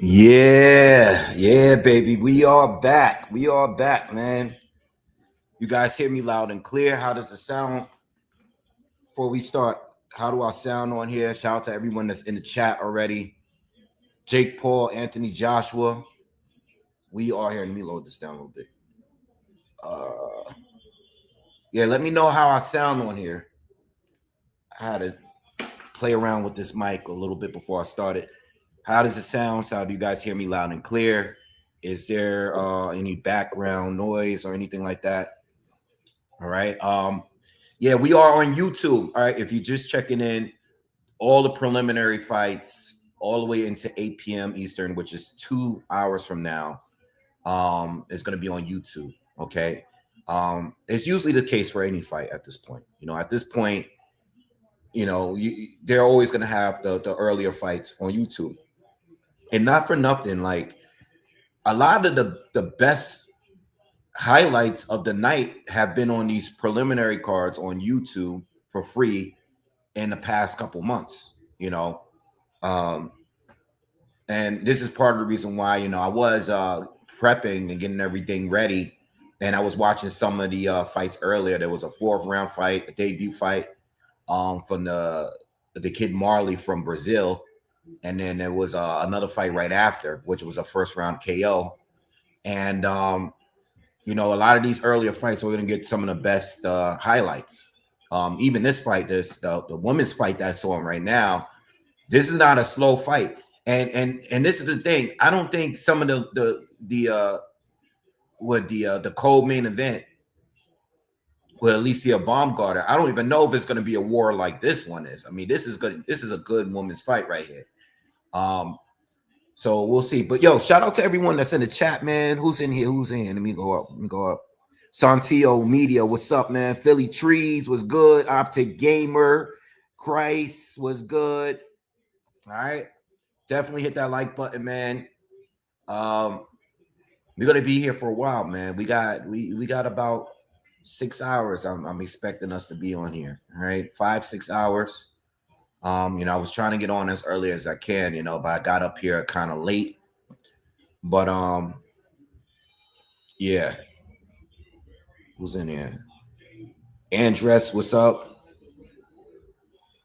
Yeah, baby. We are back. We are back, man. You guys hear me loud and clear? How does it sound? Before we start, how do I sound on here? Shout out to everyone that's in the chat already. Jake Paul, Anthony Joshua. We are here. Let me load this down a little bit. Yeah, let me know how I sound on here. I had to play around with this mic a little bit before I started. How does it sound? So, do you guys hear me loud and clear? Is there any background noise or anything like that? All right. Yeah, we are on YouTube. All right. If you're just checking in, all the preliminary fights all the way into 8 p.m. Eastern, which is 2 hours from now, is going to be on YouTube. Okay. It's usually the case for any fight at this point. At this point, they're always going to have the earlier fights on YouTube. And not for nothing, like a lot of the best highlights of the night have been on these preliminary cards on YouTube for free in the past couple months, um, and this is part of the reason why I was prepping and getting everything ready, and I was watching some of the fights earlier. There was a fourth round fight, a debut fight, from the kid Marley from Brazil, and then there was another fight right after, which was a first round KO, and a lot of these earlier fights, we're going to get some of the best highlights. Even this fight, the women's fight that's on right now, this is not a slow fight. And this is the thing. I don't think some of the cold main event with Alicia Baumgartner, I don't even know if it's going to be a war like this one is. I mean, this is good. This is a good women's fight right here. So we'll see. But yo, shout out to everyone that's in the chat, man. Who's in here? Who's in? Let me go up. Santio Media, what's up, man? Philly Trees was good. Optic Gamer, Christ was good. All right. Definitely hit that like button, man. We're gonna be here for a while, man. We got about 6 hours. I'm expecting us to be on here. All right, 5-6 hours. I was trying to get on as early as I can, but I got up here kind of late. But yeah. Who's in here? Andres, what's up?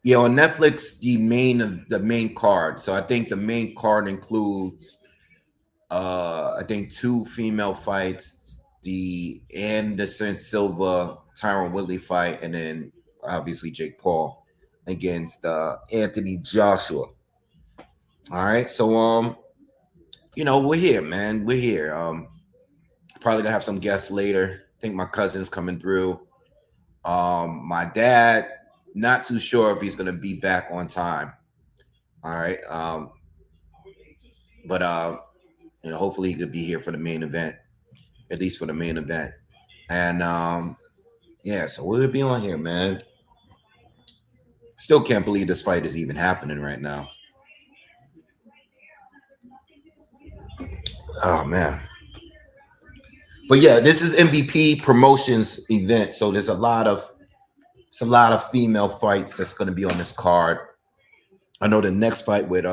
Yeah, on Netflix, the main card. So I think the main card includes I think 2 female fights, the Anderson Silva Tyron Woodley fight, and then obviously Jake Paul against Anthony Joshua. All right, so we're here, man. We're here. Probably gonna have some guests later. I think my cousin's coming through. My dad, not too sure if he's gonna be back on time. All right. But hopefully he could be here for the main event, at least for the main event. And yeah, so we'll be on here, man. Still can't believe this fight is even happening right now. Oh man. But yeah, this is MVP Promotions event, so there's a lot of female fights that's going to be on this card. I know the next fight with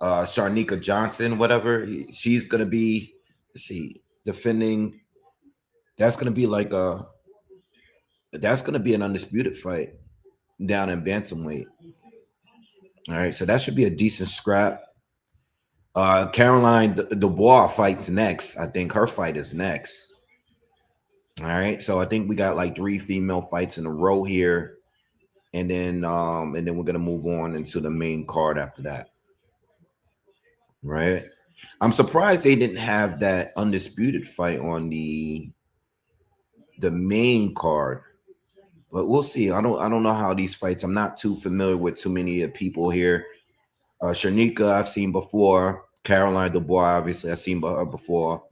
Sharnika Johnson, whatever, she's going to be, let's see, defending. That's going to be that's going to be an undisputed fight down in bantamweight. All right, so that should be a decent scrap. Caroline Dubois fights next. I think her fight is next. All right, so I think we got like 3 female fights in a row here, and then we're gonna move on into the main card after that. Right? I'm surprised they didn't have that undisputed fight on the main card, but we'll see. I don't know how these fights. I'm not too familiar with too many people here. Sharnika, I've seen before. Caroline Dubois, obviously, I've seen her before.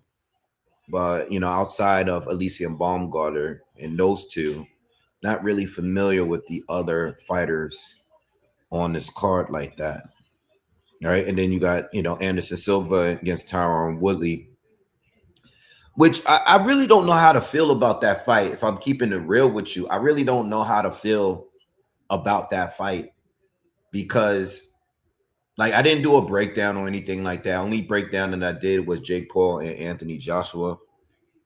But, outside of Alicia Baumgartner and those two, not really familiar with the other fighters on this card like that. All right. And then you got, Anderson Silva against Tyron Woodley, which I really don't know how to feel about that fight. If I'm keeping it real with you, I really don't know how to feel about that fight because like I didn't do a breakdown or anything like that. Only breakdown that I did was Jake Paul and Anthony Joshua.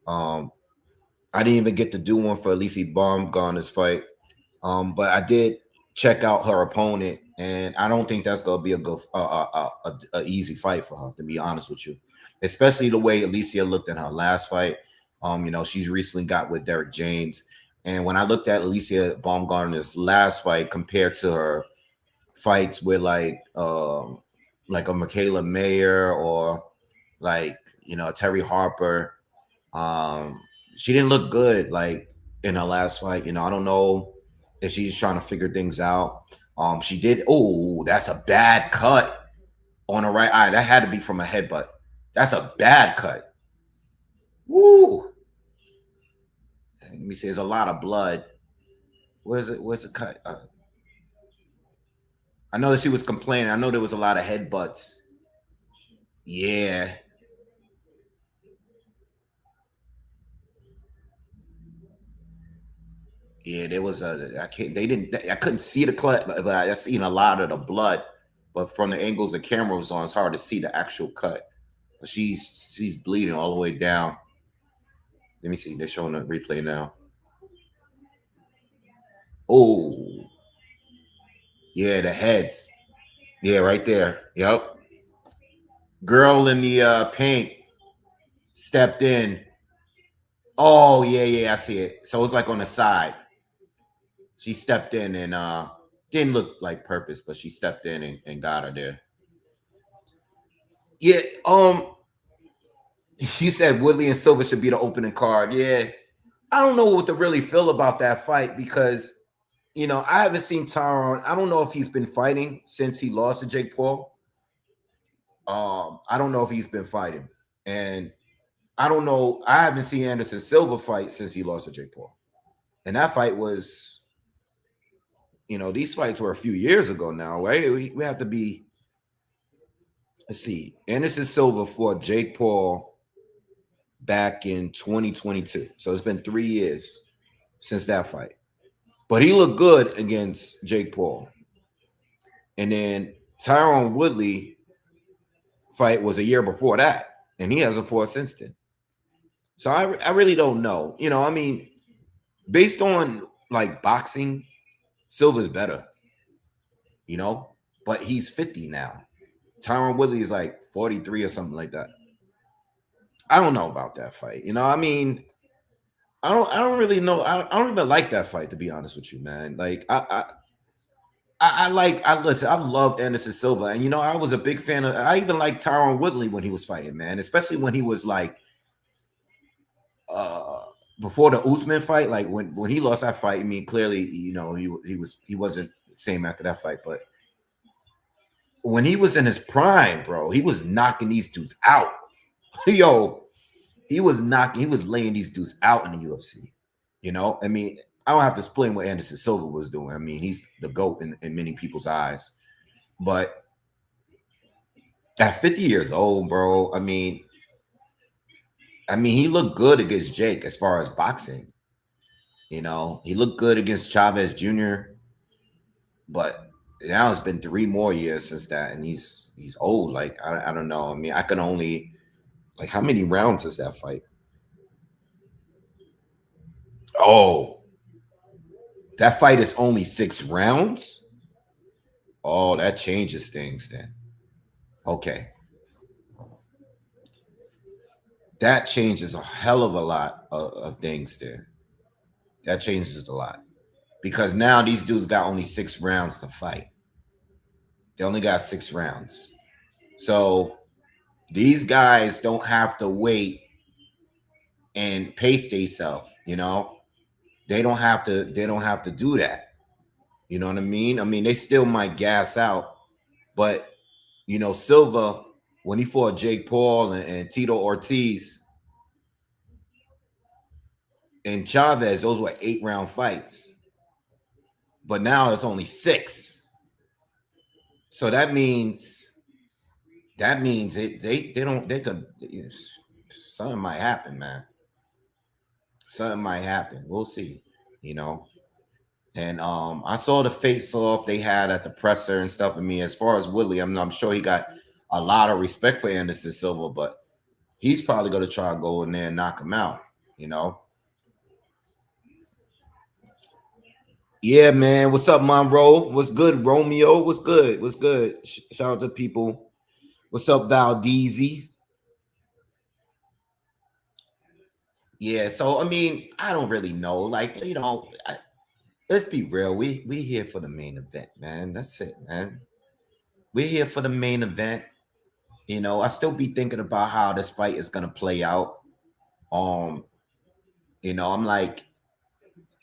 Um, I didn't even get to do one for Alicia Baumgartner's fight. But I did check out her opponent, and I don't think that's gonna be a good, a easy fight for her. To be honest with you, especially the way Alicia looked in her last fight. She's recently got with Derek James, and when I looked at Alicia Baumgartner's last fight compared to her fights with like a Michaela Mayer or like Terry Harper, um, she didn't look good like in her last fight. I don't know if she's trying to figure things out. She did. Oh, that's a bad cut on her right eye. That had to be from a headbutt. That's a bad cut. Woo. Let me see. There's a lot of blood. Where's it? Where's the cut? I know that she was complaining. I know there was a lot of headbutts. Yeah. Yeah, there was a. I can't. They didn't. I couldn't see the cut, but I seen a lot of the blood. But from the angles the camera was on, it's hard to see the actual cut. But she's bleeding all the way down. Let me see. They're showing the replay now. Oh, yeah, the heads. Yeah, right there. Yep. Girl in the paint stepped in. Oh, yeah, yeah, I see it. So it's like on the side. She stepped in and didn't look like purpose, but she stepped in and got her there. Yeah, you said Woodley and Silva should be the opening card. Yeah. I don't know what to really feel about that fight because I haven't seen Tyron. I don't know if he's been fighting since he lost to Jake Paul. I don't know if he's been fighting. And I don't know. I haven't seen Anderson Silva fight since he lost to Jake Paul. And that fight was, these fights were a few years ago now, right? We have to be, let's see. Anderson Silva fought Jake Paul back in 2022. So it's been 3 years since that fight. But he looked good against Jake Paul. And then Tyron Woodley fight was a year before that. And he hasn't fought since then. So I really don't know. I mean, based on like boxing, Silva's better, but he's 50 now. Tyron Woodley is like 43 or something like that. I don't know about that fight. I mean, I don't really know. I don't even like that fight, to be honest with you, man. Like I listen, I love Anderson Silva. And I was a big fan of I even like Tyron Woodley when he was fighting, man, especially when he was like uh before the Usman fight, like when he lost that fight. I mean, clearly, he wasn't the same after that fight, but when he was in his prime, bro, he was knocking these dudes out. Yo, he was laying these dudes out in the UFC. I mean, I don't have to explain what Anderson Silva was doing. I mean, he's the GOAT in many people's eyes. But at 50 years old, bro, I mean, he looked good against Jake as far as boxing. He looked good against Chavez Jr., but now it's been 3 more years since that, and he's old. Like I don't know. I mean, I can only like how many rounds is that fight? Oh, that fight is only 6 rounds. Oh, that changes things then. Okay, that changes a hell of a lot of things there. That changes a lot because now these dudes got only 6 rounds to fight. They only got 6 rounds. So these guys don't have to wait and pace themselves, they don't have to do that. You know what I mean? I mean, they still might gas out, but Silva, when he fought Jake Paul and Tito Ortiz and Chavez, those were 8-round fights. But now it's only 6. So that means they could something might happen, man. Something might happen. We'll see, you know. And I saw the face off they had at the presser and stuff. I mean, as far as Woodley, I'm sure he got a lot of respect for Anderson Silva, but he's probably going to try to go in there and knock him out, you know? Yeah, man. What's up, Monroe? What's good, Romeo? What's good? What's good? Shout out to people. What's up, Valdeezy? Yeah, so I mean, I don't really know. Like, let's be real. We here for the main event, man. That's it, man. We're here for the main event. I still be thinking about how this fight is gonna play out. Um, I'm like,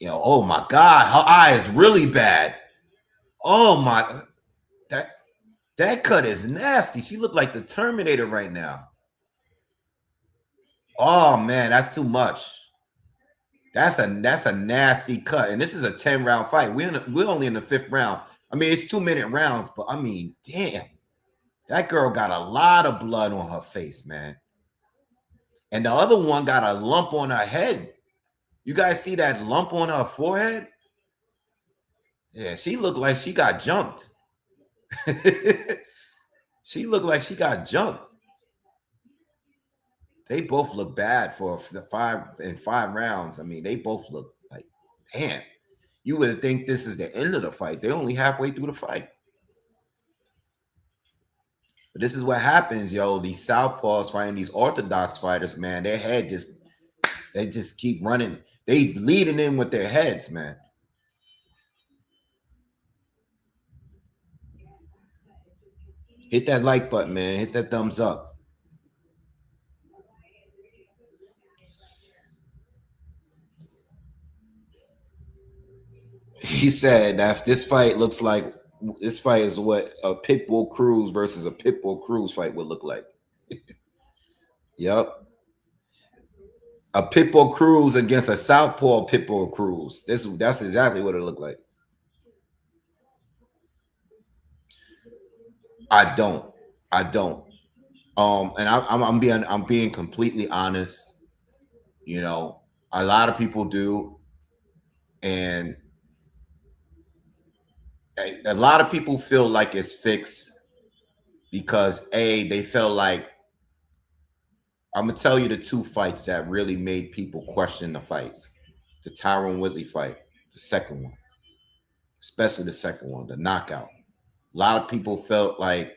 oh my God, her eye is really bad. Oh my, that that cut is nasty. She looked like the Terminator right now. Oh man, that's too much. That's a nasty cut, and this is a 10-round fight. We're only in the fifth round. I mean, it's 2-minute rounds, but I mean, damn, that girl got a lot of blood on her face, man. And the other one got a lump on her head. You guys see that lump on her forehead? Yeah, she looked like she got jumped. She looked like she got jumped. They both look bad for the 5 rounds. I mean, they both look like, damn. You would think this is the end of the fight. They're only halfway through the fight. But this is what happens, yo. These southpaws fighting these orthodox fighters, man. Their head they just keep running. They leading in with their heads, man. Hit that like button, man. Hit that thumbs up. He said that this fight is what a Pitbull Cruz versus a Pitbull Cruz fight would look like. Yep. A Pitbull Cruz against a Southpaw Pitbull Cruz. That's exactly what it looked like. I don't. I don't. And I'm being completely honest. You know, a lot of people do, and a lot of people feel like it's fixed because they felt like I'm gonna tell you the two fights that really made people question the fights: the Tyron Woodley fight, the second one, especially the second one, the knockout. A lot of people felt like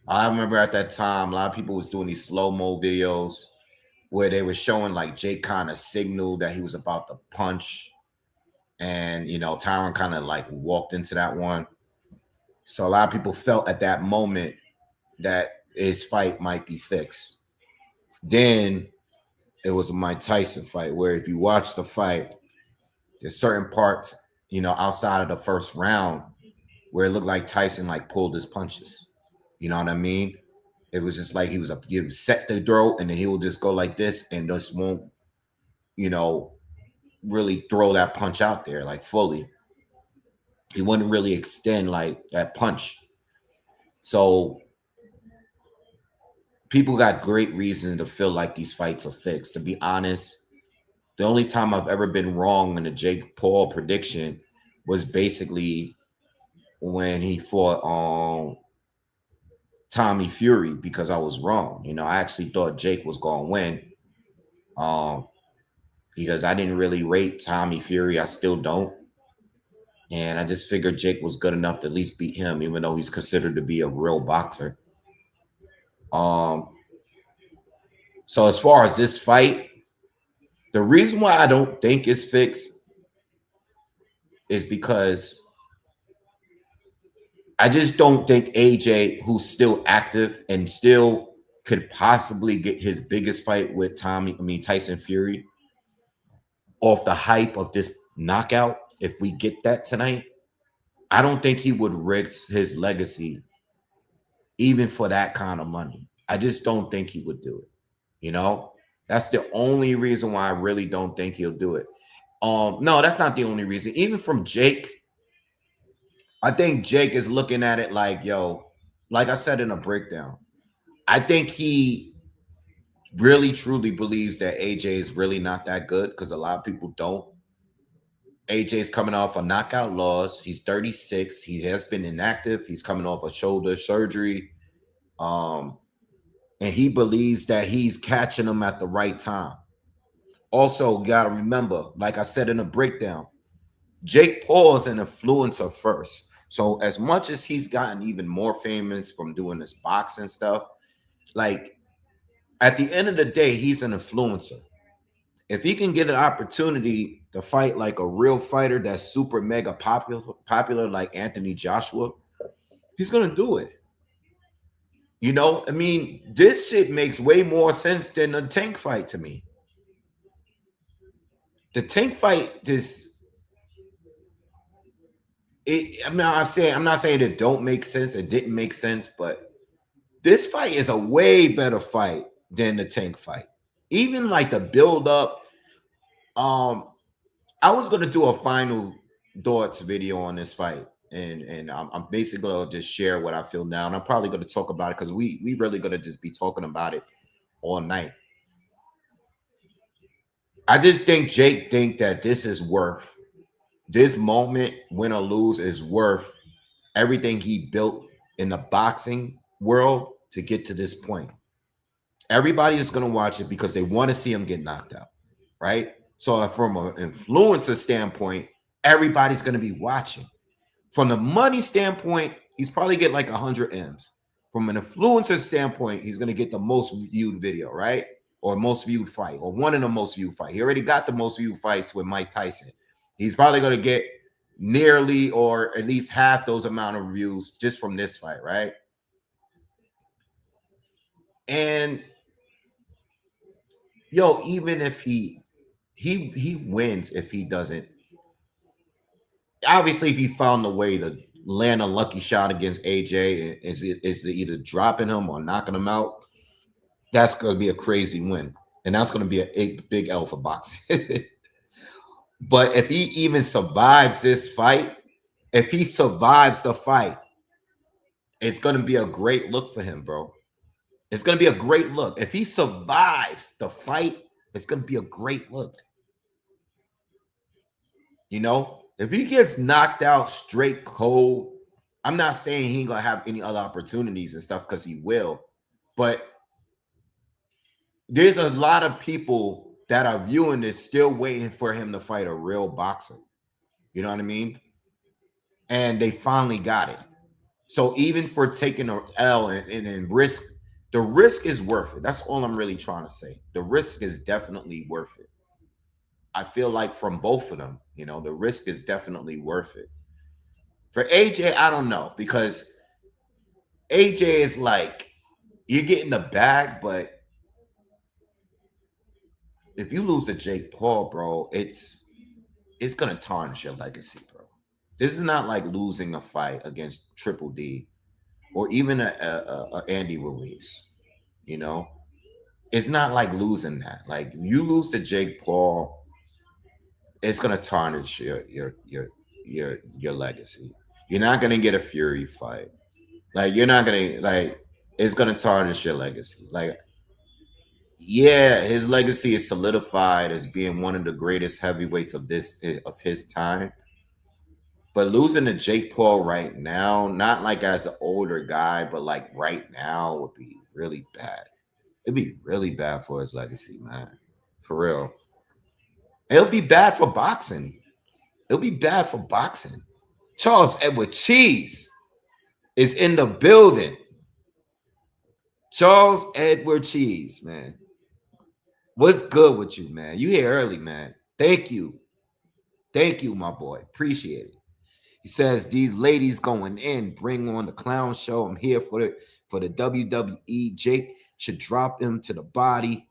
I remember at that time, a lot of people was doing these slow mo videos where they were showing like Jake kind of signaled that he was about to punch, and Tyron kind of like walked into that one. So a lot of people felt at that moment that his fight might be fixed. Then it was a Mike Tyson fight where if you watch the fight, there's certain parts, outside of the first round where it looked like Tyson like pulled his punches. You know what I mean? It was just like he would set the throw and then he would just go like this and just won't, you know, really throw that punch out there like fully. He wouldn't really extend like that punch. So people got great reason to feel like these fights are fixed. To be honest, the only time I've ever been wrong in the Jake Paul prediction was basically when he fought Tommy Fury because I was wrong. I actually thought Jake was going to win um, because I didn't really rate Tommy Fury. I still don't. And I just figured Jake was good enough to at least beat him, even though he's considered to be a real boxer. Um, so as far as this fight, the reason why I don't think it's fixed is because I just don't think AJ, who's still active and still could possibly get his biggest fight with Tyson Fury, off the hype of this knockout, if we get that tonight, I don't think he would risk his legacy even for that kind of money. I just don't think he would do it. That's the only reason why I really don't think he'll do it. No, that's not the only reason. Even from Jake, I think Jake is looking at it like, yo, like I said in a breakdown, I think he really truly believes that AJ is really not that good because a lot of people don't. AJ's coming off a knockout loss. He's 36. He has been inactive. He's coming off a shoulder surgery. Um, and he believes that he's catching him at the right time. Also, got to remember, like I said in the breakdown, Jake Paul is an influencer first. So as much as he's gotten even more famous from doing this boxing stuff, like at the end of the day, he's an influencer. If he can get an opportunity to fight like a real fighter that's super mega popular like Anthony Joshua, he's gonna do it. You know, I mean, this shit makes way more sense than the Tank fight to me. The Tank fight just I'm not saying it don't make sense. It didn't make sense, but this fight is a way better fight than the Tank fight. Even like the build up. I was gonna do a final thoughts video on this fight, and I'm basically gonna just share what I feel now, and I'm probably gonna talk about it because we really gonna just be talking about it all night. I just think that this is worth this moment, win or lose, is worth everything he built in the boxing world to get to this point. Everybody is going to watch it because they want to see him get knocked out, right? So from an influencer standpoint, everybody's going to be watching. From the money standpoint, he's probably get like 100 M's. From an influencer standpoint, he's going to get the most viewed video, right? Or most viewed fight, or one of the most viewed fight. He already got the most viewed fights with Mike Tyson. He's probably going to get nearly or at least half those amount of views just from this fight, right? And yo, even if he wins, if he doesn't, obviously if he found a way to land a lucky shot against AJ, is either dropping him or knocking him out, that's going to be a crazy win, and that's going to be a big L for boxing. But if he even survives this fight, if he survives the fight, it's going to be a great look for him, bro. It's going to be a great look. If he survives the fight, it's going to be a great look. You know, if he gets knocked out straight cold, I'm not saying he ain't going to have any other opportunities and stuff, because he will. But there's a lot of people that are viewing this still waiting for him to fight a real boxer. You know what I mean? And they finally got it. So even for taking an L and risk, the risk is worth it. That's all I'm really trying to say. The risk is definitely worth it. I feel like from both of them, you know, the risk is definitely worth it. For AJ, I don't know, because AJ is like, you're getting the bag, but if you lose to Jake Paul, bro, it's gonna tarnish your legacy, bro. This is not like losing a fight against Triple D or even a Andy Ruiz. You know, it's not like losing that. Like, you lose to Jake Paul, it's gonna tarnish your legacy. You're not gonna get a Fury fight. Like, you're not gonna, like, it's gonna tarnish your legacy. Like, yeah, his legacy is solidified as being one of the greatest heavyweights of his time. But losing to Jake Paul right now, not like as an older guy, but like right now, would be really bad. It'd be really bad for his legacy, man. For real. It'll be bad for boxing. It'll be bad for boxing. Charles Edward Cheese is in the building. Charles Edward Cheese, man. What's good with you, man? You here early, man. Thank you. Thank you, my boy. Appreciate it. He says, these ladies going in, bring on the clown show. I'm here for the WWE. Jake should drop him to the body.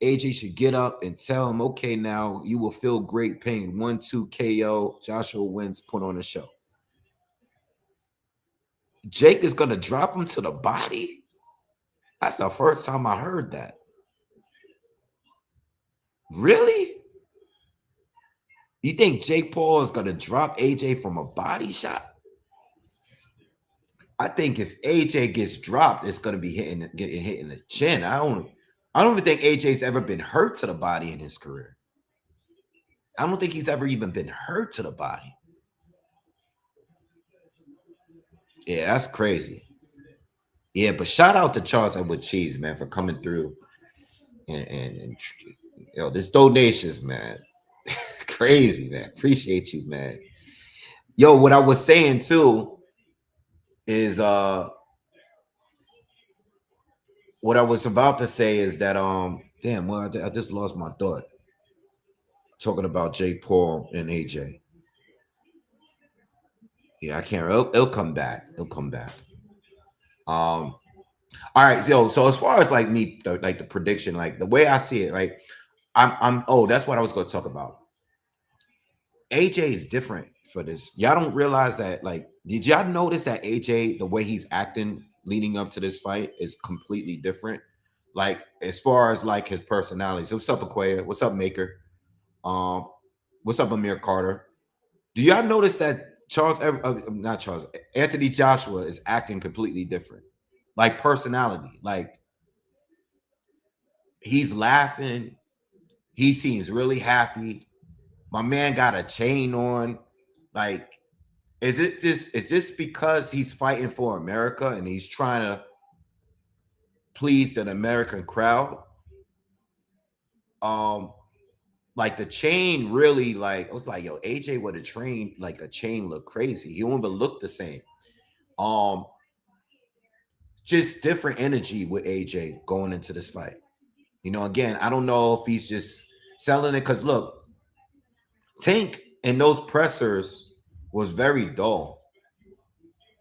AJ should get up and tell him, okay, now you will feel great pain. 1-2 KO. Joshua wins, put on the show. Jake is going to drop him to the body? That's the first time I heard that. Really? You think Jake Paul is going to drop AJ from a body shot? I think if AJ gets dropped, it's going to be getting hit in the chin. I don't even think AJ's ever been hurt to the body in his career. I don't think he's ever even been hurt to the body. Yeah, that's crazy. Yeah, but shout out to Charles Edward Cheese, man, for coming through and yo, this donations, man. Crazy, man. Appreciate you, man. Yo, what I was saying too is what I was about to say is that damn, well, I just lost my thought talking about Jake Paul and AJ. Yeah, I can't. It'll come back. It'll come back. Um, all right, so as far as like me, like the prediction, like the way I see it, right? I'm. Oh, that's what I was going to talk about. AJ is different for this. Y'all don't realize that. Like, did y'all notice that AJ, the way he's acting leading up to this fight, is completely different? Like, as far as like his personality. So, what's up, Aquaya? What's up, Maker? Um, what's up, Amir Carter? Do y'all notice that not Charles, Anthony Joshua is acting completely different? Like personality, like he's laughing. He seems really happy. My man got a chain on. Like, is this because he's fighting for America and he's trying to please an American crowd? Um, like the chain really like I was like, yo, AJ with a train, like a chain look crazy. He don't even look the same. Um, just different energy with AJ going into this fight. You know, again, I don't know if he's just selling it because look, Tank and those pressers was very dull.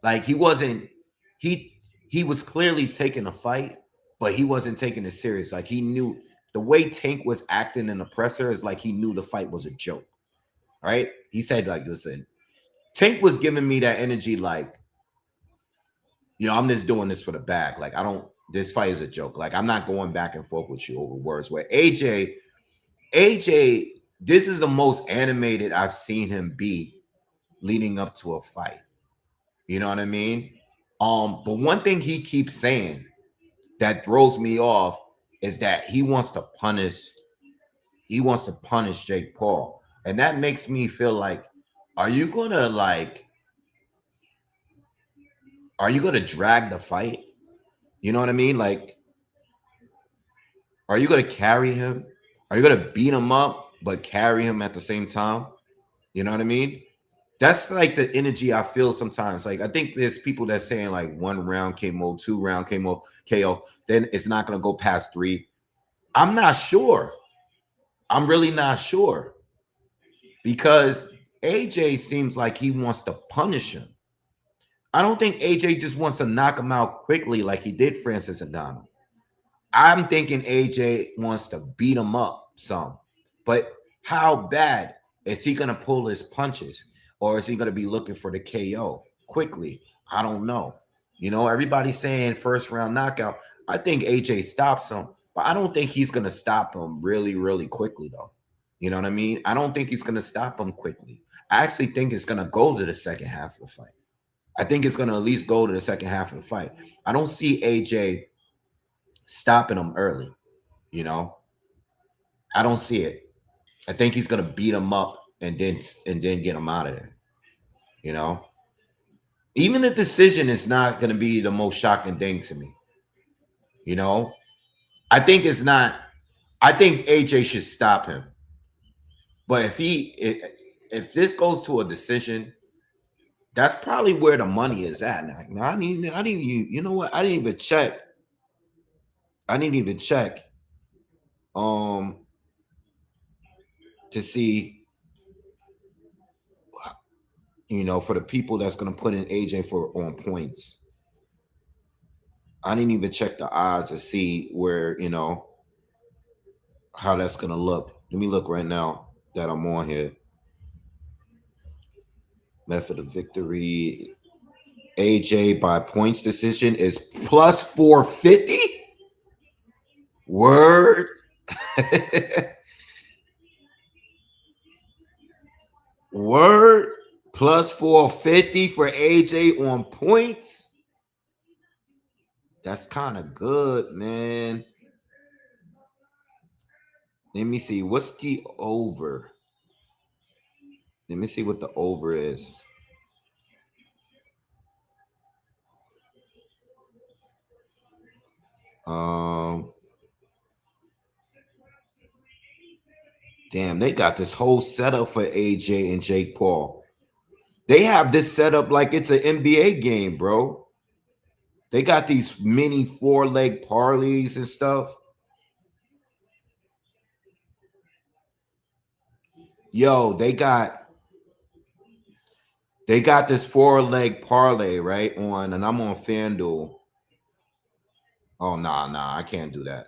Like he he was clearly taking a fight, but he wasn't taking it serious. Like he knew the way Tank was acting in the presser is like he knew the fight was a joke. Right? He said, like, listen, Tank was giving me that energy, like, I'm just doing this for the bag. Like, I don't this fight is a joke. Like, I'm not going back and forth with you over words. Where AJ, this is the most animated I've seen him be leading up to a fight. You know what I mean? But one thing he keeps saying that throws me off is that he wants to punish Jake Paul. And that makes me feel like, are you gonna like are you gonna drag the fight? You know what I mean? Like, are you gonna carry him? Are you gonna beat him up but carry him at the same time? You know what I mean? That's like the energy I feel sometimes. Like I think there's people that saying like 1 round KO, 2 round KO, then it's not gonna go past 3. I'm not sure. I'm really not sure because AJ seems like he wants to punish him. I don't think AJ just wants to knock him out quickly like he did Francis Ngannou. I'm thinking AJ wants to beat him up some. But how bad is he going to pull his punches? Or is he going to be looking for the KO quickly? I don't know. Everybody's saying first round knockout. I think AJ stops him, but I don't think he's going to stop him really, really quickly, though. You know what I mean? I don't think he's going to stop him quickly. I actually think it's going to go to the second half of the fight. I think it's going to at least go to the second half of the fight. I don't see AJ stopping him early. You know, I don't see it. I think he's gonna beat him up and then get him out of there. You know, even the decision is not gonna be the most shocking thing to me. You know, I think it's not. I think AJ should stop him. But if this goes to a decision, that's probably where the money is at now. I didn't. You know what? I didn't even check. I didn't even check. Um, to see for the people that's going to put in AJ for on points. I didn't even check the odds to see where, how that's going to look. Let me look right now that I'm on here. Method of victory. AJ by points decision is plus 450. Word. Word. Plus 450 for AJ on points. That's kind of good, man. Let me see. What's the over? Let me see what the over is. Um, damn, they got this whole setup for AJ and Jake Paul. They have this setup like it's an NBA game, bro. They got these mini 4-leg parlays and stuff. Yo, they got this 4-leg parlay, right? And I'm on FanDuel. Oh, nah, I can't do that.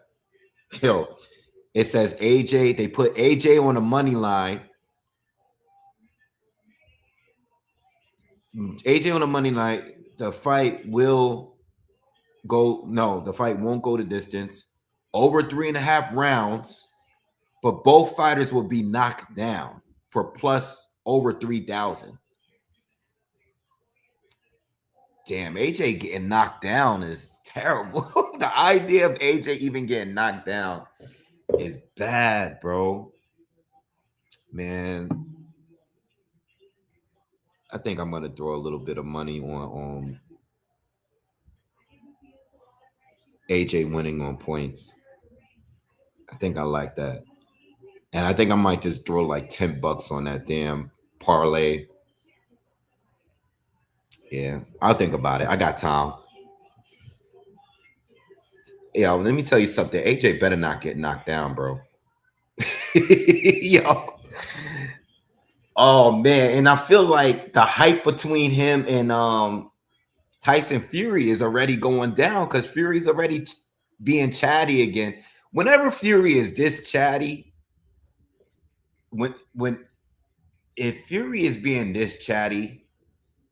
Yo, it says AJ, they put AJ on the money line. AJ on the money line, the fight will go, no, the fight won't go the distance. Over 3.5 rounds, but both fighters will be knocked down for plus over 3,000. Damn, AJ getting knocked down is terrible. The idea of AJ even getting knocked down is bad, bro. Man, I think I'm gonna throw a little bit of money on AJ winning on points. I think I like that. And I think I might just throw like $10 on that damn parlay. Yeah, I'll think about it. I got time. Yo, let me tell you something. AJ better not get knocked down, bro. Yo. Oh man. And I feel like the hype between him and Tyson Fury is already going down because Fury's already being chatty again. Whenever Fury is this chatty, when if Fury is being this chatty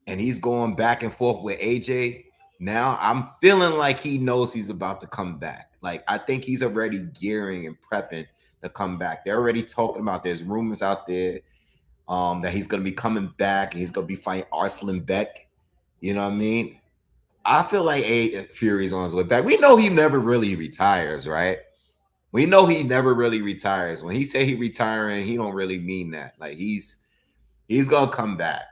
and he's going back and forth with AJ, now I'm feeling like he knows he's about to come back. Like I think he's already gearing and prepping to come back. They're already talking about there's rumors out there that he's gonna be coming back and he's gonna be fighting Arslan Beck. You know what I mean? I feel like Fury's on his way back. We know he never really retires, right? We know he never really retires. When he say he retiring, he don't really mean that. Like he's gonna come back.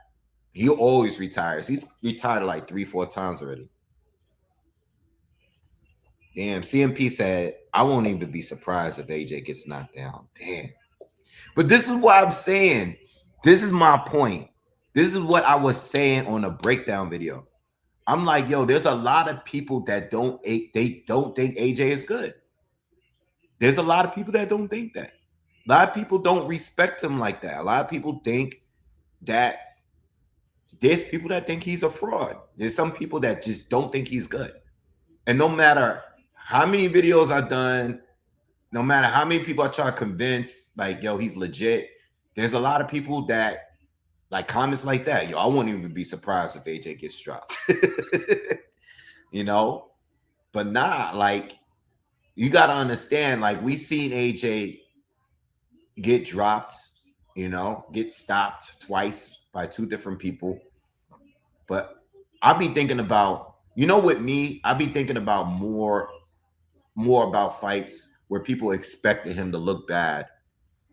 He always retires. He's retired like 3-4 times already. Damn, CMP said, I won't even be surprised if AJ gets knocked down. Damn. But this is what I'm saying. This is my point. This is what I was saying on a breakdown video. I'm like, yo, there's a lot of people that don't think AJ is good. There's a lot of people that don't think that. A lot of people don't respect him like that. A lot of people think that there's people that think he's a fraud. There's some people that just don't think he's good. And no matter how many videos I've done, no matter how many people I try to convince, like, yo, he's legit, there's a lot of people that like comments like that. Yo, I won't even be surprised if AJ gets dropped. You know? But nah, like, you got to understand, like, we seen AJ get dropped, you know, get stopped twice by 2 different people. But I'll be thinking about, you know, with me, I'll be thinking about more about fights where people expected him to look bad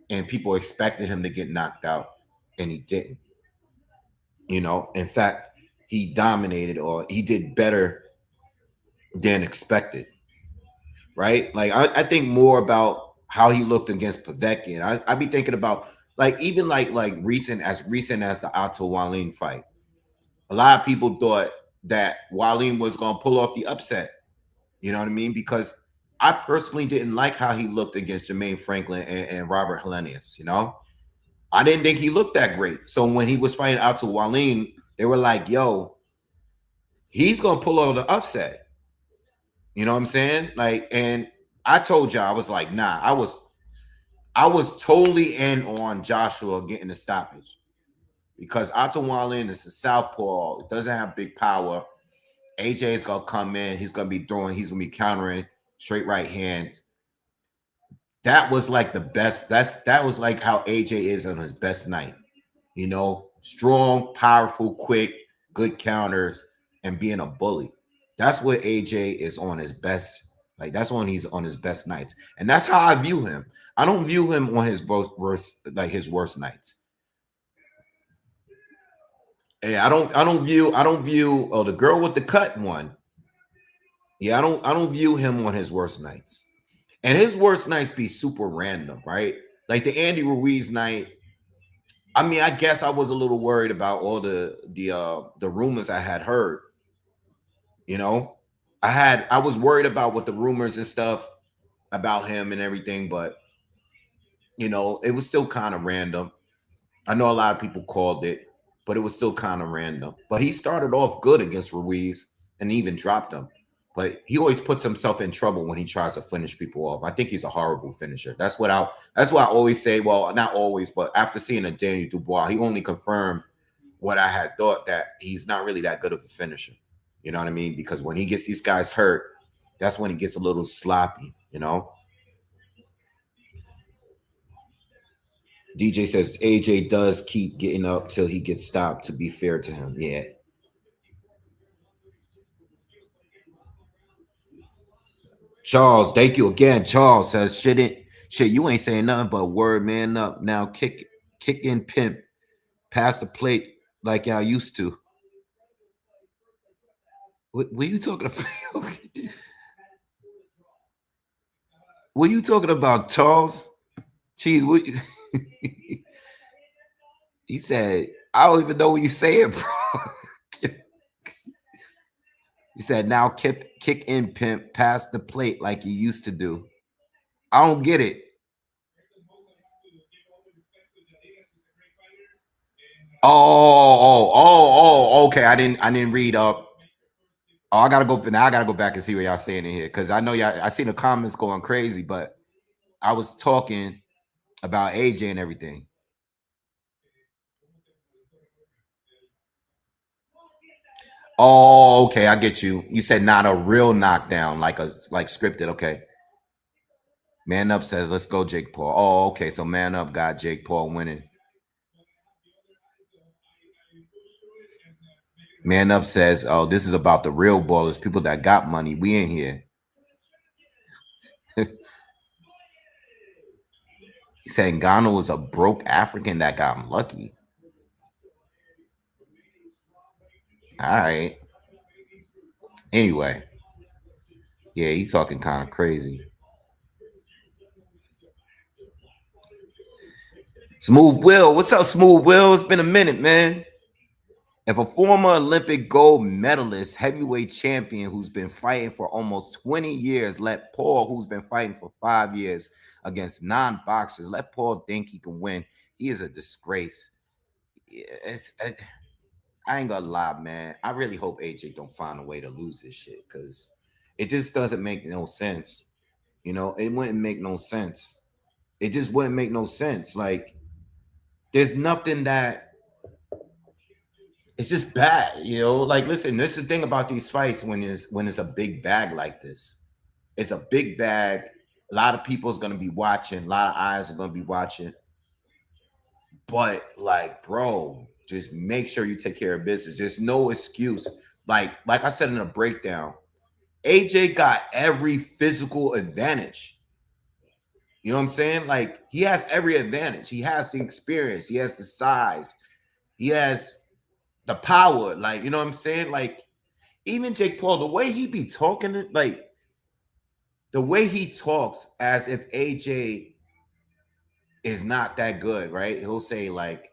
and people expected him to get knocked out and he didn't. You know, in fact, he dominated or he did better than expected. Right? Like I think more about how he looked against Povetkin. I be thinking about like even like recent as the Otto Wallin fight. A lot of people thought that Wallin was gonna pull off the upset. You know what I mean? Because I personally didn't like how he looked against Jermaine Franklin and Robert Helenius. You know, I didn't think he looked that great. So when he was fighting Otto Wallin, they were like, "Yo, he's gonna pull off the upset." You know what I'm saying? Like, and I told y'all, I was like, nah, I was totally in on Joshua getting the stoppage because Otto Wallin is a southpaw. It doesn't have big power. AJ is gonna come in. He's gonna be throwing. He's gonna be countering straight right hands. That was like the best. That was like how AJ is on his best night. You know, strong, powerful, quick, good counters, and being a bully. That's what AJ is on his best. Like that's when he's on his best nights, and that's how I view him. I don't view him on his worst nights. Hey, I don't view oh the girl with the cut one. Yeah, I don't view him on his worst nights. And his worst nights be super random, right? Like the Andy Ruiz night. I mean, I guess I was a little worried about all the rumors I had heard, you know. I was worried about what the rumors and stuff about him and everything, but it was still kind of random. I know a lot of people called it, but it was still kind of random. But he started off good against Ruiz and even dropped him. But he always puts himself in trouble when he tries to finish people off. I think he's a horrible finisher. That's what I always say. Well, not always, but after seeing a Daniel Dubois, he only confirmed what I had thought, that he's not really that good of a finisher. You know what I mean? Because when he gets these guys hurt, that's when he gets a little sloppy. DJ says AJ does keep getting up till he gets stopped, to be fair to him. Yeah. Charles, thank you again. Charles says shit, you ain't saying nothing but word man up. Now kick in pimp, pass the plate like y'all used to. What you talking about? What you talking about, Charles? Cheese, he said, I don't even know what you saying, bro. He said, now kick in pimp, pass the plate like you used to do. I don't get it. Okay. I didn't read up. Oh, I gotta go now. I gotta go back and see what y'all saying in here, because I know y'all. I seen the comments going crazy, but I was talking about AJ and everything. Oh, okay, I get you. You said not a real knockdown, like scripted. Okay. Man Up says, let's go, Jake Paul. Oh, okay. So Man Up got Jake Paul winning. Man Up says, oh, this is about the real ballers, people that got money. We ain't here. He's saying Ghana was a broke African that got lucky. All right. Anyway, yeah, he's talking kind of crazy. Smooth Will, what's up, Smooth Will? It's been a minute, man. If a former Olympic gold medalist, heavyweight champion who's been fighting for almost 20 years, let Paul, who's been fighting for 5 years against non-boxers, let Paul think he can win, he is a disgrace. I ain't gonna lie, man. I really hope AJ don't find a way to lose this shit, because it just doesn't make no sense. It wouldn't make no sense. It just wouldn't make no sense. Like, there's nothing that it's just bad. Like, listen, this is the thing about these fights when it's a big bag like this. It's a big bag. A lot of people's gonna be watching, a lot of eyes are gonna be watching. But like, bro, just make sure you take care of business. There's no excuse. Like I said in a breakdown, AJ got every physical advantage. You know what I'm saying? Like, he has every advantage. He has the experience, he has the size, he has the power. Like, you know what I'm saying? Like, even Jake Paul, the way he be talking, like the way he talks as if AJ is not that good, right? He'll say like,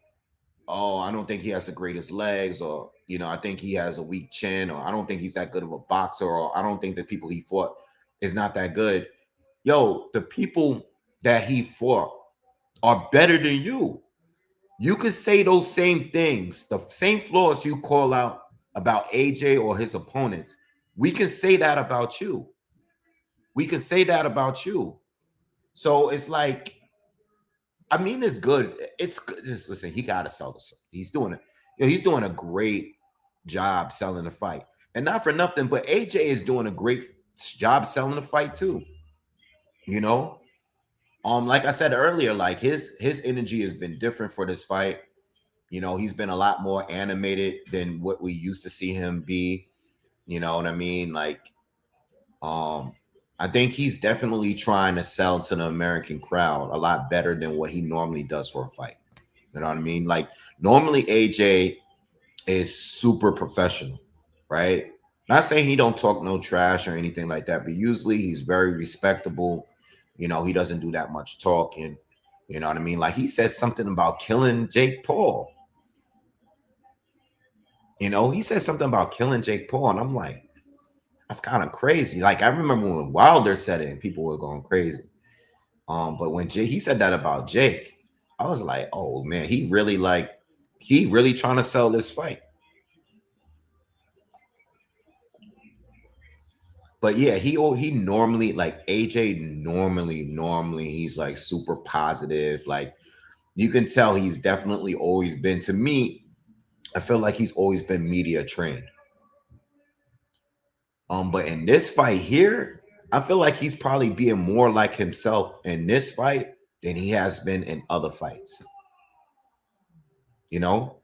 "Oh, I don't think he has the greatest legs," or "I think he has a weak chin," or "I don't think he's that good of a boxer," or "I don't think the people he fought is not that good." Yo, the people that he fought are better than you. You could say those same things, the same flaws you call out about AJ or his opponents. We can say that about you. We can say that about you. So it's like, I mean, it's good. It's good. Listen, he got to sell the. He's doing it. He's doing a great job selling the fight, and not for nothing, but AJ is doing a great job selling the fight too. You know, like I said earlier, like his energy has been different for this fight. He's been a lot more animated than what we used to see him be. You know what I mean? Like, um, I think he's definitely trying to sell to the American crowd a lot better than what he normally does for a fight. You know what I mean? Like, normally AJ is super professional, right? Not saying he don't talk no trash or anything like that, but usually he's very respectable. You know, he doesn't do that much talking. You know what I mean? Like he said something about killing Jake Paul. You know, he said something about killing Jake Paul, and I'm like, that's kind of crazy. Like I remember when Wilder said it, and people were going crazy. But when he said that about Jake, I was like, oh man, he really trying to sell this fight. But yeah, he normally like AJ normally he's like super positive. Like you can tell he's definitely always been to me. I feel like he's always been media trained. But in this fight here, I feel like he's probably being more like himself in this fight than he has been in other fights. You know,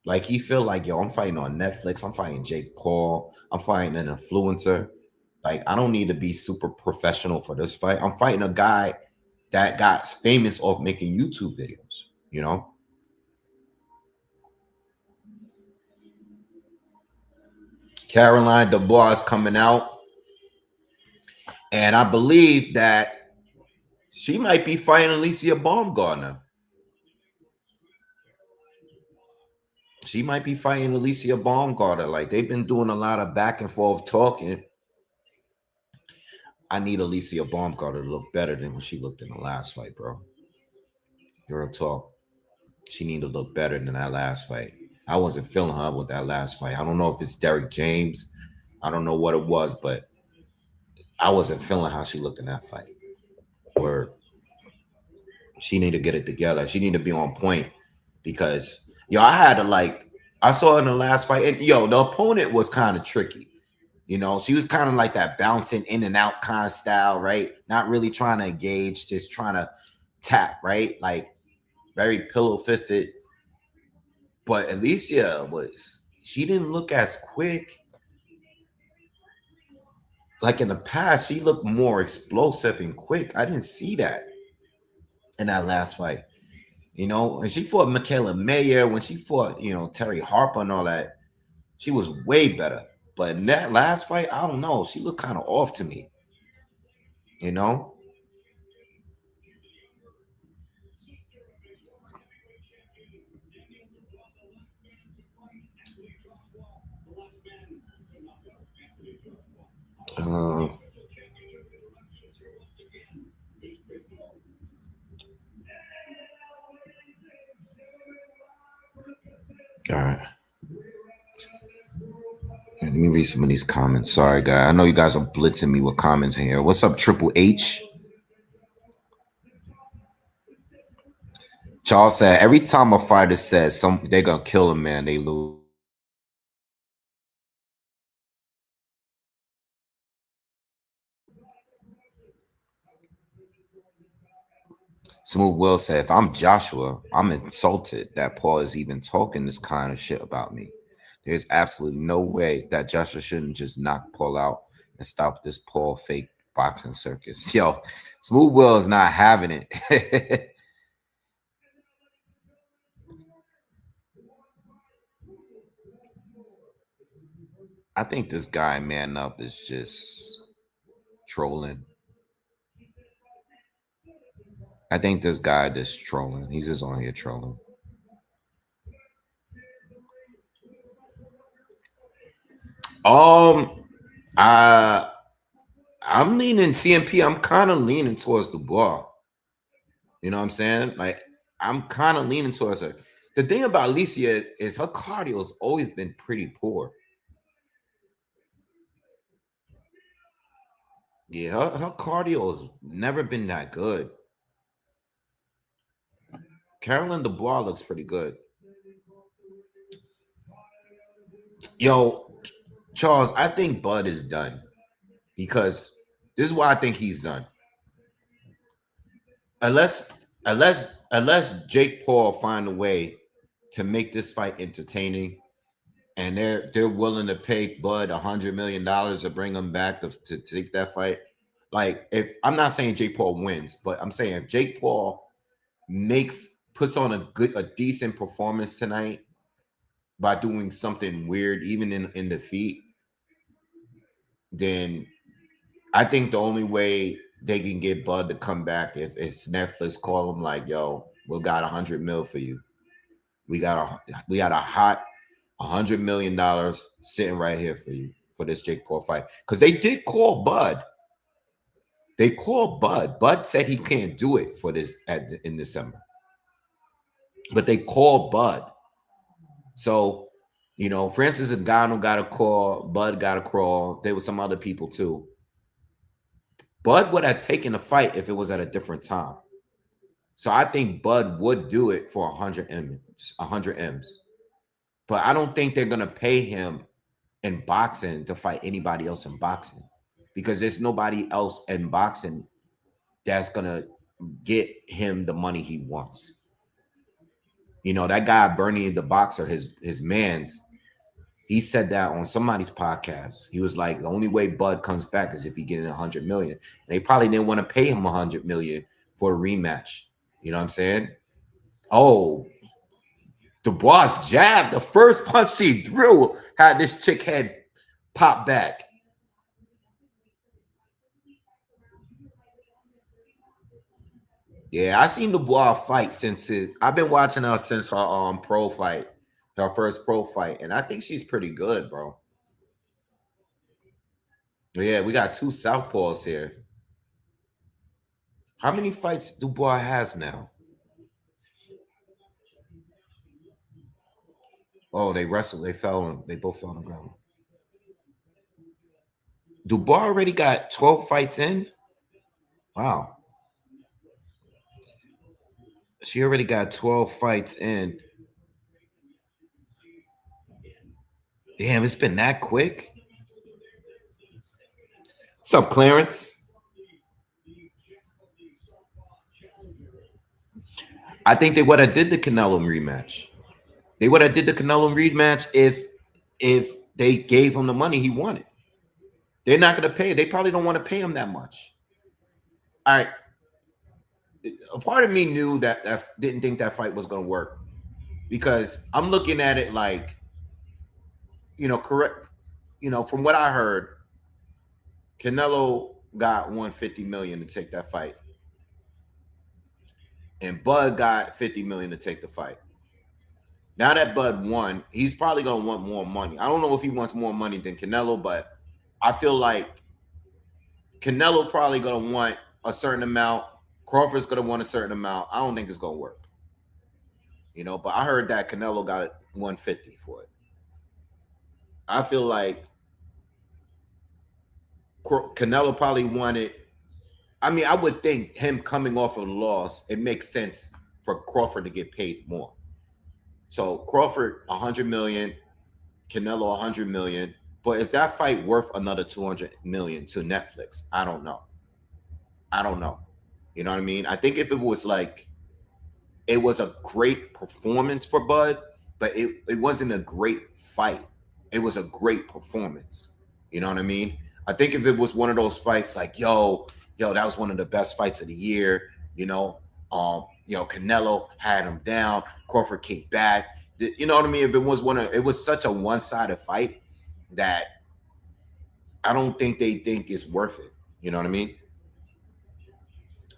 like he feel like yo, I'm fighting on Netflix. I'm fighting Jake Paul. I'm fighting an influencer. Like I don't need to be super professional for this fight. I'm fighting a guy that got famous off making YouTube videos. You know, Caroline Dubois is coming out, and I believe that she might be fighting Alicia Baumgartner. She might be fighting Alicia Baumgartner. Like they've been doing a lot of back and forth talking. I need Alicia Baumgartner to look better than when she looked in the last fight, bro. Real talk. She need to look better than that last fight. I wasn't feeling her with that last fight. I don't know if it's Derek James. I don't know what it was, but I wasn't feeling how she looked in that fight. Where she need to get it together. She need to be on point because yo, I had to like I saw her in the last fight, and yo, the opponent was kind of tricky. You know, she was kind of like that bouncing in and out kind of style, right? Not really trying to engage, just trying to tap, right? Like very pillow fisted. But Alicia she didn't look as quick. Like in the past, she looked more explosive and quick. I didn't see that in that last fight. You know, and she fought Michaela Mayer when she fought, you know, Terry Harper and all that. She was way better. But in that last fight, I don't know. She looked kind of off to me, you know? All right. Let me read some of these comments. Sorry, guy. I know you guys are blitzing me with comments in here. What's up, Triple H? Charles said every time a fighter says they're gonna kill a man, they lose. Smooth Will said, if I'm Joshua, I'm insulted that Paul is even talking this kind of shit about me. There's absolutely no way that Joshua shouldn't just knock Paul out and stop this Paul fake boxing circus. Yo, Smooth Will is not having it. I think this guy, Man Up, is just trolling. I think this guy just trolling. He's just on here trolling. Um, uh, I'm leaning CMP. I'm kind of leaning towards the ball. You know what I'm saying? Like I'm kind of leaning towards her. The thing about Alicia is her cardio has always been pretty poor. Yeah, her cardio has never been that good. Carolyn Dubois looks pretty good. Yo, Charles, I think Bud is done because this is why I think he's done. Unless Jake Paul find a way to make this fight entertaining, and they're willing to pay Bud $100 million to bring him back to take that fight. Like if I'm not saying Jake Paul wins, but I'm saying if Jake Paul puts on a decent performance tonight, by doing something weird, even in defeat, then I think the only way they can get Bud to come back if it's Netflix call him like, yo, we got 100 mil for you. We got a hot $100 million sitting right here for you for this Jake Paul fight. Because they did call Bud. They called Bud. Bud said he can't do it for this in December. But they called Bud. So, Francis Ngannou got a call, Bud got a call. There was some other people too. Bud would have taken the fight if it was at a different time. So I think Bud would do it for 100 M's. But I don't think they're gonna pay him in boxing to fight anybody else in boxing because there's nobody else in boxing that's gonna get him the money he wants. That guy Bernie the boxer, his man's, he said that on somebody's podcast. He was like, the only way Bud comes back is if he gets 100 million. And they probably didn't want to pay him 100 million for a rematch. You know what I'm saying? Oh, Dubois jab, the first punch he threw had this chick head pop back. Yeah, I seen Dubois fight I've been watching her since her pro fight, her first pro fight, and I think she's pretty good, bro. Yeah, we got two southpaws here. How many fights Dubois has now? Oh, they wrestled. They both fell on the ground. Dubois already got 12 fights in. Wow. She already got 12 fights in. Damn, it's been that quick. What's up, Clarence? I think they would have did the Canelo rematch. They would have did the Canelo rematch if they gave him the money he wanted. They're not going to pay. They probably don't want to pay him that much. All right. A part of me knew that didn't think that fight was going to work because I'm looking at it like, correct. From what I heard, Canelo got 150 million to take that fight, and Bud got 50 million to take the fight. Now that Bud won, he's probably gonna want more money. I don't know if he wants more money than Canelo, but I feel like Canelo probably gonna want a certain amount. Crawford's gonna want a certain amount. I don't think it's gonna work. But I heard that Canelo got 150 for it. I feel like Canelo probably wanted. I mean, I would think him coming off of a loss, it makes sense for Crawford to get paid more. So Crawford 100 million, Canelo 100 million. But is that fight worth another 200 million to Netflix? I don't know. You know what I mean? I think if it was like, it was a great performance for Bud, but it wasn't a great fight. It was a great performance. You know what I mean? I think if it was one of those fights like, yo, that was one of the best fights of the year, Canelo had him down, Crawford kicked back. You know what I mean? If it was it was such a one-sided fight that I don't think they think it's worth it. You know what I mean?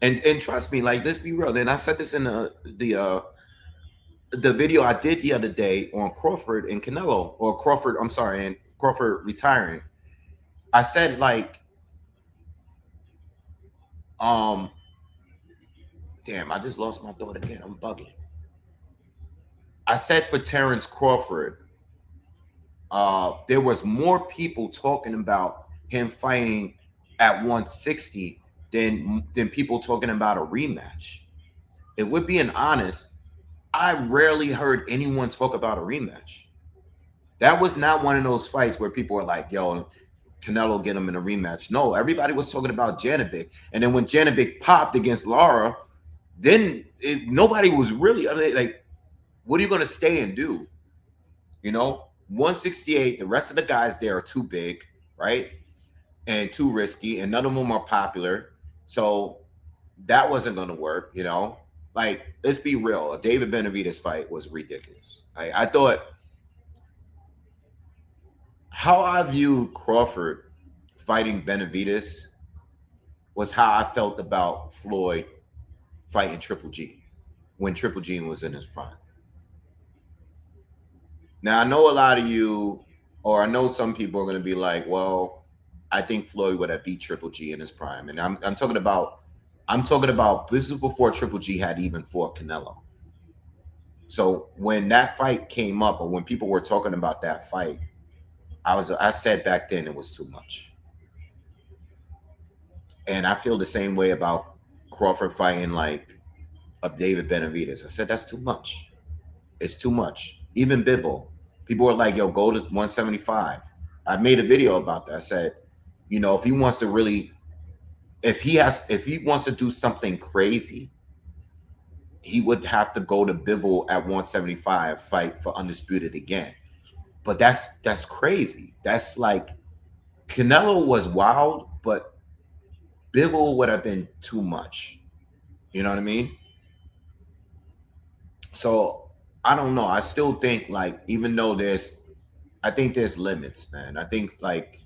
And trust me, like, let's be real. And I said this in the video I did the other day on Crawford and Canelo, or Crawford, I'm sorry, and Crawford retiring. I said, like, damn, I just lost my thought again. I'm bugging. I said for Terrence Crawford, there was more people talking about him fighting at 160 than people talking about a rematch. If we're being honest, I rarely heard anyone talk about a rematch. That was not one of those fights where people were like, yo, Canelo get him in a rematch. No, everybody was talking about Janibek. And then when Janibek popped against Lara, then nobody was really like, what are you going to stay and do? 168, the rest of the guys there are too big, right? And too risky, and none of them are popular. So that wasn't going to work, Like, let's be real. A David Benavidez fight was ridiculous. I thought how I view Crawford fighting Benavides was how I felt about Floyd fighting Triple G when Triple G was in his prime. Now I know a lot of you, or I know some people are going to be like, "Well, I think Floyd would have beat Triple G in his prime," and I'm talking about this is before Triple G had even fought Canelo. So when that fight came up, or when people were talking about that fight, I said back then it was too much, and I feel the same way about Crawford fighting like of David Benavides. I said that's too much. It's too much. Even Bivol, people were like, "Yo, go to 175." I made a video about that. I said, if he wants to really, if he wants to do something crazy, he would have to go to Bivol at 175, fight for undisputed again. But that's crazy. That's like Canelo was wild, but Bivol would have been too much. You know what I mean? So I don't know. I still think like even though I think there's limits, man. I think like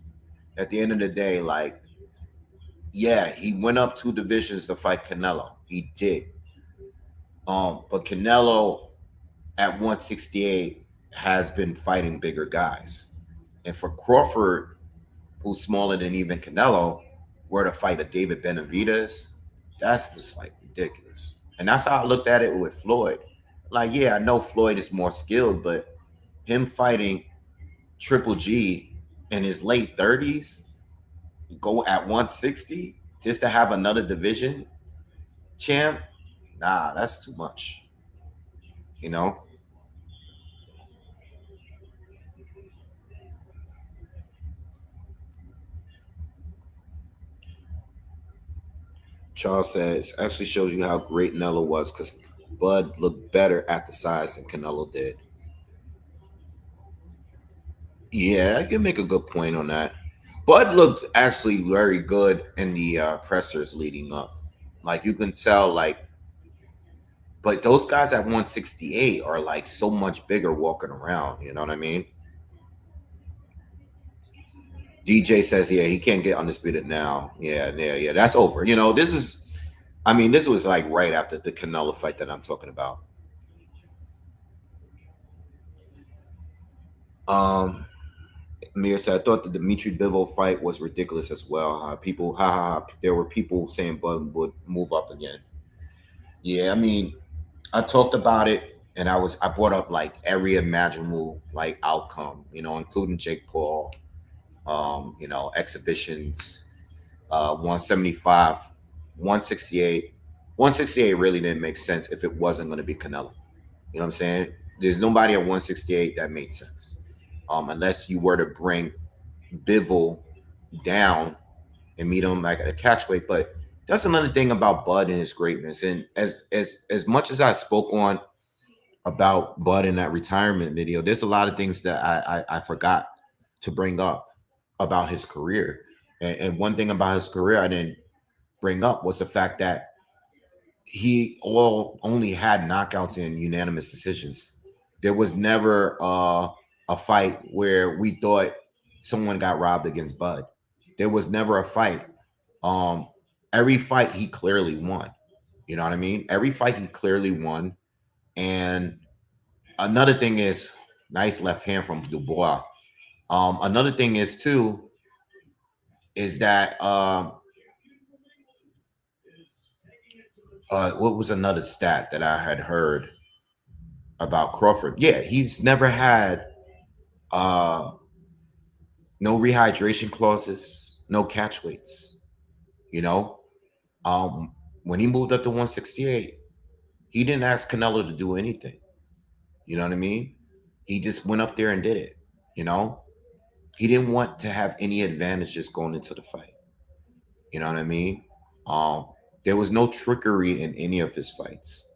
at the end of the day, like yeah, he went up 2 divisions to fight Canelo. He did. But Canelo at 168 has been fighting bigger guys, and for Crawford, who's smaller than even Canelo, were to fight a David Benavides, that's just like ridiculous. And that's how I looked at it with Floyd. Like, yeah, I know Floyd is more skilled, but him fighting Triple G in his late 30s, go at 160 just to have another division champ, nah, that's too much. You know, Charles says actually shows you how great Nello was because Bud looked better at the size than Canelo did. Yeah, I can make a good point on that. Bud looked actually very good in the pressers leading up. Like you can tell, like, but those guys at 168 are like so much bigger walking around. You know what I mean? DJ says, yeah, he can't get undisputed now. Yeah, yeah, yeah. That's over. I mean, this was like right after the Canelo fight that I'm talking about. Um, Mir said, I thought the Dimitri Bivol fight was ridiculous as well. There were people saying Bud would move up again. Yeah, I mean, I talked about it and I brought up like every imaginable like outcome, including Jake Paul, exhibitions, 175, 168. 168 really didn't make sense if it wasn't going to be Canelo. You know what I'm saying? There's nobody at 168 that made sense. Unless you were to bring Bivol down and meet him like at a catchweight. But that's another thing about Bud and his greatness. And as much as I spoke on about Bud in that retirement video, there's a lot of things that I forgot to bring up about his career. And one thing about his career I didn't bring up was the fact that he all only had knockouts and unanimous decisions. There was never a fight where we thought someone got robbed against Bud. There was never a fight. Um, every fight he clearly won. You know what I mean? Every fight he clearly won. And another thing is nice left hand from Dubois. Another thing is too is that what was another stat that I had heard about Crawford? Yeah, he's never had uh, no rehydration clauses, no catch weights. You know, um, when he moved up to 168, he didn't ask Canelo to do anything. You know what I mean? He just went up there and did it. You know, he didn't want to have any advantages going into the fight. You know what I mean? Um, there was no trickery in any of his fights,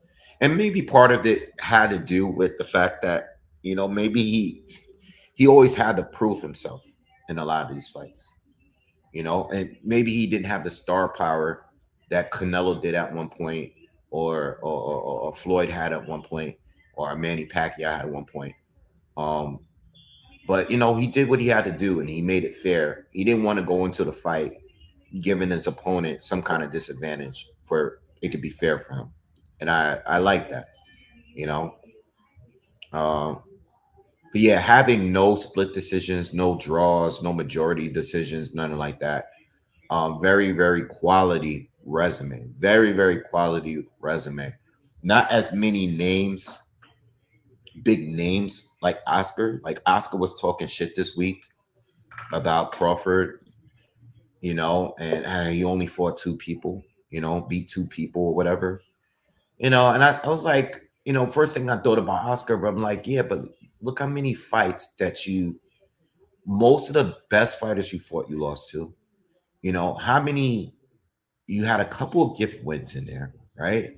and maybe part of it had to do with the fact that maybe he always had to prove himself in a lot of these fights. And maybe he didn't have the star power that Canelo did at one point, or Floyd had at one point, or Manny Pacquiao had at one point. Um, But he did what he had to do, and he made it fair. He didn't want to go into the fight giving his opponent some kind of disadvantage for it to be fair for him, and I like that. You know, um, but yeah, having no split decisions, no draws, no majority decisions, nothing like that. Very, very quality resume. Very, very quality resume. Not as many names, big names like Oscar. Like Oscar was talking shit this week about Crawford, and he only fought two people, beat two people or whatever, and I was like, first thing I thought about Oscar, but I'm like, yeah, but look how many fights that most of the best fighters you fought, you lost to. How many, you had a couple of gift wins in there, right?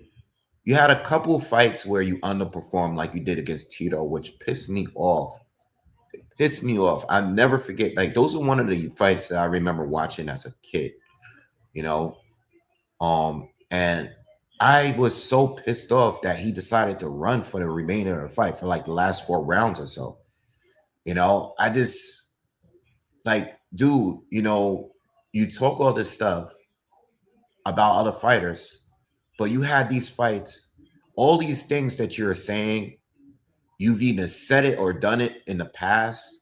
You had a couple of fights where you underperformed like you did against Tito, which pissed me off. Pissed me off. I never forget. Like those are one of the fights that I remember watching as a kid, you know. And I was so pissed off that he decided to run for the remainder of the fight for like the last 4 rounds or so. I just like, dude, you talk all this stuff about other fighters, but you had these fights, all these things that you're saying, you've either said it or done it in the past,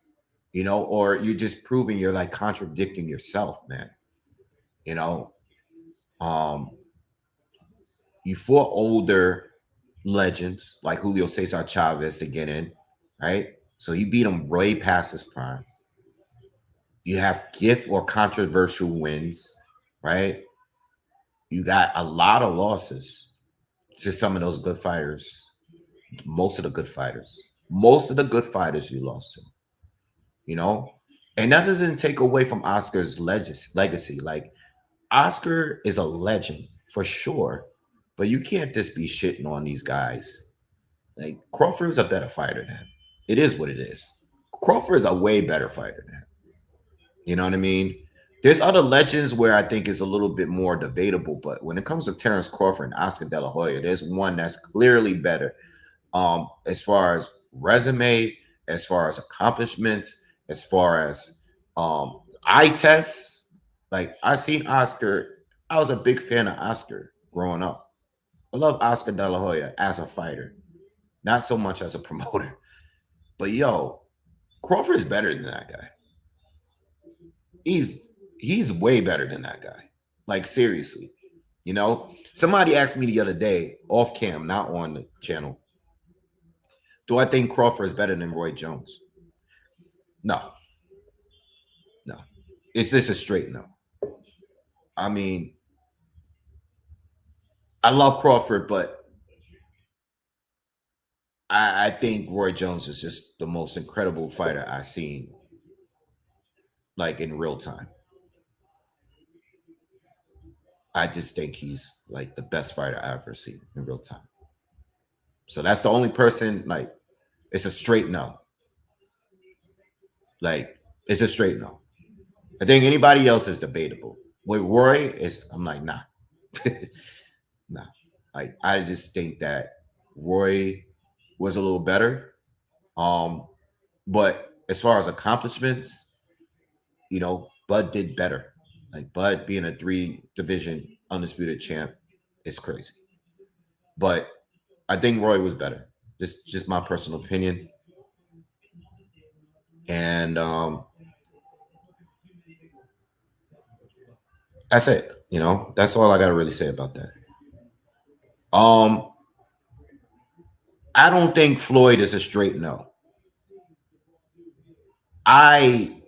or you're just proving you're like contradicting yourself, man. You know, um, you fought older legends like Julio Cesar Chavez to get in, right? So he beat him way past his prime. You have gift or controversial wins, right? You got a lot of losses to some of those good fighters. Most of the good fighters. Most of the good fighters you lost to, you know? And that doesn't take away from Oscar's legacy. Like, Oscar is a legend for sure, but you can't just be shitting on these guys. Like, Crawford is a better fighter than him. It is what it is. Crawford is a way better fighter than him. You know what I mean? There's other legends where I think is a little bit more debatable, but when it comes to Terrence Crawford and Oscar De La Hoya, there's one that's clearly better. As far as resume, as far as accomplishments, as far as eye tests. Like I seen Oscar, I was a big fan of Oscar growing up. I love Oscar De La Hoya as a fighter, not so much as a promoter. But yo, Crawford's better than that guy. He's he's way better than that guy. Like seriously. Somebody asked me the other day, off cam, not on the channel, do I think Crawford is better than Roy Jones? No, no. It's just a straight no. I mean, I love Crawford, but I think Roy Jones is just the most incredible fighter I've seen, like in real time. I just think he's like the best fighter I've ever seen in real time. So that's the only person, like, it's a straight no. Like, it's a straight no. I think anybody else is debatable. With Roy, I'm like, nah. Nah. Like, I just think that Roy was a little better. But as far as accomplishments, Bud did better. Like Bud being a 3 division undisputed champ is crazy. But I think Roy was better. Just my personal opinion. And that's it. That's all I gotta really say about that. I don't think Floyd is a straight no. I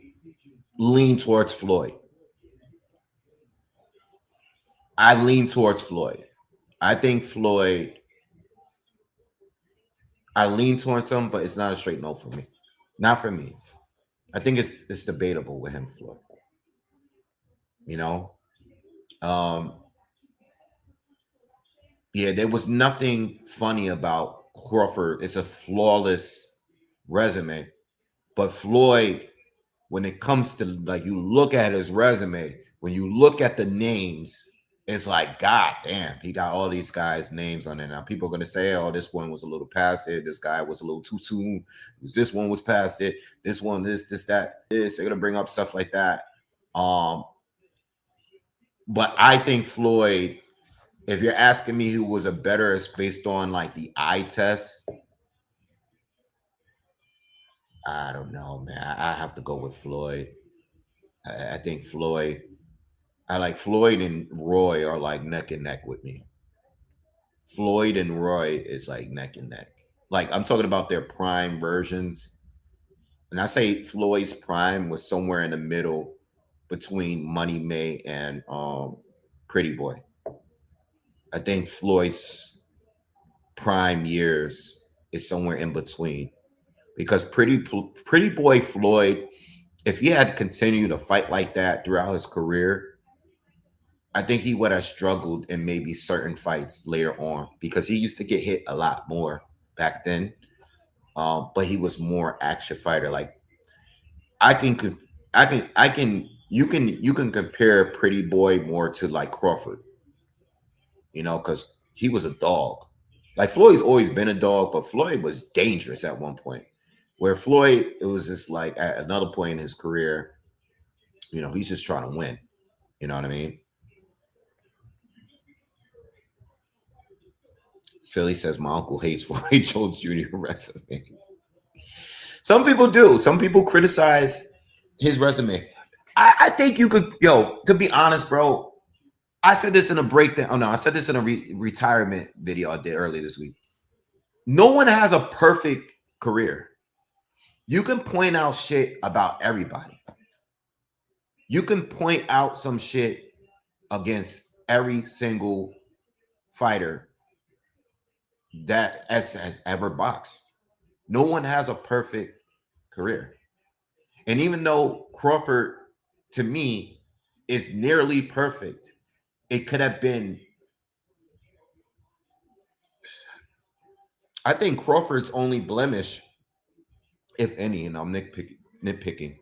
lean towards Floyd. I lean towards Floyd. I think Floyd, I lean towards him, but it's not a straight no for me. Not for me. I think it's debatable with him, Floyd. You know, um, yeah, there was nothing funny about Crawford. It's a flawless resume, but Floyd, when it comes to like you look at his resume, when you look at the names, it's like, God damn, he got all these guys' names on it. Now people are gonna say, oh, this one was a little past it, this guy was a little too soon, this one was past it, this one, this, that, this. They're gonna bring up stuff like that. Um, but I think Floyd, if you're asking me who was a better, it's based on like the eye test. I don't know, man. I have to go with Floyd. I think Floyd. I like Floyd and Roy are like neck and neck with me. Floyd and Roy is like neck and neck. Like I'm talking about their prime versions. And I say Floyd's prime was somewhere in the middle between Money May and Pretty Boy. I think Floyd's prime years is somewhere in between because Pretty Boy Floyd, if he had continued to fight like that throughout his career, I think he would have struggled in maybe certain fights later on because he used to get hit a lot more back then. But he was more action fighter. Like I can, you can compare Pretty Boy more to like Crawford, because he was a dog. Like Floyd's always been a dog, but Floyd was dangerous at one point. Where Floyd, it was just like at another point in his career, he's just trying to win. You know what I mean? Philly says my uncle hates Floyd Jones Jr. resume. Some people do. Some people criticize his resume. I think you could, to be honest, bro. I said this in a breakdown. Oh no, I said this in a retirement video I did earlier this week. No one has a perfect career. You can point out shit about everybody. You can point out some shit against every single fighter that has ever boxed. No one has a perfect career. And even though Crawford, to me, is nearly perfect, it could have been. I think Crawford's only blemish, if any, and I'm nitpicking.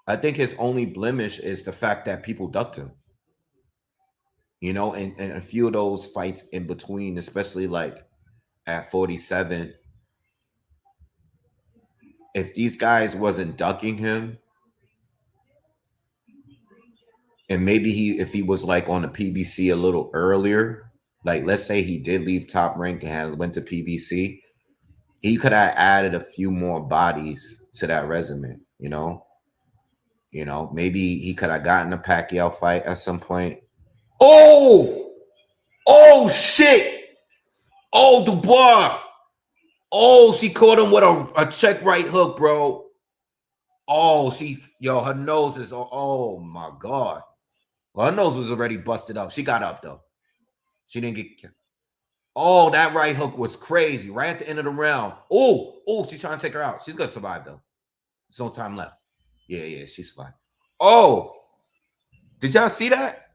I think his only blemish is the fact that people ducked him. And a few of those fights in between, especially like at 47, if these guys wasn't ducking him, and maybe if he was like on the PBC a little earlier, like let's say he did leave Top Rank and went to PBC, he could have added a few more bodies to that resume. Maybe he could have gotten a Pacquiao fight at some point. Oh shit! Oh, Dubois! Oh, she caught him with a check right hook, bro. Oh, her nose is, oh my God. Well, her nose was already busted up. She got up though. She didn't get. Oh, that right hook was crazy. Right at the end of the round. Oh, she's trying to take her out. She's gonna survive though. There's no time left. Yeah, she's fine. Oh, did y'all see that?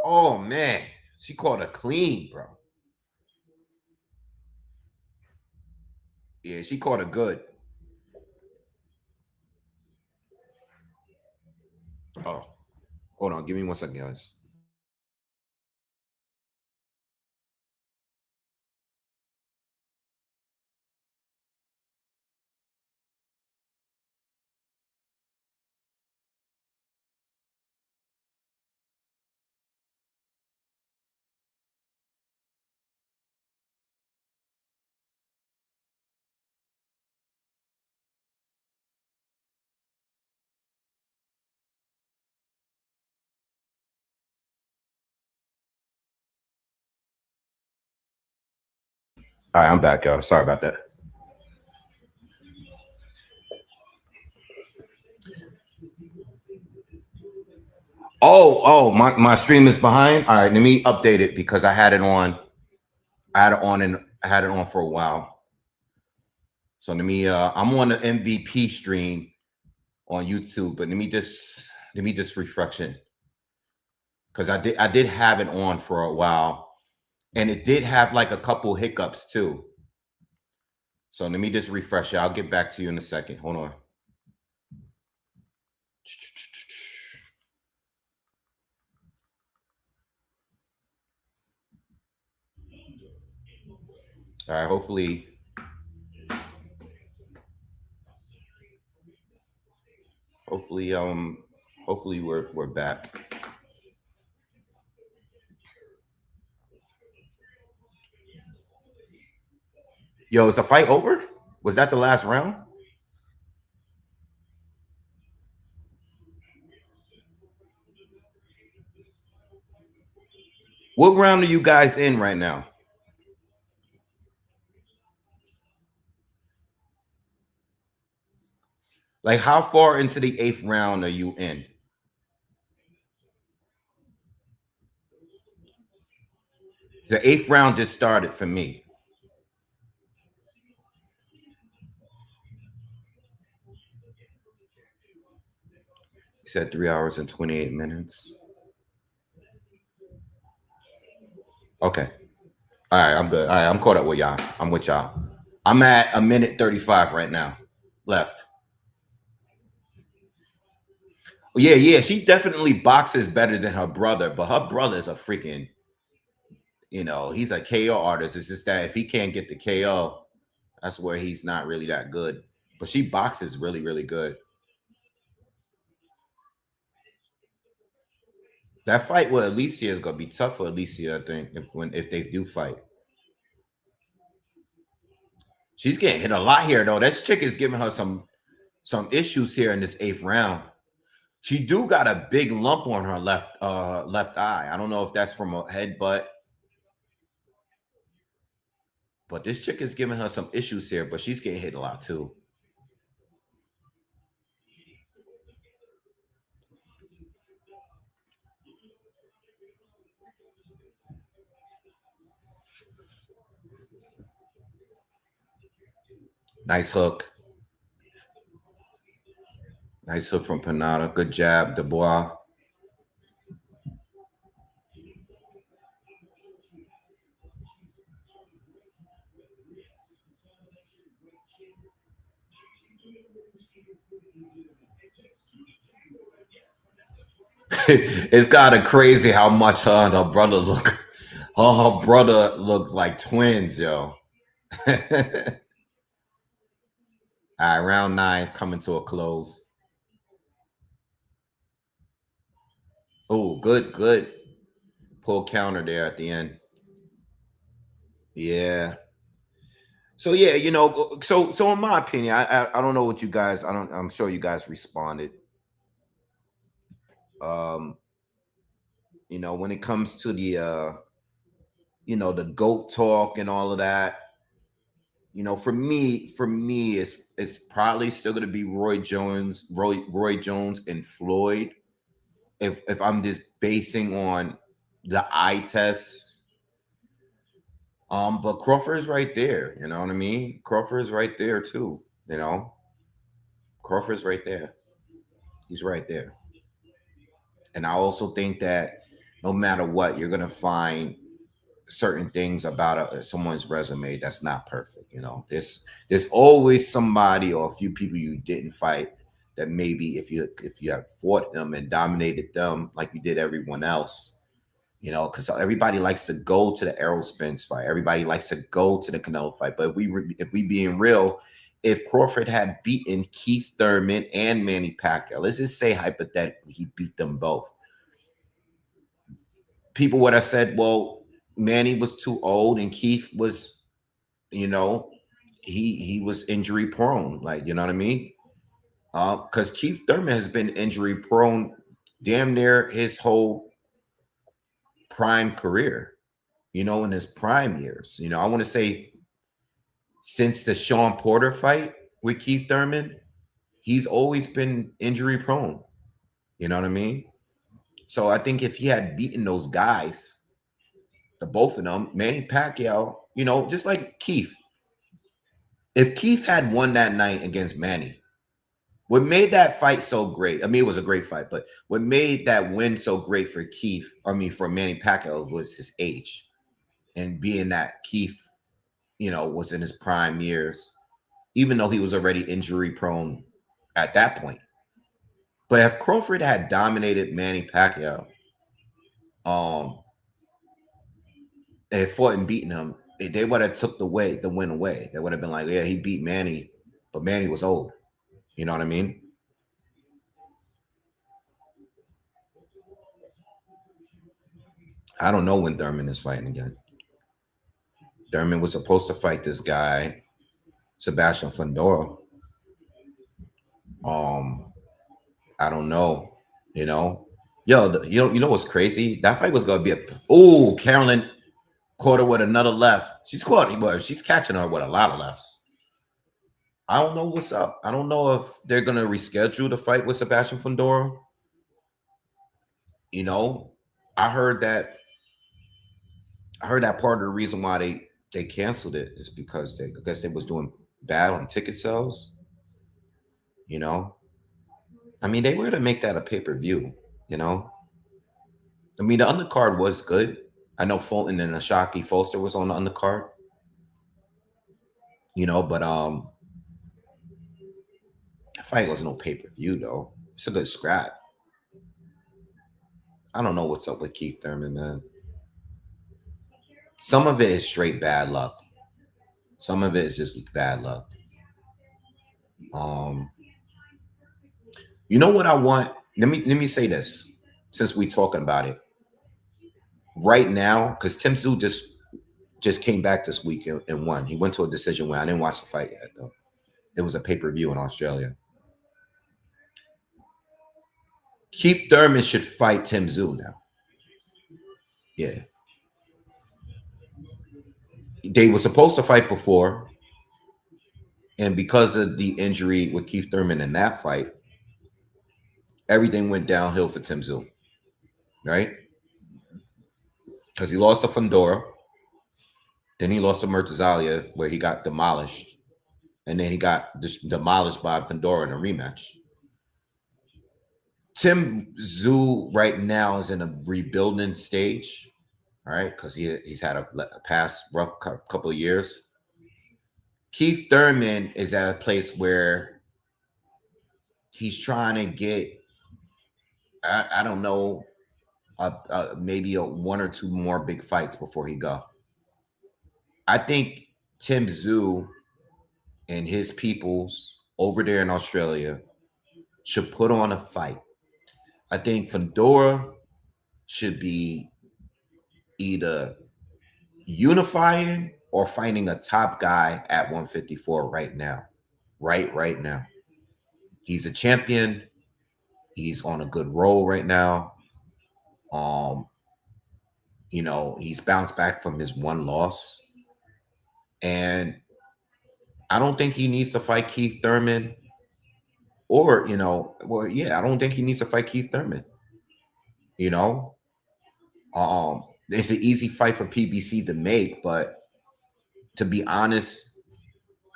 Oh man, she caught her clean, bro. Yeah, she caught her good. Oh, hold on. Give me 1 second, guys. All right, I'm back, y'all. Sorry about that. My stream is behind. All right, let me update it because I had it on. I had it on for a while. So let me I'm on the MVP stream on YouTube, but let me just refresh it. Because I did have it on for a while. And it did have like a couple hiccups too. So let me just refresh it. I'll get back to you in a second. Hold on. All right, hopefully, hopefully we're back. Yo, is the fight over? Was that the last round? What round are you guys in right now? Like, how far into the eighth round are you in? The eighth round just started for me. You said 3 hours and 28 minutes. Okay. All right, I'm good. All right, I'm caught up with y'all. I'm with y'all. I'm at a minute 35 right now left. Yeah, yeah, she definitely boxes better than her brother, but her brother's a freaking, he's a KO artist. It's just that if he can't get the KO, that's where he's not really that good. But she boxes really, really good. That fight with Alicia is gonna be tough for Alicia, I think, if they do fight. She's getting hit a lot here, though. This chick is giving her some issues here in this eighth round. She do got a big lump on her left eye. I don't know if that's from a headbutt, but this chick is giving her some issues here. But she's getting hit a lot too. Nice hook. Nice hook from Panada. Good jab, Dubois. It's kind of crazy how much her and her brother look. Her brother looks like twins, yo. All right, round 9 coming to a close. Oh, good pull counter there at the end. Yeah. So yeah, so in my opinion, I don't know what you guys. I'm sure you guys responded. Um, when it comes to the GOAT talk and all of that. For me, it's probably still gonna be Roy Jones and Floyd. If I'm just basing on the eye test. But Crawford's right there, you know what I mean? Crawford's right there too, you know. Crawford's right there. He's right there. And I also think that no matter what, you're gonna find certain things about someone's resume that's not perfect. There's always somebody or a few people you didn't fight that maybe if you had fought them and dominated them like you did everyone else, because everybody likes to go to the Errol Spence fight, everybody likes to go to the Canelo fight. But if we being real, if Crawford had beaten Keith Thurman and Manny Pacquiao, let's just say hypothetically he beat them both, people would have said, well, Manny was too old and Keith was, you know, he was injury prone. Like, you know what I mean? Because Keith Thurman has been injury prone damn near his whole prime career, in his prime years. I want to say since the Sean Porter fight with Keith Thurman, he's always been injury prone. You know what I mean? So I think if he had beaten those guys, the both of them, Manny Pacquiao, just like Keith. If Keith had won that night against Manny, what made that fight so great? I mean, it was a great fight, but what made that win so great for Keith, I mean, for Manny Pacquiao, was his age and being that Keith, was in his prime years, even though he was already injury prone at that point. But if Crawford had dominated Manny Pacquiao, um, and fought and beaten him, they would have took the win away. They would have been like, yeah, he beat Manny, but Manny was old. You know what I mean? I don't know when Thurman is fighting again. Thurman was supposed to fight this guy, Sebastian Fundora. Um, I don't know. You know, yo, you know what's crazy? That fight was gonna be a. Oh, Carolyn caught her with another left. She's caught. Well, she's catching her with a lot of lefts. I don't know what's up. I don't know if they're gonna reschedule the fight with Sebastian Fundora. You know, I heard that. I heard that part of the reason why they canceled it is because I guess they was doing bad on ticket sales. You know, I mean, they were to make that a pay per view. You know, I mean, the undercard was good. I know Fulton and Ashaki Foster was on the undercard. You know, but that fight was no pay per view though. It's a good scrap. I don't know what's up with Keith Thurman, man. Some of it is straight bad luck. Some of it is just bad luck. Um, you know what I want? Let me say this since we talking about it right now, because Tim Tszyu just came back this week and won. He went to a decision win. I didn't watch the fight yet though. It was a pay per view in Australia. Keith Thurman should fight Tim Tszyu now. Yeah, they were supposed to fight before, and because of the injury with Keith Thurman in that fight, everything went downhill for Tim Tszyu, right? Because he lost to Fundora, then he lost to Murtazaliev, where he got demolished, and then he got demolished by Fundora in a rematch. Tim Tszyu right now is in a rebuilding stage, all right, because he's had a past rough couple of years. Keith Thurman is at a place where he's trying to get, I don't know, maybe one or two more big fights before he go. I think Tim Tszyu and his peoples over there in Australia should put on a fight. I think Fundora should be either unifying or finding a top guy at 154 right now. Right now. He's a champion. He's on a good roll right now. Um, he's bounced back from his one loss. And I don't think he needs to fight Keith Thurman. Or, I don't think he needs to fight Keith Thurman. You know, it's an easy fight for PBC to make, but to be honest,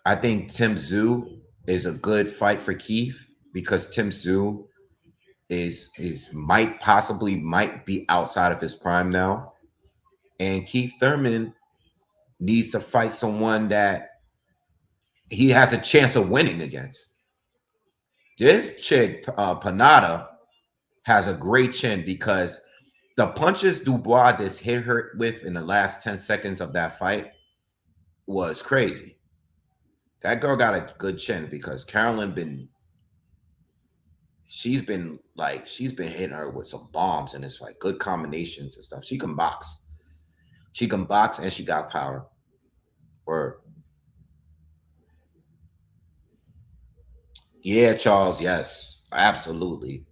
I think Tim Tszyu is a good fight for Keith because Tim Tszyu might be outside of his prime now, and Keith Thurman needs to fight someone that he has a chance of winning against. This chick, Panada, has a great chin because the punches Dubois just hit her with in the last 10 seconds of that fight was crazy. That girl got a good chin because she's been hitting her with some bombs in this fight, good combinations and stuff. She can box. She can box and she got power. Or yeah, Charles, yes, absolutely.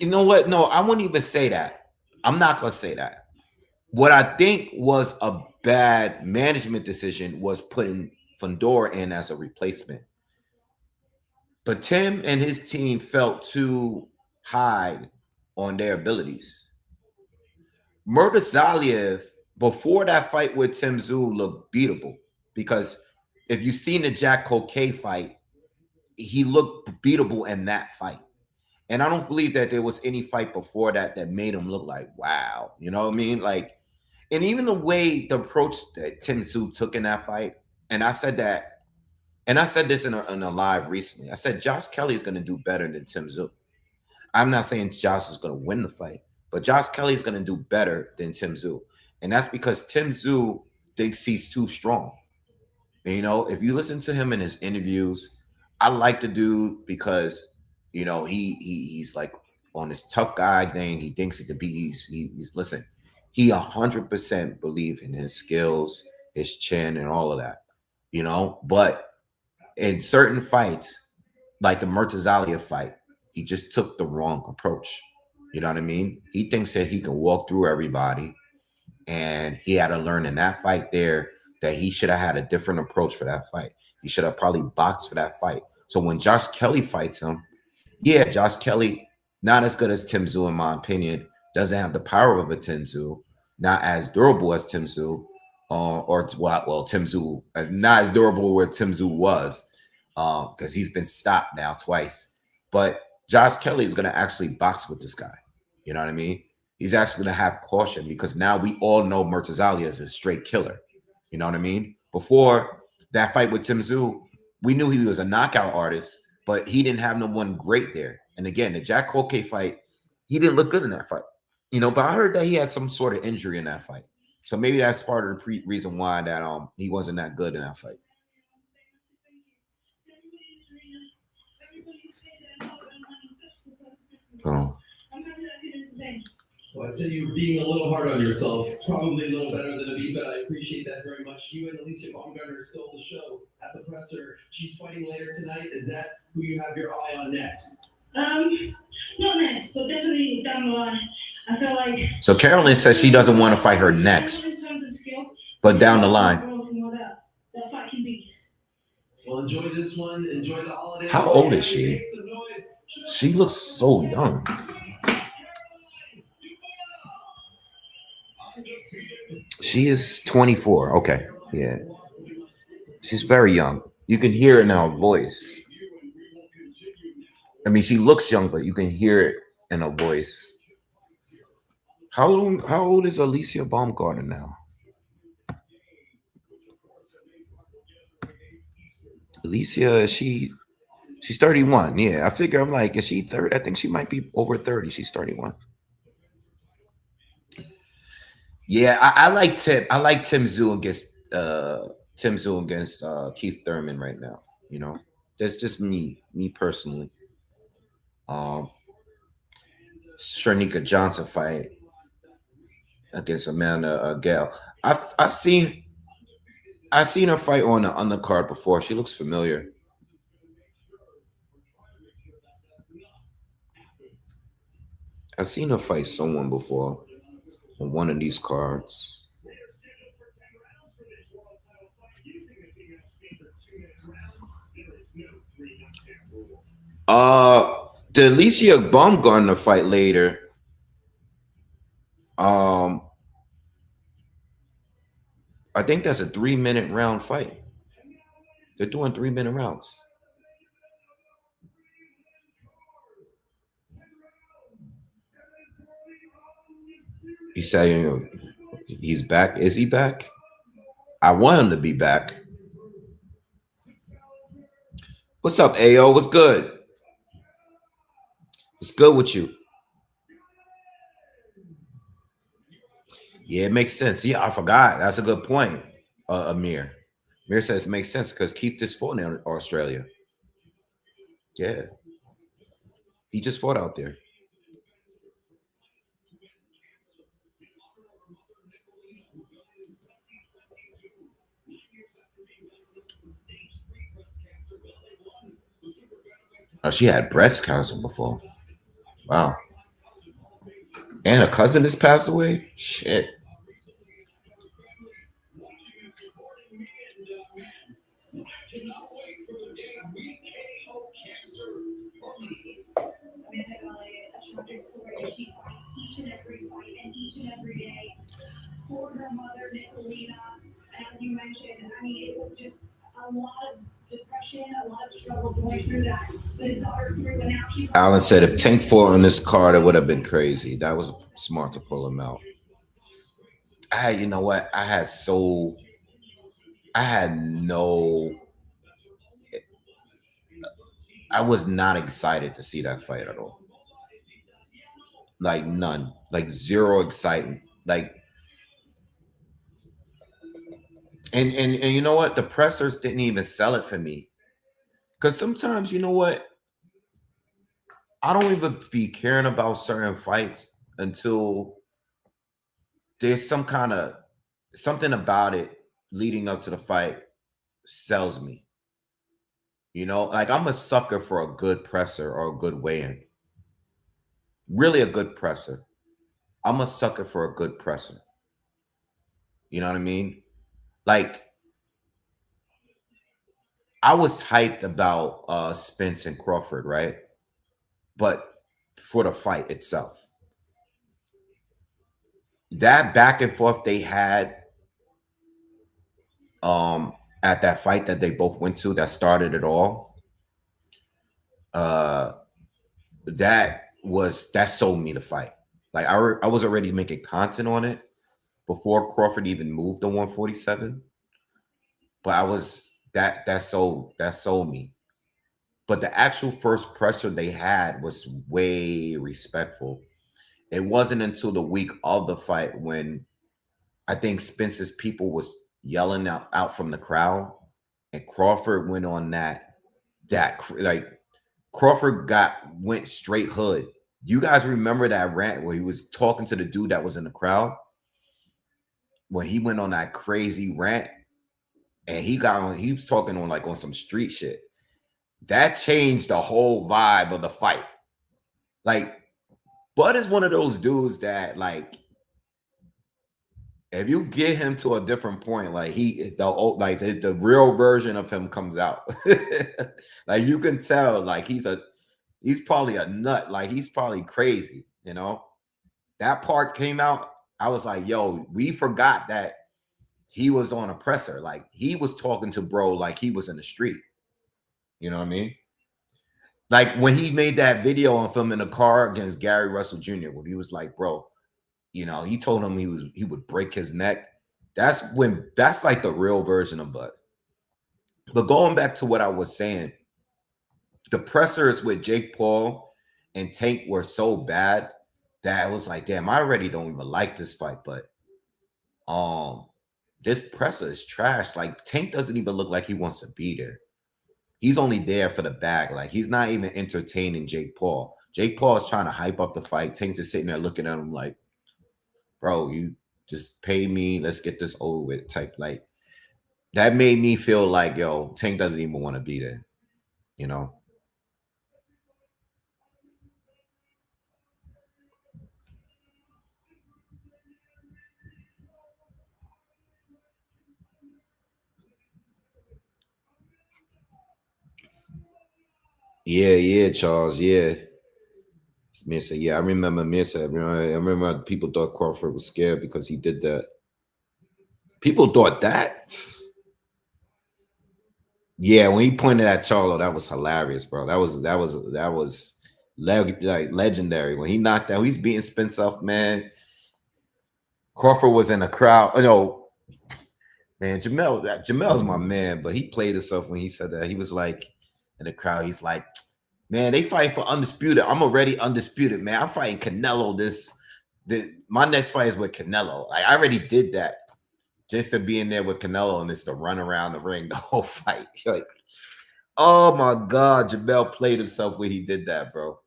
You know what? No, I wouldn't even say that. I'm not gonna say that. What I think was a bad management decision was putting Fundora in as a replacement. But Tim and his team felt too high on their abilities. Murtazaliev, before that fight with Tim Tszyu, looked beatable because if you've seen the Jack Coquet fight, he looked beatable in that fight. And I don't believe that there was any fight before that made him look like, wow. You know what I mean? Like, and even the approach that Tim Tszyu took in that fight, and I said that, and I said this in a live recently. I said Josh Kelly is going to do better than Tim Tszyu. I'm not saying Josh is going to win the fight, but Josh Kelly is going to do better than Tim Tszyu. and that's because Tim Tszyu thinks he's too strong. And, if you listen to him in his interviews, I like the dude because he's like on this tough guy thing. He thinks he could be. He's listen. He 100% believe in his skills, his chin, and all of that. But in certain fights, like the Murtazalia fight, he just took the wrong approach. You know what I mean? He thinks that he can walk through everybody, and he had to learn in that fight there that he should have had a different approach for that fight. He should have probably boxed for that fight. So when Josh Kelly fights him, yeah, Josh Kelly, not as good as Tim Tszyu in my opinion, doesn't have the power of a Tim Tszyu, not as durable as Tim Tszyu, Tim Tszyu, not as durable where Tim Tszyu was, because he's been stopped now twice. But Josh Kelly is going to actually box with this guy. You know what I mean? He's actually going to have caution because now we all know Murtazalia is a straight killer. You know what I mean? Before that fight with Tim Tszyu, we knew he was a knockout artist, but he didn't have no one great there. And again, the Jack Colque fight, he didn't look good in that fight. But I heard that he had some sort of injury in that fight. So maybe that's part of the reason why that he wasn't that good in that fight. Oh. Well, I'd say you were being a little hard on yourself. Probably a little better than a beat, but I appreciate that very much. You and Alicia Baumgartner stole the show at the presser. She's fighting later tonight. Is that who you have your eye on next? Not next, but definitely down the line. I feel like. So Carolyn says she doesn't want to fight her next, but down the line. That fight can be. Well, enjoy this one. Enjoy the holidays. How old is she? She looks so young. She is 24. Okay. Yeah. She's very young. You can hear it in her voice. I mean, she looks young, but you can hear it in her voice. How old is Alicia Baumgartner now? Alicia, she's 31. Yeah, I figure I'm like, is she 30? I think she might be over 30. She's 31. Yeah, I like Tim. I like Tim Tszyu against Keith Thurman right now. That's just me personally. Shanika Johnson fight against Amanda Gale. I've seen her fight on the undercard before. She looks familiar. I've seen her fight someone before on one of these cards. The Alicia Baumgartner fight later. I think that's a 3-minute round fight. They're doing 3-minute rounds. He's saying he's back. Is he back? I want him to be back. What's up, Ayo? What's good? What's good with you? Yeah, it makes sense. Yeah, I forgot. That's a good point, Amir. Amir says it makes sense because Keith just fought in Australia. Yeah. He just fought out there. Oh, she had breast cancer before. Wow. And her cousin just passed away? Shit. Each and every fight and each and every day for her mother, Nicolina. And as you mentioned, I mean, it was just a lot of depression, a lot of struggle going through that. But it's got her through, and now she. Alan said if Tank fought on this card, it would have been crazy. That was smart to pull him out. You know what? I was not excited to see that fight at all. Like none, like zero excitement. Like And you know what? The pressers didn't even sell it for me. Because sometimes, you know what? I don't even be caring about certain fights until there's some kind of something about it leading up to the fight sells me. You know, like I'm a sucker for a good presser or a good weigh-in. Really a good presser. I'm a sucker for a good presser. You know what I mean? Like I was hyped about Spence and Crawford, right? But for the fight itself, that back and forth they had um at that fight that they both went to that started it all, uh that sold me the fight. Like I was already making content on it before Crawford even moved to 147, but I was that sold me. But the actual first presser they had was way respectful. It wasn't until the week of the fight when I think Spence's people was yelling out from the crowd, and Crawford went on like Crawford went straight hood. You guys remember that rant where he was talking to the dude that was in the crowd when he went on that crazy rant and he was talking on like on some street shit. That changed the whole vibe of the fight. Like Bud is one of those dudes that like if you get him to a different point, like the real version of him comes out. Like you can tell, like he's probably a nut, like he's probably crazy, you know. That part came out, I was like, yo, we forgot that he was on a presser. Like he was talking to bro like he was in the street. You know what I mean? Like when he made that video on film in the car against Gary Russell Jr., when he was like, bro, you know, he told him he would break his neck. That's like the real version of Bud. But going back to what I was saying, the pressers with Jake Paul and Tank were so bad that I was like, damn, I already don't even like this fight. But um, this presser is trash. Like Tank doesn't even look like he wants to be there. He's only there for the bag. Like he's not even entertaining Jake Paul. Jake Paul is trying to hype up the fight. Tank just sitting there looking at him like, bro, you just pay me. Let's get this over with. Type like that made me feel like, yo, Tank doesn't even want to be there. You know? Yeah, yeah, Charles. Yeah. Missa, yeah, I remember Missa. I remember people thought Crawford was scared because he did that. People thought that. Yeah, when he pointed at Charlo, that was hilarious, bro. Like legendary. When he knocked out, he's beating Spence off, man. Crawford was in the crowd. Oh, no, man, Jamel's my man, but he played himself when he said that. He was like in the crowd, he's like, man, they fight for undisputed. I'm already undisputed, man. I'm fighting Canelo. My next fight is with Canelo. Like I already did that just to be in there with Canelo and just to run around the ring the whole fight. Like, oh my God, Jamel played himself when he did that, bro.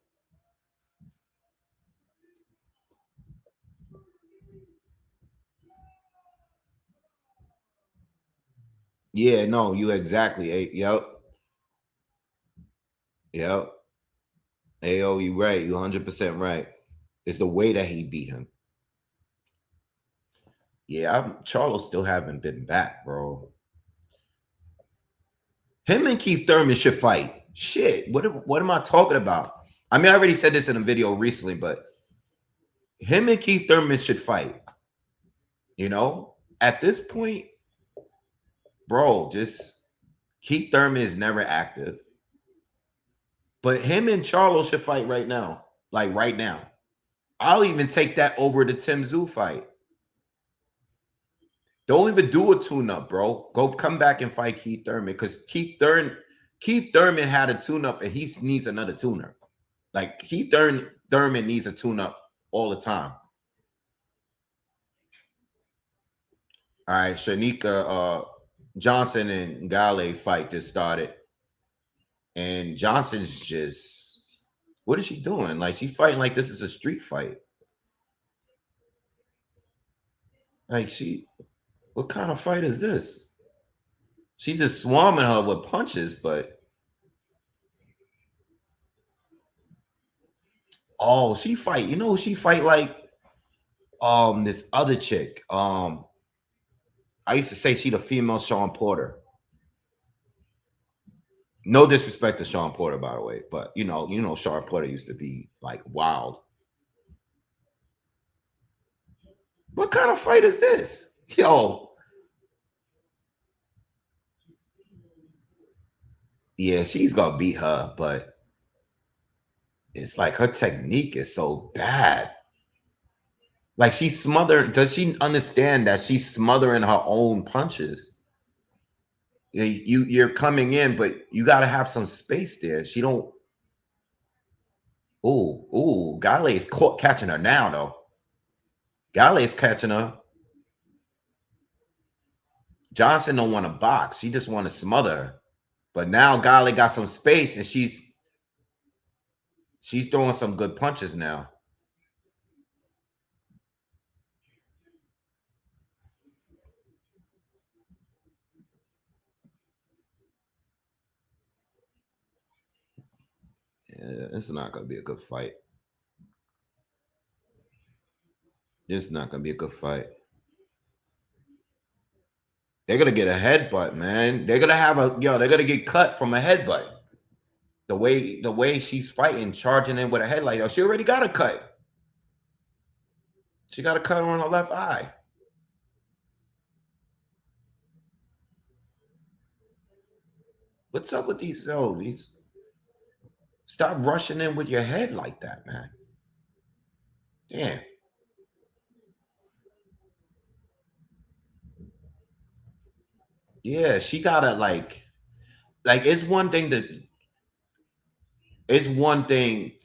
Yeah, no, you exactly. Yep, yep. Ayo, you right. You 100% right. It's the way that he beat him. Yeah, Charlo still haven't been back, bro. Him and Keith Thurman should fight. Shit, what am I talking about? I mean, I already said this in a video recently, but him and Keith Thurman should fight. You know, at this point, bro, just Keith Thurman is never active. But him and Charlo should fight right now. Like right now. I'll even take that over the Tim Zoo fight. Don't even do a tune-up, bro. Go come back and fight Keith Thurman. Because Keith Thurman had a tune-up and he needs another tuner. Like Thurman needs a tune-up all the time. All right, Shanika Johnson and Gale fight just started, and Johnson's just what is she doing? Like she's fighting like this is a street fight. Like what kind of fight is this? She's just swarming her with punches, but oh, she fight. You know, she fight like this other chick. I used to say she the female Sean Porter. No disrespect to Sean Porter, by the way, but Sean Porter used to be like wild. What kind of fight is this? Yo. Yeah, she's gonna beat her, but it's like her technique is so bad. Like she's smothered. Does she understand that she's smothering her own punches? You're coming in, but you got to have some space there. She don't. Gale is catching her now, though. Gale is catching her. Johnson don't want to box. She just want to smother her. But now Gale got some space, and she's throwing some good punches now. Yeah, it's not gonna be a good fight. It's not gonna be a good fight. They're gonna get a headbutt, man. They're gonna have they're gonna get cut from a headbutt. The way she's fighting, charging in with a headlight. She already got a cut. She got a cut on her left eye. What's up with these? Stop rushing in with your head like that, man. Damn. Yeah, she gotta like it's one thing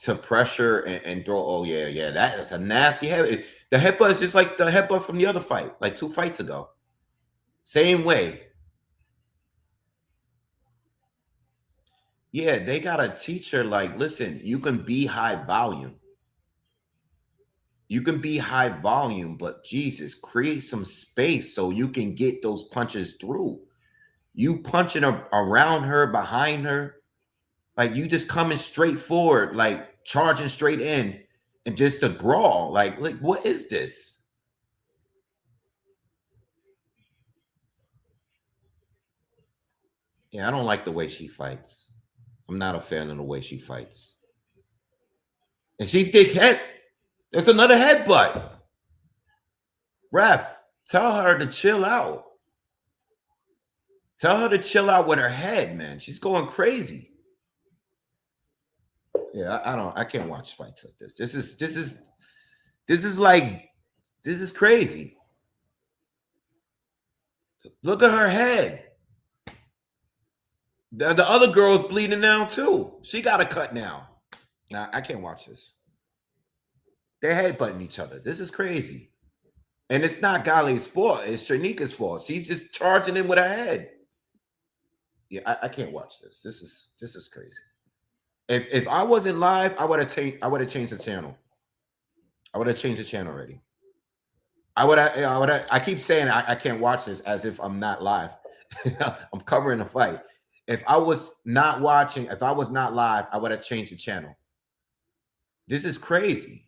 to pressure and throw. Oh yeah, that is a nasty head. The headbutt is just like the headbutt from the other fight, like 2 fights ago. Same way. Yeah, they gotta teach her, like, listen, you can be high volume. You can be high volume, but Jesus, create some space so you can get those punches through. You punching around her, behind her, like you just coming straight forward, like charging straight in, and just a brawl. Like what is this? Yeah, I don't like the way she fights. I'm not a fan of the way she fights. And she's big head. There's another headbutt. Ref, tell her to chill out. Tell her to chill out with her head, man. She's going crazy. Yeah, I can't watch fights like this. This is crazy. Look at her head. The other girl's bleeding now too. She got a cut now. Nah, I can't watch this. They're headbutting each other. This is crazy. And it's not Gale's fault. It's Shanika's fault. She's just charging in with her head. Yeah, I can't watch this. This is crazy. If I wasn't live, I would have changed the channel. I would have changed the channel already. I keep saying I can't watch this as if I'm not live. I'm covering the fight. If I was not live, I would have changed the channel. This is crazy.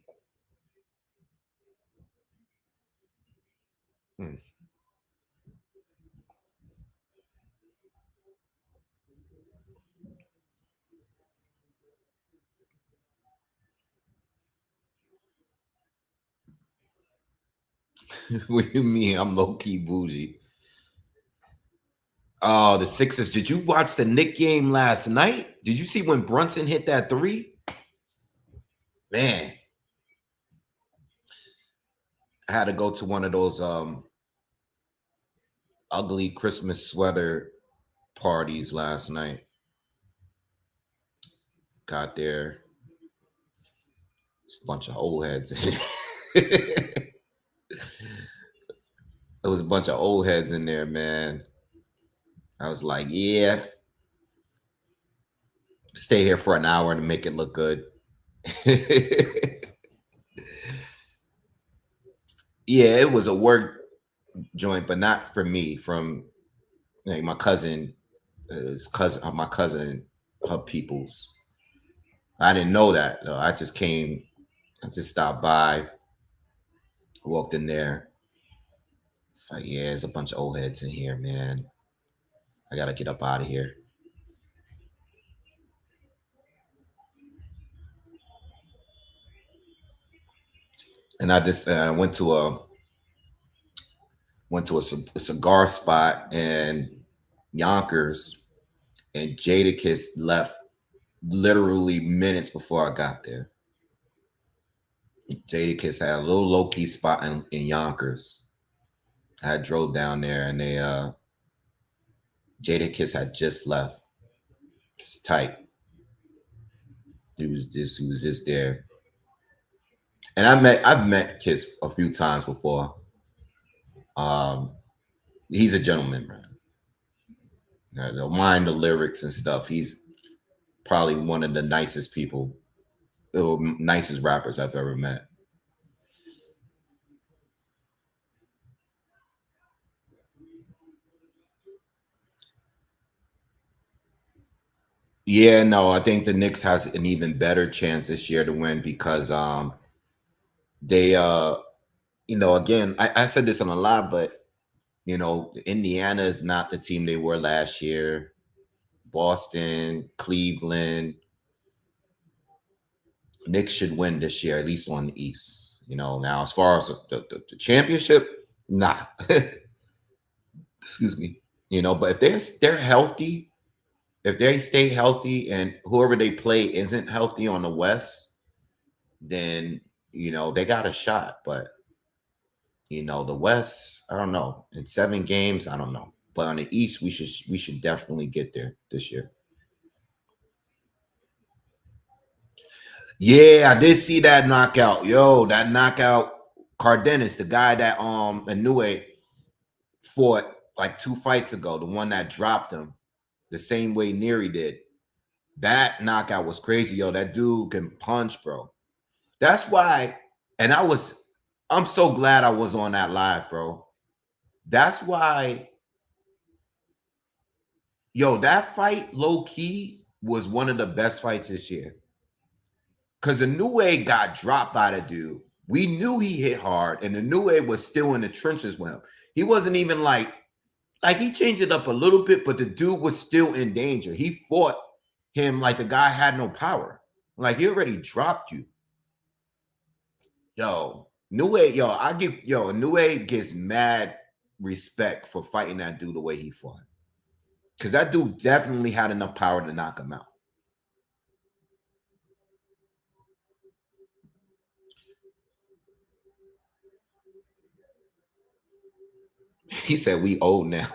What do you mean? I'm low key bougie. Oh, the Sixers. Did you watch the Knick game last night? Did you see when Brunson hit that 3? Man, I had to go to one of those ugly Christmas sweater parties last night. Got there. There's a bunch of old heads. There was a bunch of old heads in there, man. I was like, yeah, stay here for an hour to make it look good. Yeah, it was a work joint, but not for me. From like my cousin, his cousin, my cousin, her peoples. I didn't know that though. I just came, I just stopped by, walked in there. It's like, yeah, there's a bunch of old heads in here, man. I gotta get up out of here. And I just went to a cigar spot in Yonkers, and Jadakiss left literally minutes before I got there. Jadakiss had a little low key spot in Yonkers. I drove down there, and they Jadakiss had just left. It's tight. He was just there. And I've met Kiss a few times before. Um, he's a gentleman, man. Don't mind the lyrics and stuff. He's probably one of the nicest people, or nicest rappers I've ever met. Yeah, no, I think the Knicks has an even better chance this year to win because they again, I said this on a lot, but Indiana is not the team they were last year. Boston, Cleveland, Knicks should win this year, at least on the East. Now as far as the championship, nah. Excuse me. But if they're healthy, if they stay healthy, and whoever they play isn't healthy on the West, then they got a shot. But the West, I don't know. In 7 games, I don't know. But on the East, we should definitely get there this year. Yeah, I did see that knockout. Yo, that knockout, Cardenas, the guy that Inoue fought like 2 fights ago, the one that dropped him the same way Neary did. That knockout was crazy, yo. That dude can punch, bro. That's why, and I'm so glad I was on that live, bro. That's why, yo, that fight, low key, was one of the best fights this year. Because the Inoue got dropped by the dude. We knew he hit hard, and the Inoue was still in the trenches with him. He wasn't even like he changed it up a little bit, but the dude was still in danger. He fought him like the guy had no power. Like he already dropped you. Yo, Inoue, Inoue gets mad respect for fighting that dude the way he fought. Because that dude definitely had enough power to knock him out. He said we old now.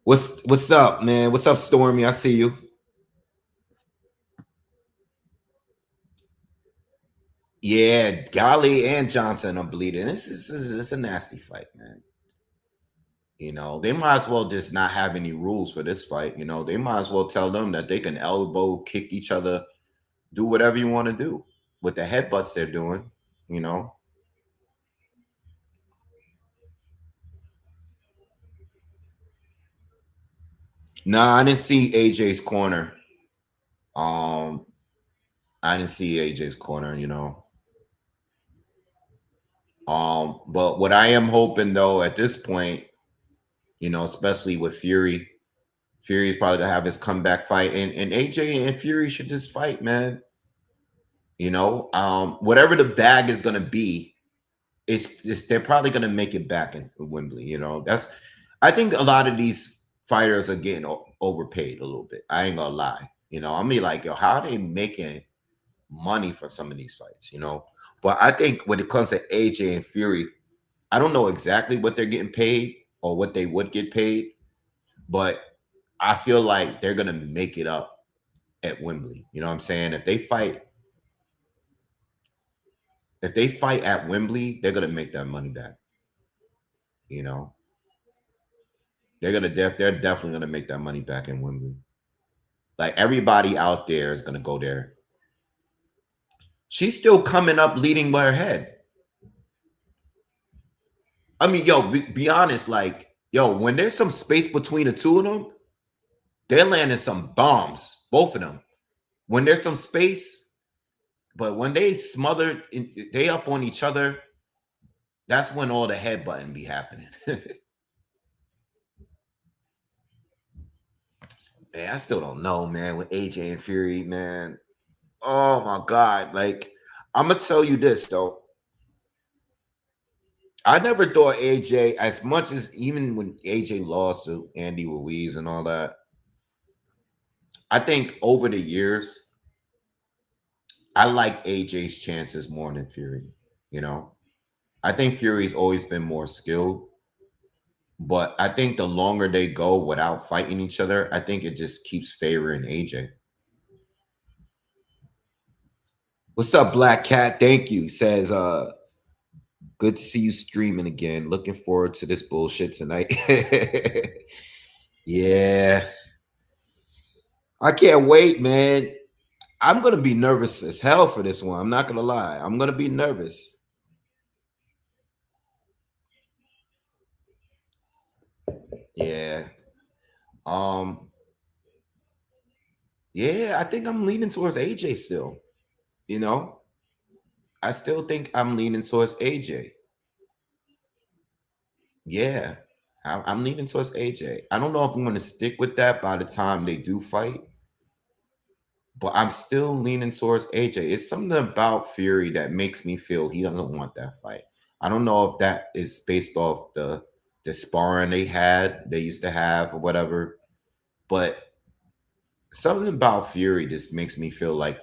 What's up, man? What's up, Stormy? I see you. Yeah, Golly and Johnson are bleeding. It's a nasty fight, man. They might as well just not have any rules for this fight. They might as well tell them that they can elbow kick each other, do whatever you want to do with the headbutts they're doing. You know. Nah, I didn't see AJ's corner. Um, I didn't see AJ's corner. But what I am hoping though at this point, especially with Fury, Fury's probably gonna have his comeback fight, and AJ and Fury should just fight, man. Whatever the bag is gonna be, it's they're probably gonna make it back in Wembley. I think a lot of these fighters are getting overpaid a little bit. I ain't gonna lie. I mean, like, yo, how are they making money for some of these fights? But I think when it comes to AJ and Fury, I don't know exactly what they're getting paid or what they would get paid, but I feel like they're gonna make it up at Wembley. You know what I'm saying? If they fight at Wembley, they're gonna make that money back. You know, they're definitely gonna make that money back in Wembley. Like everybody out there is gonna go there. She's still coming up leading by her head. I mean, yo, be honest. Like, yo, when there's some space between the two of them, they're landing some bombs, both of them. When there's some space, but when they smothered, they up on each other. That's when all the headbutting be happening. Man, I still don't know, man. With AJ and Fury, man. Oh my God. Like, I'm gonna tell you this though. I never thought AJ, as much as even when AJ lost to Andy Ruiz and all that, I think over the years, I like AJ's chances more than Fury. You know, I think Fury's always been more skilled, but I think the longer they go without fighting each other, I think it just keeps favoring AJ. What's up, Black Cat? Thank you. Says, good to see you streaming again. Looking forward to this bullshit tonight. Yeah. I can't wait, man. I'm gonna be nervous as hell for this one. I'm not gonna lie. I'm gonna be nervous. Yeah. Um, yeah, I think I'm leaning towards AJ still. You know, I still think I'm leaning towards AJ. Yeah, I'm leaning towards AJ. I don't know if I'm going to stick with that by the time they do fight, but I'm still leaning towards AJ. It's something about Fury that makes me feel he doesn't want that fight. I don't know if that is based off the sparring they used to have or whatever, but something about Fury just makes me feel like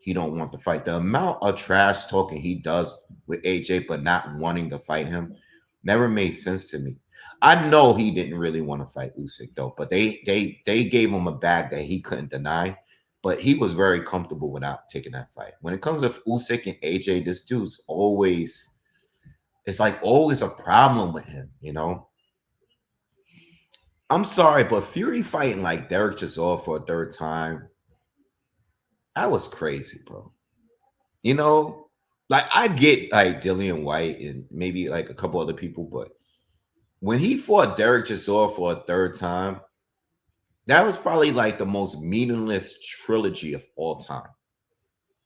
he don't want to fight. The amount of trash talking he does with AJ, but not wanting to fight him, never made sense to me. I know he didn't really want to fight Usyk though, but they gave him a bag that he couldn't deny. But he was very comfortable without taking that fight. When it comes to Usyk and AJ, this dude's always it's like always a problem with him. You know, I'm sorry, but Fury fighting like Derek Chisora for a third time, that was crazy, bro. You know, like I get like Dillian White and maybe like a couple other people, but when he fought Derek Chisora for a third time, that was probably like the most meaningless trilogy of all time.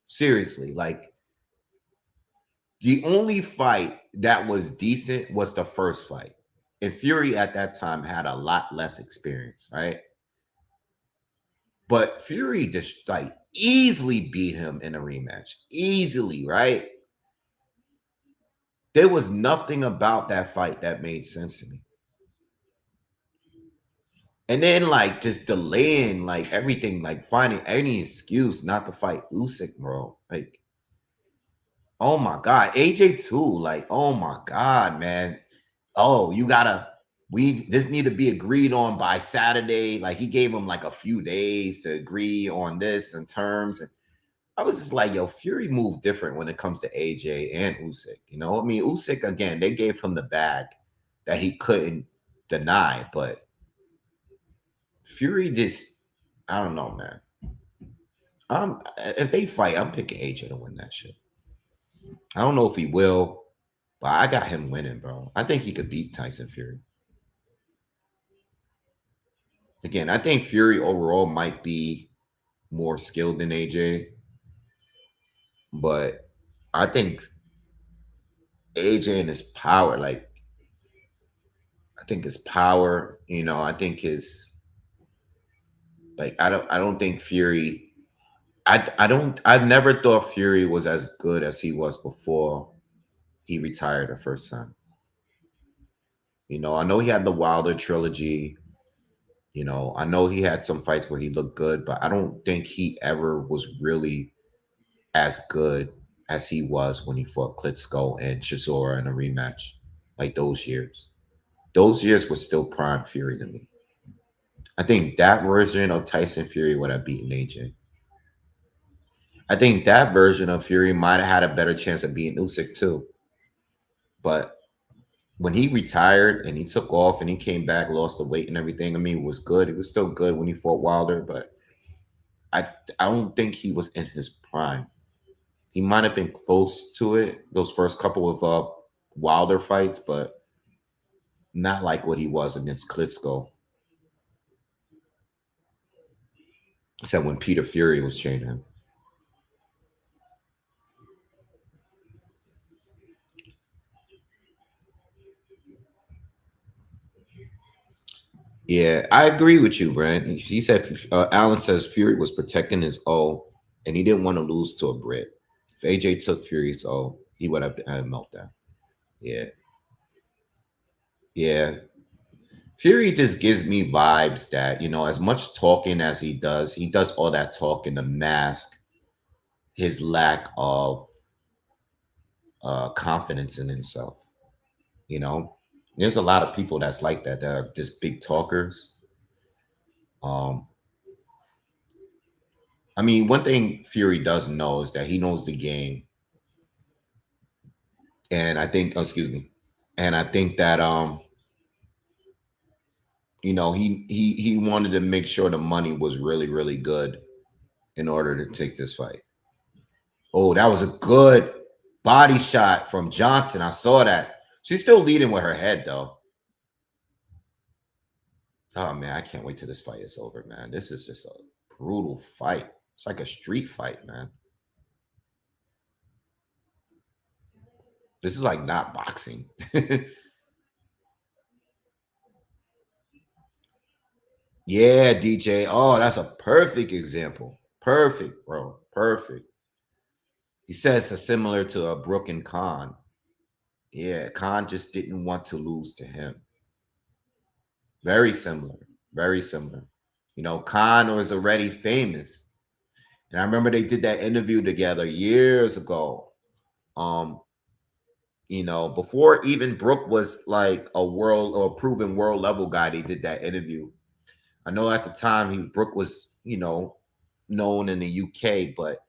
Seriously, like the only fight that was decent was the first fight. And Fury at that time had a lot less experience, right? But Fury just like easily beat him in a rematch. Easily, right? There was nothing about that fight that made sense to me. And then like just delaying like everything, like finding any excuse not to fight Usyk, bro. Like, oh my God. AJ too. Like, oh my God, man. Oh, you gotta this need to be agreed on by Saturday. Like he gave him like a few days to agree on this and terms. And I was just like, yo, Fury moved different when it comes to AJ and Usyk. You know, I mean, Usyk again, they gave him the bag that he couldn't deny, but Fury just, I don't know, man. If they fight, I'm picking AJ to win that shit. I don't know if he will, but I got him winning, bro. I think he could beat Tyson Fury. Again, I think Fury overall might be more skilled than AJ, but I think AJ and his power, like I think his power, you know, I think his like I don't think Fury I've never thought Fury was as good as he was before he retired the first time. You know, I know he had the Wilder trilogy. You know, I know he had some fights where he looked good, but I don't think he ever was really as good as he was when he fought Klitschko and Chisora in a rematch. Like those years. Those years were still prime Fury to me. I think that version of Tyson Fury would have beaten AJ. I think that version of Fury might have had a better chance of beating Usyk too. But when he retired and he took off and he came back, lost the weight and everything. I mean, it was good. It was still good when he fought Wilder, but I I don't think he was in his prime. He might have been close to it those first couple of Wilder fights, but not like what he was against Klitschko. I said when Peter Fury was training him. Yeah, I agree with you, Brent. He said Allen says Fury was protecting his O, and he didn't want to lose to a Brit. If AJ took Fury's O, he would have had a meltdown. Yeah, yeah. Fury just gives me vibes that as much talking as he does all that talking to mask his lack of confidence in himself. You know, there's a lot of people that's like that. That are just big talkers. Um, I mean, one thing Fury doesn't know is that he knows the game, and I think, oh, excuse me, and I think that he wanted to make sure the money was really really good in order to take this fight. Oh, that was a good body shot from Johnson. I saw that. She's still leading with her head though. Oh man, I can't wait till this fight is over, man. This is just a brutal fight. It's like a street fight, man. This is like not boxing. Yeah, DJ. Oh, that's a perfect example. Perfect, bro. Perfect. He says it's similar to a Brook and Khan. Yeah, Khan just didn't want to lose to him. Very similar. Very similar. Khan was already famous. And I remember they did that interview together years ago. Um, before even Brook was like a world or a proven world level guy, they did that interview. I know at the time Brook was, known in the UK, but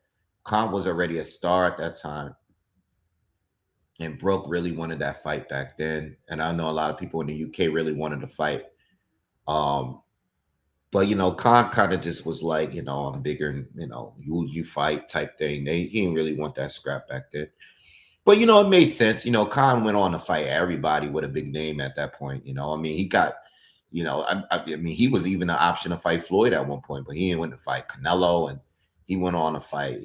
Khan was already a star at that time. And Brook really wanted that fight back then. And I know a lot of people in the UK really wanted to fight. Um, but Khan kind of just was like, I'm bigger, and you fight type thing. He didn't really want that scrap back then. But it made sense. Khan went on to fight everybody with a big name at that point. I mean, he got, I mean, he was even an option to fight Floyd at one point, but he didn't want to fight Canelo, and he went on to fight,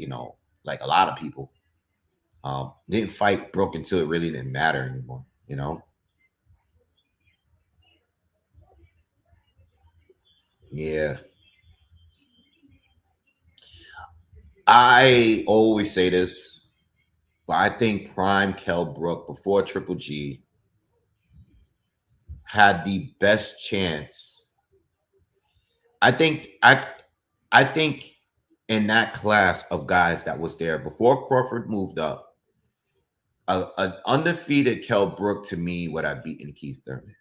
like a lot of people. Didn't fight Brook until it really didn't matter anymore. Yeah. I always say this, but I think Prime Kell Brook before Triple G had the best chance. I think in that class of guys that was there before Crawford moved up, an undefeated Kell Brook to me would have beaten Keith Thurman.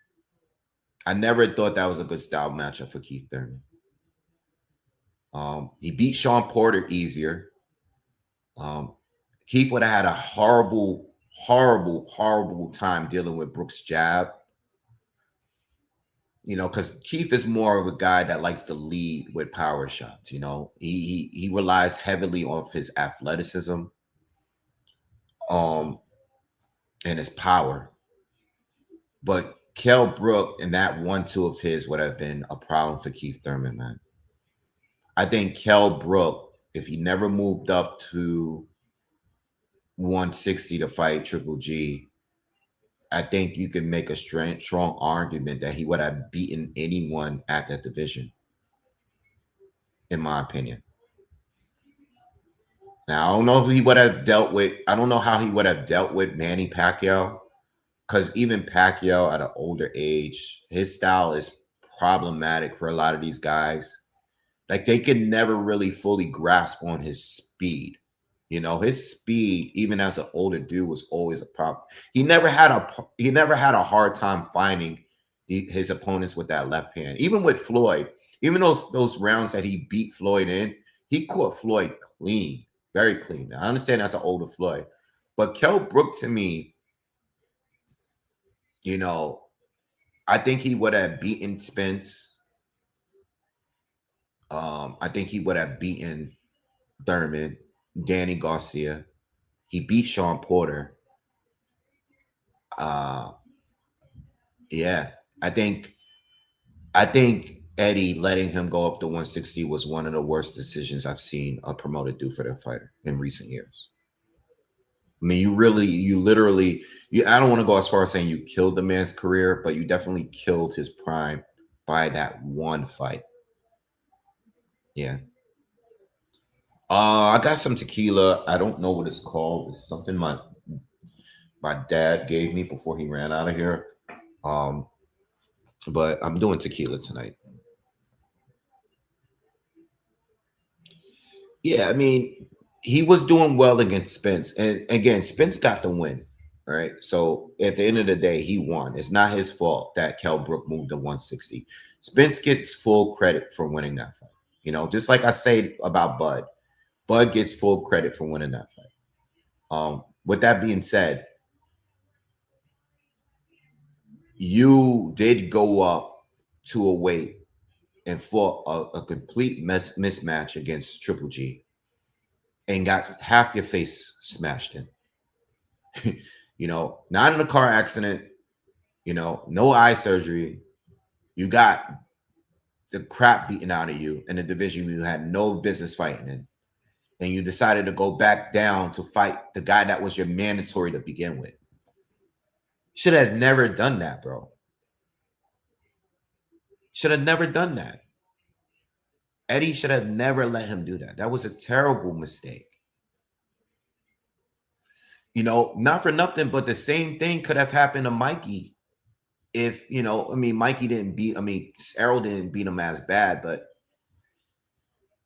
I never thought that was a good style matchup for Keith Thurman. He beat Sean Porter easier. Um, Keith would have had a horrible, horrible, horrible time dealing with Brook's jab. Because Keith is more of a guy that likes to lead with power shots. He relies heavily off his athleticism, um, and his power. But Kell Brook and that 1-2 of his would have been a problem for Keith Thurman, man. I think Kell Brook, if he never moved up to 160 to fight Triple G, I think you can make a strong argument that he would have beaten anyone at that division, in my opinion. Now, I don't know if he would have dealt with, I don't know how he would have dealt with Manny Pacquiao, because even Pacquiao at an older age, his style is problematic for a lot of these guys. Like they can never really fully grasp on his speed. His speed, even as an older dude, was always a problem. He never had a hard time finding his opponents with that left hand. Even with Floyd, even those rounds that he beat Floyd in, he caught Floyd clean, very clean. I understand that's an older Floyd, but Kell Brook to me, You know, I think he would have beaten Spence. I think he would have beaten Thurman, Danny Garcia. He beat Sean Porter. Uh, yeah, I think I think Eddie letting him go up to 160 was one of the worst decisions I've seen a promoter do for their fighter in recent years. I mean, you literally, I don't want to go as far as saying you killed the man's career, but you definitely killed his prime by that one fight. Yeah. I got some tequila. I don't know what it's called. It's something my dad gave me before he ran out of here. Um, but I'm doing tequila tonight. Yeah, I mean, he was doing well against Spence, and again, Spence got the win. Right. So at the end of the day, he won. It's not his fault that Kell Brook moved to 160. Spence gets full credit for winning that fight. You know, just like I say about Bud, Bud gets full credit for winning that fight. With that being said, you did go up to a weight and fought a complete mismatch against Triple G and got half your face smashed in. You know, not in a car accident, you know, no eye surgery. You got the crap beaten out of you in a division you had no business fighting in. And you decided to go back down to fight the guy that was your mandatory to begin with. Should have never done that, bro. Should have never done that. Eddie should have never let him do that. That was a terrible mistake. You know, not for nothing, but the same thing could have happened to Mikey if, you know, I mean, Mikey didn't beat, I mean, Errol didn't beat him as bad, but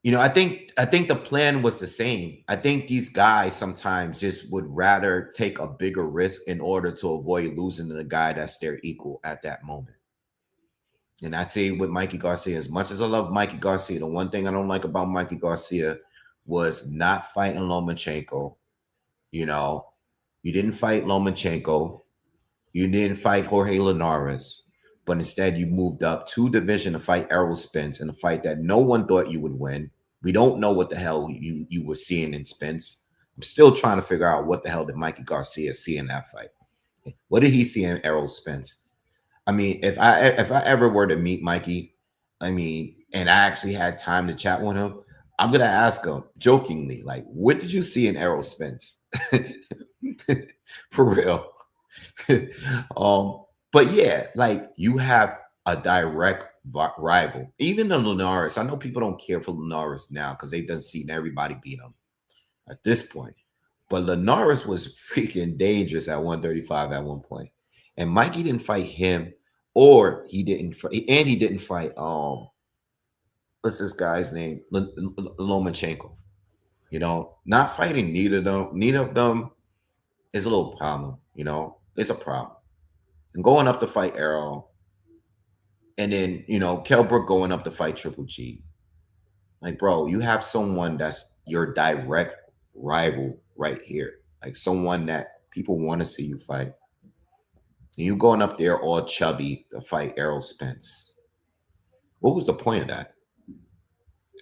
you know, I think the plan was the same. I think these guys sometimes just would rather take a bigger risk in order to avoid losing to the guy that's their equal at that moment. And I'd say with Mikey Garcia, as much as I love Mikey Garcia, the one thing I don't like about Mikey Garcia was not fighting Lomachenko. You know, you didn't fight Lomachenko. You didn't fight Jorge Linares, but instead you moved up two division to fight Errol Spence in a fight that no one thought you would win. We don't know what the hell you were seeing in Spence. I'm still trying to figure out what the hell did Mikey Garcia see in that fight. What did he see in Errol Spence? I mean, if I ever were to meet Mikey, I mean, and I actually had time to chat with him, I'm gonna ask him jokingly, like, what did you see in Errol Spence? For real. um, but yeah, like you have a direct rival. Even the Linares, I know people don't care for Linares now because they've done seen everybody beat him at this point. But Linares was freaking dangerous at 135 at one point. And Mikey didn't fight him, or he didn't fight, and he didn't fight what's this guy's name? Lomachenko. You know, not fighting neither of them is a little problem, you know. It's a problem. And going up to fight Errol, and then Kell Brook going up to fight Triple G. Like, bro, you have someone that's your direct rival right here. Like someone that people want to see you fight. And you going up there all chubby to fight Errol Spence. What was the point of that?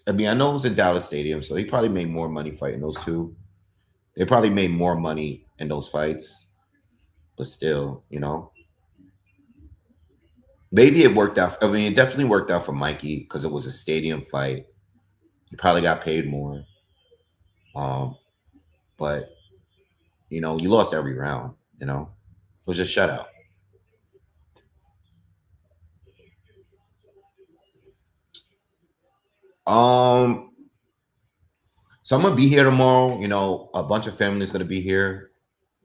I mean, I know it was in Dallas Stadium, so he probably made more money fighting those two. They probably made more money in those fights, but still, maybe it worked out. I mean, it definitely worked out for Mikey because it was a stadium fight. He probably got paid more. But you lost every round. It was a shutout. Um, so I'm gonna be here tomorrow. A bunch of families gonna be here.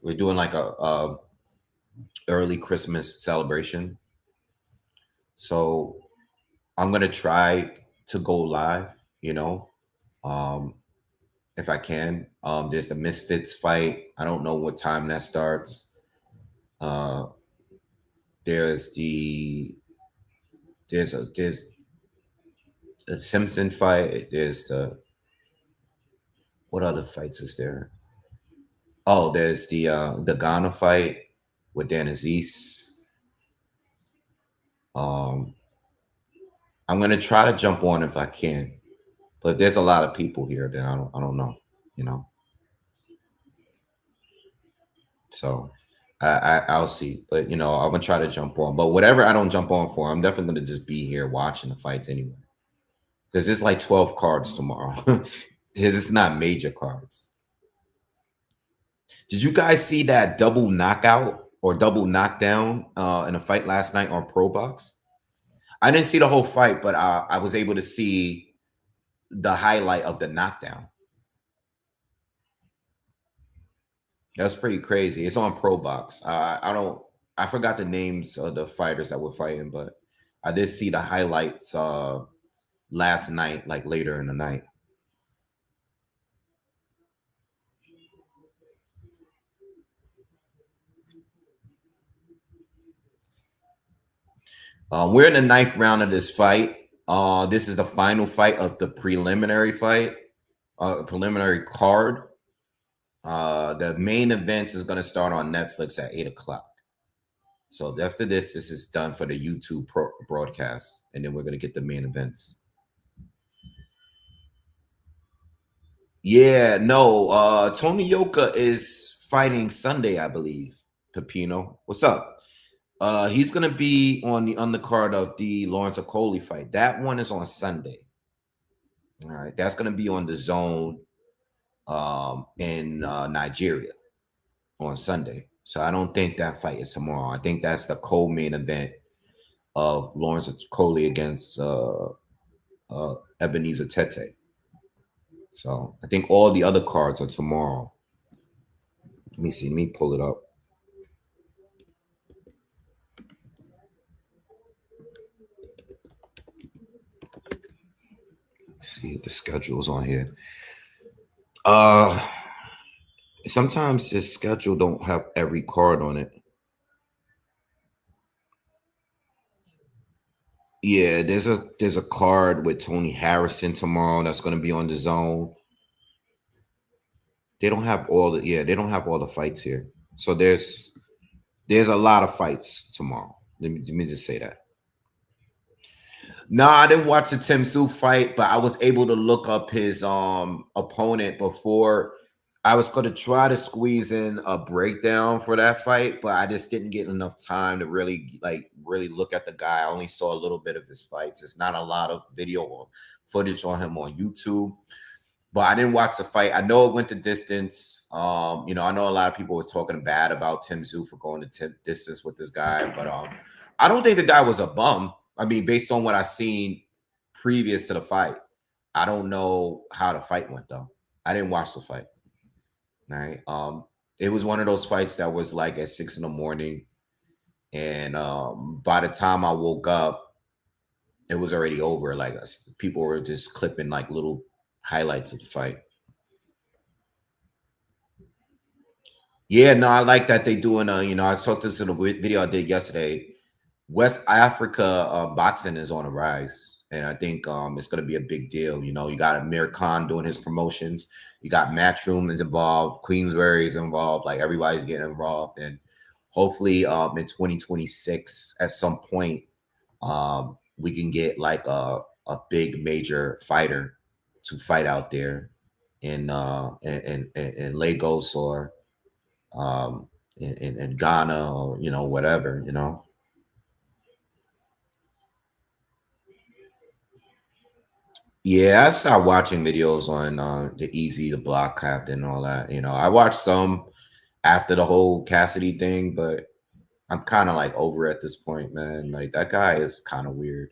We're doing like a early Christmas celebration. So I'm gonna try to go live. You know, um, if I can. There's the Misfits fight. I don't know what time that starts. Uh, there's the there's a Simpson fight. There's what other fights is there? Oh, there's the Ghana fight with Dan Aziz. Um, I'm gonna try to jump on if I can, but there's a lot of people here that I don't know, you know. So I'll see, but I'm gonna try to jump on. But whatever I don't jump on for, I'm definitely gonna just be here watching the fights anyway, because it's like 12 cards tomorrow. It's not major cards. Did you guys see that double knockout or double knockdown in a fight last night on Pro Box? I didn't see the whole fight, but I was able to see the highlight of the knockdown. That's pretty crazy. It's on Pro Box. I don't. I forgot the names of the fighters that were fighting, but I did see the highlights last night, like later in the night. We're in the ninth round of this fight. This is the final fight of the preliminary fight, preliminary card. The main events is going to start on Netflix at 8 o'clock. So after this is done for the YouTube broadcast, and then we're going to get the main events. Yeah, no. Tony Yoka is fighting Sunday, I believe. Pepino, what's up? He's gonna be on the undercard of the Lawrence Okoli fight. That one is on Sunday. All right, that's gonna be on the Zone in Nigeria on Sunday. So I don't think that fight is tomorrow. I think that's the co-main event of Lawrence Okoli against Ebenezer Tete. So I think all the other cards are tomorrow. Let me see. Let me pull it up. See if the schedule's on here. Sometimes this schedule don't have every card on it. Yeah, there's a card with Tony Harrison tomorrow that's going to be on the Zone. They don't have all the they don't have all the fights here. So there's a lot of fights tomorrow. Let me just say that. No, I didn't watch the Tim Tszyu fight, but I was able to look up his opponent before. I was going to try to squeeze in a breakdown for that fight, but I just didn't get enough time to really look at the guy. I only saw a little bit of his fights. It's not a lot of video or footage on him on YouTube, but I didn't watch the fight. I know it went the distance. I know a lot of people were talking bad about Tim Tszyu for going the distance with this guy, but I don't think the guy was a bum. I mean, based on what I've seen previous to the fight, I don't know how the fight went though. I didn't watch the fight. All right. It was one of those fights that was like at 6 in the morning, and by the time I woke up, it was already over. Like people were just clipping like little highlights of the fight. Yeah, no, I like that they doing. I saw this in a video I did yesterday. West Africa boxing is on a rise, and I think it's going to be a big deal. You got Amir Khan doing his promotions. You got Matchroom is involved, Queensberry is involved. Like everybody's getting involved, and hopefully in 2026 at some point we can get like a big major fighter to fight out there in Lagos or in Ghana or whatever. Yeah, I started watching videos on the Easy, the Block Captain, and all that. I watched some after the whole Cassidy thing, but I'm kind of like over at this point, man. Like that guy is kind of weird.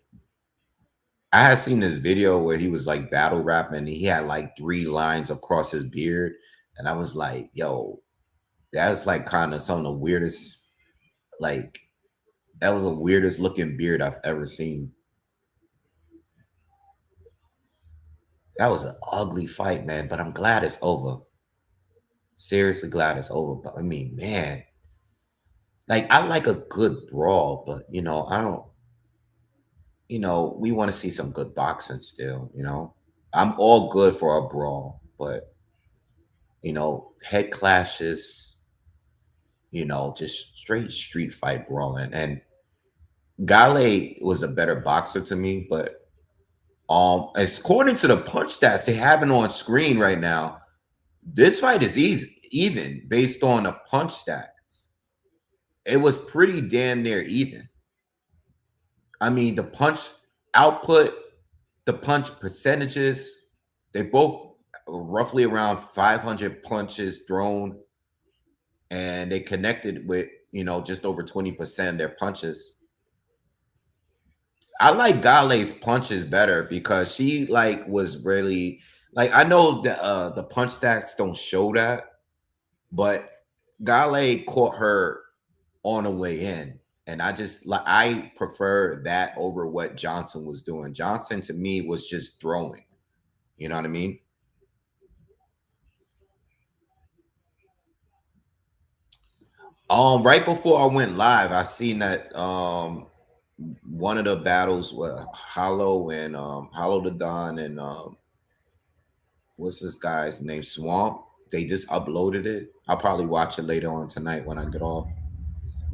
I had seen this video where he was like battle rapping and he had like 3 lines across his beard, and I was like, yo, that's like kind of some of the weirdest, like that was the weirdest looking beard I've ever seen. That was an ugly fight, man, but I'm glad it's over. Seriously glad it's over. But I mean, man, like I like a good brawl, but I don't, we want to see some good boxing still. I'm all good for a brawl, but head clashes, just straight street fight brawling. And Gale was a better boxer to me, but according to the punch stats they have it on screen right now, this fight is easy, even based on the punch stats. It was pretty damn near even. I mean, the punch output, the punch percentages, they both roughly around 500 punches thrown, and they connected with just over 20% of their punches. I like Gale's punches better because she like was really like, I know that the punch stats don't show that, but Gale caught her on the way in. And I just like, I prefer that over what Johnson was doing. Johnson to me was just throwing. You know what I mean? Right before I went live, I seen that one of the battles were Hollow and Hollow the Don and what's this guy's name? Swamp. They just uploaded it. I'll probably watch it later on tonight when I get off.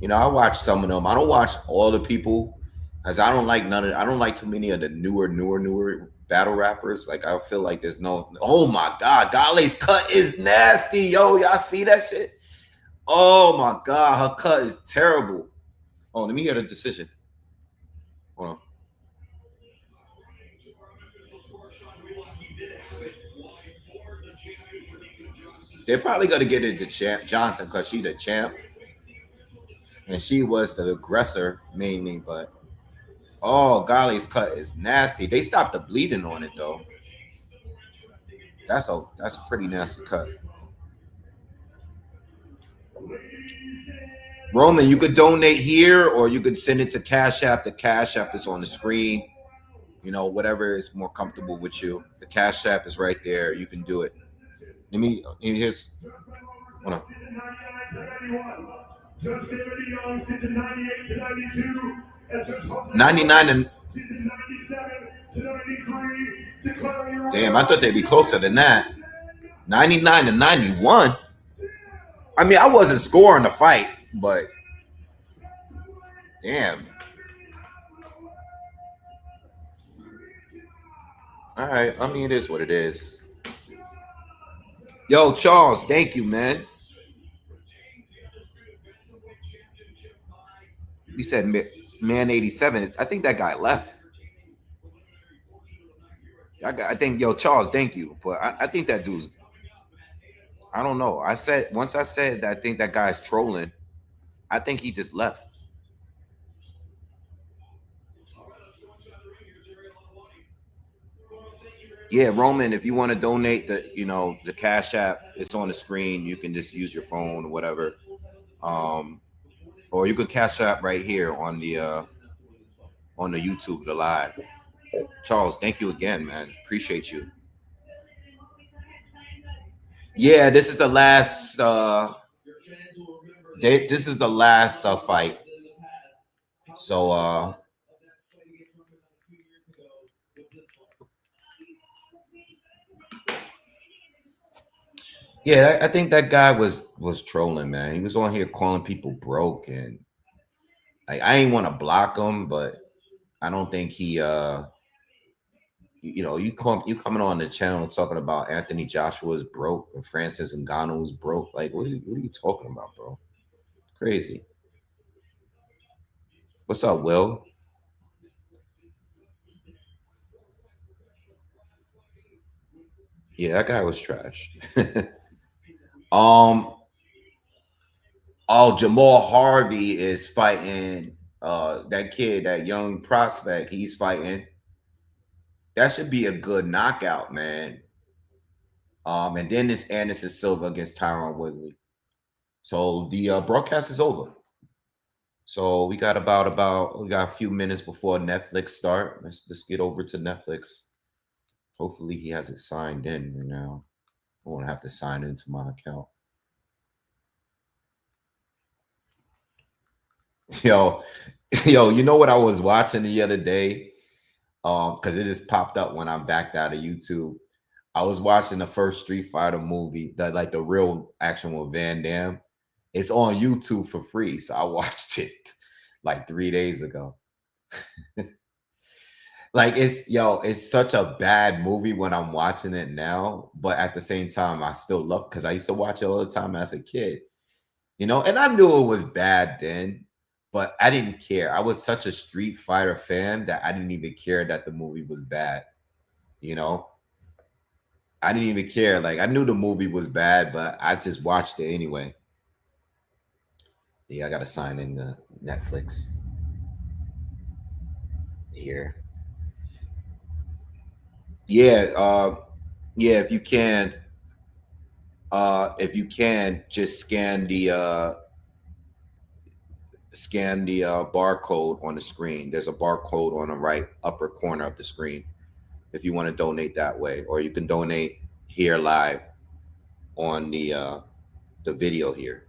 I watch some of them. I don't watch all the people because I don't like none of. I don't like too many of the newer battle rappers. Like I feel like there's no. Oh my God, Gale's cut is nasty, yo. Y'all see that shit? Oh my God, her cut is terrible. Oh, let me hear the decision. Hold on. They're probably gonna get it to Champ Johnson because she's the champ and she was the aggressor mainly. But oh, Gale's cut is nasty. They stopped the bleeding on it though. That's a pretty nasty cut. Roman, you could donate here or you could send it to Cash App. The Cash App is on the screen. Whatever is more comfortable with you. The Cash App is right there. You can do it. Here's hold on. Judge David Young, season 98 to 92, and Judge Jose 99 and season 97 to 93. Damn, I thought they'd be closer than that. 99 to 91. I mean, I wasn't scoring the fight, but damn. All right, I mean, it is what it is. Yo, Charles, thank you, man. You said man 87. I think that guy left. I think, yo, Charles, thank you. But I think that dude's, I don't know. Once I said that I think that guy's trolling, I think he just left. Yeah, Roman, if you want to donate the Cash App, it's on the screen. You can just use your phone or whatever. Or you can Cash App right here on the YouTube, the live. Charles, thank you again, man. Appreciate you. Yeah, this is the last this is the last fight. So yeah, I think that guy was trolling, man. He was on here calling people broke, and like I ain't want to block him, but I don't think he you coming on the channel talking about Anthony Joshua's broke and Francis Ngannou's broke. Like what are you talking about, bro? Crazy. What's up, Will? Yeah, that guy was trash. um Jamal Harvey is fighting that kid, that young prospect. He's fighting. That should be a good knockout, man. And then it's Anderson Silva against Tyron Woodley. So the broadcast is over. So we got we got a few minutes before Netflix start. Let's get over to Netflix. Hopefully he has it signed in right now. I won't have to sign into my account. Yo, you know what I was watching the other day? Because it just popped up when I backed out of YouTube. I was watching the first Street Fighter movie, the real action with Van Damme. It's on YouTube for free, so I watched it like 3 days ago. Like it's such a bad movie when I'm watching it now, but at the same time, I still love because I used to watch it all the time as a kid, and I knew it was bad then, but I didn't care. I was such a Street Fighter fan that I didn't even care that the movie was bad, you know. I didn't even care. Like I knew the movie was bad, but I just watched it anyway. Yeah, I gotta sign in the Netflix here. Yeah, yeah, if you can just scan the barcode on the screen. There's a barcode on the right upper corner of the screen if you want to donate that way, or you can donate here live on the video here.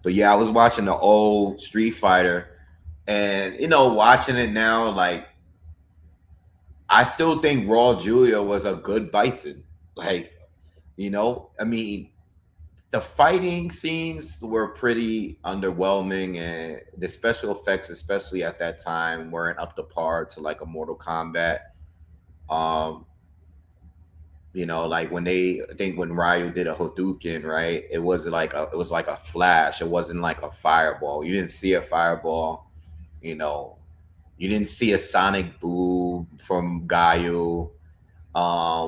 But yeah, I was watching the old Street Fighter, and watching it now, like I still think Raw Julia was a good Bison. Like, I mean, the fighting scenes were pretty underwhelming, and the special effects, especially at that time, weren't up to par to like a Mortal Kombat. Um, like I think when Ryu did a Hadouken, right? It was like a flash. It wasn't like a fireball. You didn't see a fireball. You know, you didn't see a sonic boom from Gaio.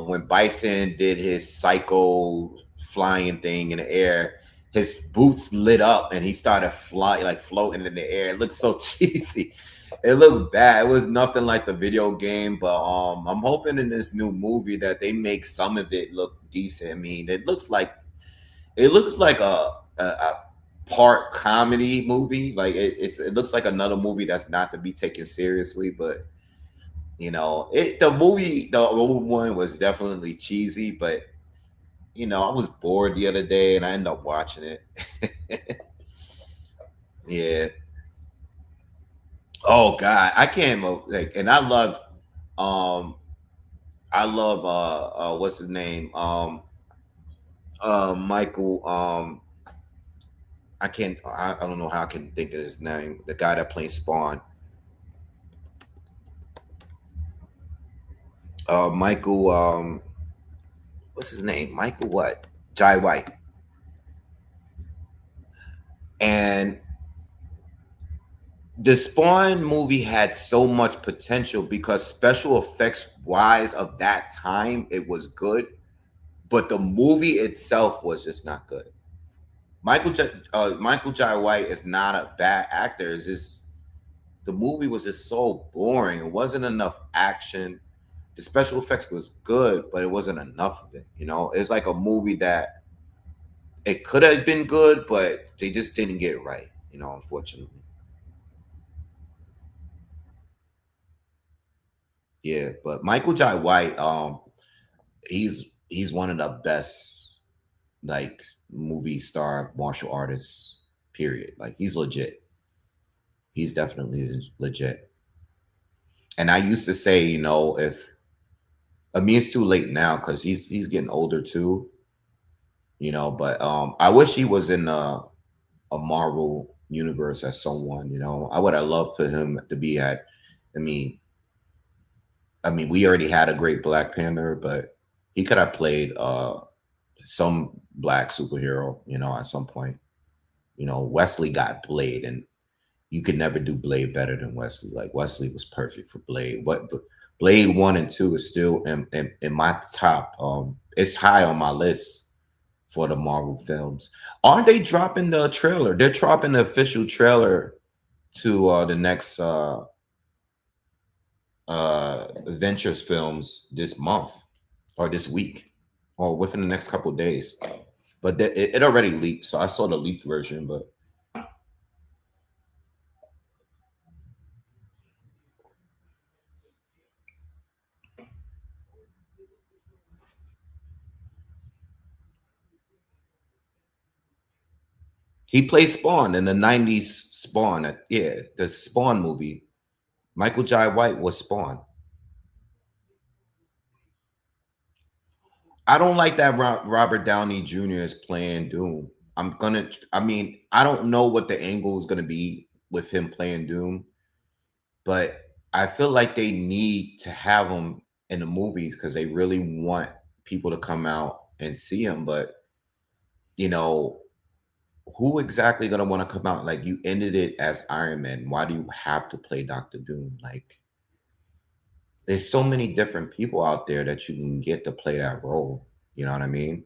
When Bison did his psycho flying thing in the air, his boots lit up and he started flying, like floating in the air. It looked so cheesy. It looked bad. It was nothing like the video game, but I'm hoping in this new movie that they make some of it look decent. I mean, it looks like a part comedy movie. Like it looks like another movie that's not to be taken seriously, but the old one was definitely cheesy, but I was bored the other day and I ended up watching it. Yeah. Oh God, I can't like, and um, I love what's his name, Michael, I don't know how I can think of his name, the guy that plays Spawn, Michael, what's his name, Michael what, Jai White, and the Spawn movie had so much potential because special effects wise of that time it was good, but the movie itself was just not good. Michael Jai White is not a bad actor. It's just the movie was just so boring. It wasn't enough action. The special effects was good, but it wasn't enough of it. It's like a movie that it could have been good, but they just didn't get it right. Unfortunately. Yeah, but Michael Jai White, he's one of the best like movie star martial artists. Period. Like he's legit. He's definitely legit. And I used to say, if I mean it's too late now because he's getting older too. But I wish he was in a Marvel universe as someone. I would have loved for him to be at. I mean, we already had a great Black Panther, but he could have played some black superhero, at some point. Wesley got Blade, and you could never do Blade better than Wesley. Like Wesley was perfect for Blade. But Blade 1 and 2 is still in my top. It's high on my list for the Marvel films. Aren't they dropping the trailer? They're dropping the official trailer to the next Adventures films this month or this week or within the next couple of days. But it already leaked, so I saw the leaked version. But he plays Spawn in the '90s Spawn. Yeah, the Spawn movie. Michael Jai White was Spawn. I don't like that Robert Downey Jr. is playing Doom. I mean, I don't know what the angle is going to be with him playing Doom, but I feel like they need to have him in the movies because they really want people to come out and see him. But you know, who exactly gonna want to come out? Like you ended it as Iron Man. Why do you have to play Doctor Doom? Like there's so many different people out there that you can get to play that role. You know what I mean?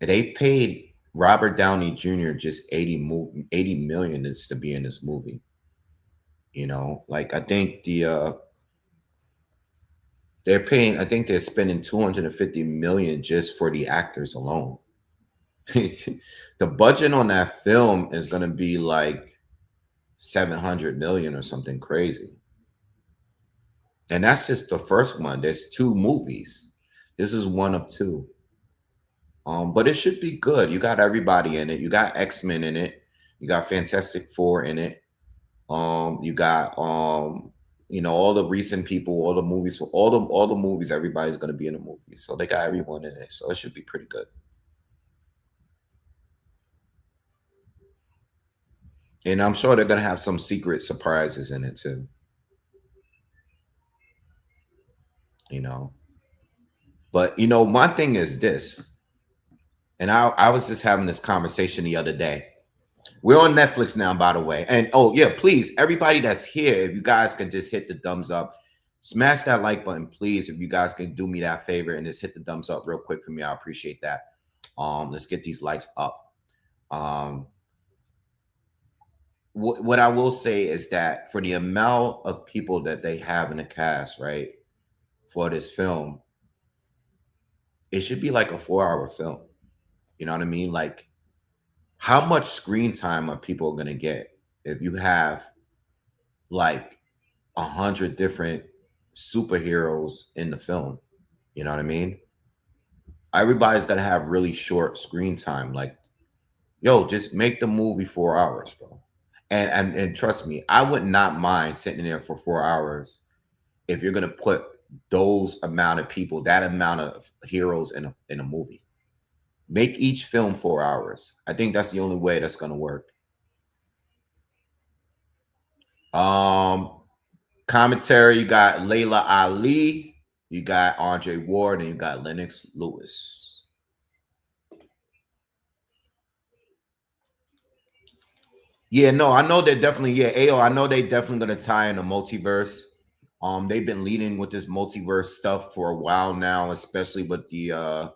They paid Robert Downey Jr. just 80 million is to be in this movie. You know, like I think they're paying. I think they're spending 250 million just for the actors alone. The budget on that film is gonna be like 700 million or something crazy. And that's just the first one. There's two movies. This is one of two. But it should be good. You got everybody in it. You got X-Men in it. You got Fantastic Four in it. You got all the recent people, all the movies, all the movies, everybody's gonna be in the movie. So they got everyone in it. So it should be pretty good. And I'm sure they're gonna have some secret surprises in it too, you know. But one thing is this, and I was just having this conversation the other day. We're on Netflix now, by the way. And oh yeah, please, everybody that's here, if you guys can just hit the thumbs up, smash that like button, please. If you guys can do me that favor and just hit the thumbs up real quick for me, I appreciate that. Let's get these likes up. Um, what I will say is that for the amount of people that they have in the cast, right, for this film, it should be like a 4-hour film. You know what I mean? Like, how much screen time are people going to get if you have like 100 different superheroes in the film? You know what I mean? Everybody's going to have really short screen time. Like, yo, just make the movie 4 hours, bro. And trust me, I would not mind sitting there for 4 hours if you're gonna put those amount of people, that amount of heroes in a movie. Make each film 4 hours. I think that's the only way that's gonna work. Um, Commentary, you got Layla Ali, you got Andre Ward, and you got Lennox Lewis. Yeah, no, I know they're definitely, yeah, AO, I know they definitely gonna tie in the multiverse. They've been leading with this multiverse stuff for a while now, especially with the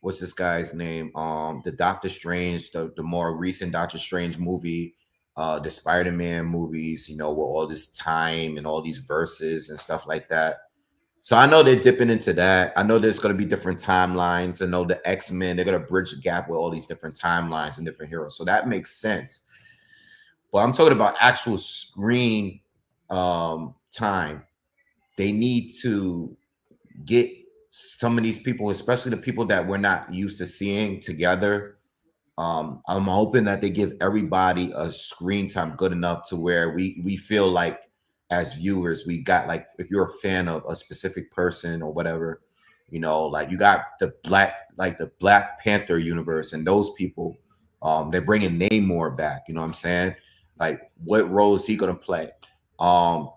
what's this guy's name? The Doctor Strange, the more recent Doctor Strange movie, the Spider-Man movies, with all this time and all these verses and stuff like that. So I know they're dipping into that. I know there's going to be different timelines. I know the X-Men, they're going to bridge the gap with all these different timelines and different heroes. So that makes sense. But I'm talking about actual screen time. They need to get some of these people, especially the people that we're not used to seeing together. I'm hoping that they give everybody a screen time good enough to where we feel like as viewers, we got like, if you're a fan of a specific person or whatever, like you got the Black Panther universe and those people, they're bringing Namor back. You know what I'm saying? Like, what role is he gonna play? Um,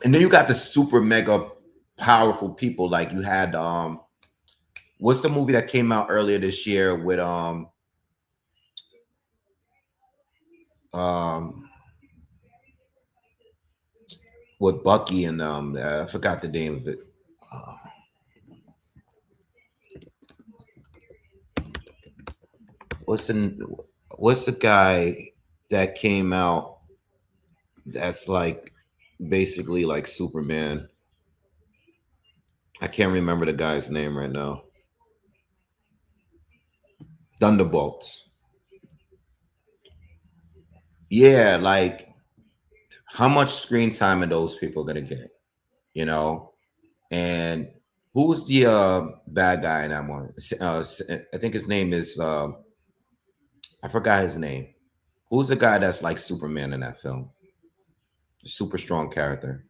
and then you got the super mega powerful people, like you had what's the movie that came out earlier this year with um with Bucky and I forgot the name of it. Uh, what's the what's the guy that came out that's like basically like Superman? I can't remember the guy's name right now. Thunderbolts. Yeah, like how much screen time are those people gonna get? You know, and who's the bad guy in that one? I think his name is I forgot his name. Who's the guy that's like Superman in that film? Super strong character.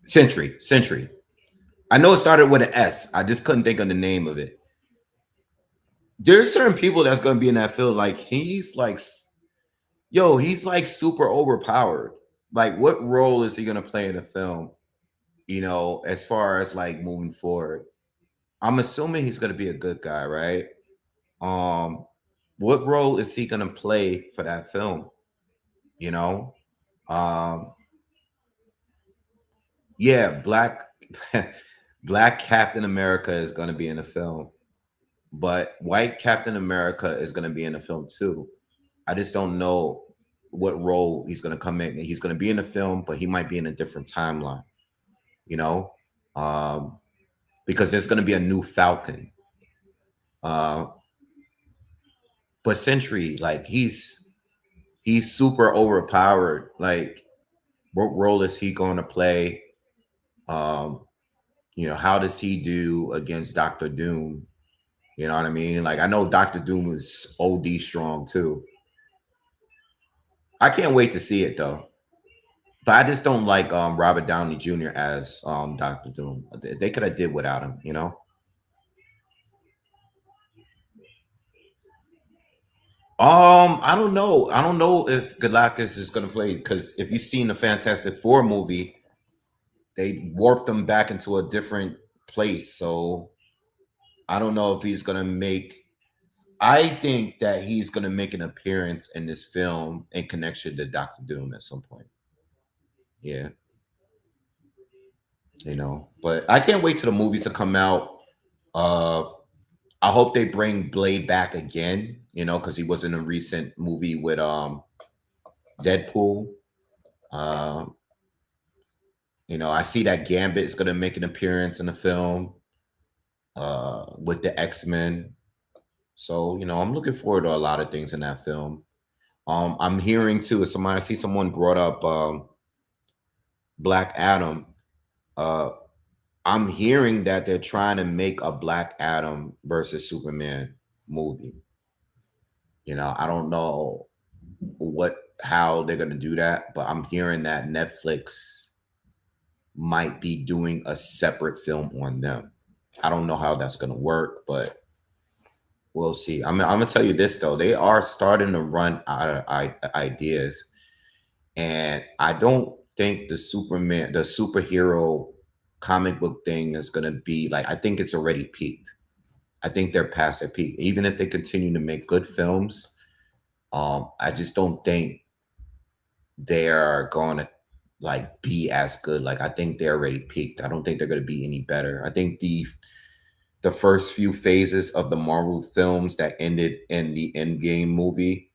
Sentry. Sentry. I know it started with an S. I just couldn't think of the name of it. There's certain people that's gonna be in that field. Like he's like, yo, he's like super overpowered. Like, what role is he gonna play in the film? As far as like moving forward, I'm assuming he's gonna be a good guy, right? Um, what role is he gonna play for that film? You know, um, yeah, Black Captain America is gonna be in the film, but White Captain America is gonna be in the film too. I just don't know what role he's gonna come in. He's gonna be in the film, but he might be in a different timeline. You know, um, because there's gonna be a new Falcon. Uh, but Sentry, like he's super overpowered. Like, what role is he going to play? Um, how does he do against Doctor Doom? You know what I mean? Like, I know Doctor Doom is OD strong too. I can't wait to see it though. But I just don't like Robert Downey Jr. as Doctor Doom. They could have did without him. I don't know. I don't know if Galactus is gonna play, because if you've seen the Fantastic Four movie, they warped him back into a different place. So I don't know if he's gonna make. I think that he's gonna make an appearance in this film in connection to Doctor Doom at some point. Yeah, But I can't wait till the movies to come out. Uh, I hope they bring Blade back again. Because he was in a recent movie with Deadpool. Um, I see that Gambit is gonna make an appearance in the film with the X-Men. So, I'm looking forward to a lot of things in that film. I'm hearing too, I see someone brought up Black Adam. Uh, I'm hearing that they're trying to make a Black Adam versus Superman movie. I don't know how they're gonna do that, but I'm hearing that Netflix might be doing a separate film on them. I don't know how that's gonna work, but we'll see. I'm gonna tell you this though: they are starting to run out of ideas, and I don't think the superhero comic book thing is gonna be like. I think it's already peaked. I think they're past their peak. Even if they continue to make good films, I just don't think they're gonna like be as good. Like, I think they're already peaked. I don't think they're gonna be any better. I think the first few phases of the Marvel films that ended in the Endgame movie,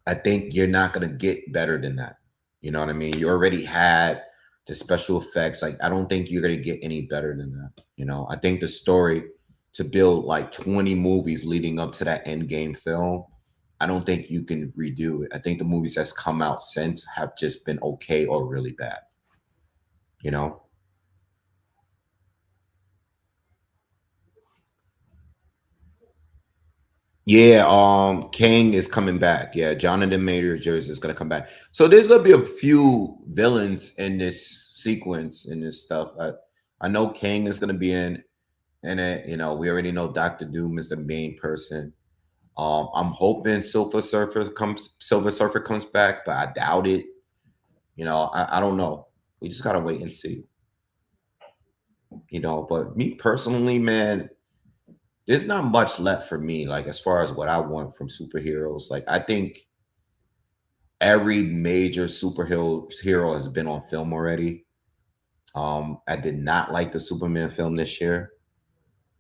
I think you're not gonna get better than that. You know what I mean? You already had the special effects. Like, I don't think you're gonna get any better than that. I think the story to build like 20 movies leading up to that Endgame film, I don't think you can redo it. I think the movies that's come out since have just been okay or really bad. You know? Yeah, King is coming back. Yeah, Jonathan Majors is gonna come back. So there's gonna be a few villains in this sequence in this stuff. I know King is gonna be in it. We already know Doctor Doom is the main person. I'm hoping Silver Surfer comes back, but I doubt it. I don't know. We just gotta wait and see. But me personally, man, there's not much left for me, like, as far as what I want from superheroes. Like, I think every major superhero has been on film already. I did not like the Superman film this year.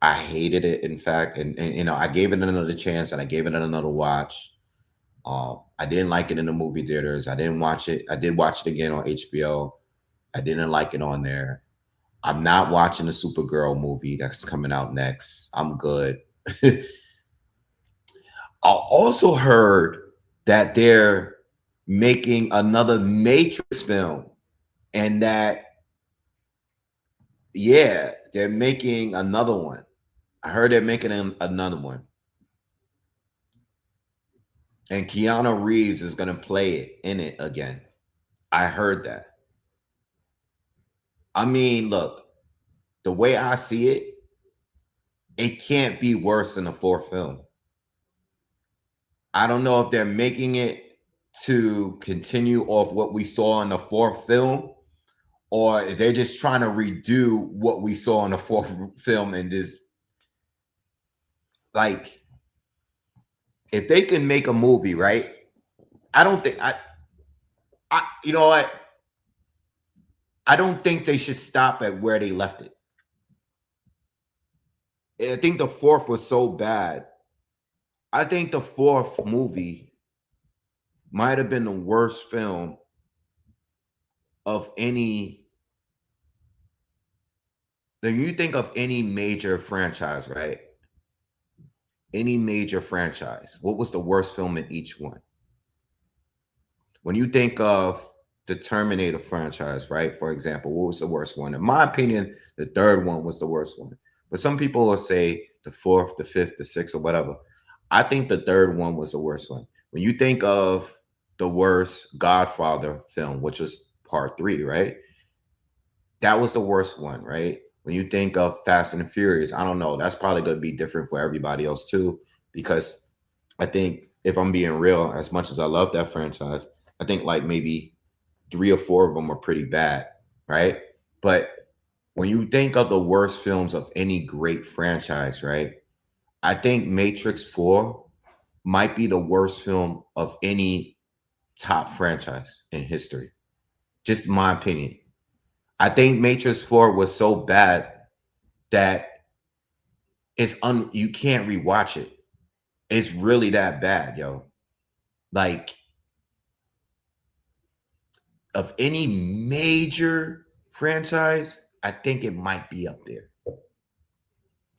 I hated it, in fact, and I gave it another chance and I gave it another watch. I didn't like it in the movie theaters. I didn't watch it. I did watch it again on HBO. I didn't like it on there. I'm not watching the Supergirl movie that's coming out next. I'm good. I also heard that they're making another Matrix film, and that, yeah, they're making another one. I heard they're making another one, and Keanu Reeves is gonna play it in it again. I heard that. I mean, look, the way I see it, it can't be worse than the fourth film. I don't know if they're making it to continue off what we saw in the fourth film, or they're just trying to redo what we saw in the fourth film and just like if they can make a movie, right? I don't think I you know what? I don't think they should stop at where they left it. I think the fourth was so bad. I think the fourth movie might have been the worst film of any. When you think of any major franchise, right? Any major franchise, what was the worst film in each one? When you think of the Terminator franchise, right? For example, what was the worst one? In my opinion, the third one was the worst one. But some people will say the fourth, the fifth, the sixth, or whatever. I think the third one was the worst one. When you think of the worst Godfather film, which was part three, right? That was the worst one, right? When you think of Fast and the Furious, I don't know. That's probably going to be different for everybody else too, because I think if I'm being real, as much as I love that franchise, I think like maybe three or four of them are pretty bad, right? But when you think of the worst films of any great franchise, right? I think Matrix 4 might be the worst film of any top franchise in history. Just my opinion. I think Matrix 4 was so bad that you can't rewatch it. It's really that bad, yo. Like of any major franchise, I think it might be up there.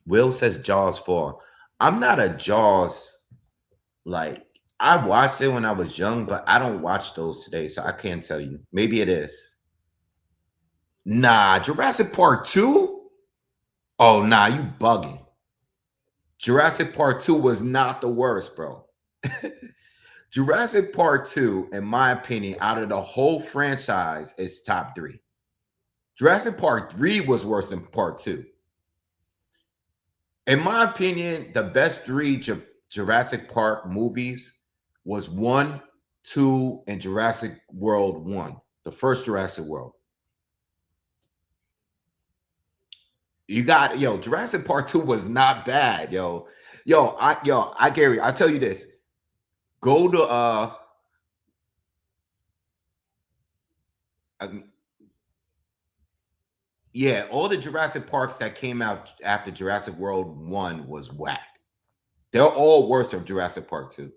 Will says Jaws 4. I'm not a Jaws like I watched it when I was young, but I don't watch those today, so I can't tell you. Maybe it is. Nah, Jurassic Park 2? Oh, nah, you bugging. Jurassic Park 2 was not the worst, bro. Jurassic Park 2, in my opinion, out of the whole franchise, is top three. Jurassic Park 3 was worse than Part 2. In my opinion, the best three Jurassic Park movies was 1, 2, and Jurassic World 1, the first Jurassic World. You got Jurassic Park 2 was not bad, yo. I Gary, I tell you this. Go to um, yeah, all the Jurassic Parks that came out after Jurassic World 1 was whack. They're all worse than Jurassic Park 2.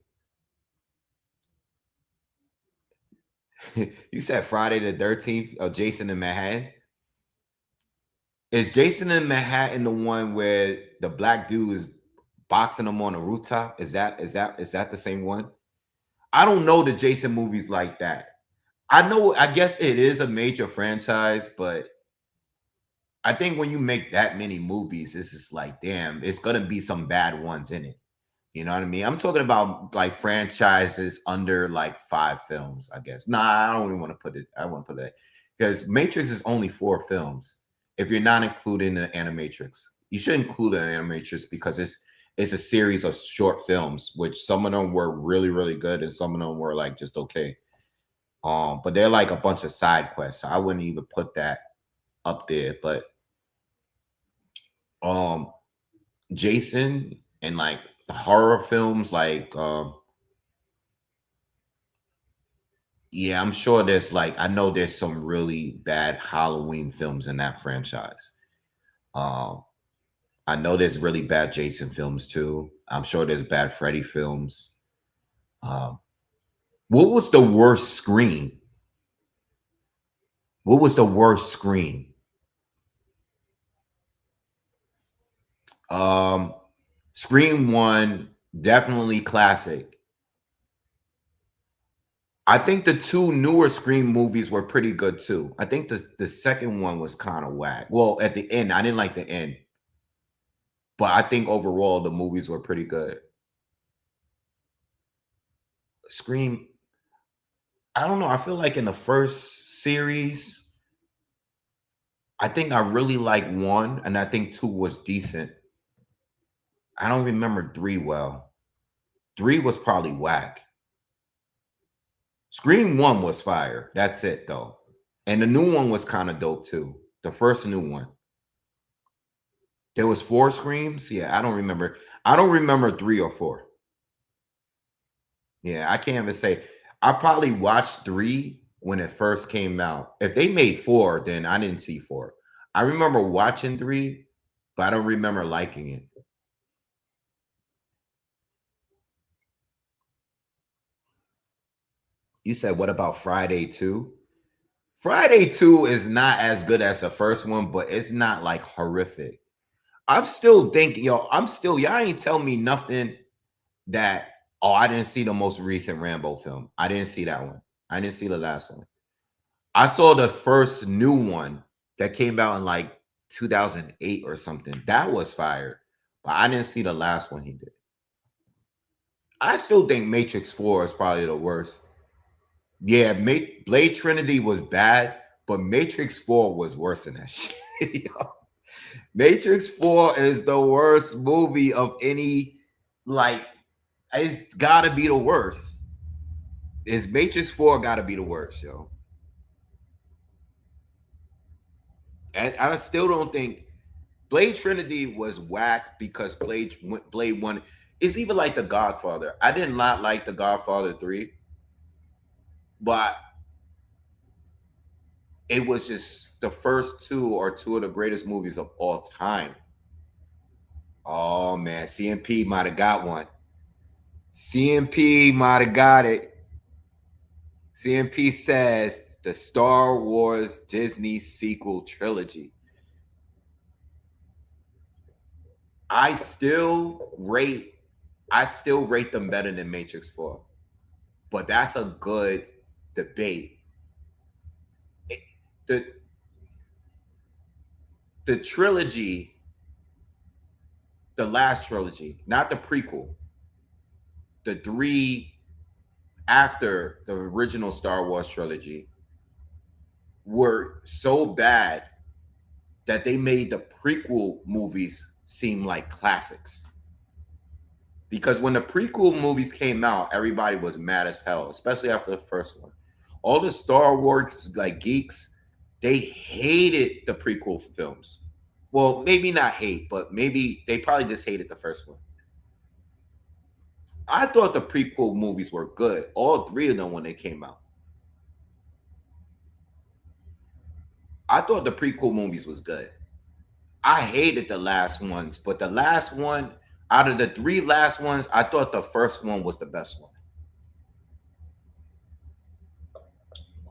You said Friday the 13th of Jason in Manhattan. Is Jason in Manhattan the one where the black dude is boxing him on a rooftop? Is that the same one? I don't know the Jason movies like that. I guess it is a major franchise, but I think when you make that many movies, it's just like, damn, it's gonna be some bad ones in it. You know what I mean? I'm talking about like franchises under like 5 films, I guess. Nah, I don't even want to put it. I want to put it because Matrix is only 4 films. If you're not including the Animatrix, you should include the Animatrix because it's a series of short films, which some of them were really, really good and some of them were like just okay. But they're like a bunch of side quests. So I wouldn't even put that up there. But um Jason and like the horror films, like yeah, I'm sure there's like I know there's some really bad Halloween films in that franchise. Um, I know there's really bad Jason films too. I'm sure there's bad Freddy films. Um, what was the worst Scream? What was the worst Scream? Um, Scream one, definitely classic. I think the two newer Scream movies were pretty good too. I think the second one was kind of whack. Well, at the end, I didn't like the end, but I think overall the movies were pretty good. Scream, I don't know. I feel like in the first series, I think I really like one, and I think two was decent. I don't remember three well. Three was probably whack. Scream one was fire. That's it though. And the new one was kind of dope too. The first new one. There was four screams. Yeah, I don't remember. I don't remember three or four. Yeah, I can't even say. I probably watched three when it first came out. If they made four, then I didn't see four. I remember watching three, but I don't remember liking it. You said, what about Friday 2? Friday 2 is not as good as the first one, but it's not like horrific. I'm still thinking, yo, y'all ain't tell me nothing that, oh, I didn't see the most recent Rambo film. I didn't see that one. I didn't see the last one. I saw the first new one that came out in like 2008 or something. That was fire. But I didn't see the last one he did. I still think Matrix 4 is probably the worst. Yeah, Blade Trinity was bad, but Matrix 4 was worse than that shit. Yo. Matrix 4 is the worst movie of any, like, it's gotta be the worst. Is Matrix 4 gotta be the worst, yo. And I still don't think Blade Trinity was whack because Blade 1 is even like The Godfather. I did not like The Godfather 3, but it was just the first two are two of the greatest movies of all time. Oh man, CMP might have got one. CMP might have got it. CMP says the Star Wars Disney sequel trilogy. I still rate I still rate them better than Matrix 4. But that's a good debate. The the trilogy, the last trilogy, not the prequel, the three after the original Star Wars trilogy were so bad that they made the prequel movies seem like classics. Because when the prequel movies came out, everybody was mad as hell, especially after the first one. All the Star Wars like geeks, they hated the prequel films. Well, maybe not hate, but maybe they probably just hated the first one. I thought the prequel movies were good, all three of them when they came out. I thought the prequel movies was good. I hated the last ones, but the last one, out of the three last ones, I thought the first one was the best one.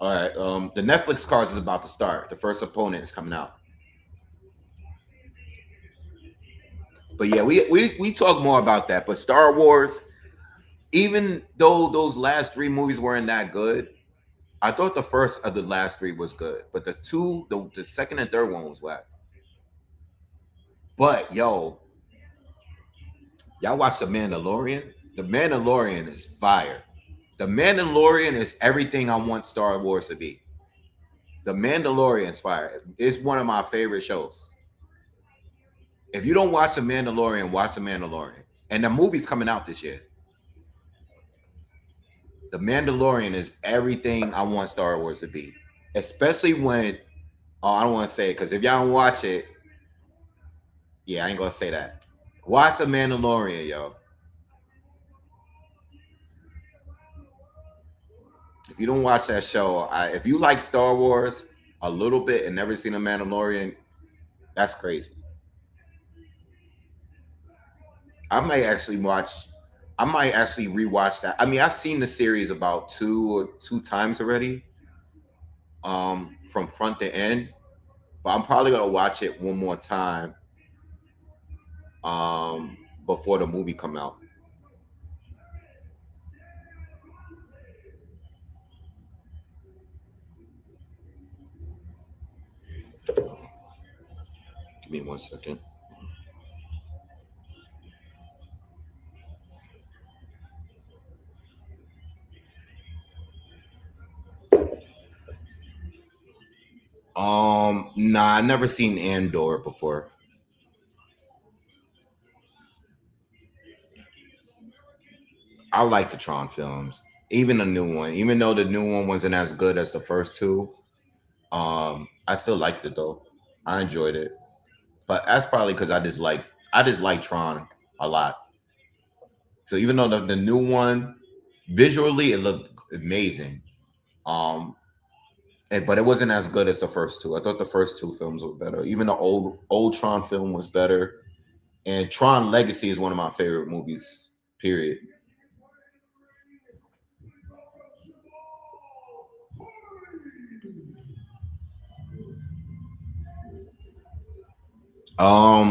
All right, the Netflix cars is about to start. The first opponent is coming out. But yeah, we talk more about that. But Star Wars, even though those last three movies weren't that good, I thought the first of the last three was good. But the second and third one was whack. But yo, y'all watch The Mandalorian? The Mandalorian is fire. The Mandalorian is everything I want Star Wars to be. The Mandalorian is fire. It's one of my favorite shows. If you don't watch The Mandalorian, watch The Mandalorian. And the movie's coming out this year. The Mandalorian is everything I want Star Wars to be. Especially when, oh, I don't want to say it because if y'all don't watch it, yeah, I ain't gonna say that. Watch The Mandalorian, yo. If you don't watch that show, if you like Star Wars a little bit and never seen The Mandalorian, that's crazy. I might actually watch. I might actually rewatch that. I mean, I've seen the series about two times already, from front to end. But I'm probably gonna watch it one more time, um, before the movie come out. Give me 1 second. Nah, I never seen Andor before. I like the Tron films, even the new one. Even though the new one wasn't as good as the first two, I still liked it though. I enjoyed it, but that's probably because I just like Tron a lot. So even though the new one visually it looked amazing, um, but it wasn't as good as the first two. I thought the first two films were better. Even the old Tron film was better, and Tron Legacy is one of my favorite movies. Period.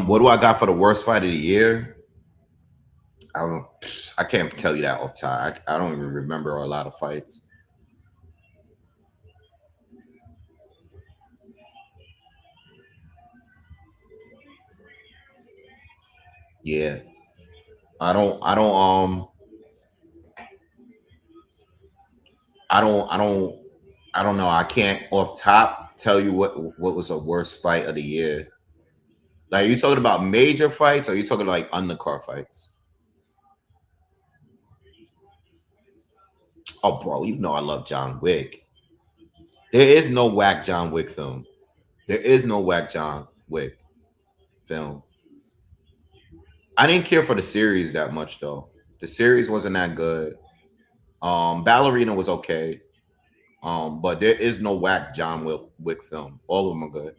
What do I got for the worst fight of the year? I don't, I can't tell you that off top. I don't even remember a lot of fights. Yeah, I don't. I don't. I don't know. I can't off top tell you what was the worst fight of the year. Like, are you talking about major fights, or are you talking like undercard fights? Oh, bro, you know I love John Wick. There is no whack John Wick film. There is no whack John Wick film. I didn't care for the series that much though. The series wasn't that good. Ballerina was okay. But there is no whack Wick film. All of them are good.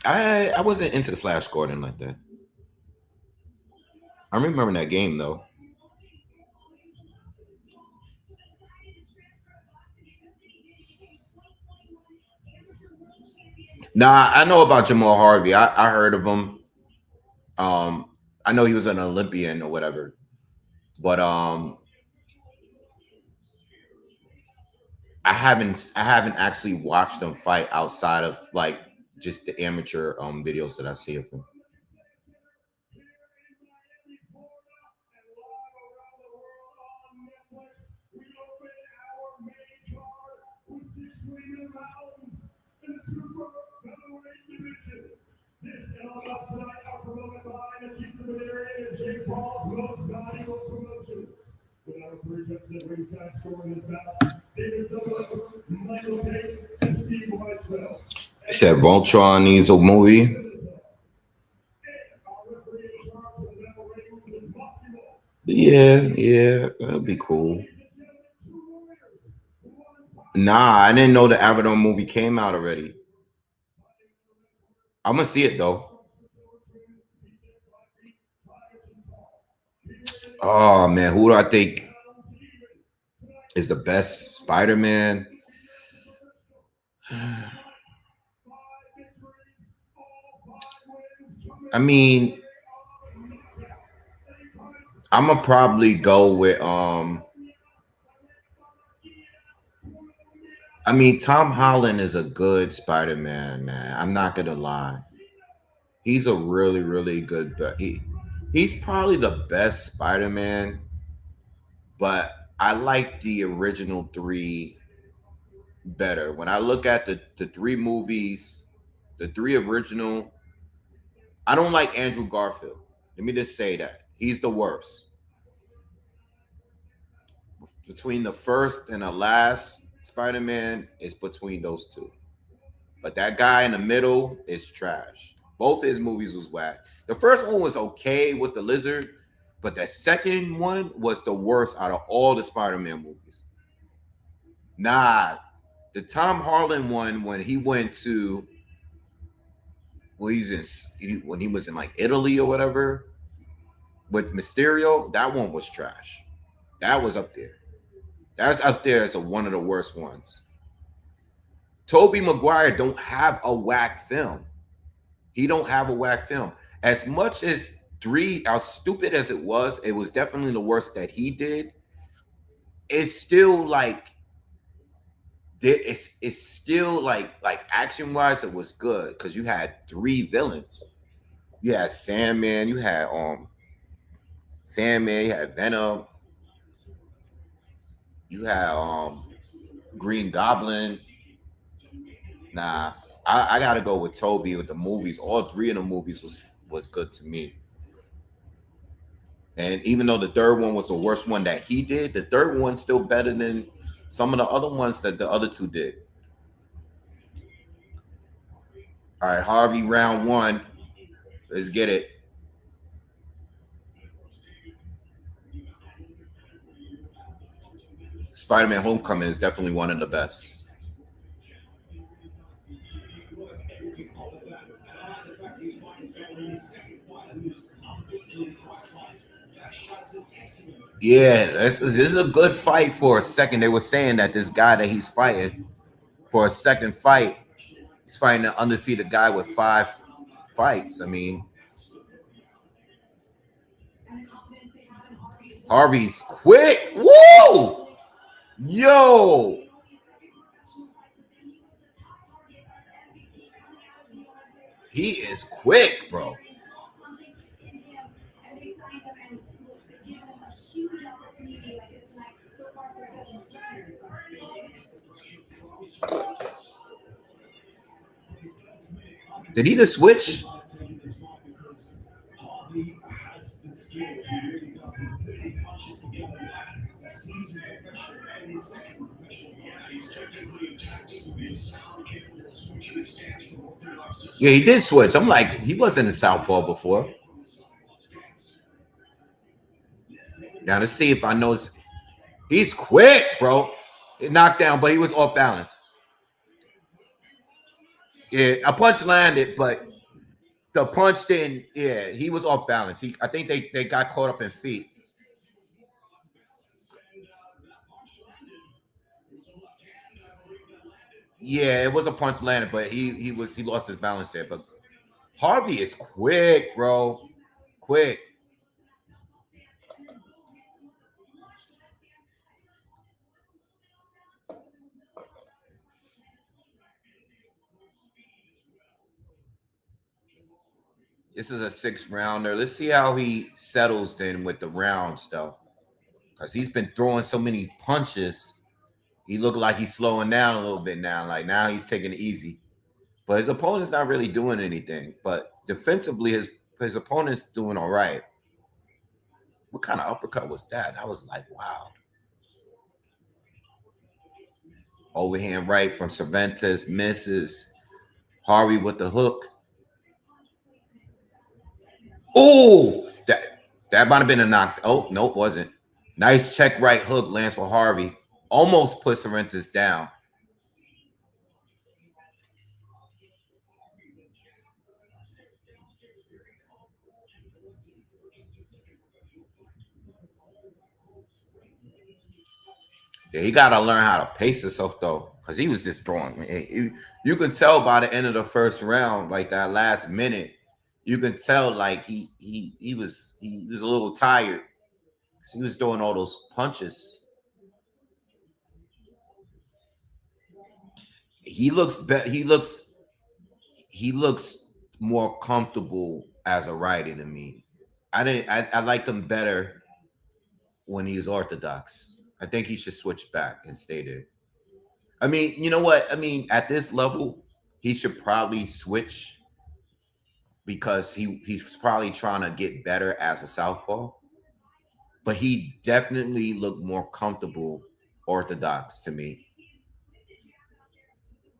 I wasn't into the Flash Gordon like that. I remember that game though. Nah, I know about Jamal Harvey. I heard of him. Um, I know he was an Olympian or whatever. But I haven't actually watched him fight outside of like just the amateur videos that I see of him. He said Voltron needs a movie. Yeah, yeah, that'd be cool. Nah, I didn't know the Avatar movie came out already. I'm gonna see it though. Oh man, who do I think is the best Spider-Man? I mean, I'm gonna probably go with I mean, Tom Holland is a good Spider-Man, man. I'm not gonna lie. He's a really, really good. He's probably the best Spider-Man, but I like the original three better. When I look at the three movies, the three original, I don't like Andrew Garfield. Let me just say that he's the worst. Between the first and the last Spider-Man, it's between those two. But that guy in the middle is trash. Both his movies was whack. The first one was okay with the lizard, but the second one was the worst out of all the Spider-Man movies. Nah, the Tom Harlan one when he went to when he was in like Italy or whatever with Mysterio, that one was trash. That was up there. That's up there as one of the worst ones. Toby Maguire don't have a whack film. He don't have a whack film. As much as three, as stupid as it was definitely the worst that he did. It's still like it's still like action wise, it was good because you had three villains. You had Sandman, you had Venom, you had Green Goblin. Nah, I gotta go with Toby with the movies. All three of the movies was good to me. And even though the third one was the worst one that he did, the third one's still better than some of the other ones that the other two did. All right, Harvey, round one. Let's get it. Spider-Man: Homecoming is definitely one of the best. Yeah, this is a good fight for a second. They were saying that this guy that he's fighting for a second fight, he's fighting an undefeated guy with 5 fights. I mean, Harvey's quick. Woo! Yo, he is quick, bro. Did he just switch? Yeah, he did switch. I'm like, he wasn't in Southpaw before. Now let's see if I know. He's quick, bro. It knocked down, but he was off balance. Yeah, a punch landed, but the punch didn't. Yeah, he was off balance. I think they got caught up in feet. Yeah, it was a punch landed, but he lost his balance there. But Harvey is quick, bro. Quick. This is a 6 rounder. Let's see how he settles then with the rounds, though. Because he's been throwing so many punches. He looked like he's slowing down a little bit now. Like now he's taking it easy. But his opponent's not really doing anything. But defensively, his opponent's doing all right. What kind of uppercut was that? I was like, wow. Overhand right from Cervantes misses. Harvey with the hook. Oh, that might have been a knock. Oh, no, it wasn't. Nice check right hook lands for Harvey. Almost put Cervantes down. Yeah, he got to learn how to pace himself though, because he was just throwing. You can tell by the end of the first round, like that last minute, you can tell like he was a little tired. He was doing all those punches. He looks better. He looks more comfortable as a righty to me. I liked him better when he was orthodox. I think he should switch back and stay there. I mean, you know what? I mean, at this level, he should probably switch because he's probably trying to get better as a southpaw. But he definitely looked more comfortable orthodox to me.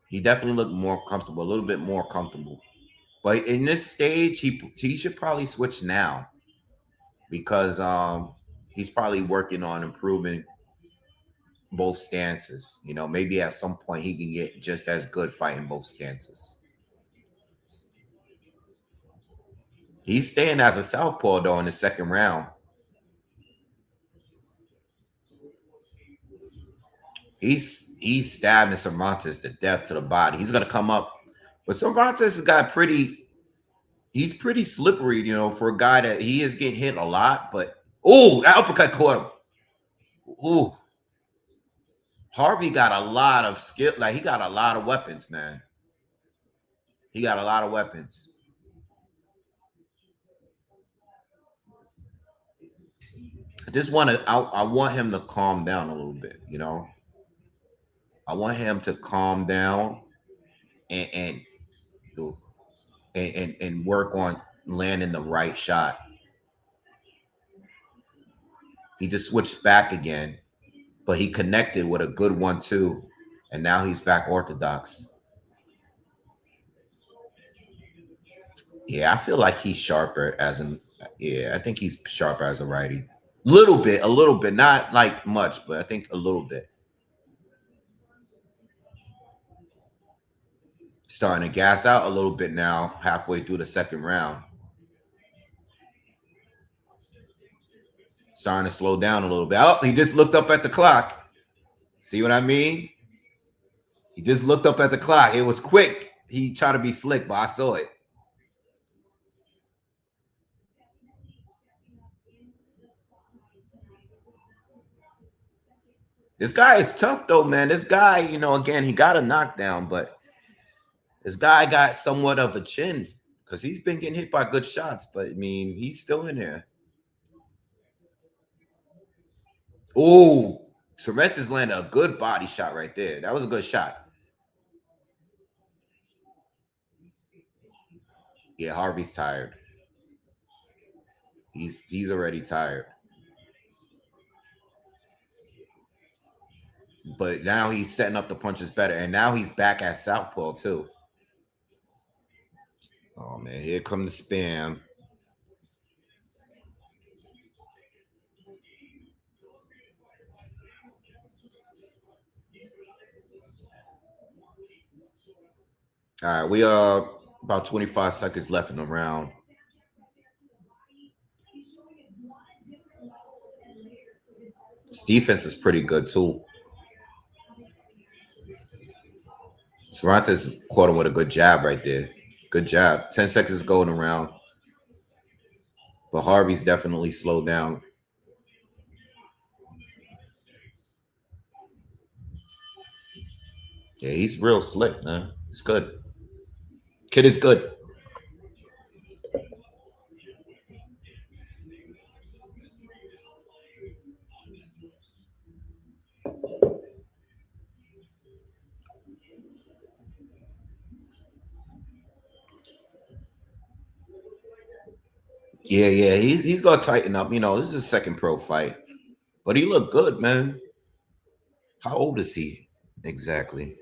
He definitely looked more comfortable, a little bit more comfortable. But in this stage, he should probably switch now because he's probably working on improving both stances. You know, maybe at some point he can get just as good fighting both stances. He's staying as a southpaw though in the second round. He's stabbing Cervantes to death to the body. He's gonna come up, but Cervantes has got pretty. He's pretty slippery, you know, for a guy that he is getting hit a lot. But oh, that uppercut caught him. Ooh, Harvey got a lot of skill. Like he got a lot of weapons, man. He got a lot of weapons. I just want to. I want him to calm down a little bit, you know. I want him to calm down and and work on landing the right shot. He just switched back again, but he connected with a good 1-2, and now he's back orthodox. Yeah, I feel like he's sharper as an. Yeah, I think he's sharper as a righty. A little bit, not like much, but I think a little bit. Starting to gas out a little bit now, halfway through the second round. Starting to slow down a little bit. Oh, he just looked up at the clock. See what I mean? He just looked up at the clock. It was quick. He tried to be slick, but I saw it. This guy is tough, though, man. This guy, again, he got a knockdown, but this guy got somewhat of a chin because he's been getting hit by good shots, but I mean, he's still in there. Oh, Sorrenta's landed a good body shot right there. That was a good shot. Yeah, Harvey's tired. He's already tired. But now he's setting up the punches better, and now he's back at southpaw too. Oh man, here comes the spam. All right, we about 25 seconds left in the round. His defense is pretty good too. Cervantes caught him with a good jab right there. Good jab. 10 seconds going around. But Harvey's definitely slowed down. Yeah, he's real slick, man. It's good. Kid is good. Yeah. He's gonna tighten up. This is his second pro fight. But he looked good, man. How old is he exactly?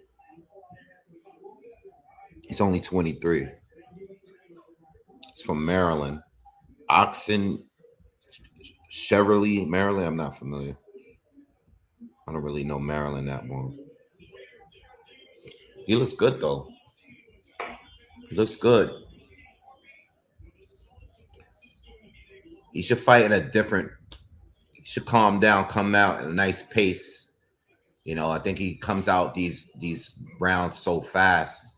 He's only 23. He's from Maryland. Oxen Cheverly, Maryland. I'm not familiar. I don't really know Maryland that well. He looks good though. He looks good. He should fight in a different. He should calm down, come out at a nice pace. I think he comes out these rounds so fast.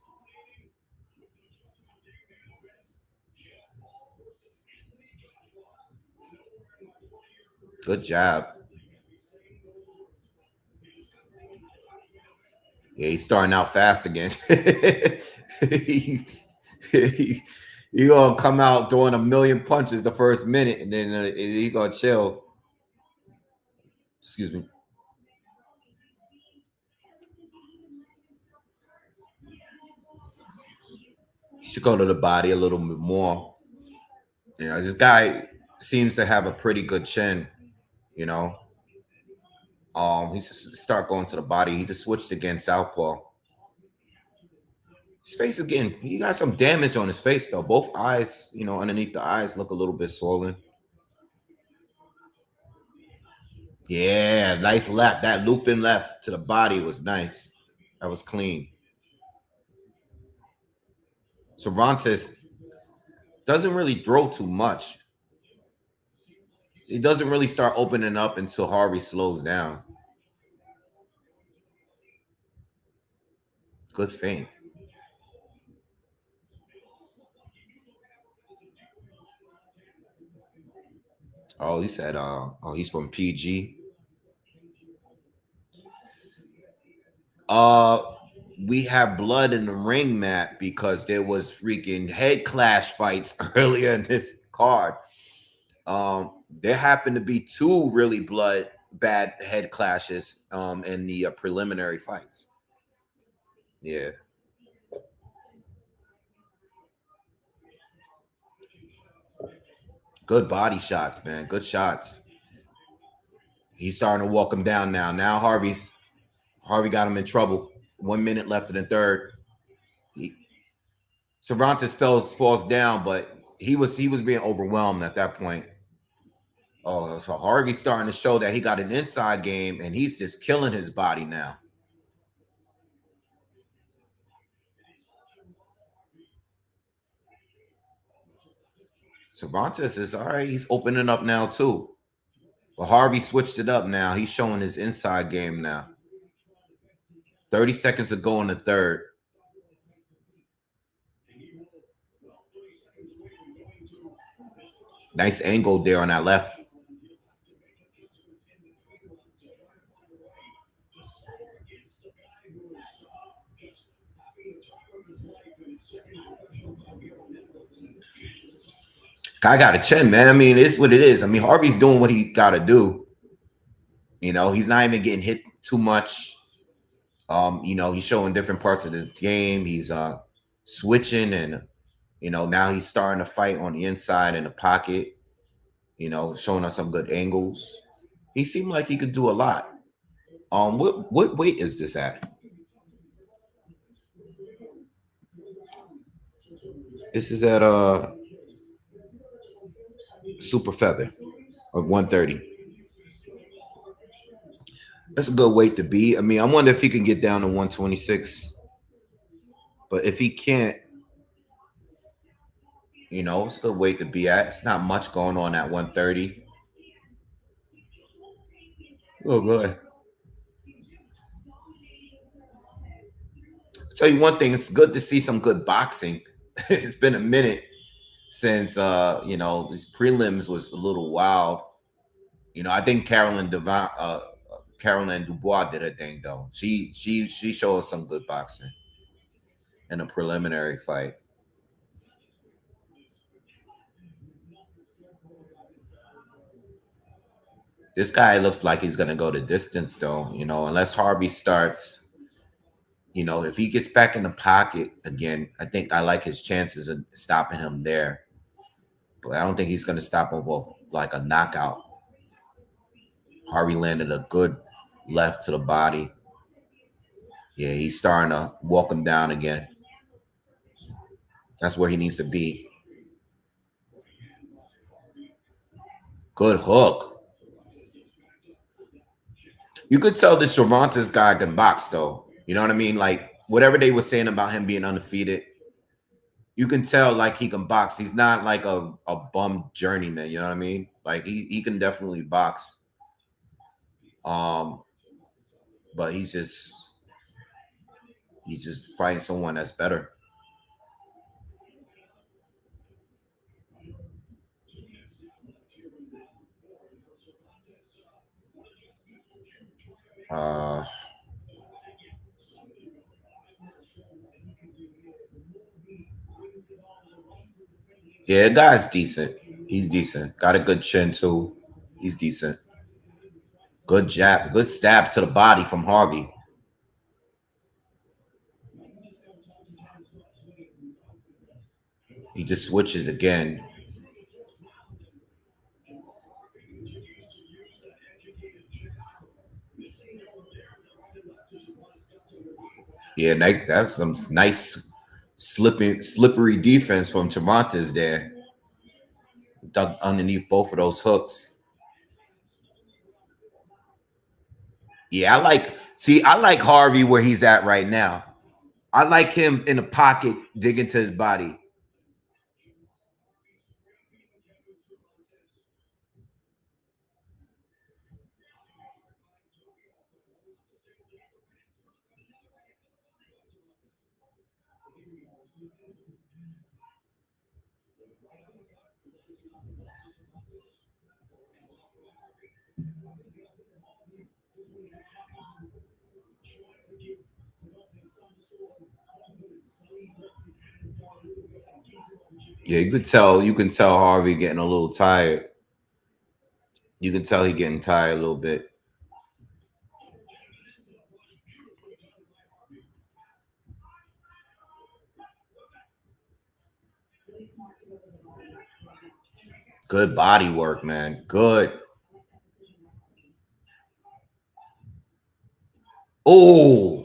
Good job. Yeah, he's starting out fast again. he gonna come out throwing a million punches the first minute, and then he gonna chill. Excuse me. He should go to the body a little bit more. This guy seems to have a pretty good chin. You know, he just start going to the body. He just switched again southpaw. His face again. He got some damage on his face though. Both eyes, underneath the eyes, look a little bit swollen. Yeah, nice left. That looping left to the body was nice. That was clean. Cervantes doesn't really throw too much. He doesn't really start opening up until Harvey slows down. Good feint. Oh, he said, he's from PG. We have blood in the ring, Matt, because there was freaking head clash fights earlier in this card. There happened to be two really bad head clashes in the preliminary fights. Yeah. Good body shots, man. Good shots. He's starting to walk him down now. Now Harvey got him in trouble. 1 minute left in the third. He, Cervantes falls down, but he was being overwhelmed at that point. Oh, so Harvey's starting to show that he got an inside game, and he's just killing his body now. Cervantes is all right. He's opening up now too. But Harvey switched it up now. He's showing his inside game now. 30 seconds to go in the third. Nice angle there on that left. Guy got a chin, man. I mean, it's what it is. I mean, Harvey's doing what he got to do. He's not even getting hit too much. He's showing different parts of the game. He's switching, and now he's starting to fight on the inside in the pocket. Showing us some good angles. He seemed like he could do a lot. What weight is this at? This is at super feather of 130. That's a good weight to be. I mean, I wonder if he can get down to 126. But if he can't, it's a good weight to be at. It's not much going on at 130. Oh boy. Tell you one thing, it's good to see some good boxing. It's been a minute since these prelims was a little wild. I think Caroline Dubois did her thing though. She showed us some good boxing in a preliminary fight. This guy looks like he's gonna go the distance though, unless Harvey starts, if he gets back in the pocket again, I think I like his chances of stopping him there. But I don't think he's gonna stop him with like a knockout. Harvey landed a good left to the body. Yeah, he's starting to walk him down again. That's where he needs to be. Good hook. You could tell this Cervantes guy can box, though. You know what I mean? Like, whatever they were saying about him being undefeated, you can tell, like, he can box. He's not like a bum journeyman, you know what I mean? Like, he can definitely box. But he's just fighting someone that's better. Uh, yeah, the guy's decent. He's decent. Got a good chin too. He's decent. Good jab, good stabs to the body from Harvey. He just switches again. Yeah, that's some nice slippery defense from Cervantes there. Dug underneath both of those hooks. Yeah, I like Harvey where he's at right now. I like him in the pocket digging to his body. Yeah, you can tell Harvey getting a little tired. You can tell he getting tired a little bit. Good body work, man. Good. Oh,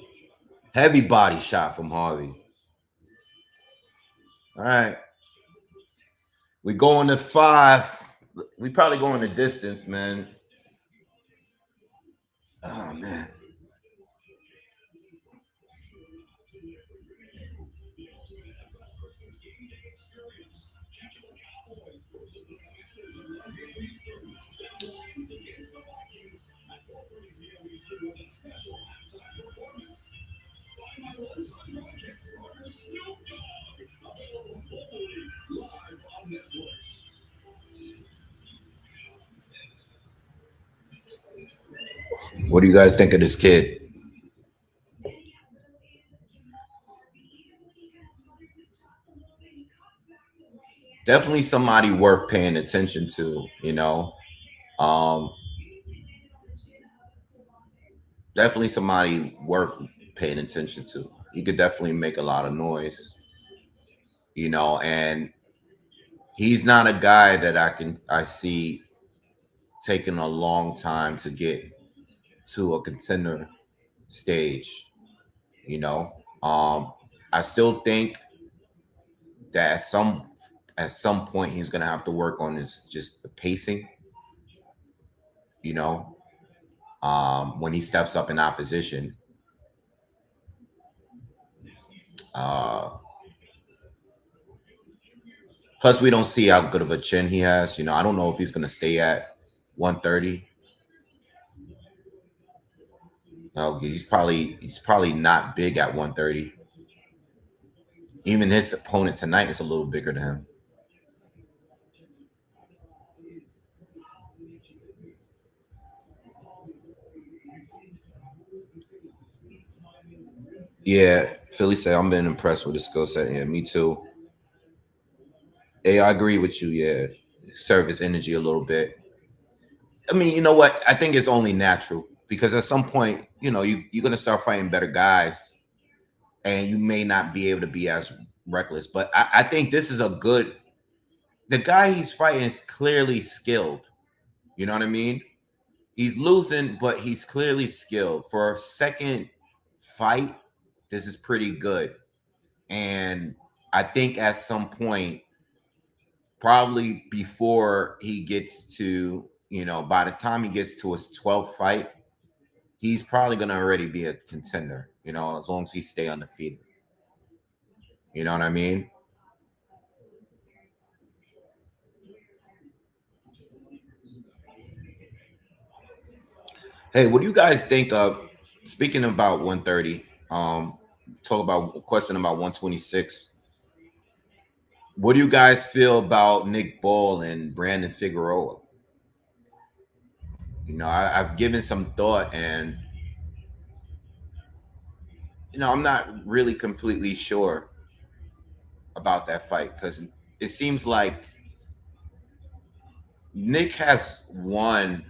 heavy body shot from Harvey. All right. We going to 5. We probably going the distance, man. Oh man. What do you guys think of this kid? Definitely somebody worth paying attention to, you know. Um, Definitely somebody worth paying attention to. He could definitely make a lot of noise, you know, and he's not a guy that I see taking a long time to get to a contender stage, you know. Um, I still think that at some point he's gonna have to work on his just the pacing, you know, when he steps up in opposition. Uh, Plus, we don't see how good of a chin he has. You know, I don't know if he's gonna stay at 130. No, he's probably not big at 130. Even his opponent tonight is a little bigger than him. Yeah, Philly said I'm been impressed with his skill set. Yeah, me too. Hey, I agree with you. Yeah, service energy a little bit. I mean, you know what? I think it's only natural because at some point, you know, you're gonna start fighting better guys, and you may not be able to be as reckless. But I think this is a good. The guy he's fighting is clearly skilled. You know what I mean? He's losing, but he's clearly skilled. For a second fight, this is pretty good. And I think at some point, probably before he gets to, by the time he gets to his 12th fight, he's probably going to already be a contender, as long as he stay undefeated. You know what I mean? Hey, what do you guys think of, speaking about 130, talk about a question about 126. What do you guys feel about Nick Ball and Brandon Figueroa? I've given some thought, and I'm not really completely sure about that fight because it seems like Nick has won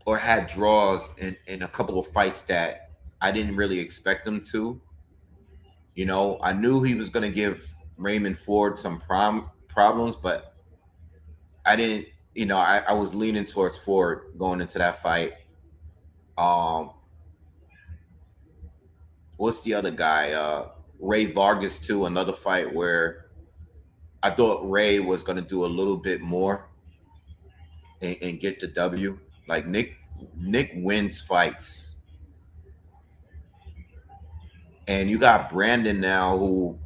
or had draws in a couple of fights that I didn't really expect him to. I knew he was going to give Raymond Ford some problems, but I didn't. I was leaning towards Ford going into that fight. Um, what's the other guy? Ray Vargas too. Another fight where I thought Ray was going to do a little bit more and get the W. Like Nick wins fights, and you got Brandon now, who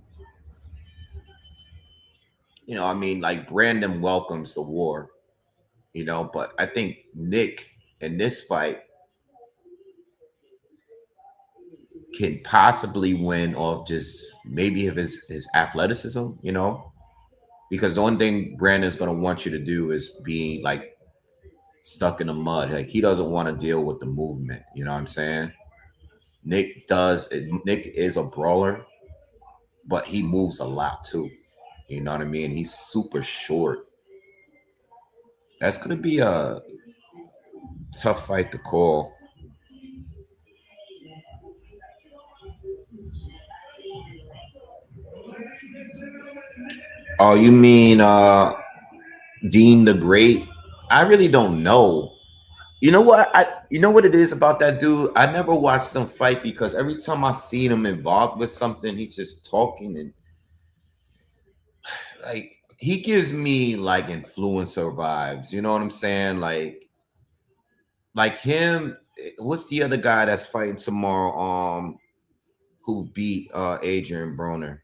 I mean, like Brandon welcomes the war, but I think Nick in this fight can possibly win off just maybe of his athleticism, because the only thing Brandon's gonna want you to do is be like stuck in the mud. Like he doesn't want to deal with the movement. You know what I'm saying? Nick does. Nick is a brawler, but he moves a lot too. You know what I mean? He's super short. That's gonna be a tough fight to call. Oh, you mean Dean the Great? I really don't know. You know what? You know what it is about that dude? I never watched him fight because every time I see him involved with something, he's just talking and like he gives me like influencer vibes. You know what I'm saying? Like him. What's the other guy that's fighting tomorrow? Who beat Adrian Broner?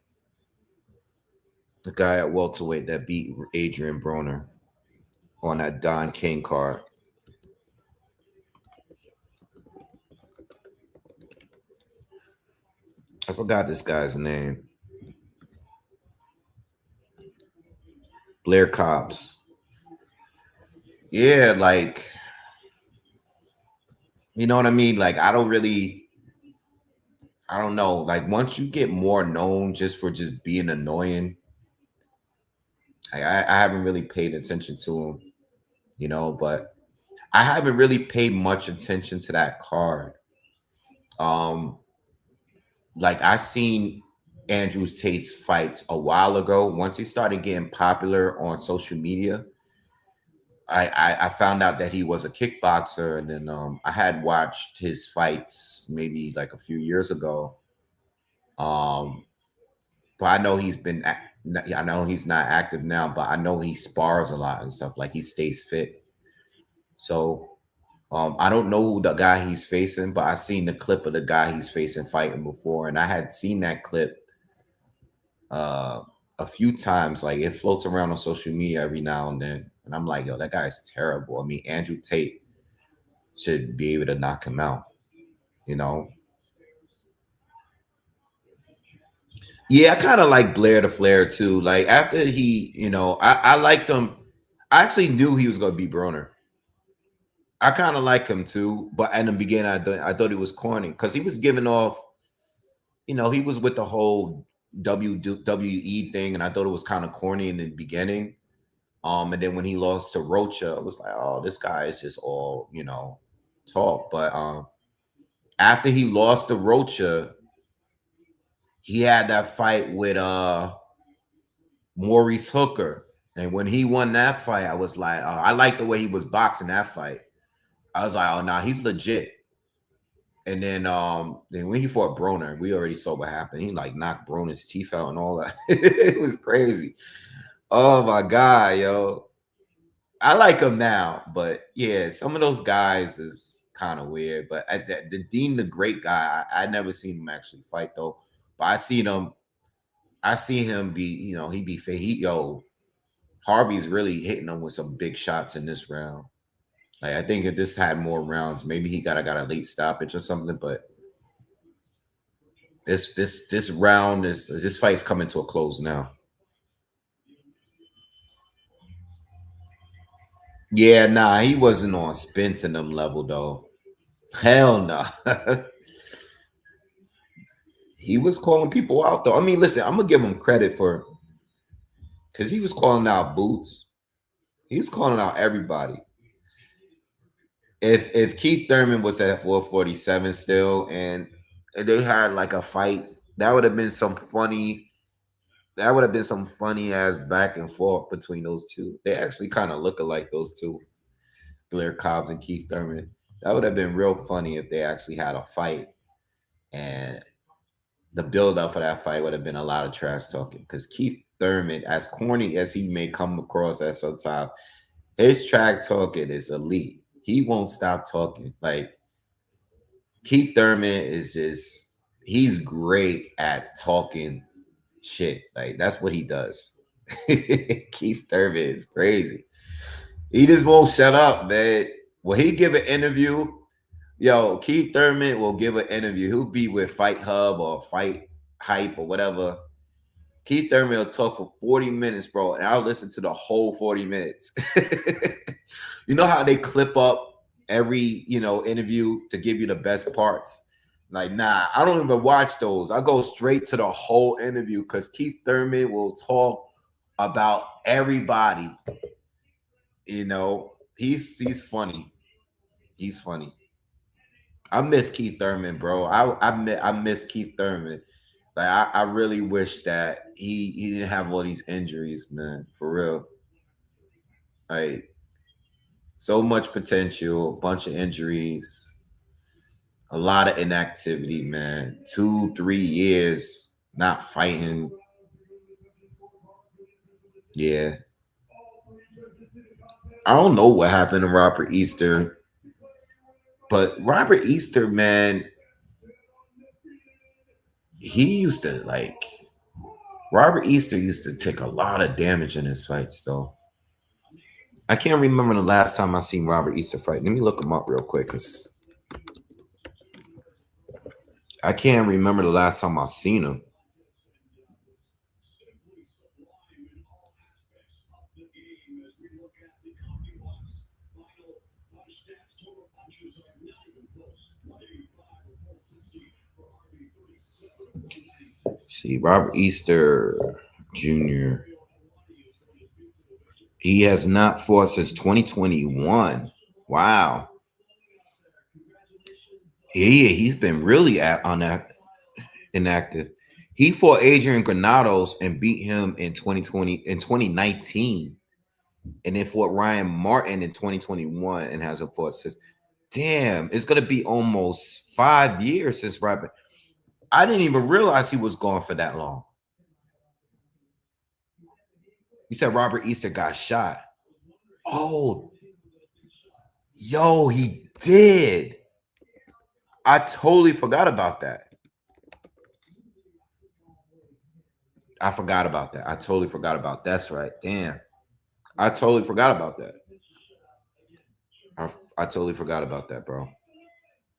The guy at welterweight that beat Adrian Broner on that Don King card. I forgot this guy's name. Blair Cobbs. Yeah, like you know what I mean? Like I don't know. Like once you get more known just for just being annoying, I haven't really paid attention to him, you know, but I haven't really paid much attention to that card. Um, like I seen Andrew Tate's fight a while ago. Once he started getting popular on social media, I found out that he was a kickboxer, and then I had watched his fights maybe like a few years ago. Um, but I know I know he's not active now, but I know he spars a lot and stuff. Like he stays fit. So I don't know who the guy he's facing, but I seen the clip of the guy he's facing fighting before, and I had seen that clip uh, a few times. Like it floats around on social media every now and then, and I'm like, yo, that guy's terrible. I mean, Andrew Tate should be able to knock him out. You know? Yeah, I kind of like Blair the Flair too. Like after he, I liked him. I actually knew he was gonna be Broner. I kind of like him too, but in the beginning, I thought he was corny because he was giving off. He was with the whole WWE thing, and I thought it was kind of corny in the beginning. And then when he lost to Rocha, I was like, oh, this guy is just all talk. But after he lost to Rocha, he had that fight with Maurice Hooker. And when he won that fight, I was like, I like the way he was boxing that fight. I was like, oh, nah, he's legit. And then when he fought Broner, we already saw what happened. He like knocked Broner's teeth out and all that. It was crazy. Oh my god, yo. I like him now, but yeah, some of those guys is kind of weird. But the Dean the Great guy, I never seen him actually fight though. But I see him be, he be yo, Harvey's really hitting him with some big shots in this round. Like I think if this had more rounds, maybe he got a late stoppage or something. But this round is this fight's coming to a close now. Yeah, nah, he wasn't on Spence and them level though. Hell no. He was calling people out though. I mean, listen, I'm gonna give him credit for because he was calling out Boots. He was calling out everybody. If Keith Thurman was at 447 still and they had like a fight, that would have been some funny. That would have been some funny ass back and forth between those two. They actually kind of look alike, those two, Blair Cobbs and Keith Thurman. That would have been real funny if they actually had a fight, and the build up for that fight would have been a lot of trash talking. Because Keith Thurman, as corny as he may come across at sometimes, his track talking is elite. He won't stop talking. Like Keith Thurman is just he's great at talking shit. Like that's what he does. Keith Thurman is crazy. He just won't shut up, man. Will he give an interview? Yo, Keith Thurman will give an interview. He'll be with Fight Hub or Fight Hype or whatever. Keith Thurman will talk for 40 minutes, bro, and I'll listen to the whole 40 minutes. You know how they clip up every, interview to give you the best parts? Like, nah, I don't even watch those. I go straight to the whole interview because Keith Thurman will talk about everybody. He's funny. He's funny. I miss Keith Thurman, bro. I miss Keith Thurman. Like I really wish that he didn't have all these injuries, man. For real. Like so much potential, a bunch of injuries, a lot of inactivity, man. 2, 3 years not fighting. Yeah. I don't know what happened to Robert Easter, but Robert Easter, man, he used to like Robert Easter used to take a lot of damage in his fights, though. I can't remember the last time I seen Robert Easter fight. Let me look him up real quick, cause I can't remember the last time I seen him. See, Robert Easter Jr. He has not fought since 2021. Wow. Yeah, he's been really on that inactive. He fought Adrian Granados and beat him in 2020 in 2019, and then fought Ryan Martin in 2021 and hasn't fought since. Damn, it's gonna be almost 5 years since Robert. I didn't even realize he was gone for that long. You said Robert Easter got shot. Oh, yo, he did. I totally forgot about that. I forgot about that. I totally forgot about that. That's right. Damn. I totally forgot about that. I totally forgot about that, bro.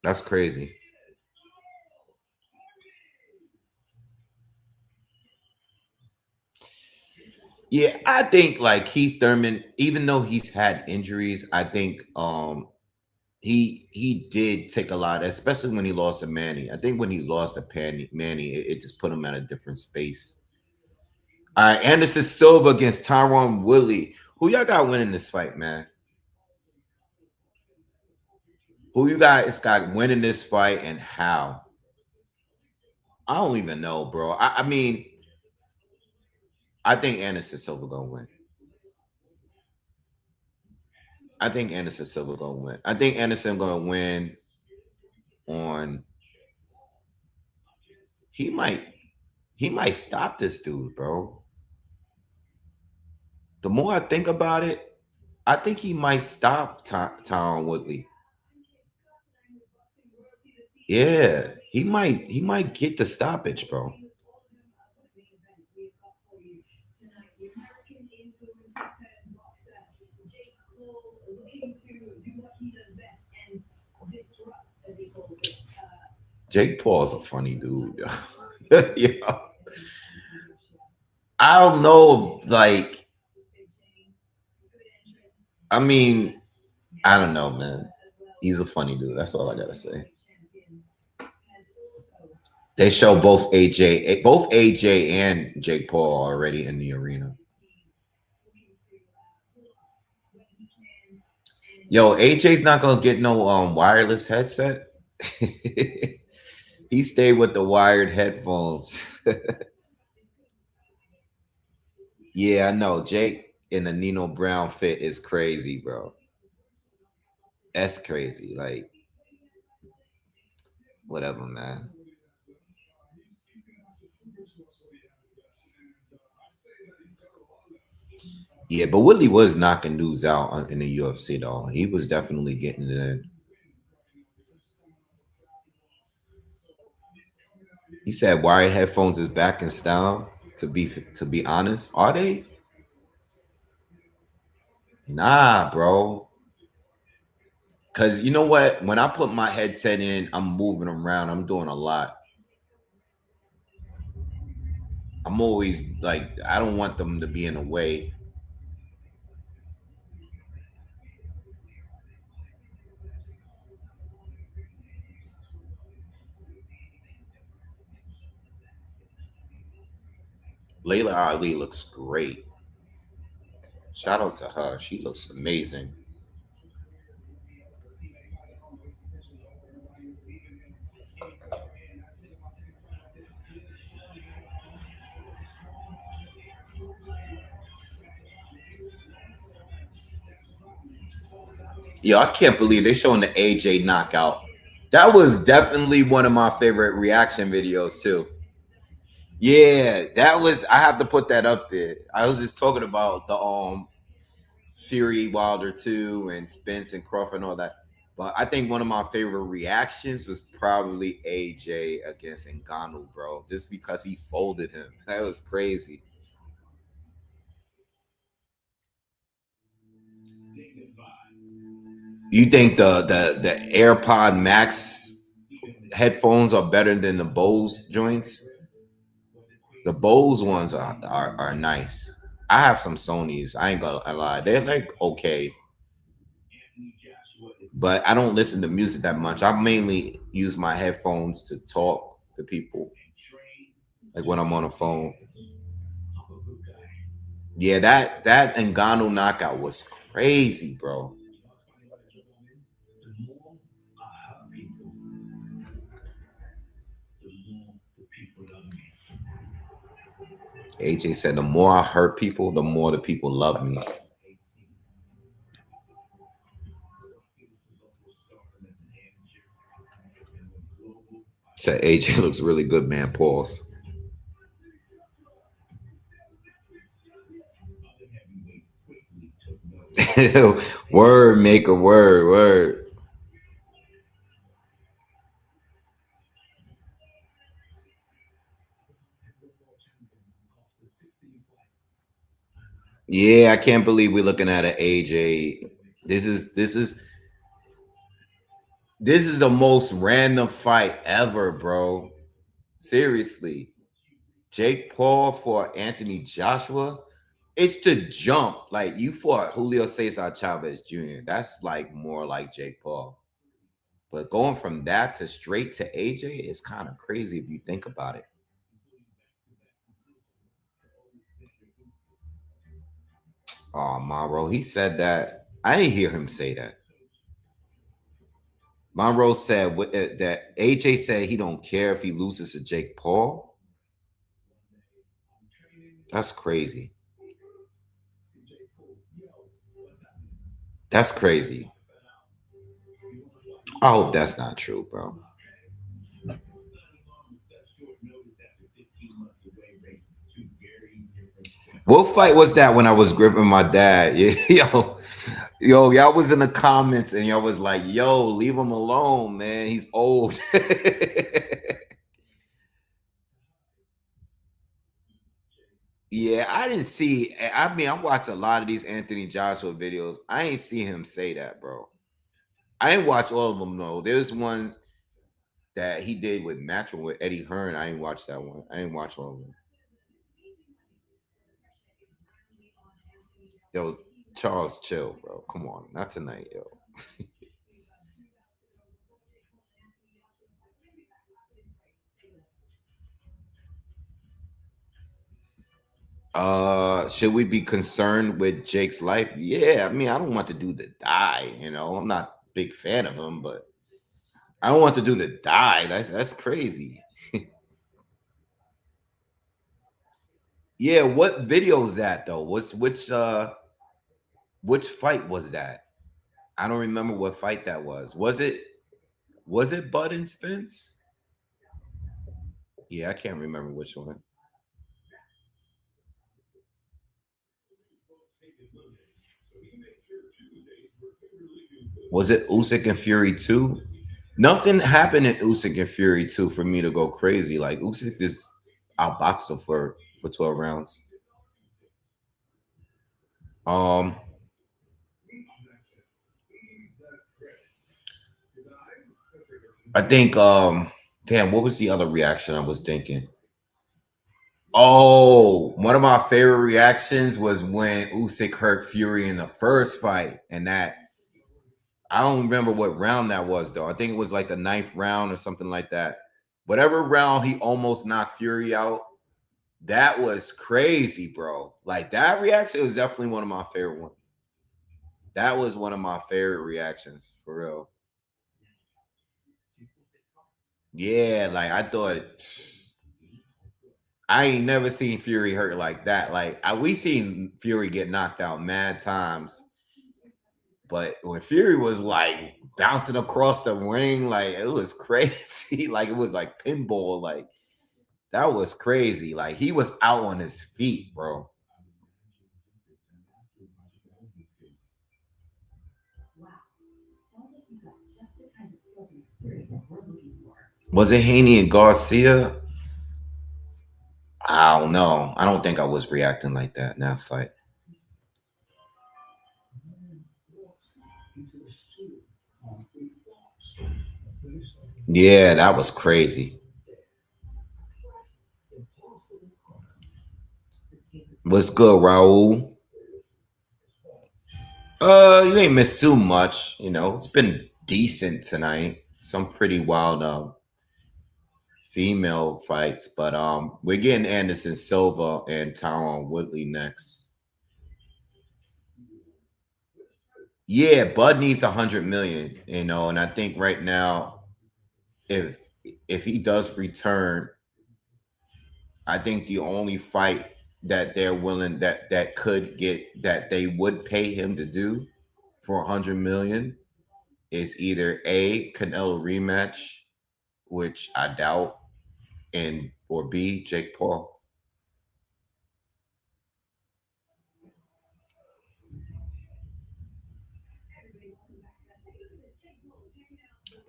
That's crazy. Yeah, I think like Keith Thurman, even though he's had injuries, I think he did take a lot, especially when he lost to Manny. I think when he lost to Manny, it just put him at a different space. All right, Anderson Silva against Tyron Woodley. Who y'all got winning this fight, man? Who you guys got winning this fight and how? I don't even know, bro. I mean, I think Anderson Silva gonna win. I think Anderson Silva gonna win. I think Anderson gonna win on. He might. He might stop this dude, bro. The more I think about it, I think he might stop Tyron Woodley. Yeah, he might. He might get the stoppage, bro. Jake Paul's a funny dude. Yeah, I don't know. Like, I mean, I don't know, man. He's a funny dude. That's all I gotta say. They show both AJ and Jake Paul already in the arena. Yo, AJ's not gonna get no wireless headset. He stayed with the wired headphones. Yeah, I know. Jake in the Nino Brown fit is crazy, bro. That's crazy. Like, whatever, man. Yeah, but Woodley was knocking dudes out in the UFC, though. He was definitely getting it in. He said wired headphones is back in style. To be honest, are they? Nah, bro. Cause you know what? When I put my headset in, I'm moving around. I'm doing a lot. I'm always like, I don't want them to be in the way. Layla Ali looks great. Shout out to her. She looks amazing. Yo, I can't believe they showing the AJ knockout. That was definitely one of my favorite reaction videos too. Yeah, that was. I have to put that up there. I was just talking about the Fury Wilder 2 and Spence and Crawford and all that. But I think one of my favorite reactions was probably AJ against Ngannou, bro. Just because he folded him. That was crazy. You think the AirPod Max headphones are better than the Bose joints? The Bose ones are nice. I have some Sonys. I ain't gonna lie. They're like okay. But I don't listen to music that much. I mainly use my headphones to talk to people, like when I'm on the phone. Yeah, that Ngannou knockout was crazy, bro. AJ said, "The more I hurt people, the more the people love me." Said AJ looks really good, man. Pause. Word, make a word, word. Yeah, I can't believe we're looking at an AJ. This is the most random fight ever, bro. Seriously. Jake Paul for Anthony Joshua. It's to jump. Like you fought Julio Cesar Chavez Jr. That's like more like Jake Paul. But going from that to straight to AJ is kind of crazy if you think about it. Oh, Monroe, he said that. I didn't hear him say that. Monroe said that AJ said he don't care if he loses to Jake Paul. That's crazy. That's crazy. I hope that's not true, bro. What fight was that when I was gripping my dad? Yeah, y'all was in the comments and y'all was like, yo, leave him alone, man. He's old. Yeah, I didn't see. I mean, I watched a lot of these Anthony Joshua videos. I ain't see him say that, bro. I ain't watch all of them though. There's one that he did with Matchel with Eddie Hearn. I ain't watched that one. I ain't watch all of them. Yo, Charles, chill, bro. Come on, not tonight, yo. Should we be concerned with Jake's life? Yeah, I mean, I don't want the dude to die. I'm not a big fan of him, but I don't want the dude to die. That's crazy. Yeah, what video is that though? Which fight was that? I don't remember what fight that was. Was it Bud and Spence? Yeah, I can't remember which one. Was it Usyk and Fury 2? Nothing happened in Usyk and Fury 2 for me to go crazy. Like Usyk just outboxed him for 12 rounds. Um I think damn, what was the other reaction I was thinking? Oh, one of my favorite reactions was when Usyk hurt Fury in the first fight, and that I don't remember what round that was though. I think it was like the ninth round or something like that. Whatever round he almost knocked Fury out, that was crazy, bro. Like that reaction was definitely one of my favorite ones. That was one of my favorite reactions for real. Yeah, like I thought I ain't never seen Fury hurt like that. Like we seen Fury get knocked out mad times. But when Fury was like bouncing across the ring, like it was crazy. Like it was like pinball. Like that was crazy. Like he was out on his feet, bro. Was it Haney and Garcia? I don't know. I don't think I was reacting like that in that fight. Yeah, that was crazy. What's good, Raul? You ain't missed too much. You know, it's been decent tonight. Some pretty wild female fights, but we're getting Anderson Silva and Tyron Woodley next. Yeah, Bud needs 100 million, you know, and I think right now, if if he does return, I think the only fight that they're willing that could get that they would pay him to do for 100 million is either A, Canelo rematch, which I doubt, and or B, Jake Paul.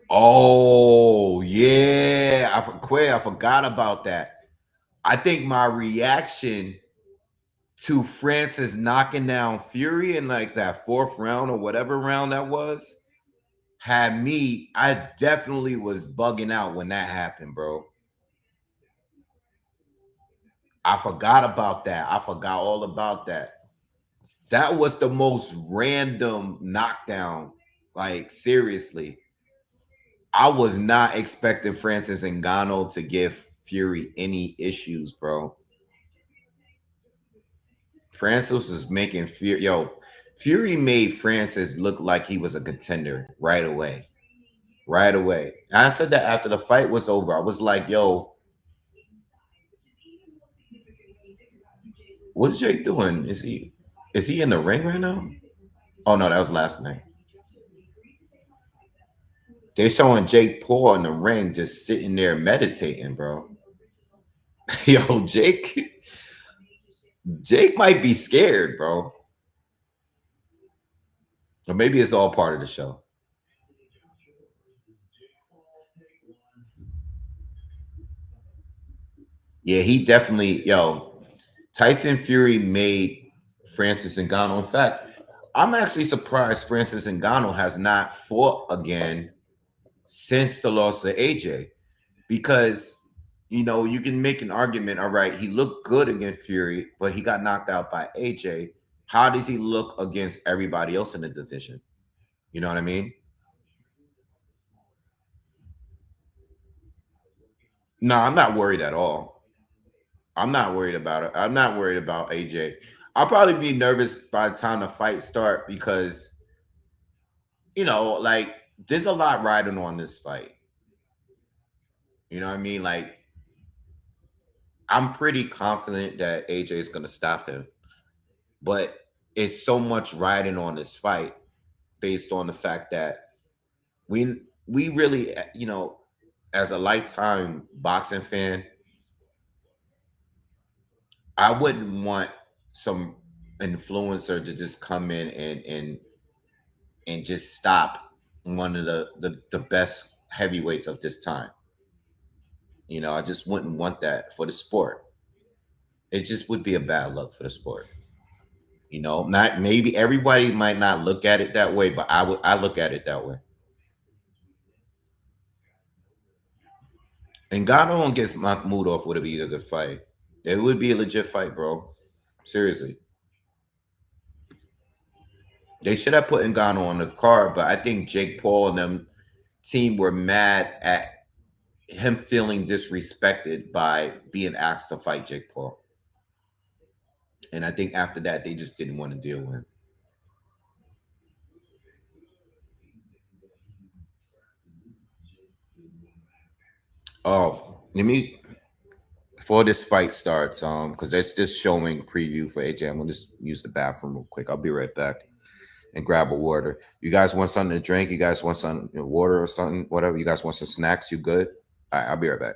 Oh yeah, I forgot about that. I think my reaction to Francis knocking down Fury in like that fourth round or whatever round that was had me. I definitely was bugging out when that happened, bro. I forgot about that. I forgot all about that. That was the most random knockdown. Like seriously, I was not expecting Francis Ngannou to give Fury any issues, bro. Francis was making Fury. Yo, Fury made Francis look like he was a contender right away. Right away. And I said that after the fight was over. I was like, yo, what is Jake doing? Is he in the ring right now? Oh no, that was last night. They showing Jake Paul in the ring just sitting there meditating, bro. Yo, Jake might be scared, bro. Or maybe it's all part of the show. Yeah, he definitely, yo, Tyson Fury made Francis Ngannou. In fact, I'm actually surprised Francis Ngannou has not fought again since the loss of AJ because you can make an argument. All right, he looked good against Fury, but he got knocked out by AJ. How does he look against everybody else in the division? You know what I mean? No, I'm not worried at all. I'm not worried about it. I'm not worried about AJ. I'll probably be nervous by the time the fight start because like there's a lot riding on this fight. You know what I mean? Like I'm pretty confident that AJ is gonna stop him, but it's so much riding on this fight based on the fact that we really, as a lifetime boxing fan, I wouldn't want some influencer to just come in and just stop one of the best heavyweights of this time. I just wouldn't want that for the sport. It just would be a bad look for the sport. Not maybe everybody might not look at it that way, but I look at it that way. And Ngannou against Makhmudov would be a good fight. It would be a legit fight, bro. Seriously. They should have put Ngannou on the card, but I think Jake Paul and them team were mad at him feeling disrespected by being asked to fight Jake Paul. And I think after that, they just didn't want to deal with him. Oh, let me before this fight starts, because it's just showing preview for AJ. I'm gonna just use the bathroom real quick. I'll be right back. and grab a water. You guys want something to drink? You guys want some water or something? Whatever. You guys want some snacks? You good? All right, I'll be right back.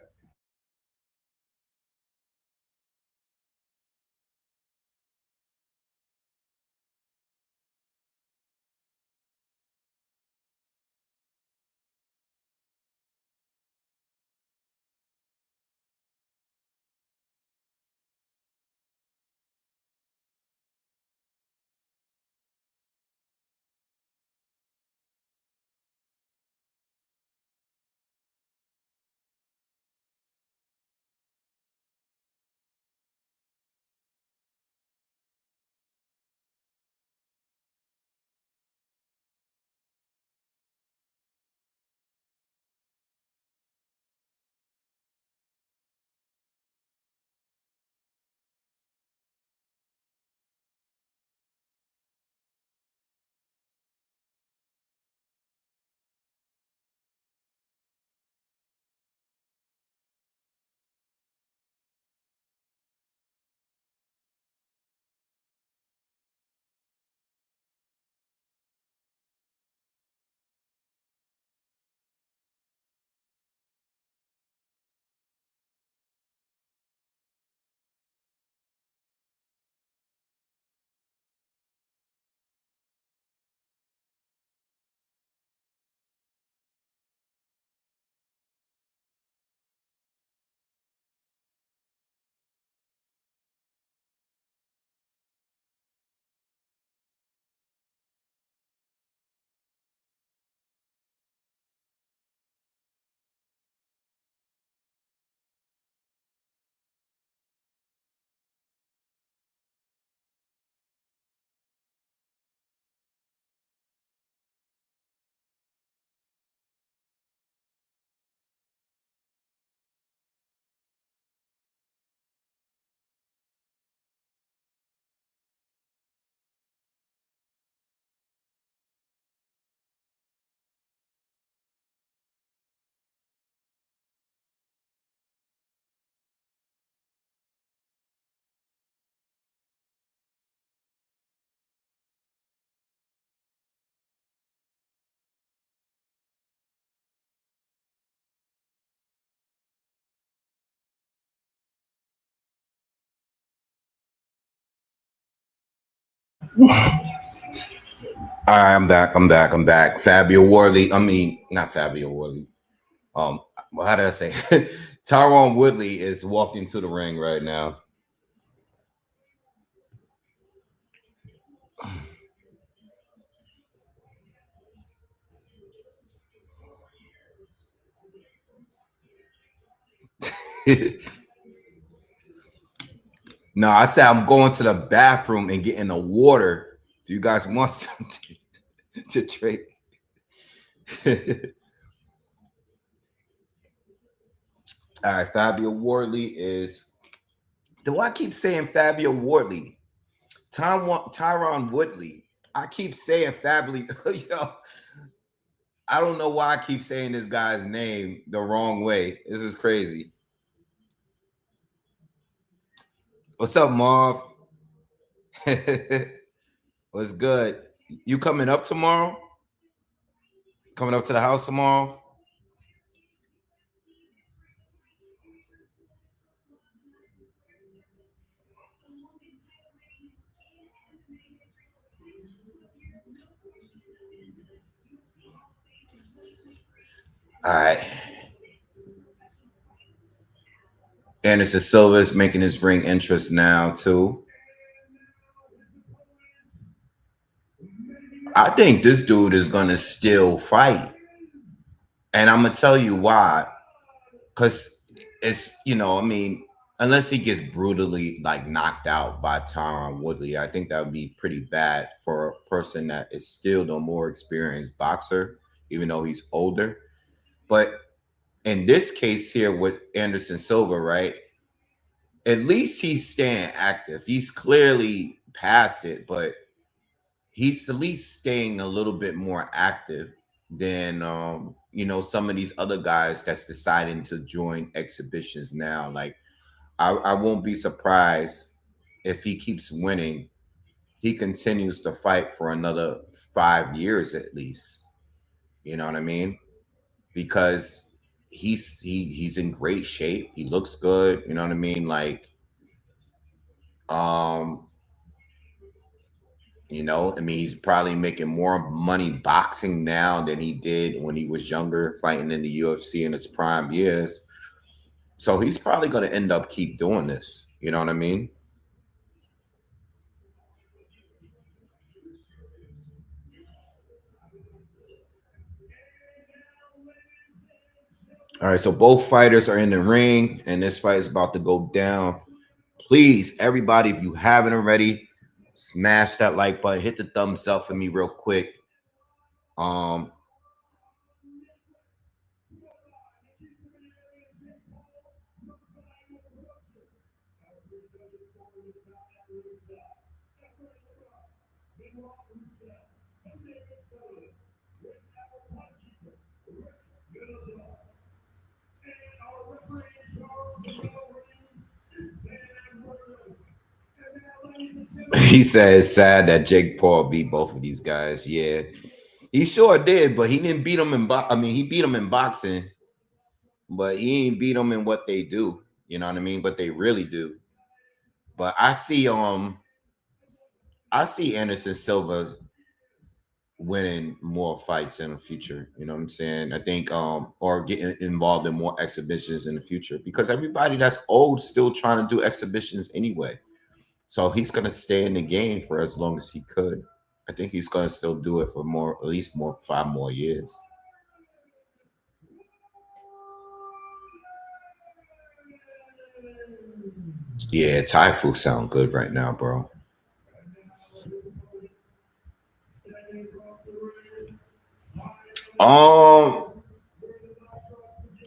All right, I'm back. I'm back. I'm back. Fabio Worley. I mean, not Fabio Worley. Well, how did I say? Tyron Woodley is walking to the ring right now. No, I said I'm going to the bathroom and getting the water. Do you guys want something to drink? All right, Fabio Worley is. Do I keep saying Fabio Worley? Tyron Woodley. I keep saying Fabio. Yo, I don't know why I keep saying this guy's name the wrong way. This is crazy. What's up, Marv? What's good? You coming up tomorrow? Coming up to the house tomorrow? All right. Anderson Silva is making his ring interest now too. I think this dude is gonna still fight, and I'm gonna tell you why. Because it's I mean, unless he gets brutally like knocked out by Tyron Woodley, I think that would be pretty bad for a person that is still the more experienced boxer, even though he's older. But in this case here with Anderson Silva, right? At least he's staying active. He's clearly past it, but he's at least staying a little bit more active than some of these other guys that's deciding to join exhibitions now. Like I won't be surprised if he keeps winning. He continues to fight for another 5 years at least. You know what I mean? Because he's in great shape. He looks good. You know what I mean? Like, um, I mean, he's probably making more money boxing now than he did when he was younger, fighting in the UFC in its prime years. So he's probably going to end up keep doing this. You know what I mean? All right, so both fighters are in the ring, and this fight is about to go down. Please, everybody, if you haven't already, smash that like button, hit the thumbs up for me real quick. Um, he says sad that Jake Paul beat both of these guys. Yeah, he sure did, but he didn't beat them in. I mean, he beat them in boxing, but he ain't beat them in what they do. You know what I mean? What they really do. But I see Anderson Silva winning more fights in the future. You know what I'm saying? I think or getting involved in more exhibitions in the future because everybody that's old still trying to do exhibitions anyway. So he's gonna stay in the game for as long as he could. I think he's gonna still do it for more, at least more 5 more years. Yeah, Thai food sound good right now, bro. Um,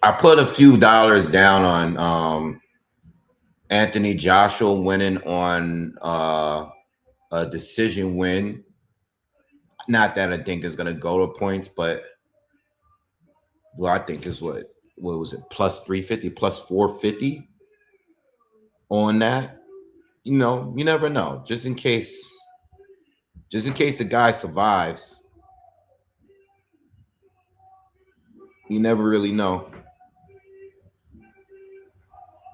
I put a few dollars down on Anthony Joshua winning on a decision win. Not that I think is gonna go to points, but well, I think is what was it, plus 350, plus 450 on that. You never know. Just in case the guy survives, you never really know.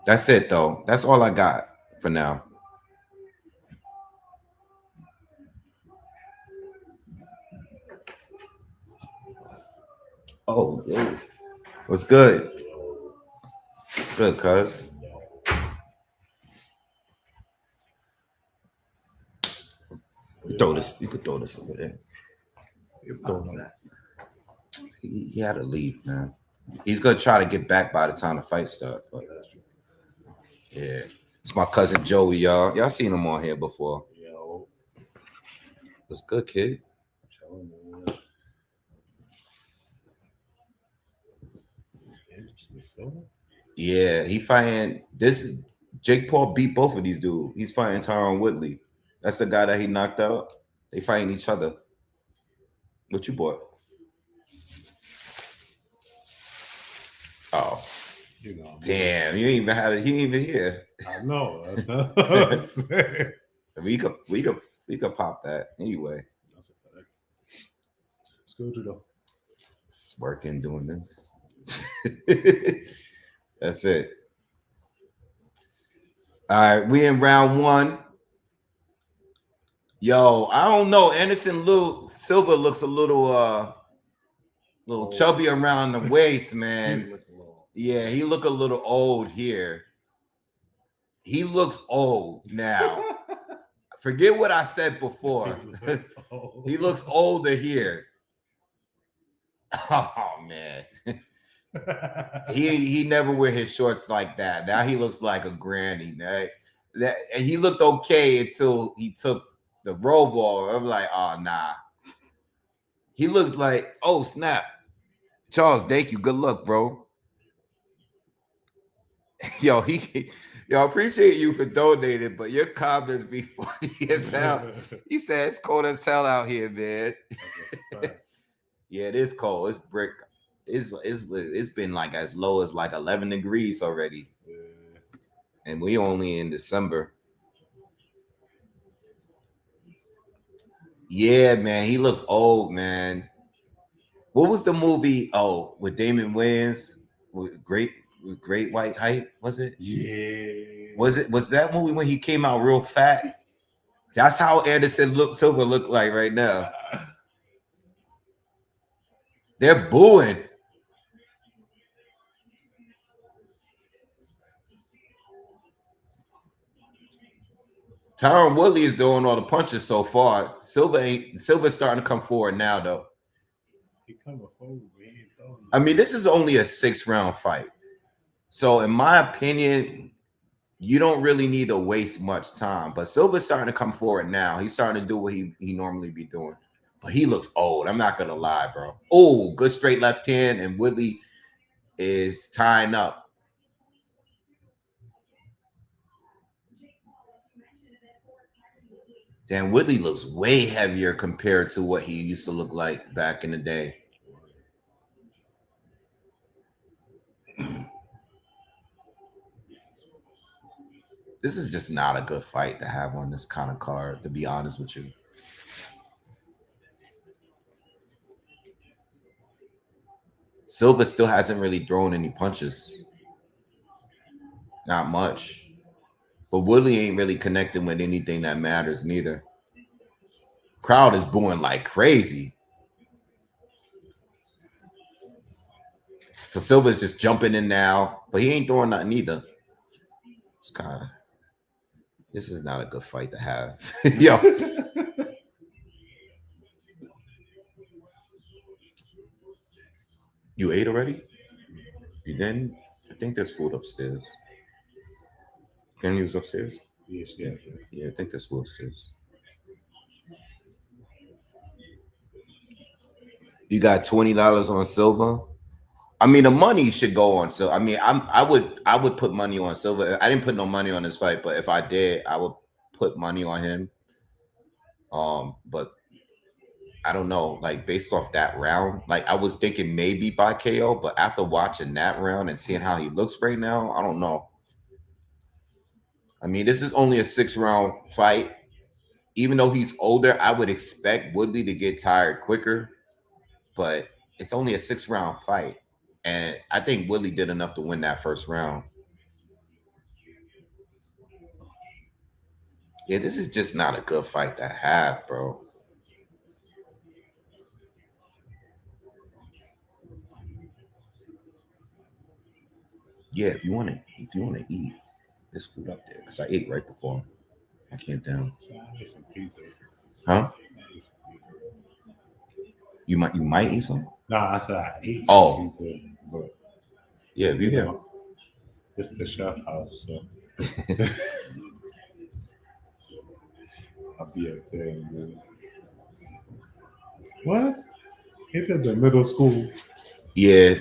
That's it though. That's all I got for now. Oh, dude. What's good? It's good, cuz. You could throw this over there. He had to leave, man. He's gonna try to get back by the time the fight starts. But yeah, it's my cousin Joey, y'all. Y'all seen him on here before. What's good, kid? Yeah, he fighting this. Jake Paul beat both of these dudes. He's fighting Tyron Woodley. That's the guy that he knocked out. They fighting each other. What you bought? Oh, damn! You ain't even had it. He ain't even here. I know. we could pop that anyway. Let's go to the. It's working doing this. That's it. All right, we in round one. Yo, I don't know. Anderson Silva looks a little chubby around the waist, man. Yeah, he look a little old here. He looks old now. Forget what I said before. He looks older here. Oh man. he never wear his shorts like that. Now he looks like a granny. Right? And he looked okay until he took the roll ball. I'm like, oh nah. He looked like, oh snap. Charles, thank you. Good luck, bro. Yo, appreciate you for donating, but your comments be funny as hell. He said it's cold as hell out here, man. Yeah, it is cold. It's brick. It's been like as low as like 11 degrees already, and we only in December. Yeah, man, he looks old, man. What was the movie? Oh, with Damon Wayans, with Great White Hype, was it? Yeah. Was that movie when he came out real fat? That's how Anderson Silva look like right now. They're booing. Tyron Woodley is doing all the punches so far. Silva's starting to come forward now, though. He coming forward. I mean, this is only a 6-round fight. So, in my opinion, you don't really need to waste much time. But Silva's starting to come forward now. He's starting to do what he normally be doing. But he looks old. I'm not gonna lie, bro. Oh, good straight left hand, and Woodley is tying up. Dan Woodley looks way heavier compared to what he used to look like back in the day. This is just not a good fight to have on this kind of card, to be honest with you. Silva still hasn't really thrown any punches. Not much. But Woodley ain't really connecting with anything that matters neither. Crowd is booing like crazy. So Silva's just jumping in now, but he ain't throwing nothing either. It's kind of, this is not a good fight to have. Yo. You ate already? You didn't? I think there's food upstairs. Can you use upstairs? Yes, yeah. Yeah, I think there's food upstairs. You got $20 on Silva. I mean, the money should go on. So I mean, I would put money on Silva. I didn't put no money on this fight, but if I did, I would put money on him. But I don't know, like based off that round, like I was thinking maybe by KO, but after watching that round and seeing how he looks right now, I don't know. I mean, this is only a 6-round fight. Even though he's older, I would expect Woodley to get tired quicker, but it's only a 6-round fight. And I think Woodley did enough to win that first round. Yeah, this is just not a good fight to have, bro. Yeah, if you want to eat, there's food up there. Because I ate right before I came down. I ate some pizza. Huh? I ate some pizza. You might eat some? No, I said I ate some pizza, but yeah, if you here. It's the chef house, so I'll be up there in a minute. What? He's at the middle school. Yeah.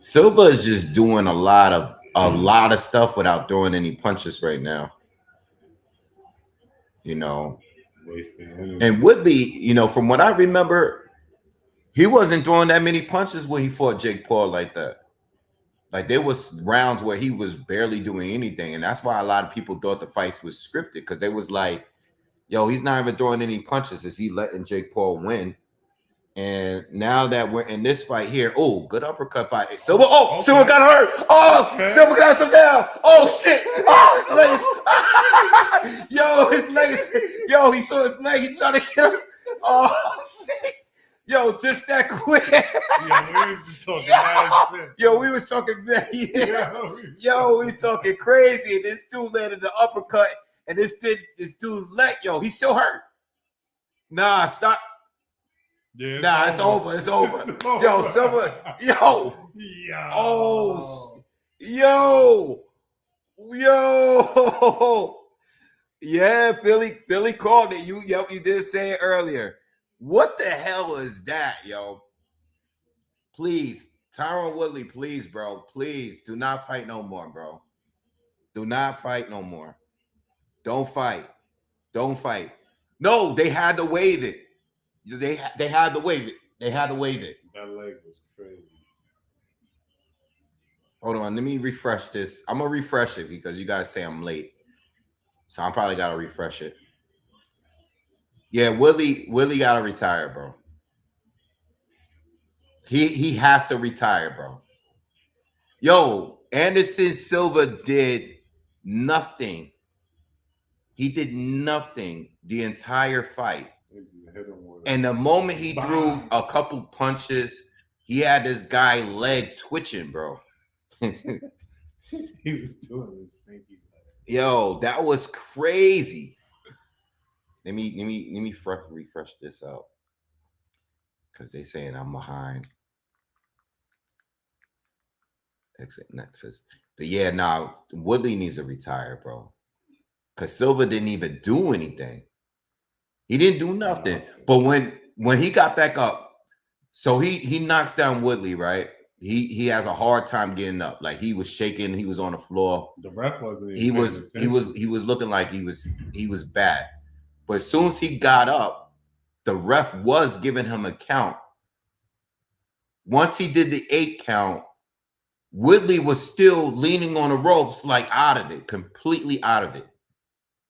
Silva is just doing a lot of stuff without throwing any punches right now. You know. Wasting energy. And Woodley, you know, from what I remember, he wasn't throwing that many punches when he fought Jake Paul like that. Like there was rounds where he was barely doing anything, and that's why a lot of people thought the fights was scripted, because they was like, "Yo, he's not even throwing any punches. Is he letting Jake Paul win?" And now that we're in this fight here, oh, good uppercut by Silva. Oh, okay. Silva got hurt. Oh, okay. Silva got him down. Oh shit. Oh, his legs. Yo, his legs. Yo, he saw his leg. He tried to get him. Oh shit. Yo, just that quick. Yo, we was talking mad shit. Yo, we was talking crazy. And this dude landed the uppercut, and this dude's leg. Yo, he's still hurt. Nah, stop. Yeah, nah, it's over. It's over. Yo, Silva. Yo. Yeah. Oh. Yo. Yeah, Philly called it. You did say it earlier. What the hell is that, yo? Please, Tyron Woodley, please, bro. Please do not fight no more, bro. Do not fight no more. Don't fight. Don't fight. No, they had to waive it. They had to waive it. They had to waive it. That leg was crazy. Hold on, let me refresh this. I'm gonna refresh it because you guys say I'm late, so I probably gotta refresh it. Yeah, Willie gotta retire, bro. He has to retire, bro. Yo, Anderson Silva did nothing. He did nothing the entire fight. And the moment he threw a couple punches, he had this guy leg twitching, bro. He was doing this stinky. Yo, that was crazy. Let me refresh this out. Because they saying I'm behind. Exit Netflix. But yeah, nah, Woodley needs to retire, bro. Because Silva didn't even do anything. He didn't do nothing. But when he got back up, so he knocks down Woodley, right? He has a hard time getting up. Like he was shaking, he was on the floor. The ref wasn't even he was looking like he was bad. But as soon as he got up, the ref was giving him a count. Once he did the 8 count, Woodley was still leaning on the ropes, like out of it, completely out of it.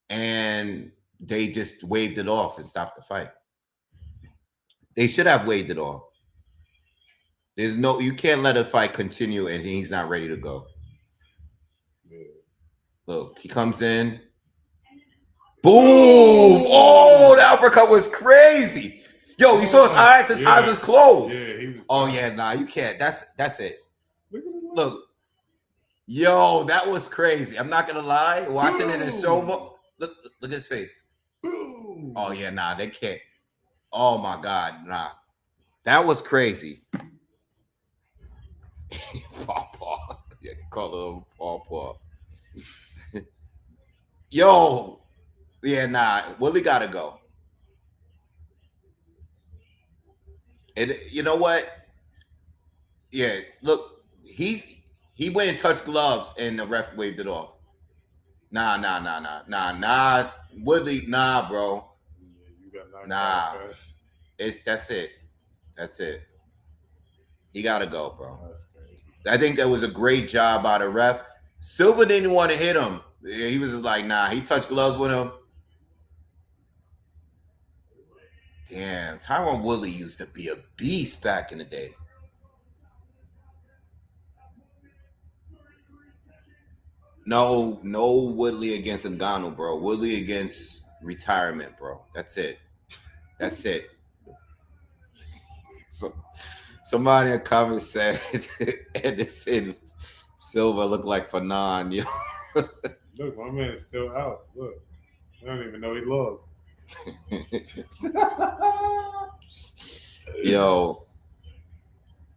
And they just waved it off and stopped the fight. They should have waved it off. You can't let a fight continue and he's not ready to go. Yeah. Look, he comes in. Boom! Oh, the uppercut was crazy. Yo, you saw his eyes? His eyes was closed. Yeah, he was. Oh yeah, nah, you can't. That's it. Look. Yo, that was crazy. I'm not gonna lie. Watching it in slow mo. Look at his face. Boom. Oh yeah, nah, they can't. Oh my God, nah. That was crazy. Paw. Yeah, call him Paw. Yo, yeah, nah. Willie gotta go. And you know what? Yeah, look, he went and touched gloves and the ref waved it off. Nah. Woodley, nah, bro. Nah. That's it. He gotta go, bro. I think that was a great job by the ref. Silva didn't want to hit him. He was just like, nah, he touched gloves with him. Damn, Tyron Woodley used to be a beast back in the day. No Woodley against Ngannou, bro. Woodley against retirement, bro. That's it. So somebody in the comments said Anderson Silva looked like Fanon. Yo. Look, my man's still out. Look, I don't even know he lost. Yo,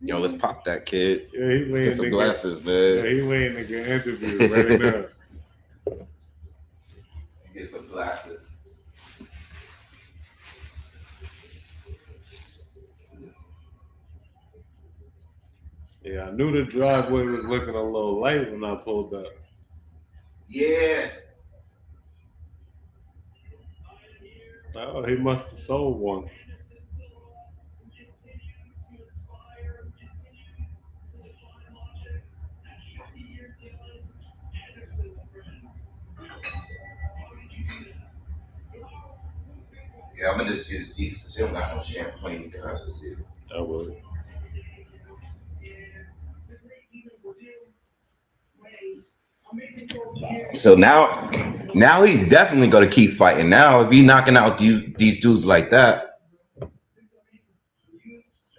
let's pop that kid. Yeah, he let's get some glasses, man. Yeah, he waiting to get interviewed right now. Get some glasses. Yeah, I knew the driveway was looking a little light when I pulled up. Yeah. Oh, he must have sold one. Yeah, I'm gonna just use these because they don't got no champagne glasses here. I would. So now he's definitely gonna keep fighting. Now, if he's knocking out these dudes like that,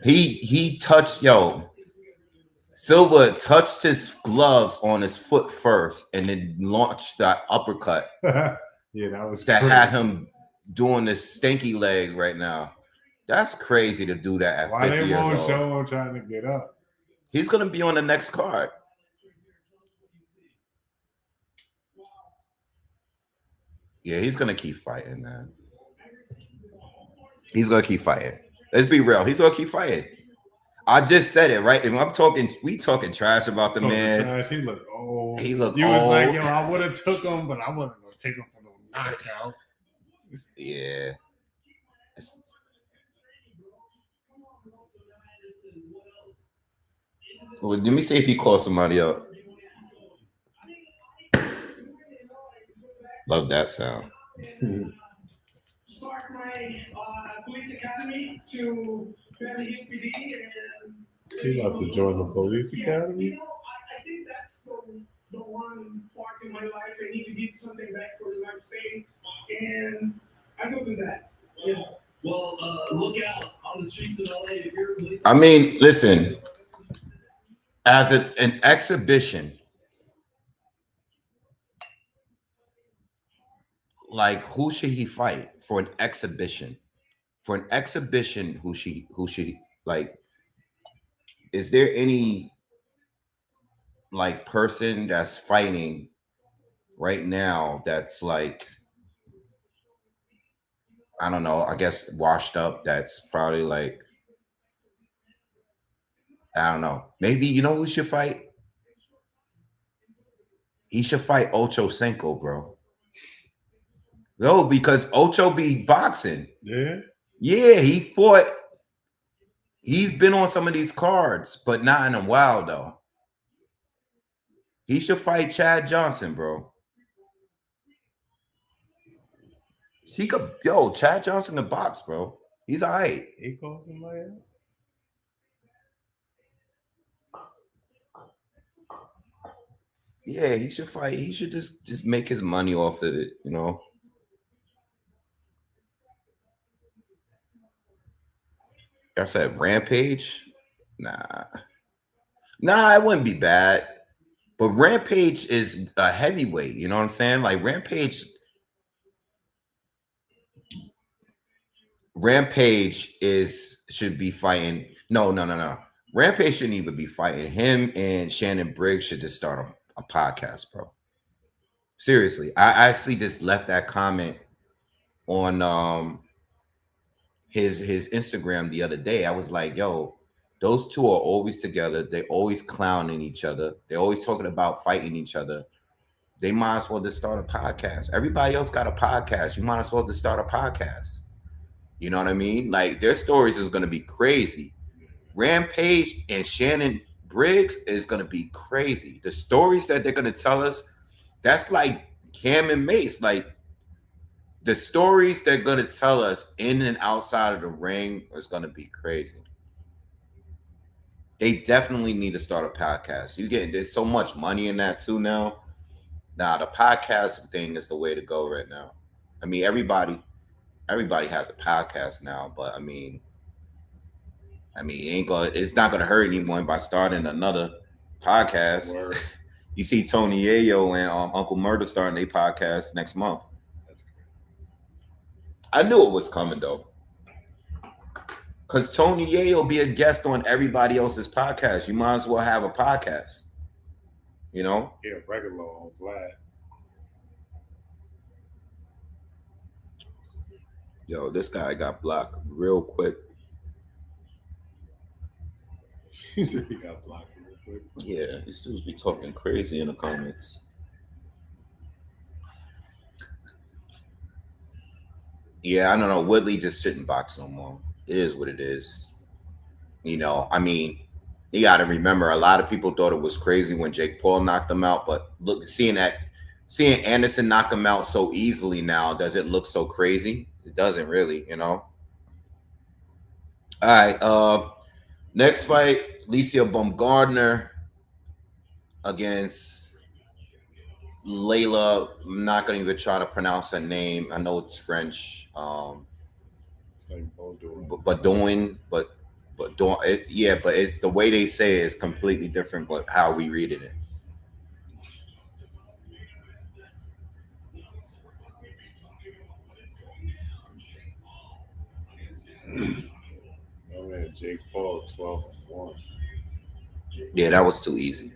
he touched Silva touched his gloves on his foot first, and then launched that uppercut. Yeah, that had him doing this stinky leg right now. That's crazy to do that at 50 years old. Why they won't show him trying to get up? He's gonna be on the next card. Yeah, he's gonna keep fighting, man. He's gonna keep fighting. Let's be real. He's gonna keep fighting. I just said it, right? And we talking trash about the man. Trash. He looked old. He looked you old. Was like, yo, I would have took him, but I wasn't gonna take him for no knockout. Yeah. Well, let me see if he calls somebody up. Love that sound. police academy to Beverly Hills PD and He about to join the police academy? I think that's the one part in my life I need to give something back for the United States, and I go do that. Yeah. Well, look out on the streets of LA if you're a police. I mean, listen, as an exhibition, like who should he fight for an exhibition? For an exhibition, who should like? Is there any like person that's fighting right now that's like, I don't know, I guess washed up, that's probably like, I don't know, maybe you know who should fight? He should fight Ocho Cinco, bro. No, because Ocho be boxing. Yeah. Yeah, he fought. He's been on some of these cards, but not in a while though. He should fight Chad Johnson, bro. He could, yo, Chad Johnson the box, bro. He's all right. He calls him like that? Yeah, he should fight. He should just make his money off of it, you know. I said Rampage. Nah, nah, it wouldn't be bad. But Rampage is a heavyweight. You know what I'm saying? Like Rampage is should be fighting. No, no, no, no. Rampage shouldn't even be fighting. Him and Shannon Briggs should just start a podcast, bro. Seriously, I actually just left that comment on his Instagram the other day. I was like, yo, those two are always together. They always clowning each other. They're always talking about fighting each other. They might as well just start a podcast. Everybody else got a podcast. You might as well just start a podcast. You know what I mean? Like their stories is gonna be crazy. Rampage and Shannon Briggs is gonna be crazy. The stories that they're gonna tell us, that's like Cam and Mace. Like the stories they're gonna tell us in and outside of the ring is gonna be crazy. They definitely need to start a podcast. There's so much money in that too now. Nah, the podcast thing is the way to go right now. I mean, everybody has a podcast now, but it's not gonna hurt anyone by starting another podcast. Word. You see Tony Yayo and Uncle Murder starting their podcast next month. That's crazy. I knew it was coming though. Because Tony Yayo be a guest on everybody else's podcast. You might as well have a podcast. You know? Yeah, regular on Vlad. Yo, this guy got blocked real quick. He said he got blocked real quick. Yeah, these dudes be talking crazy in the comments. Yeah, I don't know. Woodley just shouldn't box no more. It is what it is. You know, I mean, you got to remember, a lot of people thought it was crazy when Jake Paul knocked him out, but look, seeing Anderson knock him out so easily now, does it look so crazy? It doesn't really, you know. All right, next fight, Alicia Baumgardner against Layla. I'm not gonna even try to pronounce her name. I know it's French. But doing it, yeah, but the way they say it is completely different, but how we read it. Oh man, Jake Paul 12-1. Yeah, that was too easy.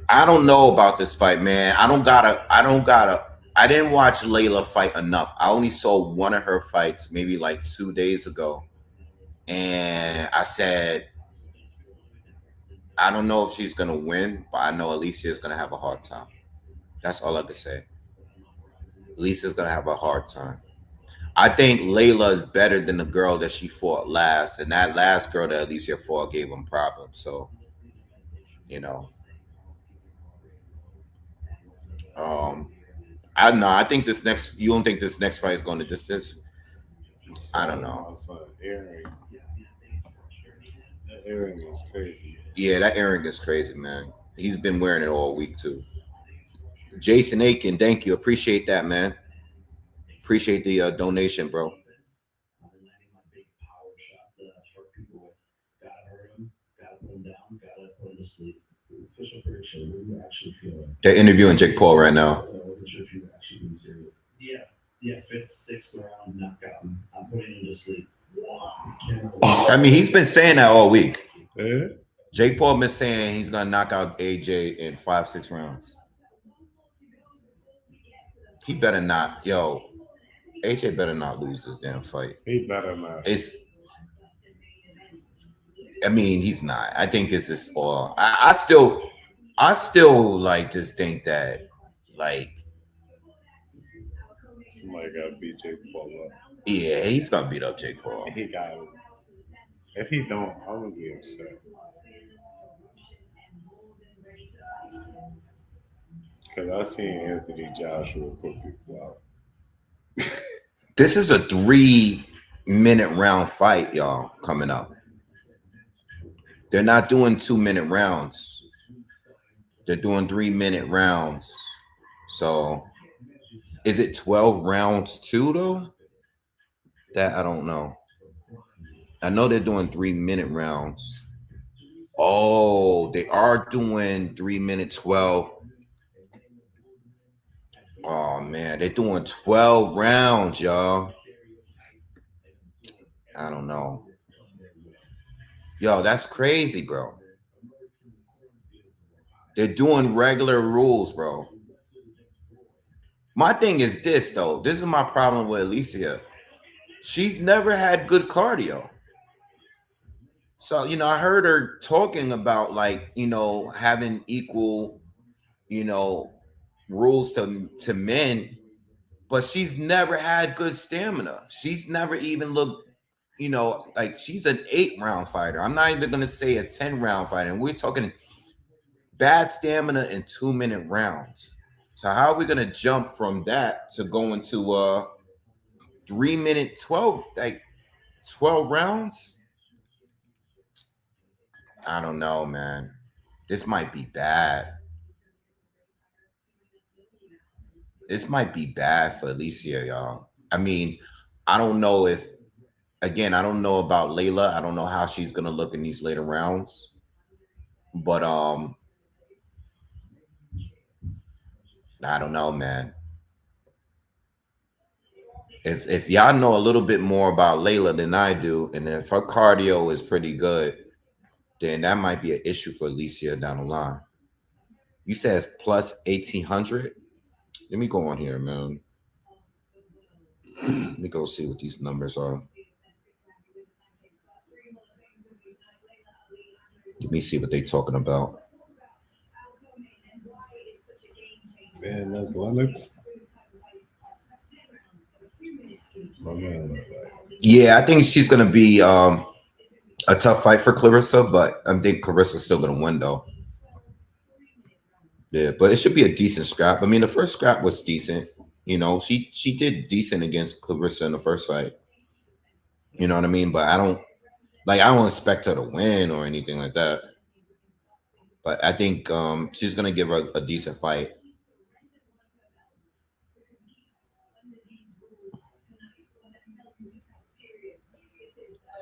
I don't know about this fight, man. I didn't watch Layla fight enough. I only saw one of her fights maybe like 2 days ago. And I said, I don't know if she's going to win, but I know Alicia is going to have a hard time. That's all I can say. Alicia's going to have a hard time. I think Layla is better than the girl that she fought last. And that last girl that Alicia fought gave him problems. So, you know. I don't know. I think this next. You don't think this next fight is going to distance? I don't know. My son, Aaron. That Aaron is crazy. Yeah, that Aaron is crazy, man. He's been wearing it all week too. Jason Aiken, thank you. Appreciate that, man. Appreciate the donation, bro. Landing my big power shots that I struck people with. Gotta hurt him, gotta put him down, gotta put him to sleep. Official prediction, what do you actually feeling? They're interviewing Jake Paul right now. I wasn't sure if you were actually being serious. Yeah, fifth, sixth round knockout. I'm putting him to sleep. I mean, he's been saying that all week. Yeah. Jake Paul been saying he's gonna knock out AJ in 5-6 rounds. He better not, yo. AJ better not lose this damn fight. He better not. I mean, he's not. I think it's just all. I still like just think that, like, Somebody got to beat Jake Paul up. yeah, he's gonna beat up Jake Paul. He got it. If he don't, I'm gonna be upset. Because I seen Anthony Joshua put people out. This is a 3-minute round fight, y'all, coming up. They're not doing 2-minute rounds. They're doing 3-minute rounds. So is it 12 rounds too, though? That I don't know. I know they're doing 3-minute rounds. Oh, they are doing 3-minute 12. Oh man, they're doing 12 rounds, y'all. I don't know. Yo, that's crazy, bro. They're doing regular rules, bro. My thing is this, though. This is my problem with Alicia. She's never had good cardio. So, I heard her talking about, like, having equal, rules to men, but she's never had good stamina. She's never even looked, like she's an 8-round fighter. I'm not even going to say a 10-round fighter. And we're talking bad stamina in 2-minute rounds. So how are we going to jump from that to going to 3-minute 12, like 12 rounds? I don't know, man. This might be bad. This might be bad for Alicia, y'all. I mean, I don't know if, again, I don't know about Layla. I don't know how she's gonna look in these later rounds. But I don't know, man. If y'all know a little bit more about Layla than I do, and if her cardio is pretty good, then that might be an issue for Alicia down the line. You said it's plus 1,800. Let me go on here, man. Let me go see what these numbers are. Let me see what they're talking about. Man, that's Lennox. My man look like. Yeah, I think she's gonna be a tough fight for Clarissa, but I think Clarissa's still gonna win though. Yeah, but it should be a decent scrap. I mean, the first scrap was decent. She did decent against Clarissa in the first fight. You know what I mean? But I don't expect her to win or anything like that. But I think she's gonna give her a decent fight.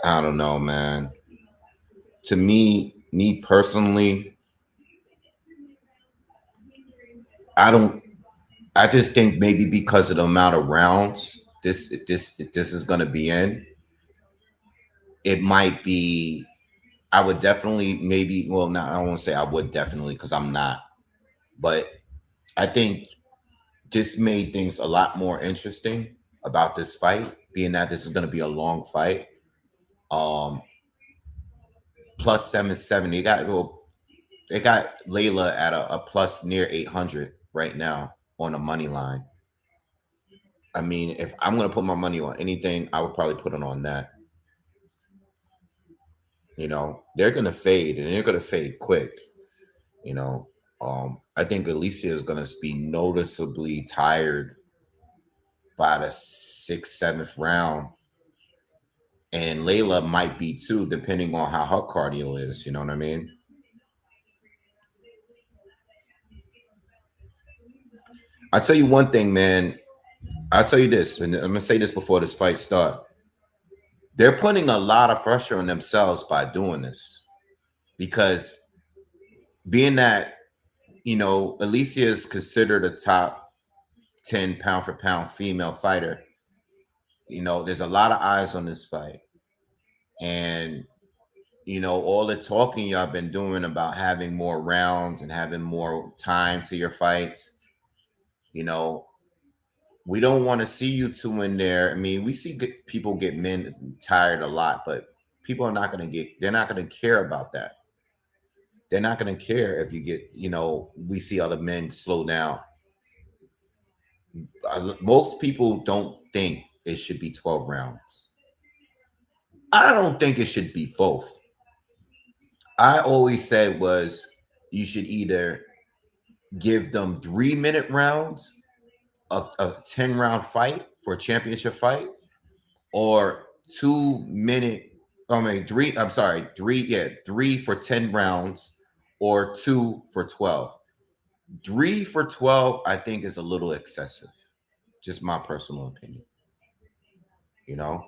I don't know, man. To me personally, I just think maybe because of the amount of rounds this is gonna be in, it might be. I would definitely maybe. Well, no, I won't say I would definitely because I'm not. But I think this made things a lot more interesting about this fight, being that this is gonna be a long fight. Um, plus 770. They got Layla at a plus near 800 right now on the money line. I mean, if I'm gonna put my money on anything, I would probably put it on that. They're gonna fade and they're gonna fade quick. I think Alicia is gonna be noticeably tired by the sixth, seventh round, and Layla might be too, depending on how her cardio is. You know what I mean? I tell you one thing, man. I'll tell you this, and I'm gonna say this before this fight start. They're putting a lot of pressure on themselves by doing this because being that Alicia is considered a top 10 pound for pound female fighter. There's a lot of eyes on this fight, and all the talking y'all been doing about having more rounds and having more time to your fights. You know, we don't want to see you two in there. I mean, we see people get men tired a lot, but people are not going to they're not going to care about that. They're not going to care if you we see other men slow down. Most people don't think it should be 12 rounds. I don't think it should be both. I always said was you should either give them 3-minute rounds of a 10-round fight for a championship fight, or 2 minute, I mean three, I'm sorry, three for 10 rounds, or 2 for 12. 3 for 12, I think, is a little excessive. Just my personal opinion. You know,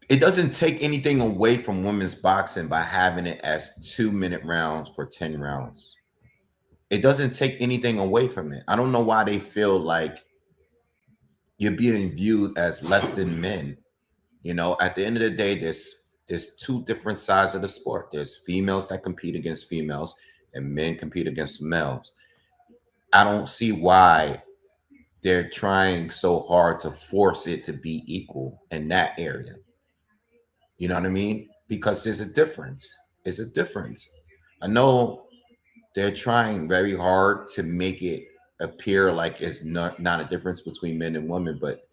it doesn't take anything away from women's boxing by having it as 2-minute rounds for 10 rounds. It doesn't take anything away from it. I don't know why they feel like you're being viewed as less than men. At the end of the day, there's two different sides of the sport. There's females that compete against females, and men compete against males. I don't see why they're trying so hard to force it to be equal in that area. You know what I mean? Because there's a difference. There's a difference. I know they're trying very hard to make it appear like it's not a difference between men and women, but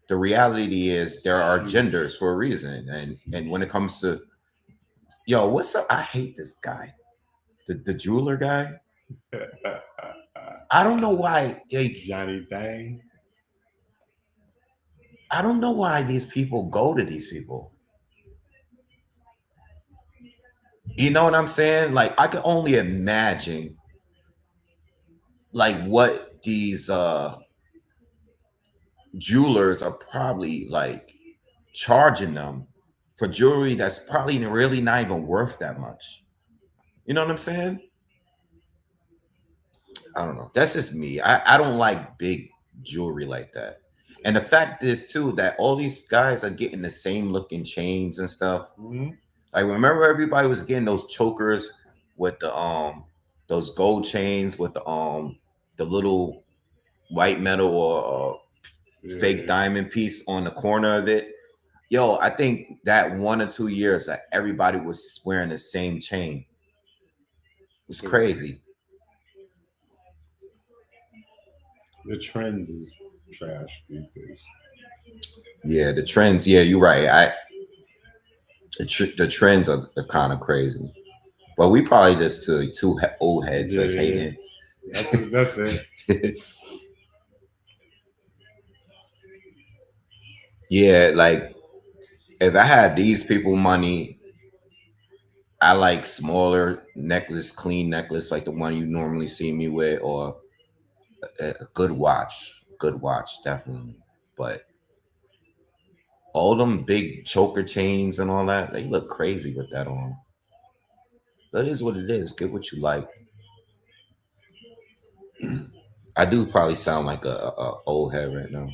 the reality is there are genders for a reason. And when it comes to what's up? I hate this guy, the jeweler guy. I don't know why Johnny Dang. I don't know why these people go to these people. You know what I'm saying? Like, I can only imagine like what these jewelers are probably like charging them for jewelry that's probably really not even worth that much. You know what I'm saying? I don't know. That's just me. I don't like big jewelry like that. And the fact is too that all these guys are getting the same looking chains and stuff. Mm-hmm. Like, remember everybody was getting those chokers with the those gold chains with the little white metal or fake diamond piece on the corner of it. Yo, I think that 1 or 2 years that everybody was wearing the same chain. It was crazy. The trends is trash these days. Yeah, the trends. Yeah, you're right. The trends are kind of crazy. But we probably just two old heads that's hating. That's it. Yeah, like if I had these people money, I like smaller necklace, clean necklace, like the one you normally see me with, or a good watch. Good watch, definitely. But all them big choker chains and all that, they look crazy with that on. That is what it is. Get what you like. I do probably sound like a old head right now.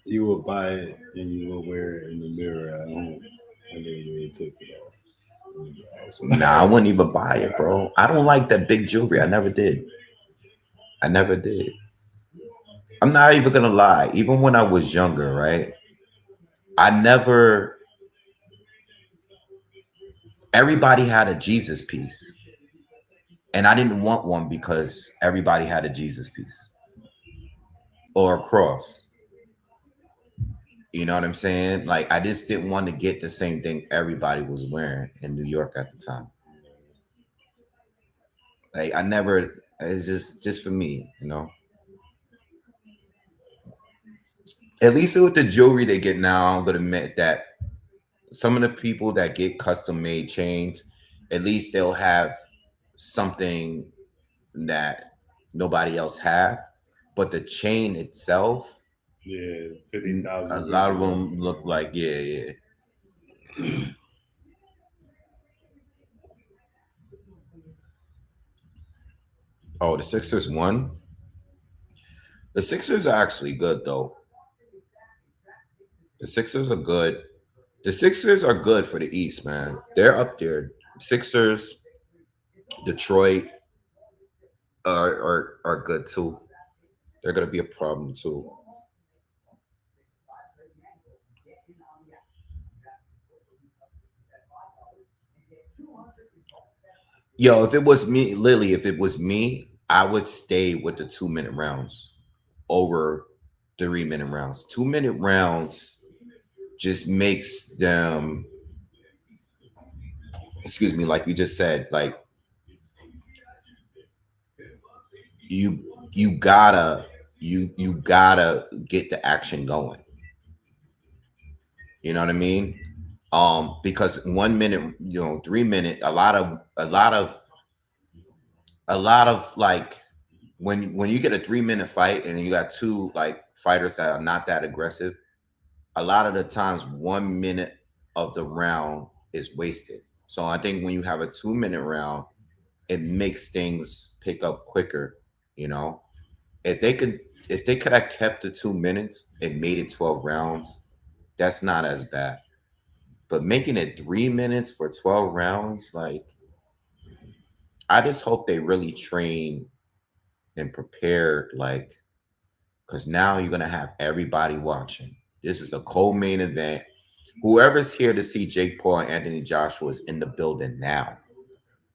You will buy it and you will wear it in the mirror at home, and then you take it off. Nah, I wouldn't even buy it, bro. I don't like that big jewelry. I never did. I never did. I'm not even gonna lie. Even when I was younger, right? I never. Everybody had a Jesus piece, and I didn't want one because everybody had a Jesus piece or a cross. You know what I'm saying? Like I just didn't want to get the same thing everybody was wearing in New York at the time. Like I never. It's just for me, you know. At least with the jewelry they get now, I'm gonna admit that some of the people that get custom made chains, at least they'll have something that nobody else have. But the chain itself, Yeah, 50,000 a lot of people up. them look like yeah. Oh, the Sixers won. The Sixers are actually good though. The Sixers are good. The Sixers are good for the East, man. They're up there. Sixers, Detroit are good too. They're gonna be a problem too. Yo, if it was me, Lily, if it was me, I would stay with the 2 minute rounds over 3 minute rounds. 2 minute rounds just makes them, excuse me, like you just said, like you you gotta you gotta get the action going. You know what I mean? Because 1 minute, 3 minute, a lot of like when you get a 3 minute fight and you got two like fighters that are not that aggressive, a lot of the times 1 minute of the round is wasted. So I think when you have a 2 minute round, it makes things pick up quicker. You know, if they could if they could have kept the 2 minutes and made it 12 rounds, that's not as bad. But making it 3 minutes for 12 rounds, like I just hope they really train and prepare, like, because now you're gonna have everybody watching. This is the co-main event. Whoever's here to see Jake Paul and Anthony Joshua is in the building now.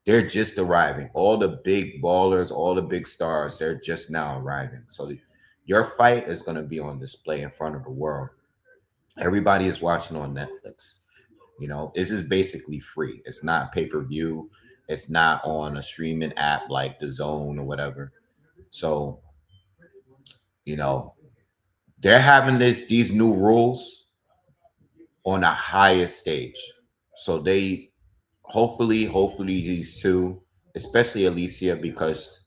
They're just arriving. All the big ballers, all the big stars, they're just now arriving. So your fight is gonna be on display in front of the world. Everybody is watching on Netflix. This is basically free. It's not pay-per-view. It's not on a streaming app like the Zone or whatever. So, you know, they're having these new rules on a highest stage. So they hopefully these two, especially Alicia, because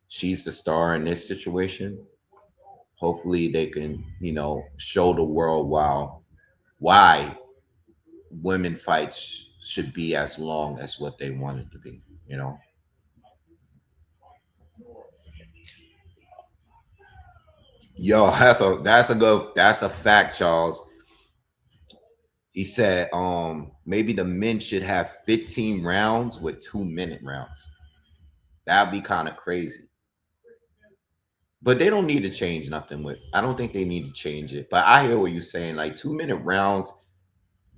she's the star in this situation. Hopefully they can, show the world why women fights should be as long as what they want it to be, you know. Yo, that's a fact, Charles. He said maybe the men should have 15 rounds with 2 minute rounds. That'd be kind of crazy. But they don't need to change nothing with. I don't think they need to change it. But I hear what you're saying. Like 2 minute rounds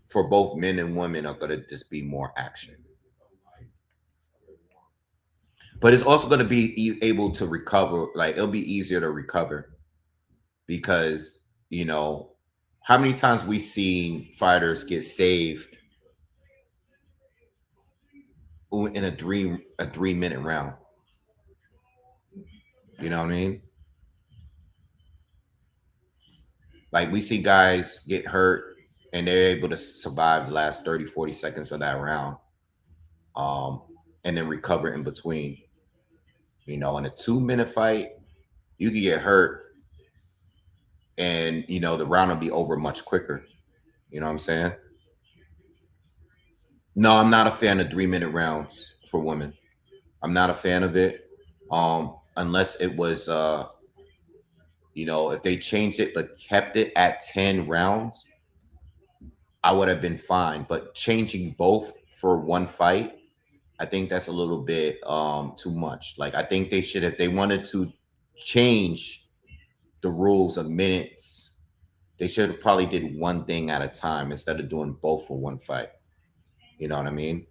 for both men and women are gonna just be more action. But it's also gonna be able to recover. Like it'll be easier to recover because you know how many times we seen fighters get saved in a 3 minute round. You know what I mean? Like we see guys get hurt and they're able to survive the last 30, 40 seconds of that round, um, and then recover in between. In a 2 minute fight, you can get hurt and the round will be over much quicker. You know what I'm saying? No, I'm not a fan of 3 minute rounds for women. I'm not a fan of it. Unless it was if they changed it but kept it at 10 rounds, I would have been fine. But changing both for one fight, I think that's a little bit too much. Like I think they should, if they wanted to change the rules of minutes, they should have probably did one thing at a time instead of doing both for one fight. You know what I mean?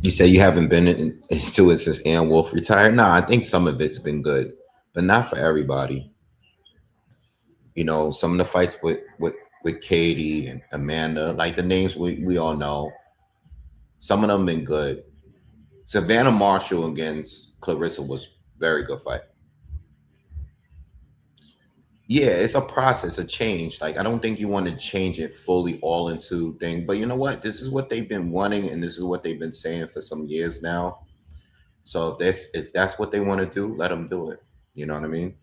You say you haven't been into it since Ann Wolf retired. No, I think some of it's been good, but not for everybody. Some of the fights with Katie and Amanda, like the names we all know, some of them been good. Savannah Marshall against Clarissa was very good fight. Yeah, it's a process, a change. Like I don't think you want to change it fully all into thing, but you know what? This is what they've been wanting, and this is what they've been saying for some years now. So if that's what they want to do, let them do it. You know what I mean?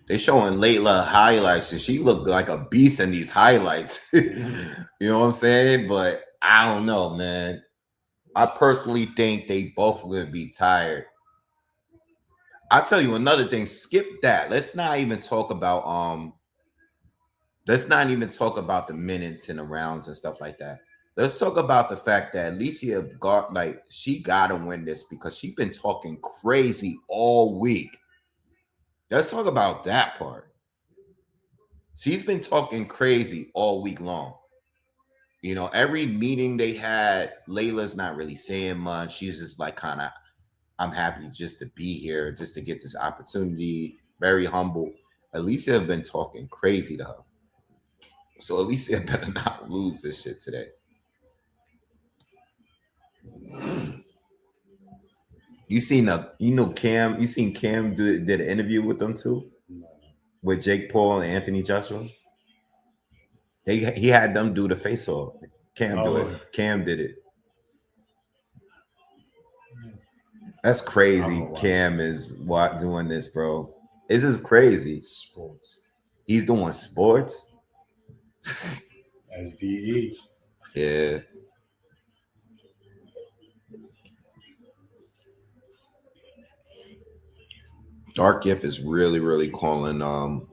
They showing Layla highlights, and she looked like a beast in these highlights. You know what I'm saying? But I don't know, man. I personally think they both will be tired. I'll tell you another thing. Skip that. Let's not even talk about the minutes and the rounds and stuff like that. Let's talk about the fact that Alicia got like she gotta win this because she's been talking crazy all week. Let's talk about that part. She's been talking crazy all week long. Every meeting they had, Layla's not really saying much. She's just like kind of, I'm happy just to be here, just to get this opportunity. Very humble. Alicia have been talking crazy to her. So Alicia better not lose this shit today. You seen Cam did an interview with them too, No. with Jake Paul and Anthony Joshua. He had them do the face off. Cam do it. Oh, Cam did it. That's I'm crazy. gonna watch Cam is doing this, bro. This is crazy. sports. He's doing sports. SDE. Yeah. Dark Gift is really, really calling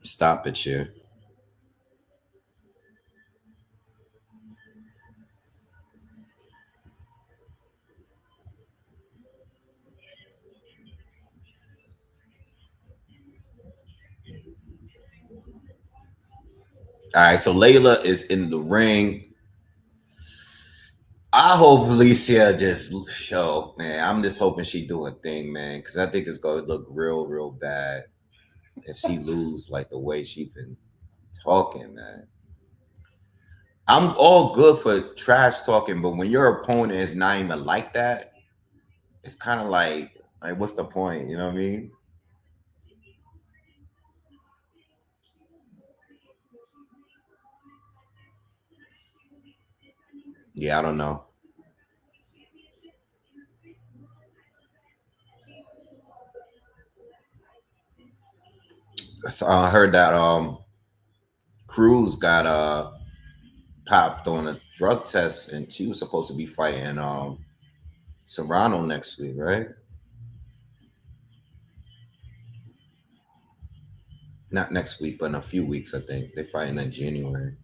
stoppage here. All right, so Layla is in the ring. I hope Alicia just show, man. I'm just hoping she do a thing, man, because I think it's gonna look real, real bad if she lose like the way she been talking, man. I'm all good for trash talking, but when your opponent is not even like that, it's kind of like what's the point? You know what I mean? Yeah, I don't know. So I heard that Cruz got popped on a drug test, and she was supposed to be fighting Serrano next week, right? Not next week, but in a few weeks, I think they fighting in January.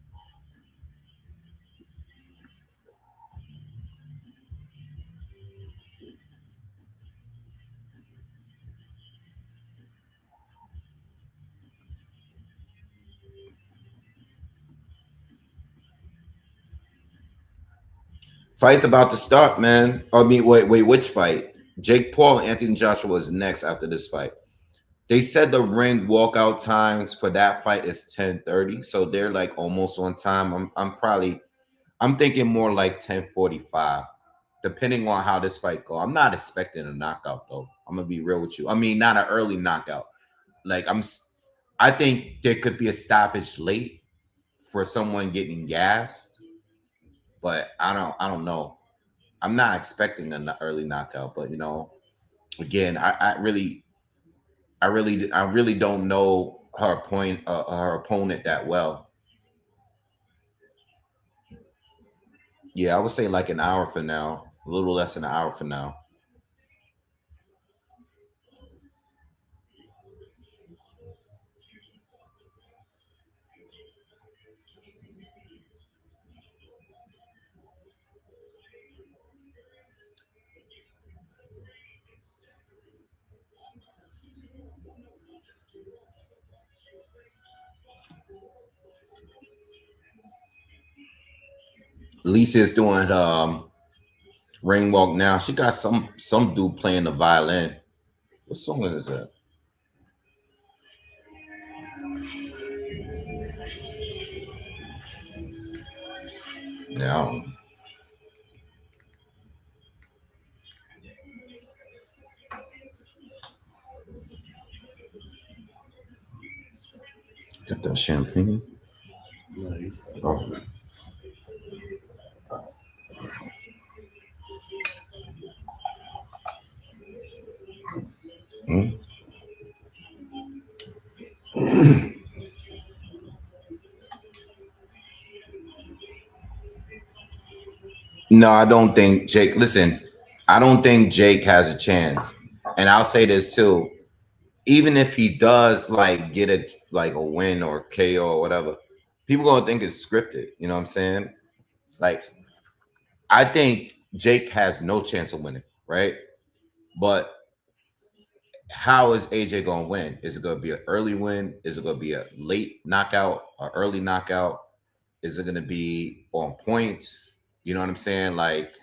Fight's about to start, man. I mean, wait, which fight? Jake Paul and Anthony Joshua is next after this fight. They said the ring walkout times for that fight is 10:30, so they're like almost on time. I'm thinking more like 10:45, depending on how this fight go. I'm not expecting a knockout though. I'm gonna be real with you. I mean, not an early knockout. Like I think there could be a stoppage late for someone getting gassed, but I don't know. I'm not expecting an early knockout, but again, I really don't know her opponent that well. Yeah, I would say like an hour from now, a little less than an hour from now. Alicia's doing ring walk now. She got some dude playing the violin. What song is that? Yeah, get that champagne. Nice. Oh. Hmm? No, I don't think Jake. Listen, I don't think Jake has a chance. And I'll say this too. Even if he does like get a win or KO or whatever, people gonna think it's scripted. You know what I'm saying? Like I think Jake has no chance of winning, right? But how is AJ gonna win? Is it gonna be an early win? Is it gonna be a late knockout, or early knockout? Is it gonna be on points? You know what I'm saying? Like,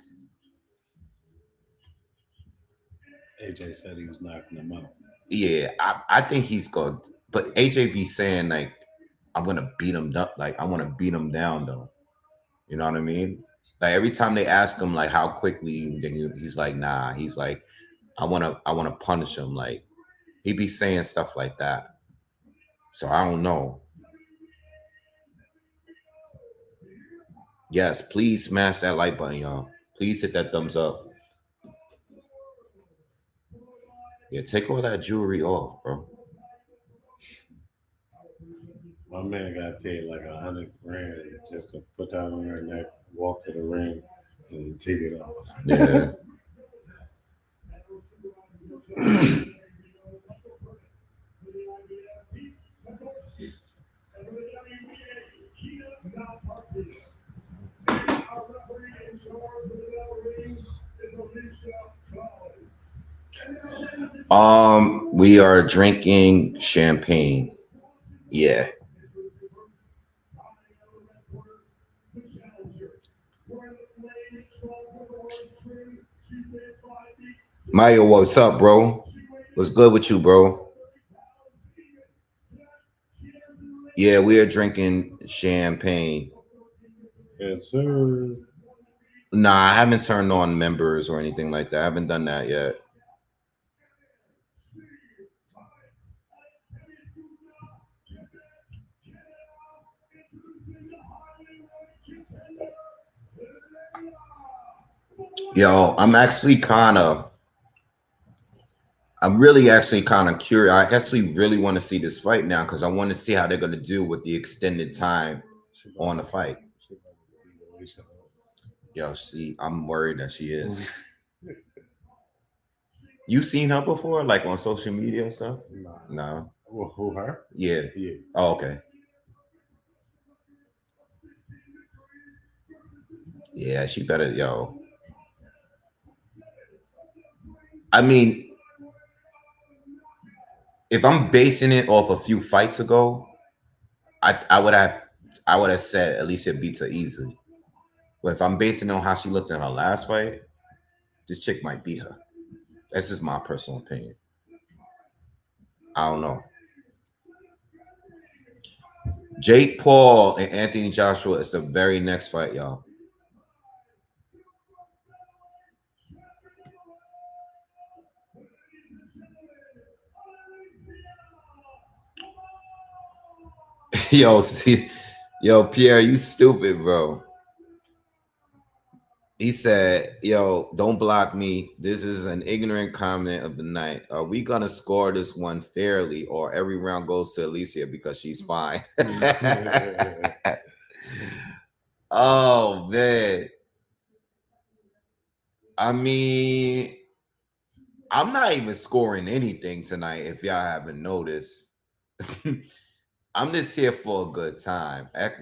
AJ said he was knocking him out. yeah, I think he's going. But AJ be saying like, I'm gonna beat him up. Like, I want to beat him down though. You know what I mean? Like every time they ask him like how quickly, then he's like, nah. He's like, I wanna punish him. Like he be saying stuff like that. So I don't know. Yes, please smash that like button, y'all. Please hit that thumbs up. Yeah, take all that jewelry off, bro. My man got paid like 100 grand just to put that on her neck, walk to the ring, and take it off. Yeah. We are drinking champagne. Yeah. Mario, what's up, bro? What's good with you, bro? Yeah, we are drinking champagne. Yes, sir. Nah, I haven't turned on members or anything like that. I haven't done that yet. Yo, I'm really actually kind of curious. I actually really want to see this fight now because I want to see how they're gonna do with the extended time She on about the fight. she about to beat Alicia up. Yo, see, I'm worried that she is. You seen her before, like on social media and stuff? Nah. No. Well, who her? Yeah. Yeah. Oh, okay. Yeah, she better, yo. I mean, if I'm basing it off a few fights ago, I would have said Alicia beats her easily. But if I'm basing it on how she looked in her last fight, this chick might beat her. That's just my personal opinion. I don't know. Jake Paul and Anthony Joshua is the very next fight, y'all. Yo, see, yo, Pierre, you stupid, bro. He said, yo, don't block me. This is an ignorant comment of the night. Are we gonna score this one fairly, or every round goes to Alicia because she's fine? Oh man. I mean, I'm not even scoring anything tonight, if y'all haven't noticed. I'm just here for a good time. I'm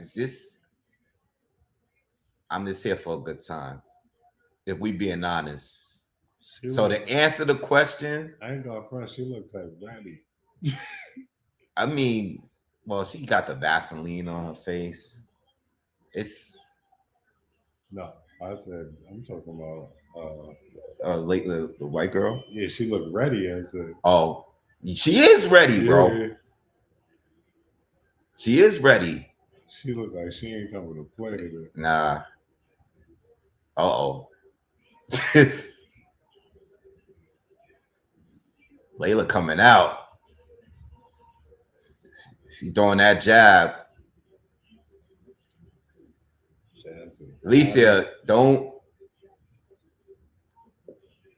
just here for a good time. If we being honest. She So look, to answer the question, I ain't going front. She looks like Brandy. I mean, well, she got the Vaseline on her face. It's No, I said I'm talking about. Late the white girl. Yeah, she looked ready. I said, Oh, she is ready, bro. yeah, She is ready. she looked like she ain't coming to play today. Nah. Uh-oh. Layla coming out. She throwing that jab. Jab to the body. Alicia,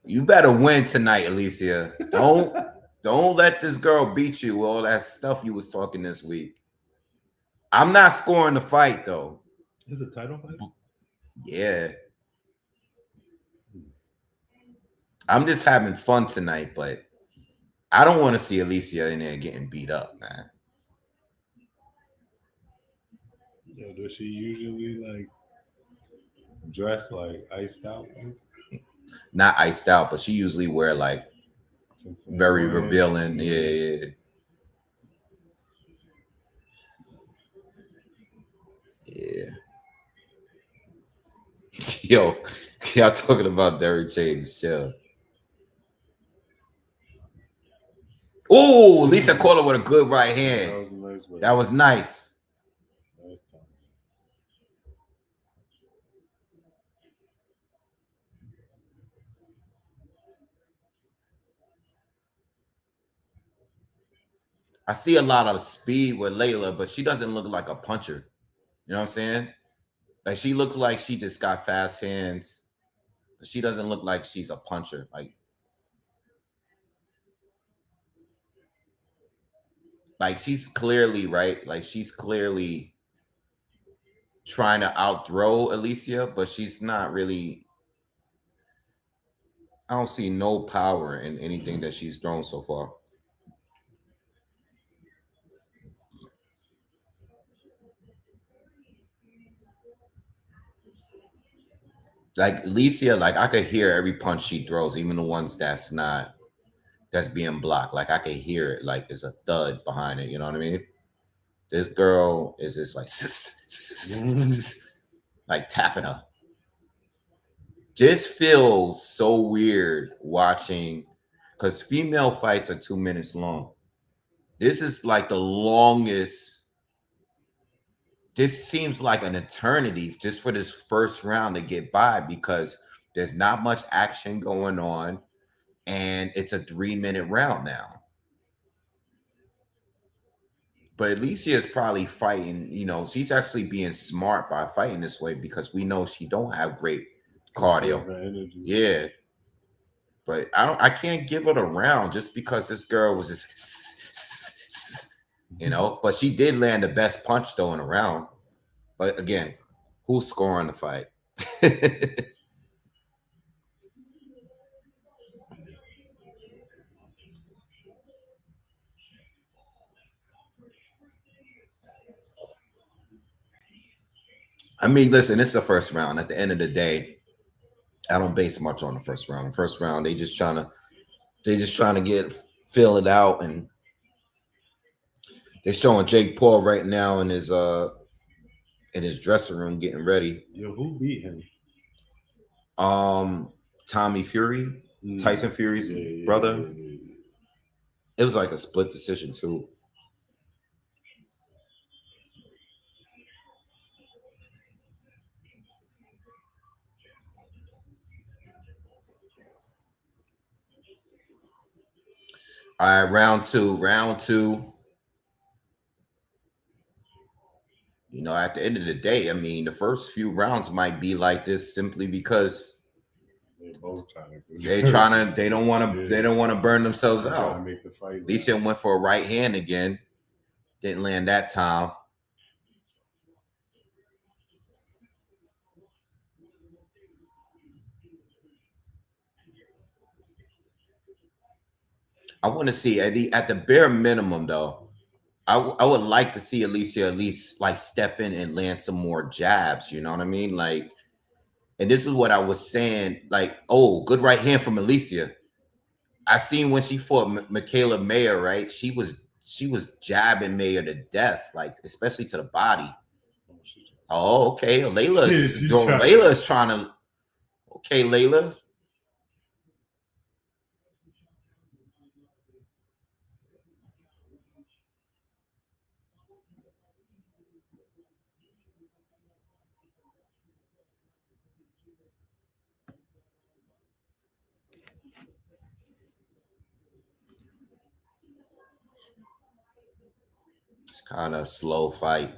you better win tonight, Alicia. Don't let this girl beat you with all that stuff you was talking this week. I'm not scoring the fight though. Is it a title fight? Yeah. I'm just having fun tonight, but I don't want to see Alicia in there getting beat up, man. Yo, does she usually like dress like iced out? Not iced out, but she usually wear like very revealing. Yeah. Yeah. Yo, y'all talking about Derrick James, chill. Oh, Lisa caught her with a good right hand. That was a nice way. That was nice. Nice time. I see a lot of speed with Layla, but she doesn't look like a puncher. You know what I'm saying? Like she looks like she just got fast hands, but she doesn't look like she's a puncher. Like she's clearly right. Like she's clearly trying to outthrow Alicia, but she's not really. I don't see no power in anything that she's thrown so far. Like Alicia, like I could hear every punch she throws, even the ones that's being blocked. Like I could hear it, like there's a thud behind it. You know what I mean? This girl is just like like tapping her. Just feels so weird watching because female fights are 2 minutes long. This is like the longest. This seems like an eternity just for this first round to get by because there's not much action going on and it's a 3 minute round now. But Alicia is probably fighting, she's actually being smart by fighting this way because we know she don't have great cardio. Yeah. But I can't give it a round just because this girl was just but she did land the best punch though in a round. But again, who's scoring the fight? I mean, listen, it's the first round. At the end of the day, I don't base much on the first round. The first round, they just trying to fill it out, and they're showing Jake Paul right now in his dressing room getting ready. Yo, who beat him? Tommy Fury, Tyson Fury's brother. Yeah. It was like a split decision too. All right, round two. At the end of the day, I mean, the first few rounds might be like this simply because They both trying to. they don't want to. They don't want to burn themselves out. Trying to make the fight. Alicia went for a right hand again. Didn't land that time. I want to see at the bare minimum though. I would like to see Alicia at least like step in and land some more jabs. You know what I mean? Like, and this is what I was saying. Like, oh, good right hand from Alicia. I seen when she fought Michaela Mayer, right? She was jabbing Mayer to death, like especially to the body. Oh, okay. Layla's She doing. tried. Layla's trying to. Okay, Layla. It's kind of slow fight.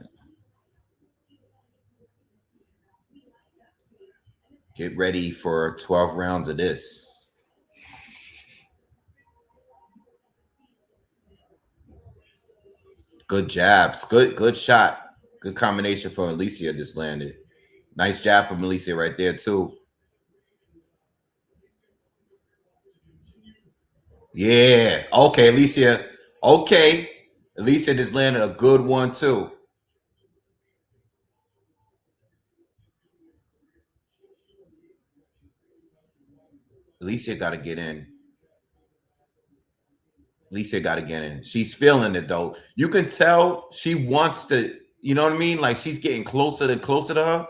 Get ready for 12 rounds of this. Good jabs. Good shot. Good combination for Alicia just landed. Nice jab from Alicia right there too. Yeah. Okay, Alicia. Okay. Alicia just landed a good one too. Alicia got to get in. Alicia got to get in. She's feeling it though. You can tell she wants to, you know what I mean? Like she's getting closer and closer to her,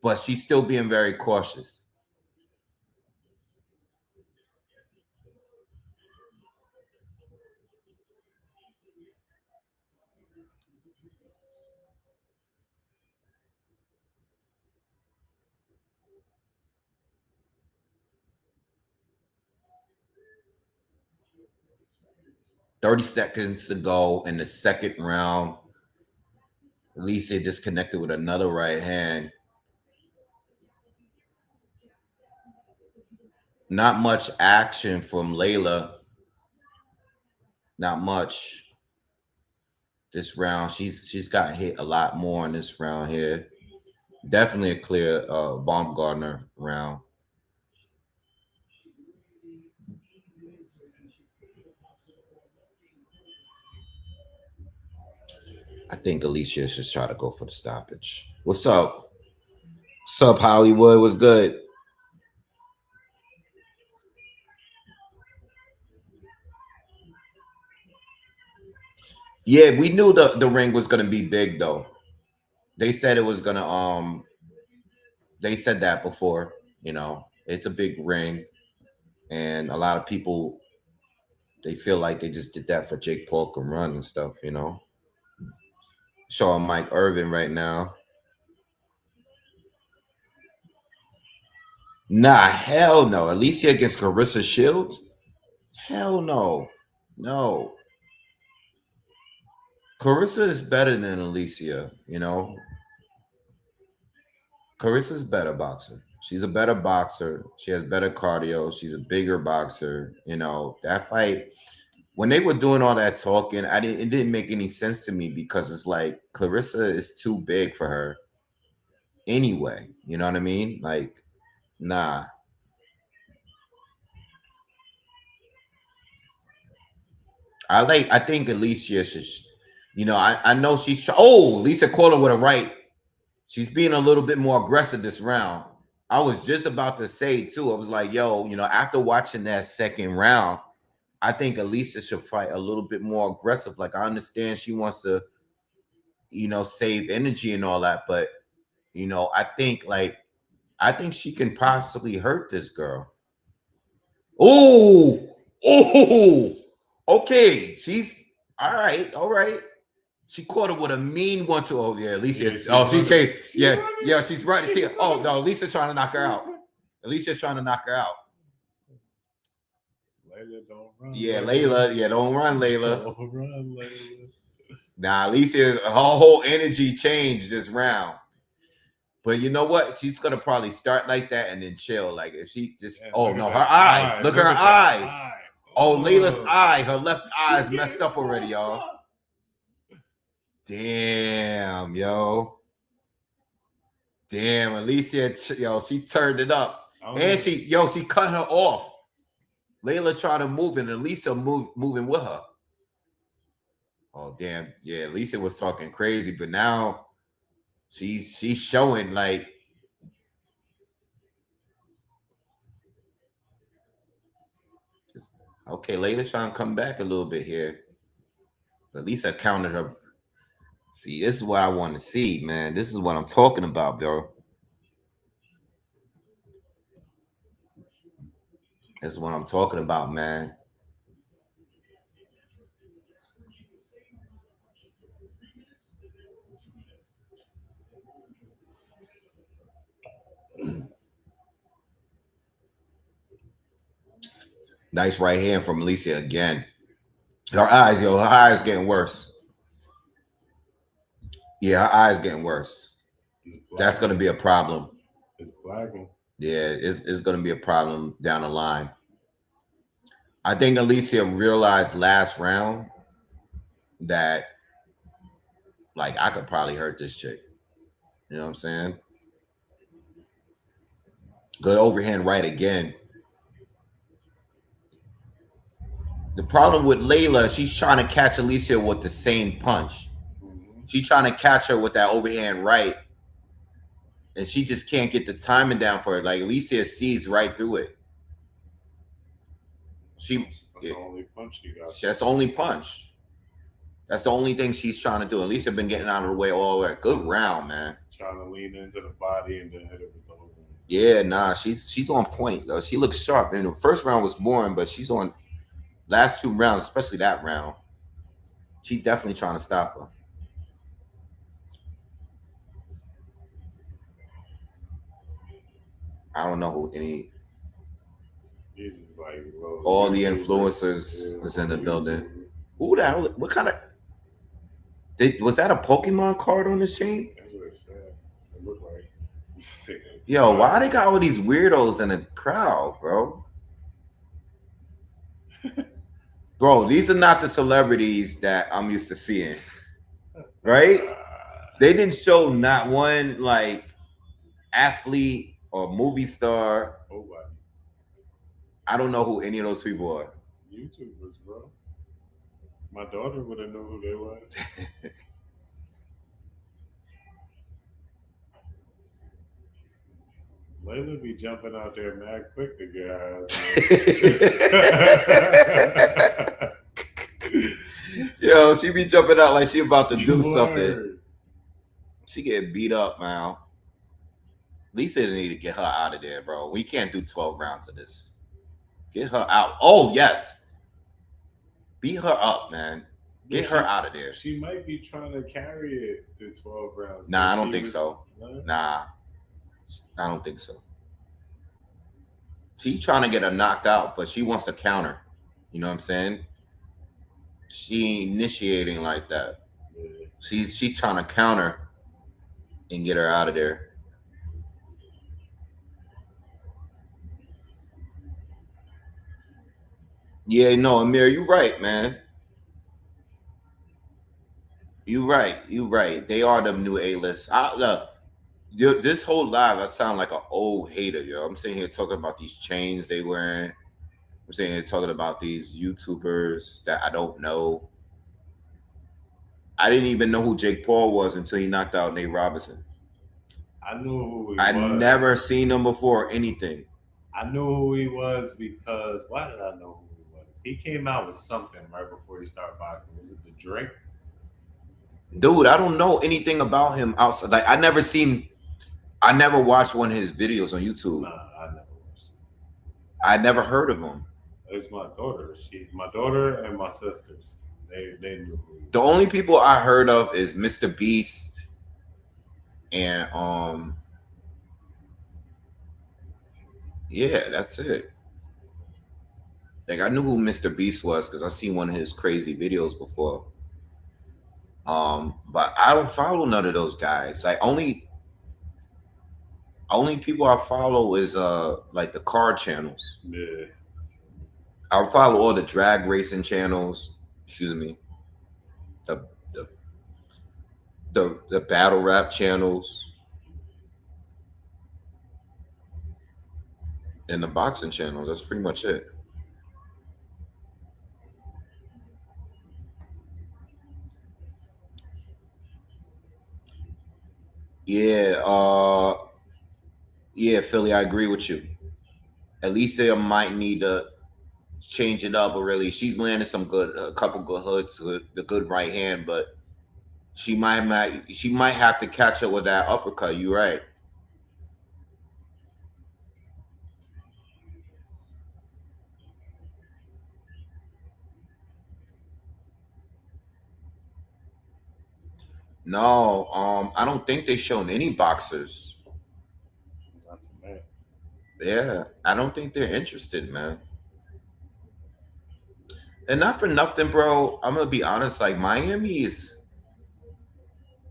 but she's still being very cautious. 30 seconds to go in the second round. Alicia disconnected with another right hand. Not much action from Layla. Not much this round. She's got hit a lot more in this round here. Definitely a clear Baumgartner round. I think Alicia should try to go for the stoppage. What's up? What's up, Hollywood? What's good? Yeah, we knew the ring was gonna be big though. They said it was gonna they said that before, you know. It's a big ring, and a lot of people they feel like they just did that for Jake Paul can run and stuff, you know. Showing Mike Irvin right now. Nah, hell no. Alicia against Carissa Shields? Hell no. No. Carissa is better than Alicia, you know. Carissa's better boxer. She's a better boxer. She has better cardio. She's a bigger boxer. You know, that fight, when they were doing all that talking, it didn't make any sense to me because it's like Clarissa is too big for her anyway. You know what I mean? Like, nah. I think Alicia should, you know, I know she's oh, Lisa caught her with a right. She's being a little bit more aggressive this round. I was just about to say too. I was like, yo, you know, after watching that second round, I think Alicia should fight a little bit more aggressive. Like I understand she wants to, you know, save energy and all that, but you know, I think she can possibly hurt this girl. Oh, oh, okay. She's all right, all right. She caught her with a mean one to oh yeah, Alicia. Yeah, Oh, she's running. yeah, Running. yeah, she's right. See, oh no, Alicia's trying to knock her out. Alicia's trying to knock her out. Layla, don't run. Yeah, Layla. Yeah, don't run, Layla. Don't run, Layla. Nah, Alicia, her whole energy changed this round. But you know what? She's gonna probably start like that and then chill. Like if she just oh no, her eye. Look at her eye. Oh, Layla's eye. Her left eye is messed up already, y'all. Damn, yo. Damn, Alicia, yo, she turned it up. And she cut her off. Layla tried to move and Alicia moving with her. Oh, damn. Yeah, Alicia was talking crazy, but now she's showing like okay, Layla trying to come back a little bit here. But Lisa countered her. See, this is what I want to see, man. This is what I'm talking about, bro. This is what I'm talking about, man. Nice right hand from Alicia again. Her eyes, yo, her eyes getting worse. Yeah, her eyes getting worse. That's gonna be a problem. It's blacking. Yeah, it's gonna be a problem down the line. I think Alicia realized last round that like I could probably hurt this chick. You know what I'm saying? Good overhand right again. The problem with Layla, she's trying to catch Alicia with the same punch. She's trying to catch her with that overhand right, and she just can't get the timing down for it. Like Alicia sees right through it. That's the only punch she got. That's the only punch. That's the only thing she's trying to do. Alicia been getting out of the way all the way. Good round, man. Trying to lean into the body and then hit it with the overhand. Yeah, nah, she's on point though. She looks sharp. And the first round was boring, but she's on last two rounds, especially that round. She definitely trying to stop her. I don't know who any. Like, all the influencers is in the building. Who the hell? What kind of? Was that a Pokemon card on this chain? That's what it said. It looked like. Yo, why they got all these weirdos in the crowd, bro? Bro, these are not the celebrities that I'm used to seeing, right? They didn't show not one like athlete or movie star. Nobody. I don't know who any of those people are. YouTubers, bro. My daughter would have known who they were. Layla be jumping out there mad quick to get her ass. Yo, she be jumping out like she about to do something. She get beat up, man. Lisa need to get her out of there, bro. We can't do 12 rounds of this. Get her out. Oh, yes. Beat her up, man. Get her out of there. She might be trying to carry it to 12 rounds. Nah, I don't think so. Nah, I don't think so. She's trying to get her knocked out, but she wants to counter. You know what I'm saying? She ain't initiating like that. Yeah. She's trying to counter and get her out of there. Yeah, no, Amir, you're right, man. You're right. You're right. They are the new A-list. Look, this whole live, I sound like an old hater, yo. I'm sitting here talking about these chains they wearing. I'm sitting here talking about these YouTubers that I don't know. I didn't even know who Jake Paul was until he knocked out Nate Robinson. I knew who he was. I'd never seen him before or anything. I knew who he was because, why did I know who he was? He came out with something right before he started boxing. Is it the drink? Dude, I don't know anything about him outside. Like, I never watched one of his videos on YouTube. Nah, I never watched him. I never heard of him. It's my daughter. My daughter and my sisters. They knew who he was. The only people I heard of is Mr. Beast and yeah, that's it. Like, I knew who Mr. Beast was because I seen one of his crazy videos before. But I don't follow none of those guys. Like, only people I follow is like the car channels. Yeah. I follow all the drag racing channels. Excuse me. The battle rap channels. And the boxing channels. That's pretty much it. Yeah, yeah, Philly, I agree with you. Alicia might need to change it up, but really, she's landing some good, a couple good hoods with the good right hand, but she might have to catch up with that uppercut. You're right. No, I don't think they shown any boxers. Not tonight. Yeah, I don't think they're interested, man. And not for nothing, bro. I'm gonna be honest. Like Miami is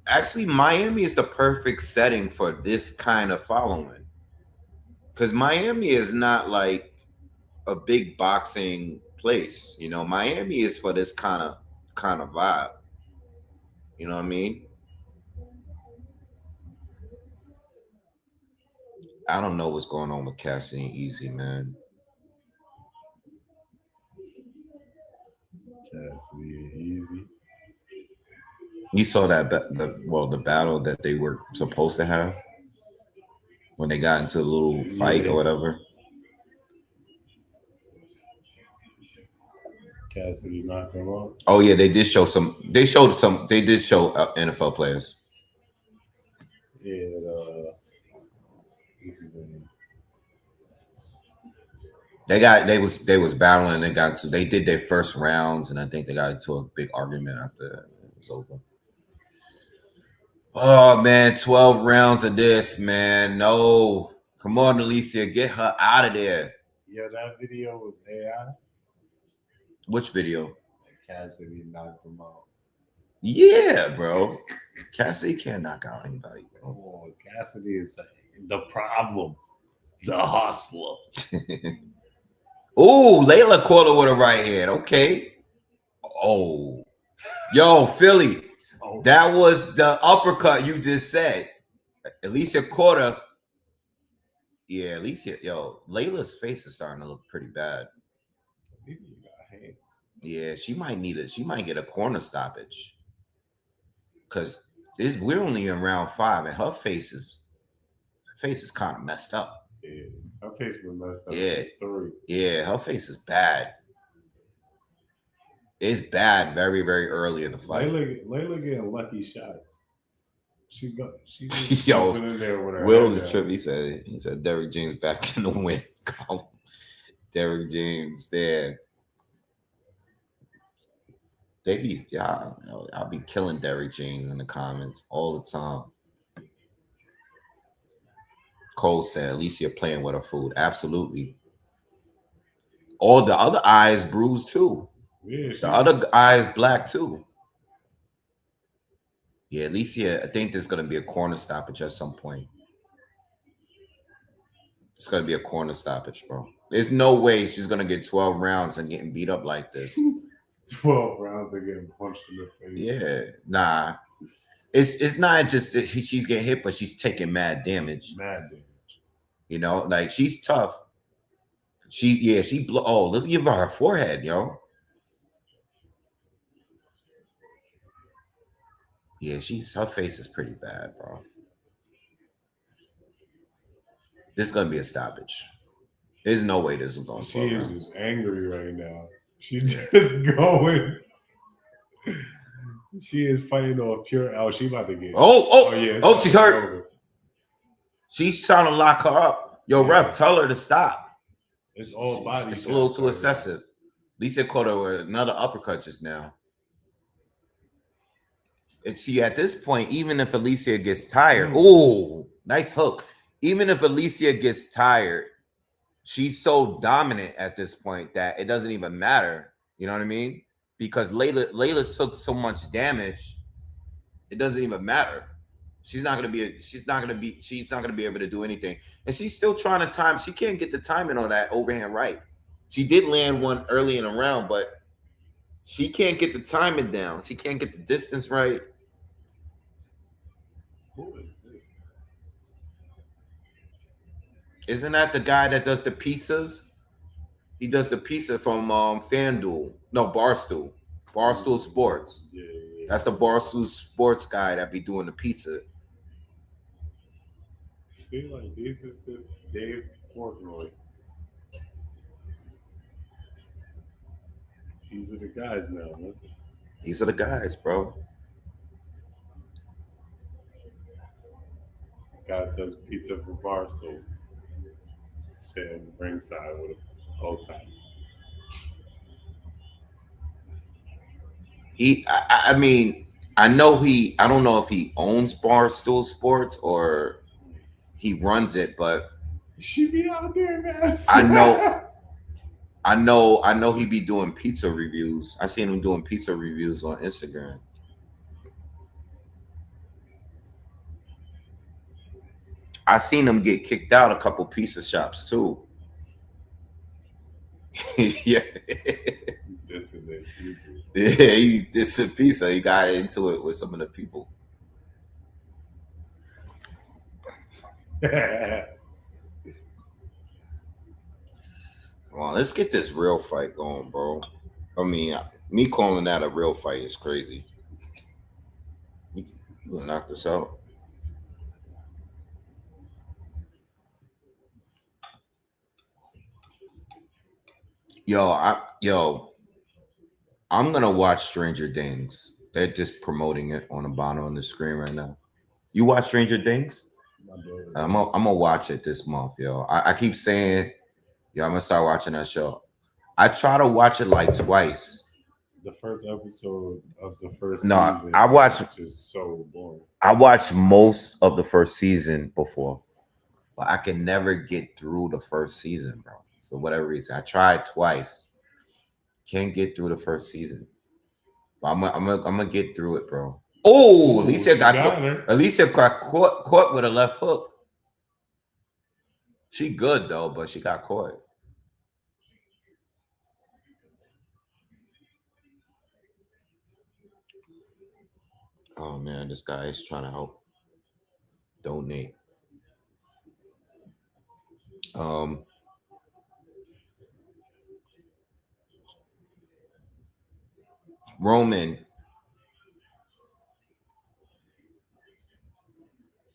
the perfect setting for this kind of following because Miami is not like a big boxing place. You know, Miami is for this kind of vibe. You know what I mean? I don't know what's going on with Cassie and Easy, man. Cassidy easy. You saw that the battle that they were supposed to have when they got into a little fight or Yeah. whatever. Cassidy knocked him out. Oh yeah, they did show some. They showed some. They did show NFL players. Yeah, this is the They was battling. They did their first rounds, and I think they got into a big argument after it was over. Oh man, 12 rounds of this, man. No, come on, Alicia, get her out of there. yeah, that video was AI. Which video? Cassidy knocked him out. Yeah, bro. Cassie can't knock out anybody, Come bro. on, Cassidy is the problem, the hustler. Ooh, Layla caught her with a right hand. Okay. Oh, yo, Philly. Oh, That was the uppercut you just said. Alicia caught her. Yeah, Alicia. Yo, Layla's face is starting to look pretty bad. these niggas got hands. Yeah, she might need it. She might get a corner stoppage because we're only in round 5, and her face is kind of messed up. Yeah, her face been messed up Yeah. since 3. Yeah, her face is bad. It's bad very, very early in the fight. Layla getting lucky shots. She just Yo, jumping in there with her Will head is down. trip. He said Derrick James back in the win column. Derrick James there. I'll be killing Derrick James in the comments all the time. Cole said, at least you're playing with her food. Absolutely. All the other eyes bruised too. Yeah, The other eye is black too. Yeah, Alicia, I think there's gonna be a corner stoppage at some point. It's gonna be a corner stoppage, bro. There's no way she's gonna get 12 rounds and getting beat up like this. 12 rounds of getting punched in the face. Yeah, nah. It's not just that she's getting hit, but she's taking mad damage. Mad damage. You know, like she's tough. Oh, look at her forehead, yo. Yeah, her face is pretty bad, bro. This is gonna be a stoppage. There's no way this is going to She 12 is rounds. just angry right now. She just going. She is fighting off pure. Oh, she about to get. Yeah. it's She's about to hurt. be over. She's trying to lock her up. Yo, Yeah. ref, tell her to stop. It's all body. It's a little shots too right excessive. Lisa caught her with another uppercut just now. And see, at this point, even if Alicia gets tired, oh, nice hook. Even if Alicia gets tired, she's so dominant at this point that it doesn't even matter. You know what I mean? Because Layla took so much damage, it doesn't even matter. She's not gonna be able to do anything. And she's still trying to time. She can't get the timing on that overhand right. She did land one early in the round, but she can't get the timing down. She can't get the distance right. Who is this? Isn't that the guy that does the pizzas? He does the pizza from FanDuel. No, Barstool. Barstool Sports. Yeah. That's the Barstool Sports guy that be doing the pizza. See, like this is the Dave Portnoy. These are the guys now, man. These are the guys, bro. guy does pizza for Barstool. Sitting ringside with a whole time. I mean, I know I don't know if he owns Barstool Sports or he runs it, but She be out there, man. I know, I know he be doing pizza reviews. I seen him doing pizza reviews on Instagram. I seen him get kicked out a couple pizza shops too. Yeah. This is it. Yeah, he did some pizza. He got into it with some of the people. Come on, let's get this real fight going, bro. I mean, me calling that a real fight is crazy. You gonna knock this out. Yo, I'm gonna watch Stranger Things. They're just promoting it on the bottom of the screen right now. You watch Stranger Things? I'm gonna watch it this month, yo. I keep saying, yo, I'm gonna start watching that show. I try to watch it like twice. The first episode of the first No, season I watched. is just so boring. I watched most of the first season before, but I can never get through the first season, bro. For whatever reason, I tried twice. Can't get through the first season. But I'm gonna get through it, bro. Oh, Ooh, Alicia she got got caught. her. Alicia got caught with a left hook. She good though, but she got caught. Oh man, this guy is trying to help donate. Um, Roman,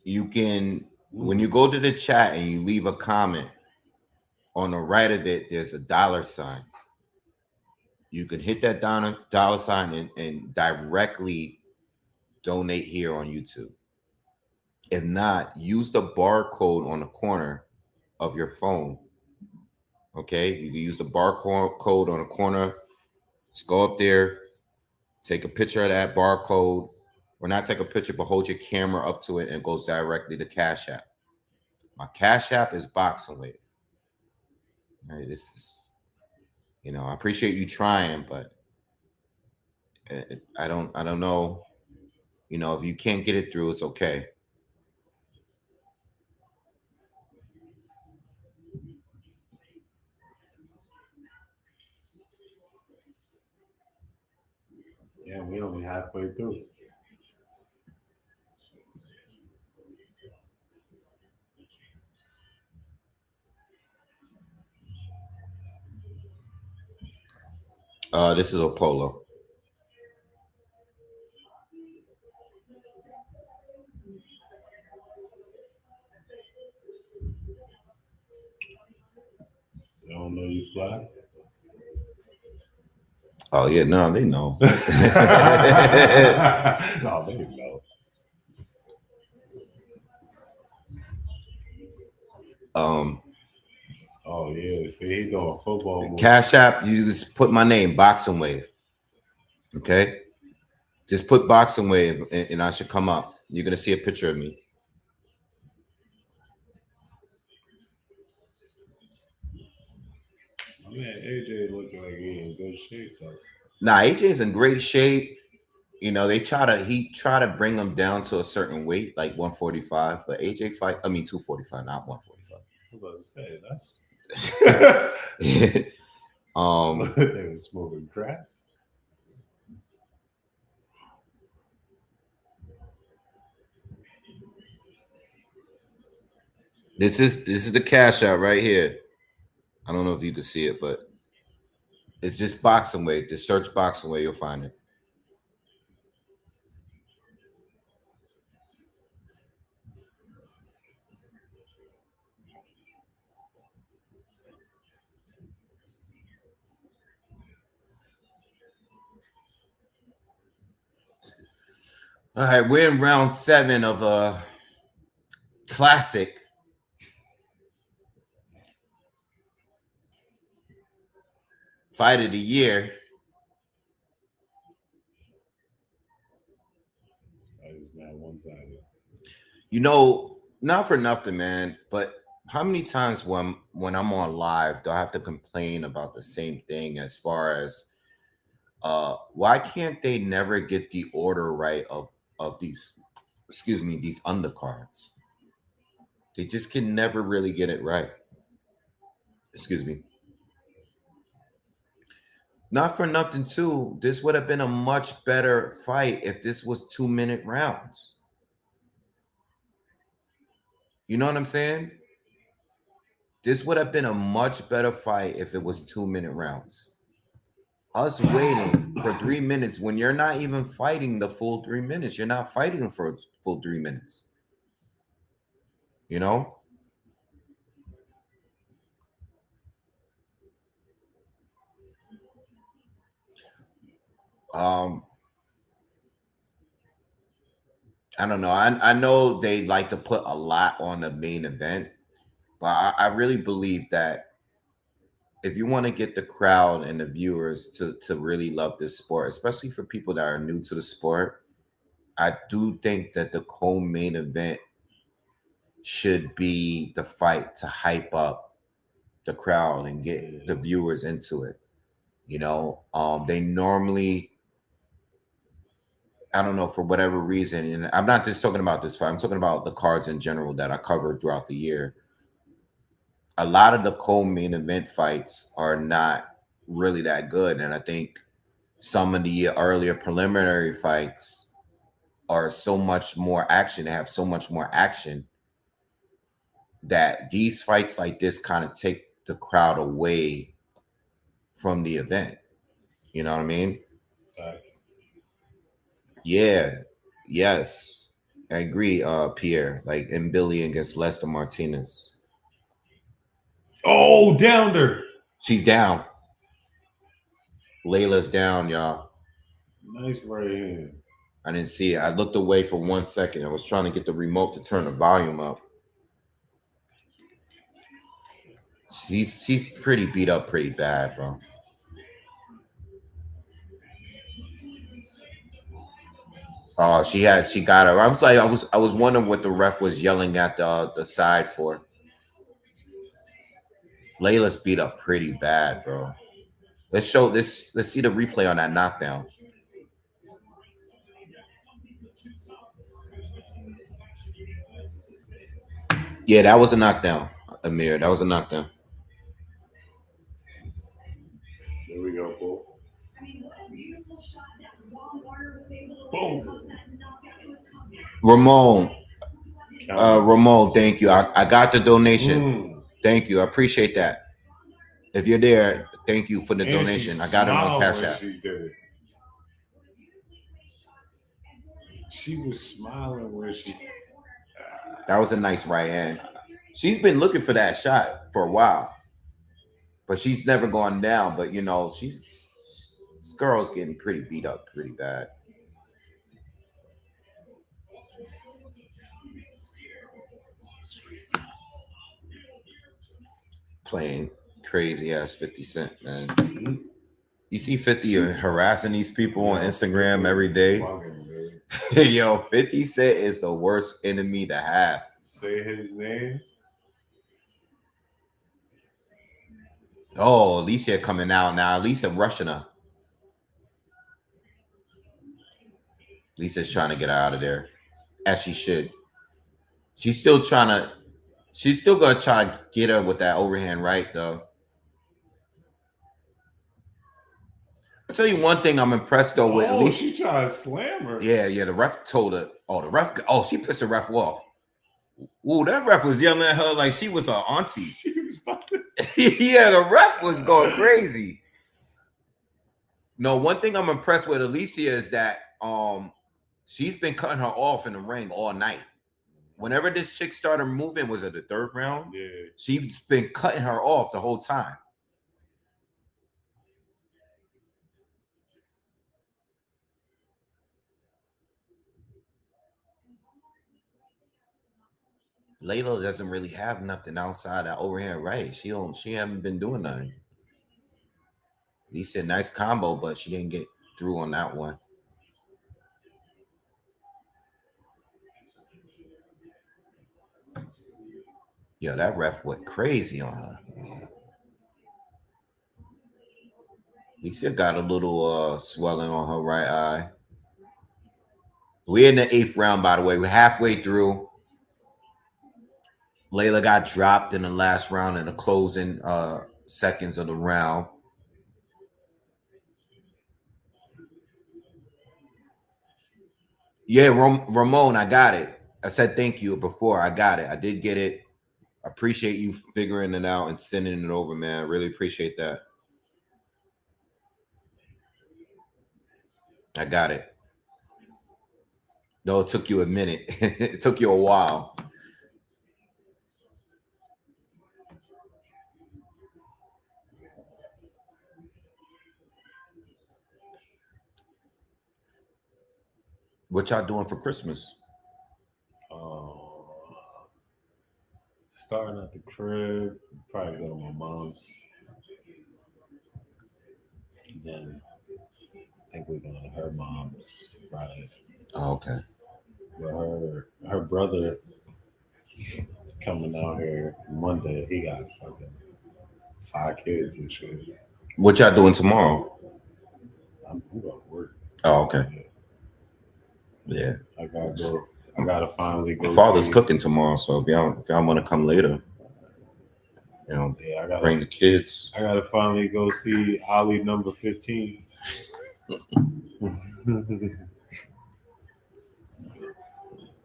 you can when you go to the chat and you leave a comment on the right of it, there's a dollar sign. You can hit that dollar sign and directly donate here on YouTube. If not, use the barcode on the corner of your phone. Okay, you can use the barcode on the corner. Just go up there, take a picture of that barcode, or not take a picture, but hold your camera up to it and it goes directly to Cash App. My Cash App is Boxingwave. All right, this is, I appreciate you trying, but I don't know. If you can't get it through, it's okay. Yeah, we only halfway through. This is a polo. They don't know you fly. Oh yeah, no, they know. No, they know. um, Oh yeah, see, he doing football moves. Cash App, you just put my name, Boxing Wave. Okay, just put Boxing Wave, and I should come up. You're gonna see a picture of me. My man AJ looking like he in good shape though. Nah, AJ's in great shape. He try to bring him down to a certain weight, like 145, but AJ 245, not 145. I was about to say that's they was smoking crack. This is the Cash App right here. I don't know if you can see it, but it's just Boxing Wave. Just search Boxing Wave, you'll find it. All right, we're in round 7 of classic fight of the year. That is not one sided. You know, not for nothing, man, but how many times when I'm on live do I have to complain about the same thing as far as why can't they never get the order right of these, excuse me, these undercards? They just can never really get it right. Excuse me. Not for nothing too. This would have been a much better fight if this was 2 minute rounds. You know what I'm saying? This would have been a much better fight if it was 2 minute rounds. Us waiting for 3 minutes when you're not even fighting the full 3 minutes. You're not fighting for a full 3 minutes. You know? Um, I don't know. I know they like to put a lot on the main event, but I really believe that if you want to get the crowd and the viewers to really love this sport, especially for people that are new to the sport, I do think that the co-main event should be the fight to hype up the crowd and get the viewers into it. They normally, I don't know, for whatever reason, and I'm not just talking about this fight, I'm talking about the cards in general that I covered throughout the year. A lot of the co-main event fights are not really that good. And I think some of the earlier preliminary fights are so much more action, they have so much more action that these fights like this kind of take the crowd away from the event. You know what I mean? Yeah. Yes. I agree, Pierre. Like in Billy against Lester Martinez. Oh, down there. She's down. Layla's down, y'all. Nice right hand. I didn't see it. I looked away for 1 second. I was trying to get the remote to turn the volume up. She's pretty beat up pretty bad, bro. Oh, she got her. I was wondering what the ref was yelling at the side for. Layla's beat up pretty bad, bro. Let's show this. Let's see the replay on that knockdown. Yeah, that was a knockdown, Amir. That was a knockdown. There we go, Paul. Boom. Ramon. Ramon, thank you. I got the donation. Thank you. I appreciate that. If you're there, thank you for the donation. I got it on Cashapp. She did it. She was smiling when she. That was a nice right hand. She's been looking for that shot for a while, but she's never gone down. But this girl's getting pretty beat up pretty bad. Playing crazy ass 50 Cent, man. You see 50 harassing these people on Instagram every day. Yo, 50 Cent is the worst enemy to have. Say his name. Oh, Alicia coming out now. Alicia rushing her. Lisa's trying to get her out of there, as she should. She's still gonna try to get her with that overhand right, though. I'll tell you one thing I'm impressed though with. Oh, she tried to slam her. Yeah. The ref told her. She pissed the ref off. Ooh, that ref was yelling at her like she was her auntie. She was about to. Yeah, the ref was going crazy. No, one thing I'm impressed with Alicia is that she's been cutting her off in the ring all night. Whenever this chick started moving, was it the third round? Yeah. She's been cutting her off the whole time. Layla doesn't really have nothing outside that overhand right. She haven't been doing nothing. He said nice combo, but she didn't get through on that one. Yo, that ref went crazy on her. Alicia got a little swelling on her right eye. We're in the eighth round, by the way. We're halfway through. Layla got dropped in the last round in the closing seconds of the round. Yeah, Ramon, I got it. I said thank you before. I got it. I did get it. Appreciate you figuring it out and sending it over, man. I really appreciate that. I got it. No, it took you a minute. It took you a while. What y'all doing for Christmas? Starting at the crib, probably go to my mom's. Then I think we're going to her mom's Friday. Oh, okay. But her brother coming out here Monday. He got fucking 5 kids and shit. What y'all doing tomorrow? I'm going to work. Oh, okay. Yeah. I gotta go. I gotta finally go. My father's see. cooking tomorrow, so if y'all want to come later, Yeah, I gotta bring the kids. I gotta finally go see Ali number 15.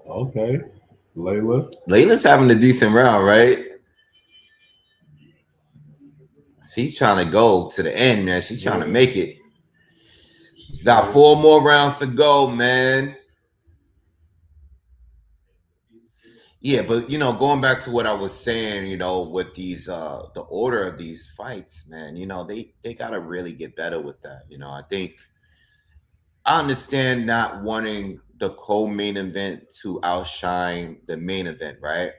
Okay, Layla. Layla's having a decent round, right? She's trying to go to the end, man. She's trying to make it. Got 4 more rounds to go, man. Yeah, but going back to what I was saying, with these the order of these fights, man, they gotta really get better with that. I think I understand not wanting the co-main event to outshine the main event, right?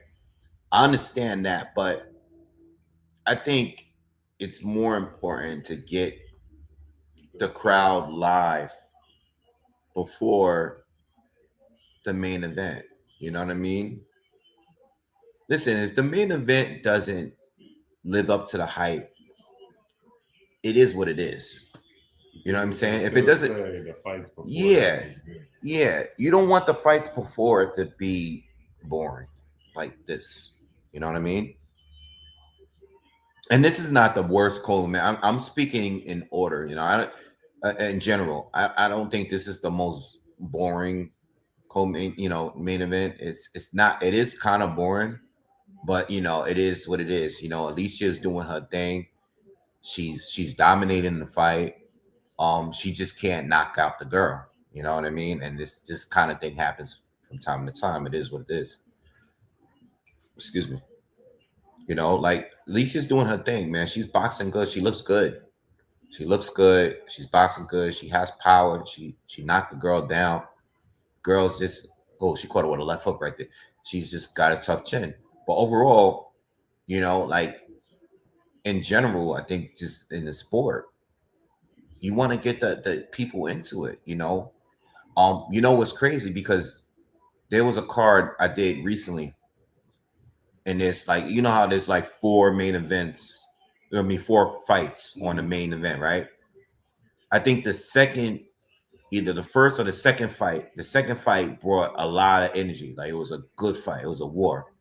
I understand that, but I think it's more important to get the crowd live before the main event. You know what I mean? Listen, if the main event doesn't live up to the hype, it is what it is. You know what I'm saying? If it doesn't, the fights before yeah, yeah, you don't want the fights before it to be boring like this. You know what I mean? And this is not the worst Coleman. I'm speaking in order. In general, I don't think this is the most boring co-main main event. It's not. It is kind of boring, but it is what it is. Alicia's doing her thing. She's dominating the fight. She just can't knock out the girl. You know what I mean? And this kind of thing happens from time to time. It is what it is. Excuse me. Like Alicia's doing her thing, man. She's boxing good. She looks good. She looks good. She's boxing good. She has power. She knocked the girl down. Girls just she caught her with a left hook right there. She's just got a tough chin. But overall, like in general, I think just in the sport, you want to get the people into it. What's crazy because there was a card I did recently, and it's like how there's like 4 main events. I mean 4 fights on the main event, right? I think the second, either the first or the second fight, brought a lot of energy. Like it was a good fight. It was a war.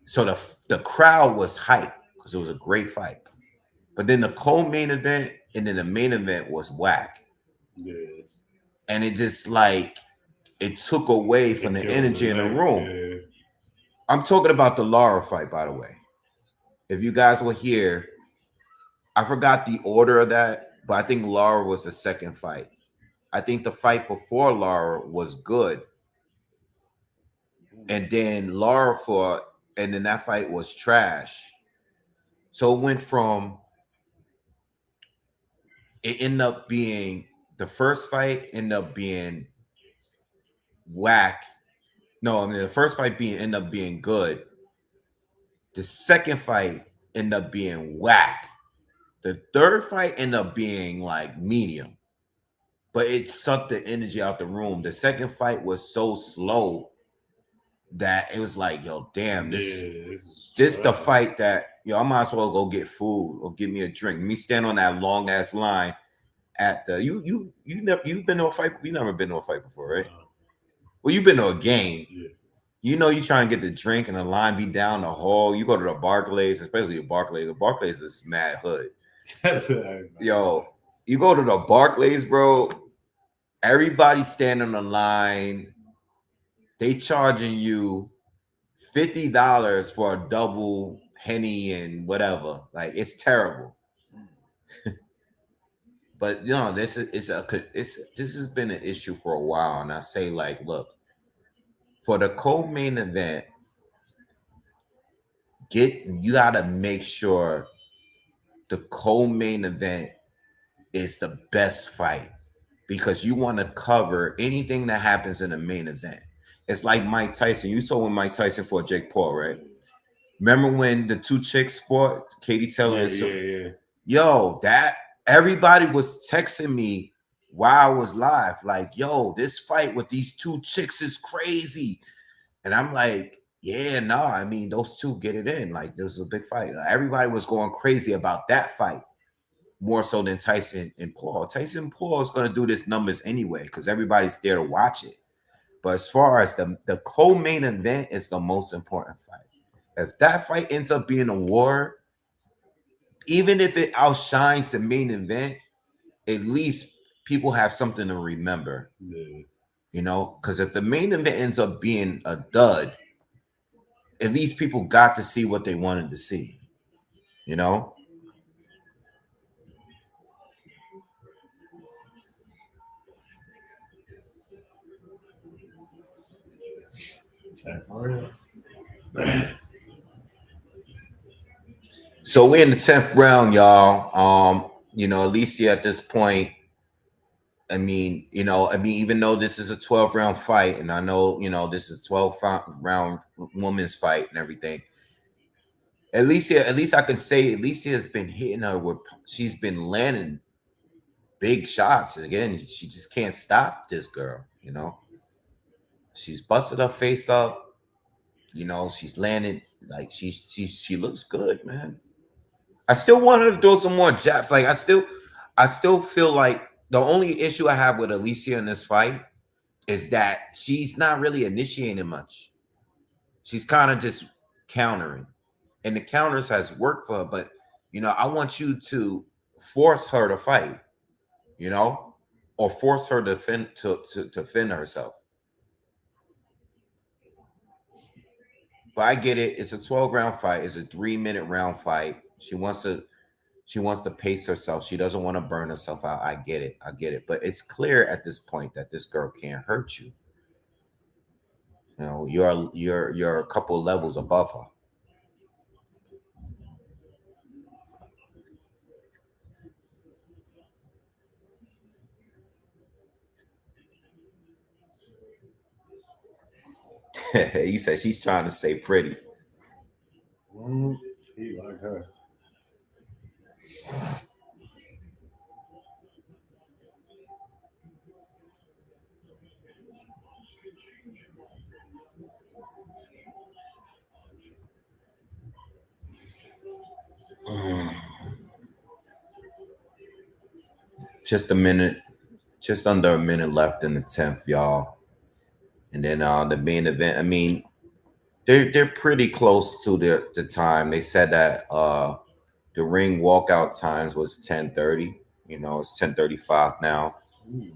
So the crowd was hyped because it was a great fight. But then the co-main event and then the main event was whack. Yeah. And it just like it took away from the energy in the room. Yeah. I'm talking about the Lara fight, by the way. If you guys were here, I forgot the order of that, but I think Lara was the second fight. I think the fight before Lara was good. And then Lara fought, and then that fight was trash. So it went from, it ended up being, the first fight ended up being whack. No, I mean the first fight being end up being good. The second fight end up being whack. The third fight end up being like medium, but it sucked the energy out the room. The second fight was so slow that it was like, yo, damn, Yeah, this is this the trash. fight that yo, I might as well go get food or give me a drink. Me stand on that long ass line at the you never you've been to a fight. You never been to a fight before, right? Well, you've been to a game. Yeah. You know, you trying to get the drink and the line be down the hall. You go to the Barclays, especially the Barclays. The Barclays is mad hood. That's what I Yo, you go to the Barclays, bro. Everybody standing on the line. They charging you $50 for a double henny and whatever. Like it's terrible. But you know, this has been an issue for a while, and I say like, look, for the co-main event, you gotta make sure the co-main event is the best fight because you want to cover anything that happens in the main event. It's like Mike Tyson. You saw when Mike Tyson fought Jake Paul, right? Remember when the two chicks fought, Katie Taylor and yeah. yo, that everybody was texting me while I was live, like, yo, this fight with these two chicks is crazy. And I'm like, yeah, no, I mean, those two get it in. Like, this was a big fight. Everybody was going crazy about that fight more so than Tyson and Paul. Tyson and Paul is going to do this numbers anyway because everybody's there to watch it. But as far as the co-main event is the most important fight. If that fight ends up being a war, even if it outshines the main event, at least people have something to remember. Yeah. You know, because if the main event ends up being a dud, at least people got to see what they wanted to see. You know, so we're in the 10th round, y'all. You know, Alicia at this point, even though this is a 12 round fight, and I know, you know, this is 12 round women's fight and everything. Alicia, at least I can say Alicia has been hitting her with, she's been landing big shots. Again, she just can't stop this girl, you know. She's busted her face up, you know, she's landed like she looks good, man. I still want her to throw some more jabs. Like I still feel like the only issue I have with Alicia in this fight is that she's not really initiating much. She's kind of just countering. And the counters has worked for her, but you know, I want you to force her to fight, you know, or force her to to defend herself. But I get it. It's a 12 round fight. It's a 3 minute round fight. She wants to pace herself. She doesn't want to burn herself out. I get it. I get it. But it's clear at this point that this girl can't hurt you. You know, you're a couple levels above her. He said she's trying to say pretty. He like her. Mm. Just a minute, just under a minute left in the 10th, y'all. And then the main event. I mean, they're pretty close to the time. They said that the ring walkout times was 10:30. You know, it's 10:35 now. Mm.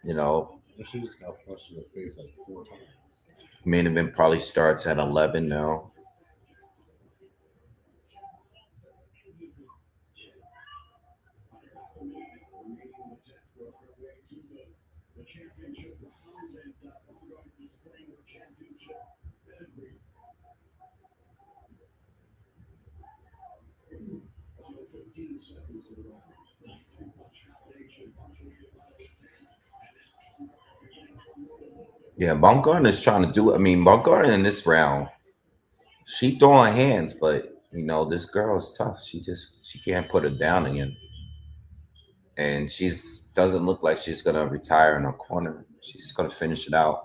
You know, She just got punched in the face like 4 times. main event probably starts at 11 now. Yeah, Baumgartner's trying to do. I mean, Baumgartner in this round, she throwing hands, but this girl is tough. She can't put it down again, and she's doesn't look like she's gonna retire in her corner. She's gonna finish it out.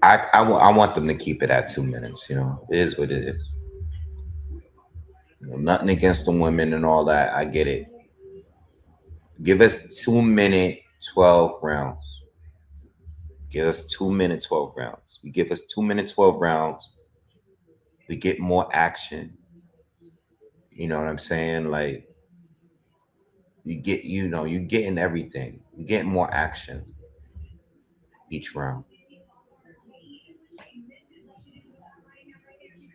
I want them to keep it at 2 minutes. It is what it is. Nothing against the women and all that. I get it. Give us 2 minute 12 rounds. Give us 2 minute 12 rounds. We give us 2 minute 12 rounds. We get more action. You know what I'm saying? Like you getting everything. You getting more action each round.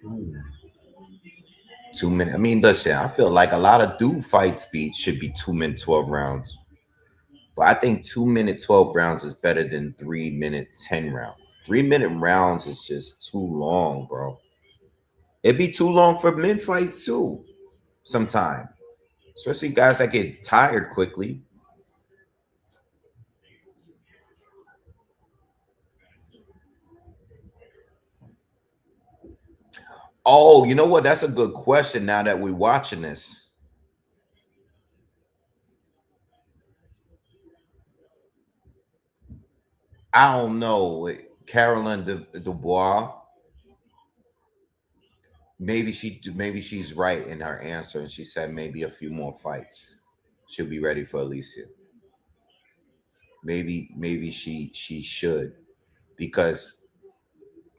Hmm. 2 minute. I mean, listen. I feel like a lot of dude fights should be 2 minute 12 rounds. But I think 2 minute 12 rounds is better than 3 minute 10 rounds. 3 minute rounds is just too long, bro. It'd be too long for men fights too. Sometime, especially guys that get tired quickly. Oh, you know what? That's a good question. Now that we're watching this, I don't know. Carolyn Dubois. Maybe she's right in her answer, and she said maybe a few more fights. She'll be ready for Alicia. Maybe she should, because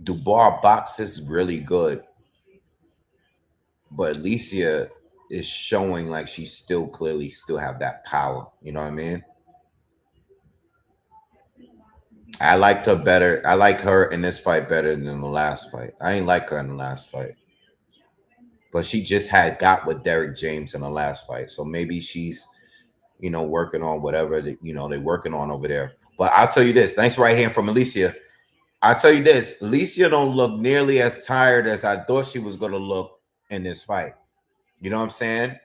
Dubois boxes really good, but Alicia is showing like she still clearly still have that power. You know what I mean? I liked her better. I like her in this fight better than the last fight. I ain't like her in the last fight, but she just had got with Derek James in the last fight, so maybe she's working on whatever they're working on over there. But I'll tell you this. Thanks right hand from Alicia. I'll tell you this. Alicia don't look nearly as tired as I thought she was gonna look in this fight. You know what I'm saying?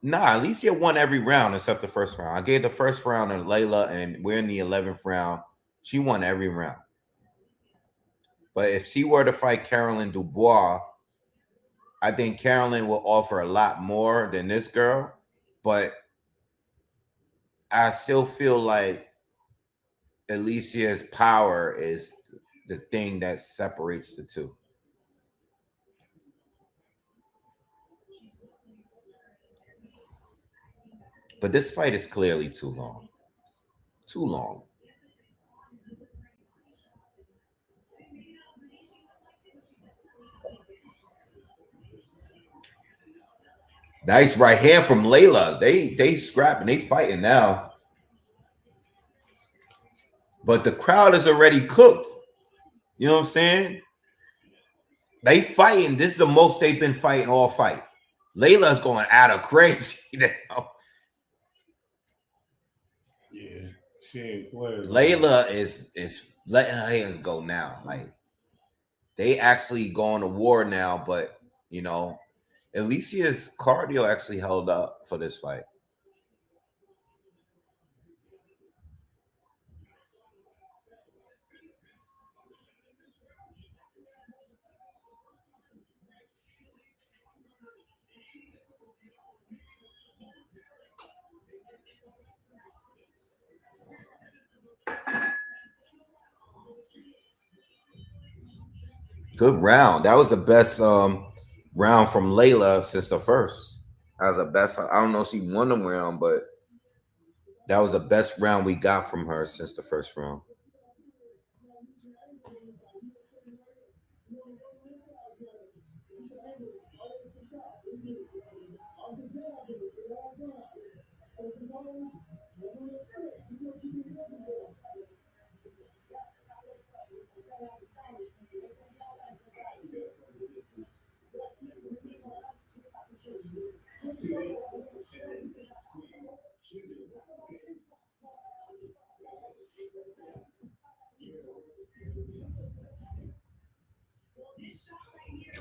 Nah, Alicia won every round except the first round. I gave the first round to Layla, and we're in the 11th round. She won every round. But if she were to fight Carolyn Dubois, I think Carolyn will offer a lot more than this girl. But I still feel like Alicia's power is the thing that separates the two. But this fight is clearly too long. Too long. Nice right hand from Layla. They scrapping. They fighting now. But the crowd is already cooked. You know what I'm saying? They fighting. This is the most they've been fighting all fight. Layla's going out of crazy now. Yeah, she ain't playing. Layla is letting her hands go now. Like they actually going to war now, but Alicia's cardio actually held up for this fight. Good round. That was the best round from Layla since the first. That was the best. I don't know if she won the round, but that was the best round we got from her since the first round.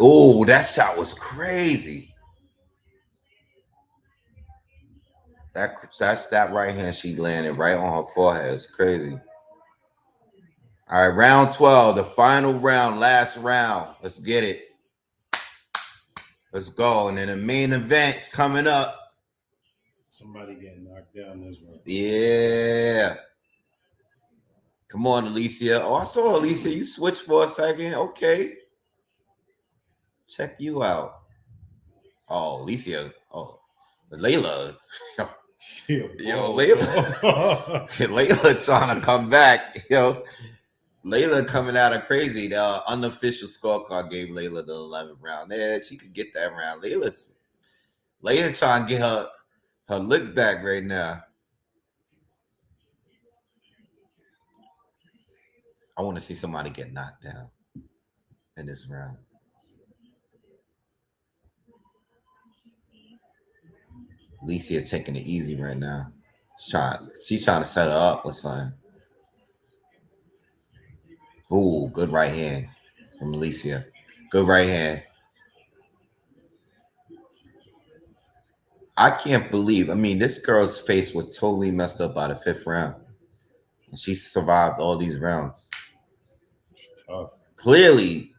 Oh, that shot was crazy. That right hand she landed right on her forehead. It's crazy. All right, round 12, the final round, last round. Let's get it. Let's go. And then the main event's coming up. Somebody getting knocked down this one. Yeah. Come on, Alicia. Oh, I saw Alicia. You switched for a second. Okay. Check you out. Oh, Alicia. Oh, Layla. Yo, Layla. Layla trying to come back. Yo, Layla coming out of crazy. The unofficial scorecard gave Layla the 11th round. Yeah, she could get that round. Layla trying to get her look back right now. I want to see somebody get knocked down in this round. Alicia taking it easy right now. She's trying to set her up with something. Ooh, good right hand from Alicia. Good right hand. I can't believe. I mean, this girl's face was totally messed up by the 5th round, and she survived all these rounds. Tough. Clearly,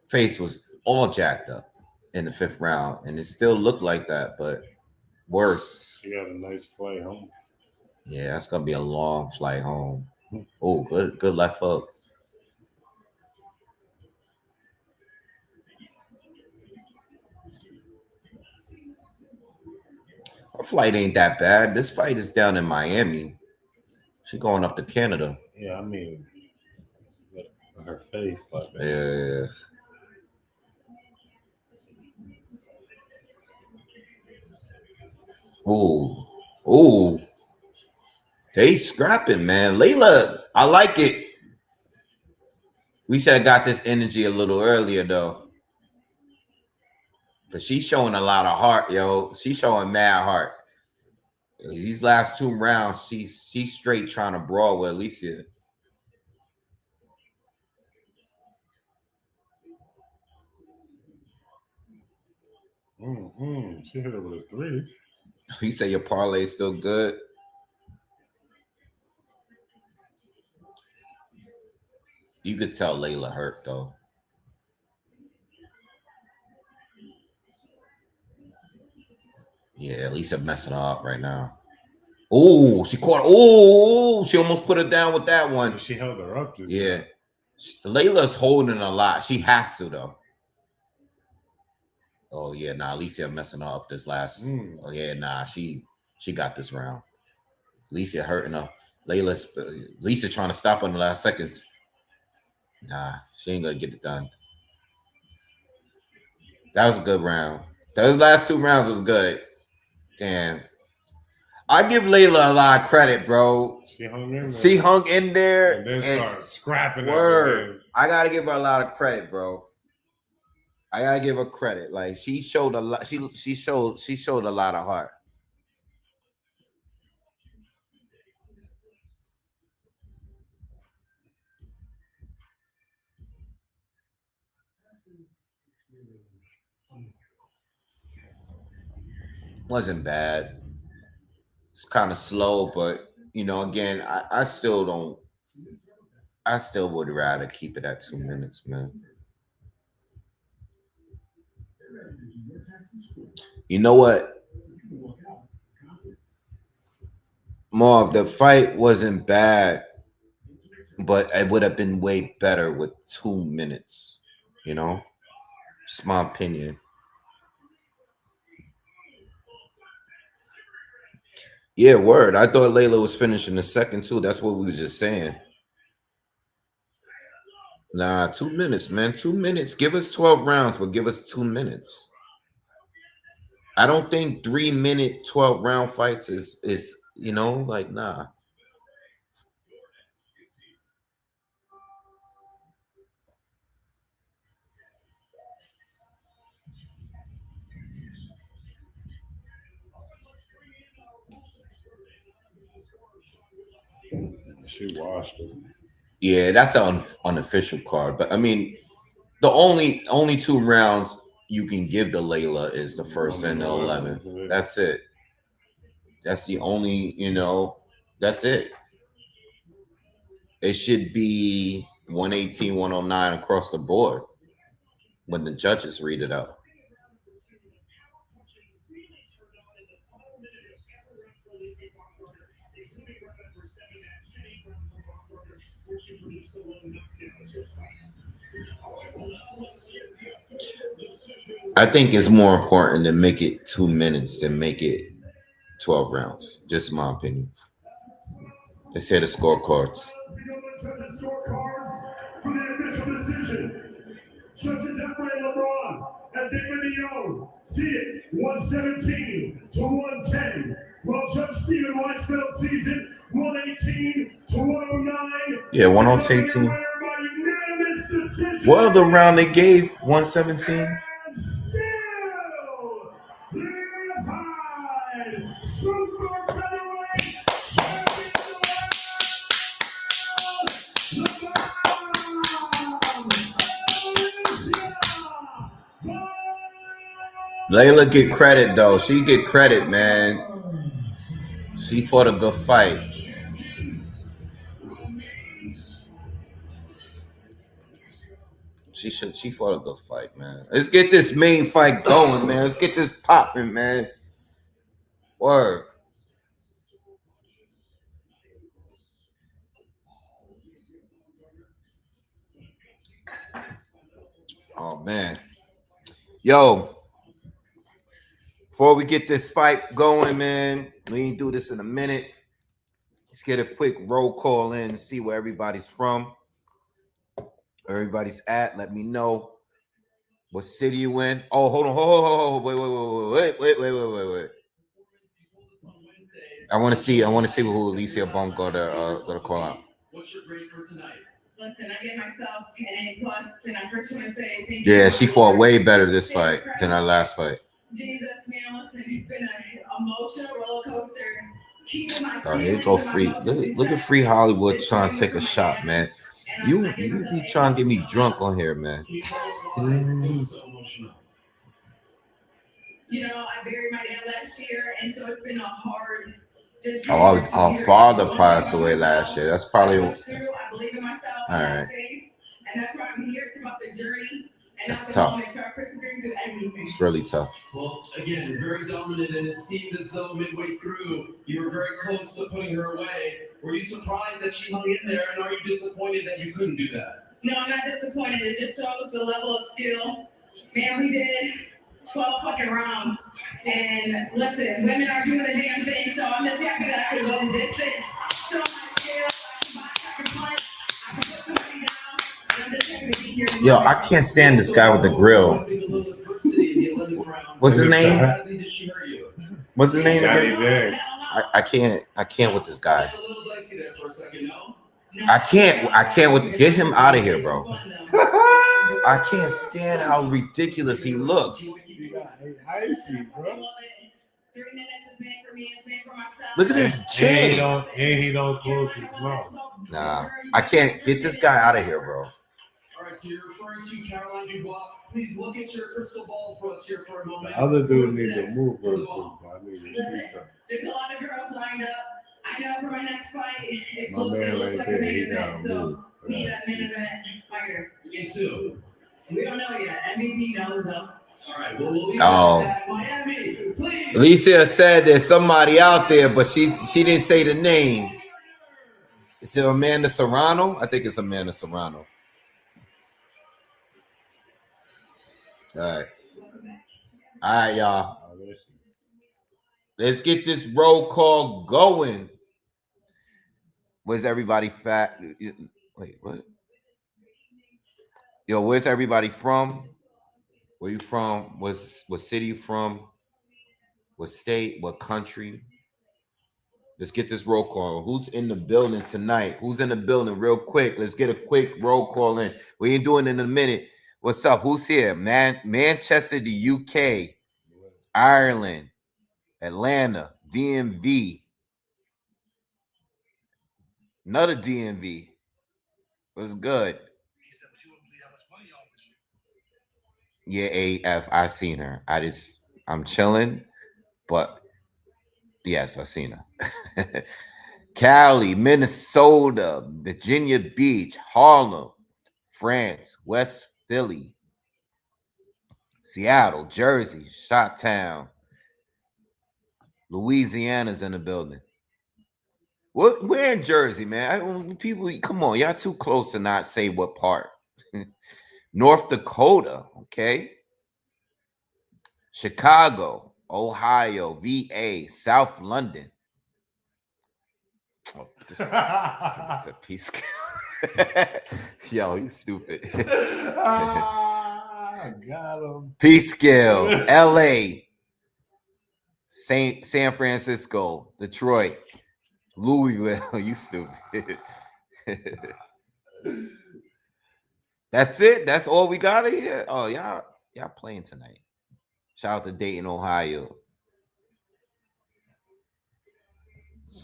face was all jacked up in the 5th round, and it still looked like that, but worse. She got a nice flight home. Yeah, that's gonna be a long flight home. Oh, good left hook. Her flight ain't that bad. This fight is down in Miami. She going up to Canada. Yeah, I mean, her face like that. Yeah. Ooh. They scrapping, man. Layla, I like it. We should have got this energy a little earlier, though. But she's showing a lot of heart, yo. She's showing mad heart. These last 2 rounds, she's straight trying to brawl with Alicia. She hit her with a 3. You say your parlay is still good? You could tell Layla hurt, though. Yeah, Alicia messing her up right now. Oh, she caught. Oh, she almost put her down with that one. She held her up. Yeah. Layla's holding a lot. She has to, though. Oh, yeah. Nah, Alicia messing her up this last. Oh, yeah. Nah, she got this round. Alicia hurting her. Alicia trying to stop her in the last seconds. Nah, she ain't going to get it done. That was a good round. Those last 2 rounds was good. Damn. I give Layla a lot of credit, bro. She hung in there and then started scrapping. Word. I gotta give her a lot of credit, bro. I gotta give her credit. Like she showed a lot. She showed a lot of heart. Wasn't bad. It's kind of slow, but again, I still would rather keep it at 2 minutes, man. You know what? Marv, the fight wasn't bad, but it would have been way better with 2 minutes. Just my opinion. Yeah, word. I thought Layla was finishing the second too. That's what we was just saying. Nah, 2 minutes, man. 2 minutes. Give us 12 rounds, but give us 2 minutes. I don't think 3-minute 12-round fights is like nah. She washed it. Yeah, that's an unofficial card. But I mean, the only 2 rounds you can give to Layla is the first and the 11th. That's it. That's the only, that's it. It should be 118, 109 across the board when the judges read it out. I think it's more important to make it 2 minutes than make it 12 rounds. Just my opinion. Let's hear the scorecards. Scorecards for the official decision. Judges Efrain LeBron and David Dion see it 117 to 110. While Judge Stephen Weisfeld sees it 118 to 109. Yeah, 118. What other round they gave? 117. And still, unified super featherweight champion of the world, Layla get credit though. She get credit, man. She fought a good fight. She fought a good fight, man. Let's get this main fight going, man. Let's get this popping, man. Word. Oh man. Yo. Before we get this fight going, man, we ain't do this in a minute. Let's get a quick roll call in and see where everybody's from. Where everybody's at. Let me know what city you in. Oh, hold on. Wait. I want to see who Alicia Bone gonna call out. What's your grade for tonight? Listen, I gave myself an A plus, and I first want to say thank Yeah, you. she fought way better this fight than her last fight. Jesus, man, listen, it's been an emotional roller coaster. Keeping my Oh, here go Free. Look at Free Hollywood trying to take a shot, man. You be trying to get me drunk on here, man. You know, I buried my dad last year, and so it's been a hard. Our father passed away last year. That's probably. I believe in myself. All right. Faith, and that's why I'm here. It's about the journey. That's tough. It's really tough. Well, again, very dominant, and it seemed as though midway through you were very close to putting her away. Were you surprised that she hung in there, and are you disappointed that you couldn't do that? No, I'm not disappointed. It just shows the level of skill. Man, we did 12 fucking rounds. And listen, women are doing the damn thing, so I'm just happy that I could go the distance, show my skills, I can box, I can punch, I can put somebody down, and I'm just happy to be here. Yo, I can't stand this guy with the grill. What's his name? What's his name again? I can't with this guy. I can't get him out of here, bro. I can't stand how ridiculous he looks. Look at his chin. And he don't close his mouth. Nah, I can't get this guy out of here, bro. All right, so you're referring to Caroline Dubois. Please look at your crystal ball for us here for a moment. The other dude need to move real quick. I need to see something. There's a lot of girls lined up. I know for my next fight, it My man looks right like a there, main he event. gotta So move. we need that main event fighter. Against who? We don't know yet. MVP knows though. All right, well, we'll leave Oh. it at Miami. Please. Alicia said there's somebody out there, but she didn't say the name. Is it Amanda Serrano? I think it's Amanda Serrano. All right. All right, y'all. Let's get this roll call going. Where's everybody fat? Wait, what? Yo, where's everybody from? Where you from? What city you from? What state? What country? Let's get this roll call. Who's in the building tonight? Who's in the building? Real quick. Let's get a quick roll call in. We ain't doing it in a minute. What's up? Who's here? Manchester, the UK, Ireland, Atlanta, DMV. Another DMV. What's good? Yeah, AF. I seen her. I'm chilling, but Yes, I seen her. Cali, Minnesota, Virginia Beach, Harlem, France, West Philly, Seattle, Jersey, Shottown, Louisiana's in the building. We're in Jersey, man. People, come on, y'all too close to not say what part. North Dakota, okay. Chicago, Ohio, VA, South London. Oh, this is a peace. Yo, you stupid. Got him. Peace scale, LA, San Francisco, Detroit, Louisville. You stupid. That's it. That's all we got here. Oh, y'all playing tonight. Shout out to Dayton, Ohio.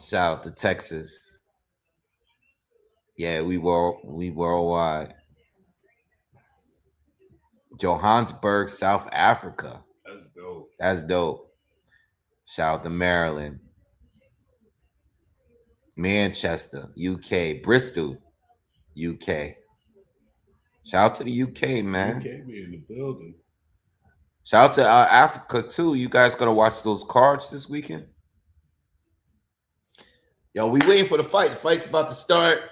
Shout out to Texas. Yeah, we worldwide. Johannesburg, South Africa. That's dope. That's dope. Shout out to Maryland. Manchester, UK. Bristol, UK. Shout out to the UK, man. UK be in the building. Shout out to Africa too. You guys gonna watch those cards this weekend? Yo, we waiting for the fight. The fight's about to start.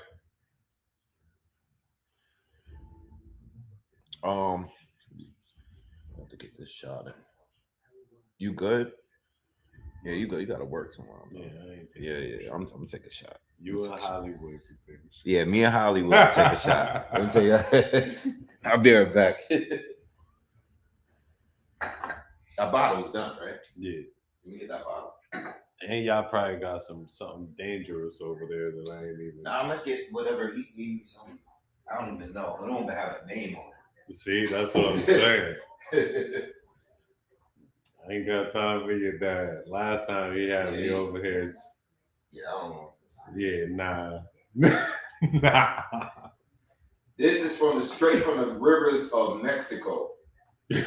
I have to get this shot in. You good? Yeah, you good. You gotta work tomorrow. Bro. Yeah. I'm gonna take a shot. You and Hollywood can take a shot. Yeah, me and Hollywood will take a shot. Let me tell you. I'll be right back. That bottle's done, right? Yeah. Let me get that bottle. And y'all probably got something dangerous over there that I ain't even. Nah, I'm gonna get whatever he needs. I don't even know. I don't even have a name on it. See, that's what I'm saying. I ain't got time for your dad. Last time he had me over here. Yeah, I don't know. Yeah, nah. Nah. This is straight from the rivers of Mexico. Yeah.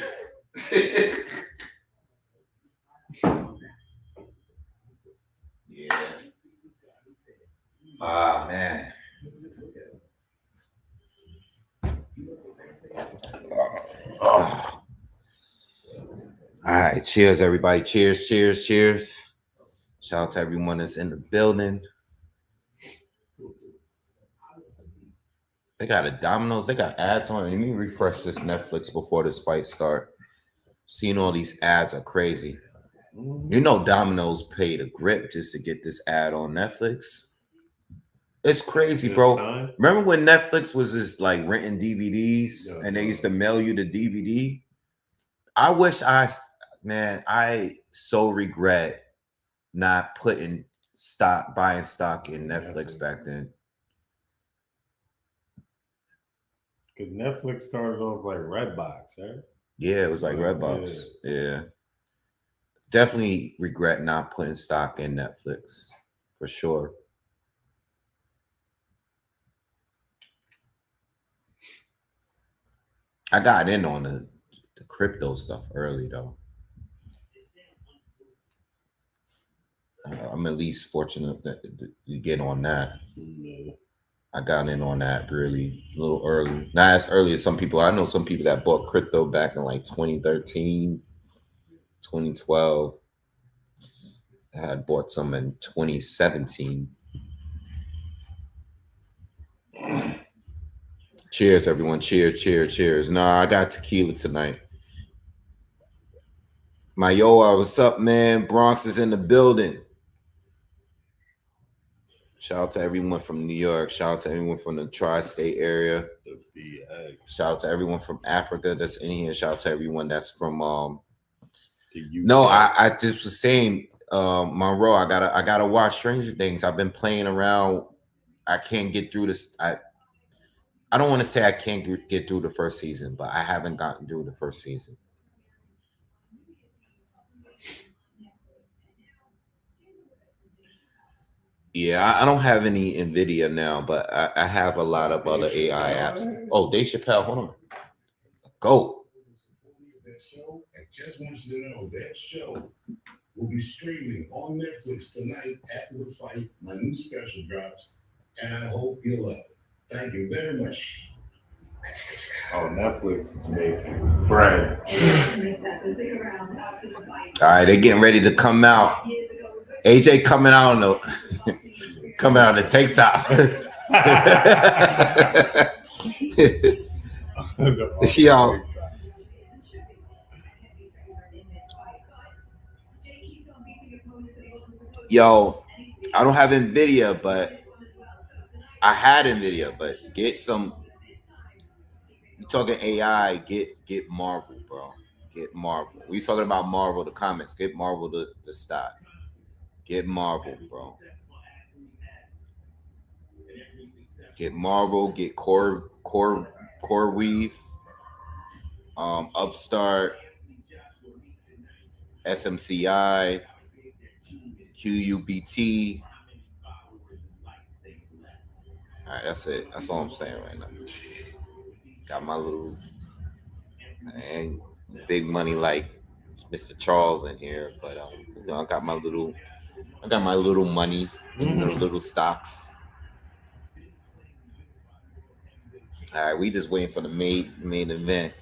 Ah, man. Oh. All right, cheers, everybody. Cheers, cheers, cheers. Shout out to everyone that's in the building. They got a Domino's. They got ads on it. Let me refresh this Netflix before this fight start. Seeing all these ads are crazy. You know Domino's paid a grip just to get this ad on Netflix. It's crazy, bro. Remember when Netflix was just like renting DVDs and they used to mail you the DVD? I wish I so regret not buying stock in Netflix back then. Because Netflix started off like Redbox, right? Yeah, it was like Redbox. Yeah. Definitely regret not putting stock in Netflix for sure. I got in on the crypto stuff early though. I'm at least fortunate that you get on that. I got in on that really a little early. Not as early as some people. I know some people that bought crypto back in like 2013, 2012. I had bought some in 2017. Cheers, everyone. Cheers, cheers, cheers. Nah, I got tequila tonight. Mayoa, what's up, man? Bronx is in the building. Shout out to everyone from New York. Shout out to everyone from the tri-state area. Shout out to everyone from Africa that's in here. Shout out to everyone that's from No, I just was saying, Monroe, I gotta watch Stranger Things. I've been playing around. I can't get through this. I don't want to say I can't get through the first season, but I haven't gotten through the first season. Yeah, I don't have any NVIDIA now, but I have a lot of other AI apps. Oh, Dave Chappelle, hold on. Go. I just want you to know that show will be streaming on Netflix tonight after the fight. My new special drops, and I hope you'll love it. Thank you very much. Oh, Netflix is making bread. All right, they're getting ready to come out. AJ coming out on the coming out on the tank top. Yo. Yo, I don't have Nvidia, but I had Nvidia, but get some. You talking AI? Get Marvel, bro. Get Marvel. We talking about Marvel. The comments. Get Marvel the stock. Get Marvel, bro. Get Marvel. Get Core Weave. Upstart. SMCI. QUBT. All right, that's it. That's all I'm saying right now. Got my little and big money like Mr. Charles in here, but I got my little money in the little stocks. All right, we just waiting for the main event.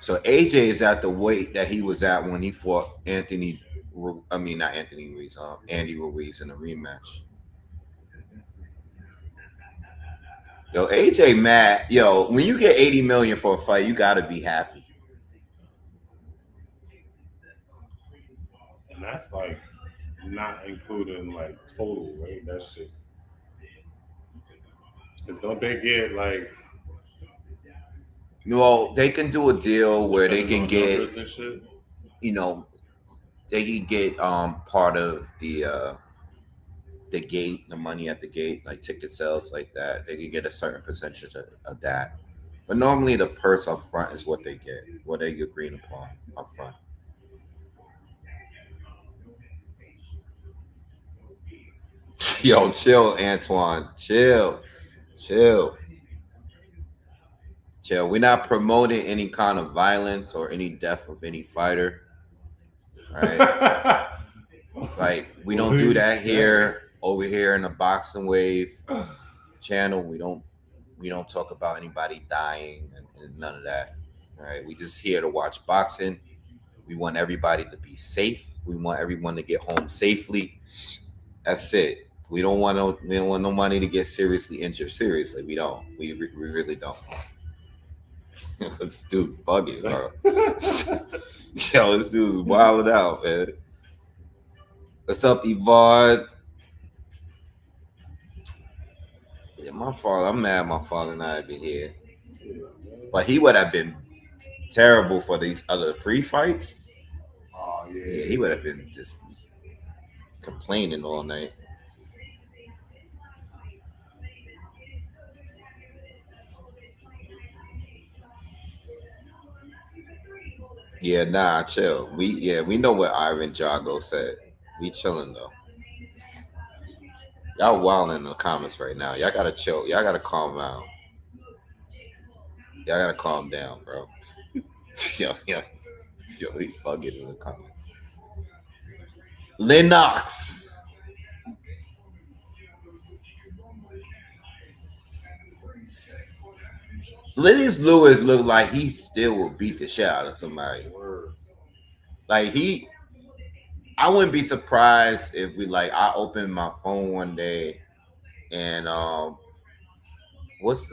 So AJ is at the weight that he was at when he fought Anthony. I mean, not Anthony Ruiz. Andy Ruiz in a rematch. Yo, AJ mad. Yo, when you get 80 million for a fight, you gotta be happy. And that's like not including like total, right? That's just because don't they get like Well, they can do a deal where they can get, and shit? you know, they can get part of the gate, the money at the gate, like ticket sales like that. They can get a certain percentage of that. But normally the purse up front is what they get, what they agreed upon up front. Yo, chill, Antoine. Chill. Chill. Chill. We're not promoting any kind of violence or any death of any fighter. Right? Like we don't do that here over here in the Boxingwave channel. We don't talk about anybody dying and none of that. All right. We just here to watch boxing. We want everybody to be safe. We want everyone to get home safely. That's it. We don't want nobody to get seriously injured. Seriously, we don't. We really don't. This dude's bugging, bro. Yo, this dude's wilding out, man. What's up, Yvonne? Yeah, my father. I'm mad my father not be here. But he would have been terrible for these other pre-fights. Oh Yeah, he would have been just complaining all night. Yeah, nah, chill. We know what Ivan Jago said. We chilling though. Y'all wilding in the comments right now. Y'all gotta chill. Y'all gotta calm down. Y'all gotta calm down, bro. yo, yo, he bugging in the comments. Lennox. Lennox Lewis looked like he still would beat the shit out of somebody. Like I wouldn't be surprised if I opened my phone one day and what's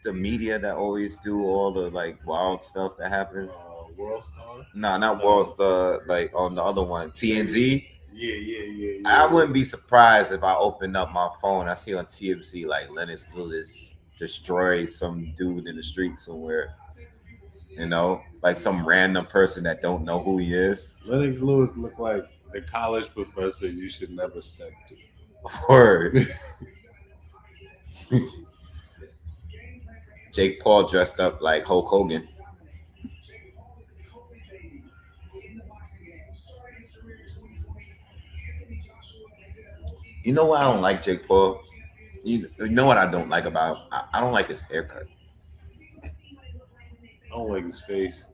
the media that always do all the like wild stuff that happens? World Star? No, not World Star. Like on the other one, TMZ. Yeah. I wouldn't be surprised if I opened up my phone. I see on TMZ like Lennox Lewis destroys some dude in the street somewhere. You know, like some random person that don't know who he is. Lennox Lewis looked like the college professor you should never step to. Word. Jake Paul dressed up like Hulk Hogan. You know why I don't like Jake Paul? You know what I don't like about? I don't like his haircut. I don't like his face.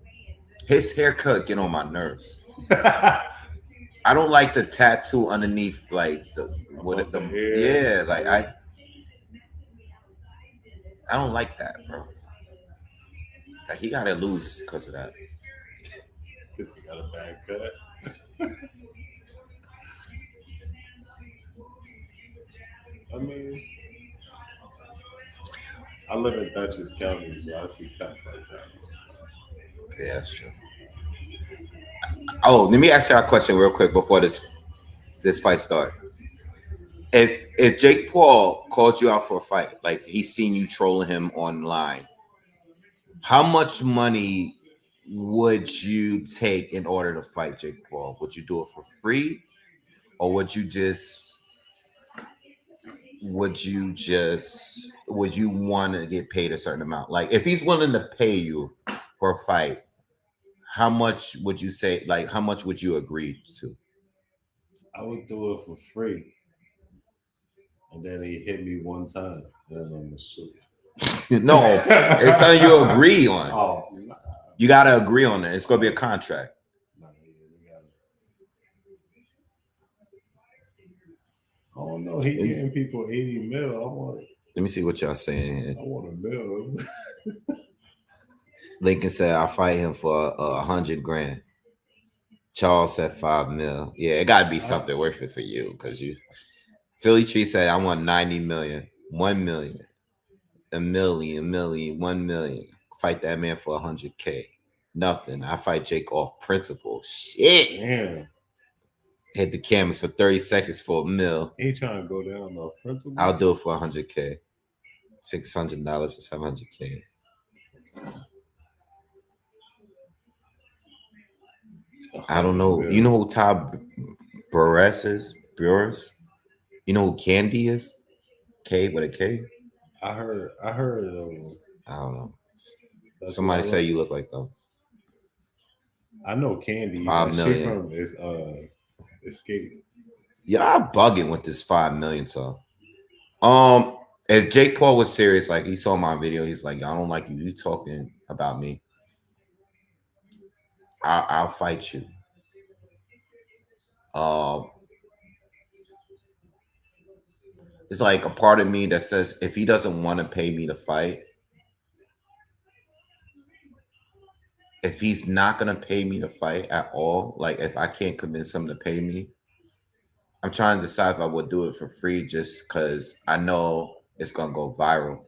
His haircut get on my nerves. Up I don't like the tattoo underneath, like the what the the hair. yeah, like I don't like that, bro. Like he gotta lose because of that. Because he got a bad cut. I mean, I live in Dutchess County, so I see cuts like that. Yeah, that's true. Oh, let me ask you a question real quick before this fight start. If Jake Paul called you out for a fight, like he's seen you trolling him online, how much money would you take in order to fight Jake Paul? Would you do it for free, or would you want to get paid a certain amount? Like if he's willing to pay you for a fight, how much would you say? Like how much would you agree to? I would do it for free, and then he hit me one time, and then I'm gonna sue. No, it's something you agree on. Oh, nah, You gotta agree on it. It's gonna be a contract. nah, yeah, we gotta. I don't know. He getting people 80 mil. Let me see what y'all saying here. I want a mil. Lincoln said I'll fight him for 100 grand. Charles said 5 mil. Yeah, it gotta be something worth it for you because you. Philly Tree said I want 90 million, 1 million, a million, 1 million. Fight that man for 100K. Nothing. I fight Jake off principle. Shit. Damn, Hit the cameras for 30 seconds for a mil. he trying to go down off principle. I'll do it for 100K. $600 to 700K. I don't know. You know who Todd Burress is? Burress? You know who Candy is? K with a K? I heard. I don't know. That's Somebody what I say like. you look like them. I know Candy. 5 She million. from Escape. Y'all bugging with this 5 million. So, if Jake Paul was serious, like he saw my video, he's like, I don't like you. You talking about me. I'll fight you. Um, it's like a part of me that says if he doesn't want to pay me to fight, if he's not gonna pay me to fight at all, like if I can't convince him to pay me, I'm trying to decide if I would do it for free just because I know it's gonna go viral.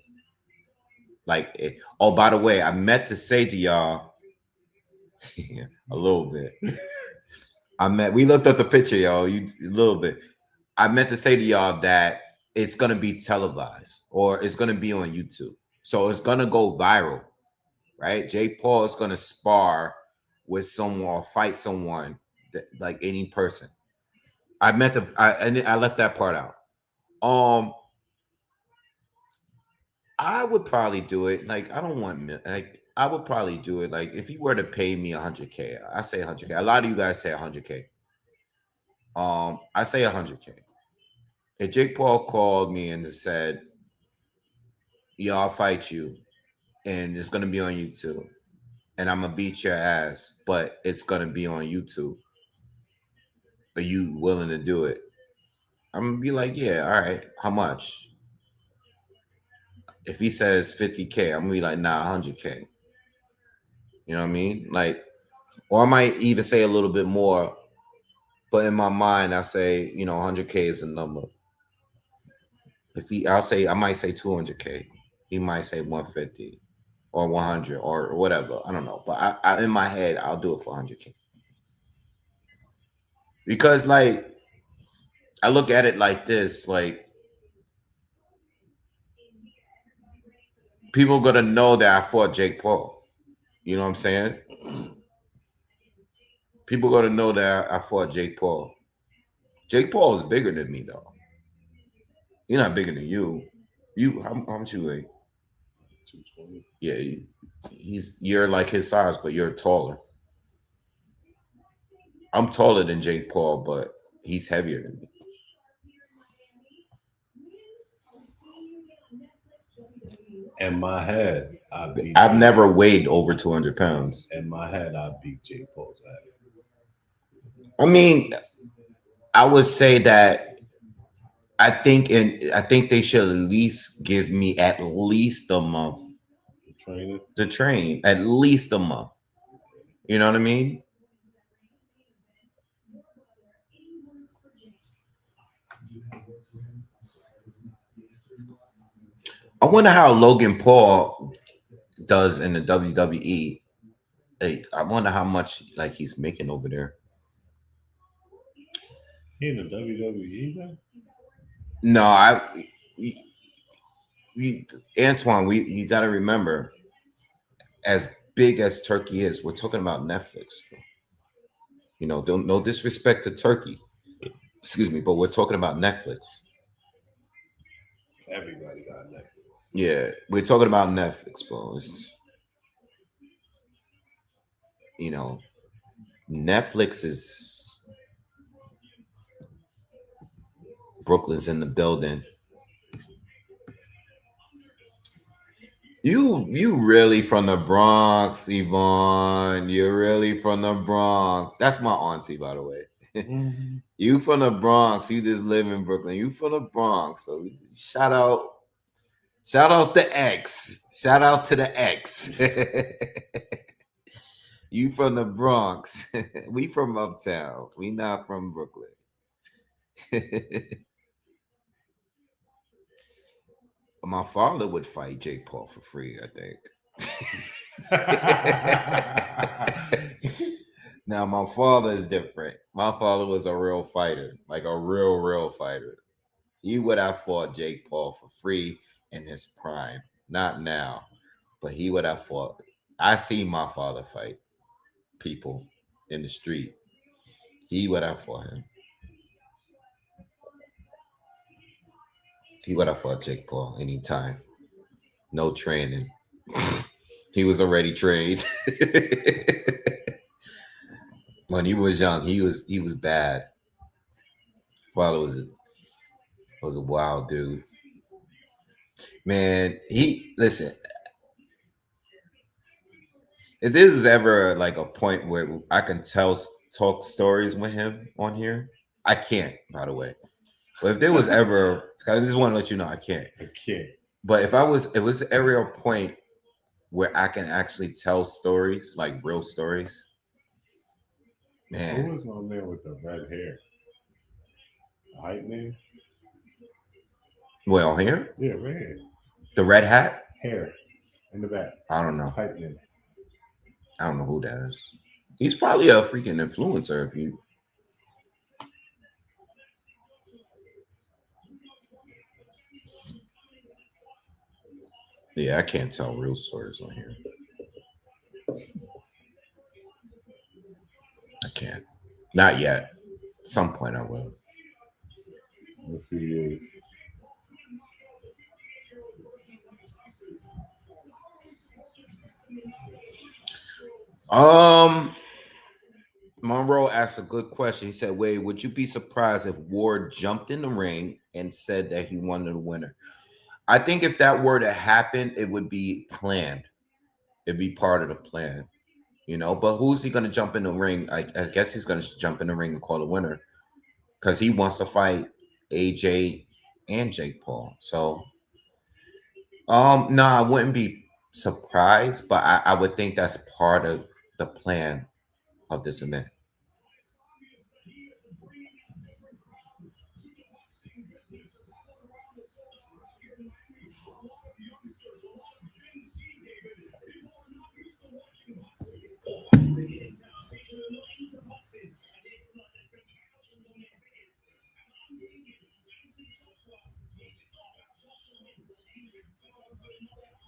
Oh, by the way, I meant to say to y'all a little bit. We looked up the picture, y'all. A little bit. I meant to say to y'all that it's gonna be televised or it's gonna be on YouTube, so it's gonna go viral, right? Jake Paul is gonna spar with someone or fight someone like any person. I left that part out. Um, I would probably do it. Like I don't want like I would probably do it. Like if you were to pay me 100K, I say 100K. A lot of you guys say 100K. I say 100K. If Jake Paul called me and said, "Yeah, I'll fight you, and it's gonna be on YouTube, and I'm gonna beat your ass, but it's gonna be on YouTube. Are you willing to do it?" I'm gonna be like, "Yeah, all right. How much?" If he says 50K, I'm gonna be like, "Nah, 100K." You know what I mean? Like, or I might even say a little bit more, but in my mind, I say, 100K is a number. I might say 200K. He might say 150 or 100 or whatever. I don't know, but in my head, I'll do it for 100K because, like, I look at it like this: like, people gonna know that I fought Jake Paul. You know what I'm saying? People gonna know that I fought Jake Paul. Jake Paul is bigger than me, though. He's not bigger than you. How much you weigh? 220. Yeah, you're like his size, but you're taller. I'm taller than Jake Paul, but he's heavier than me. In my head, I beat. I've never weighed over 200 pounds. In my head, I beat Jake Paul's ass. I mean, I would say that I think they should at least give me at least a month Training. to train. At least a month. You know what I mean? I wonder how Logan Paul does in the WWE. Like, I wonder how much like he's making over there. He in the WWE now? No, we Antoine, we you got to remember, as big as Turkey is, we're talking about Netflix. You know, don't no disrespect to Turkey, excuse me, but we're talking about Netflix. Everybody got that. Yeah, we're talking about Netflix, bro. It's, you know, Netflix is Brooklyn's in the building. You really from the Bronx, Yvonne. You're really from the Bronx. That's my auntie, by the way. Mm-hmm. You from the Bronx. You just live in Brooklyn. You from the Bronx. So shout out the X. Shout out to the X. You from the Bronx. We from Uptown. We not from Brooklyn. My father would fight Jake Paul for free, I think. Now my father is different. My father was a real fighter, like a real fighter. He would have fought Jake Paul for free in his prime. Not now, but he would have fought. I see my father fight people in the street. He would have fought him. He would have fought Jake Paul anytime. No training. He was already trained. When he was young, he was bad. Father was a wild dude. Man, he listen. If this is ever like a point where I can talk stories with him on here, I can't. By the way, but if there was ever, I just want to let you know I can't. I can't. But if it was ever a point where I can actually tell stories, like real stories, man. Who was my man with the red hair? Hype man? Well, here Yeah, red hair. the red hat. Hair in the back. I don't know. Hype man. I don't know who that is. He's probably a freaking influencer. If you, yeah, I can't tell real stories on here. I can't. Not yet. Some point I will. In a few years. Monroe asked a good question. He said, "Wait, would you be surprised if Ward jumped in the ring and said that he wanted a winner?" I think if that were to happen, it would be planned. It'd be part of the plan, you know. But who's he going to jump in the ring? I guess he's going to jump in the ring and call a winner because he wants to fight AJ and Jake Paul. So, no, I wouldn't be surprised, but I would think that's part of the plan of this event.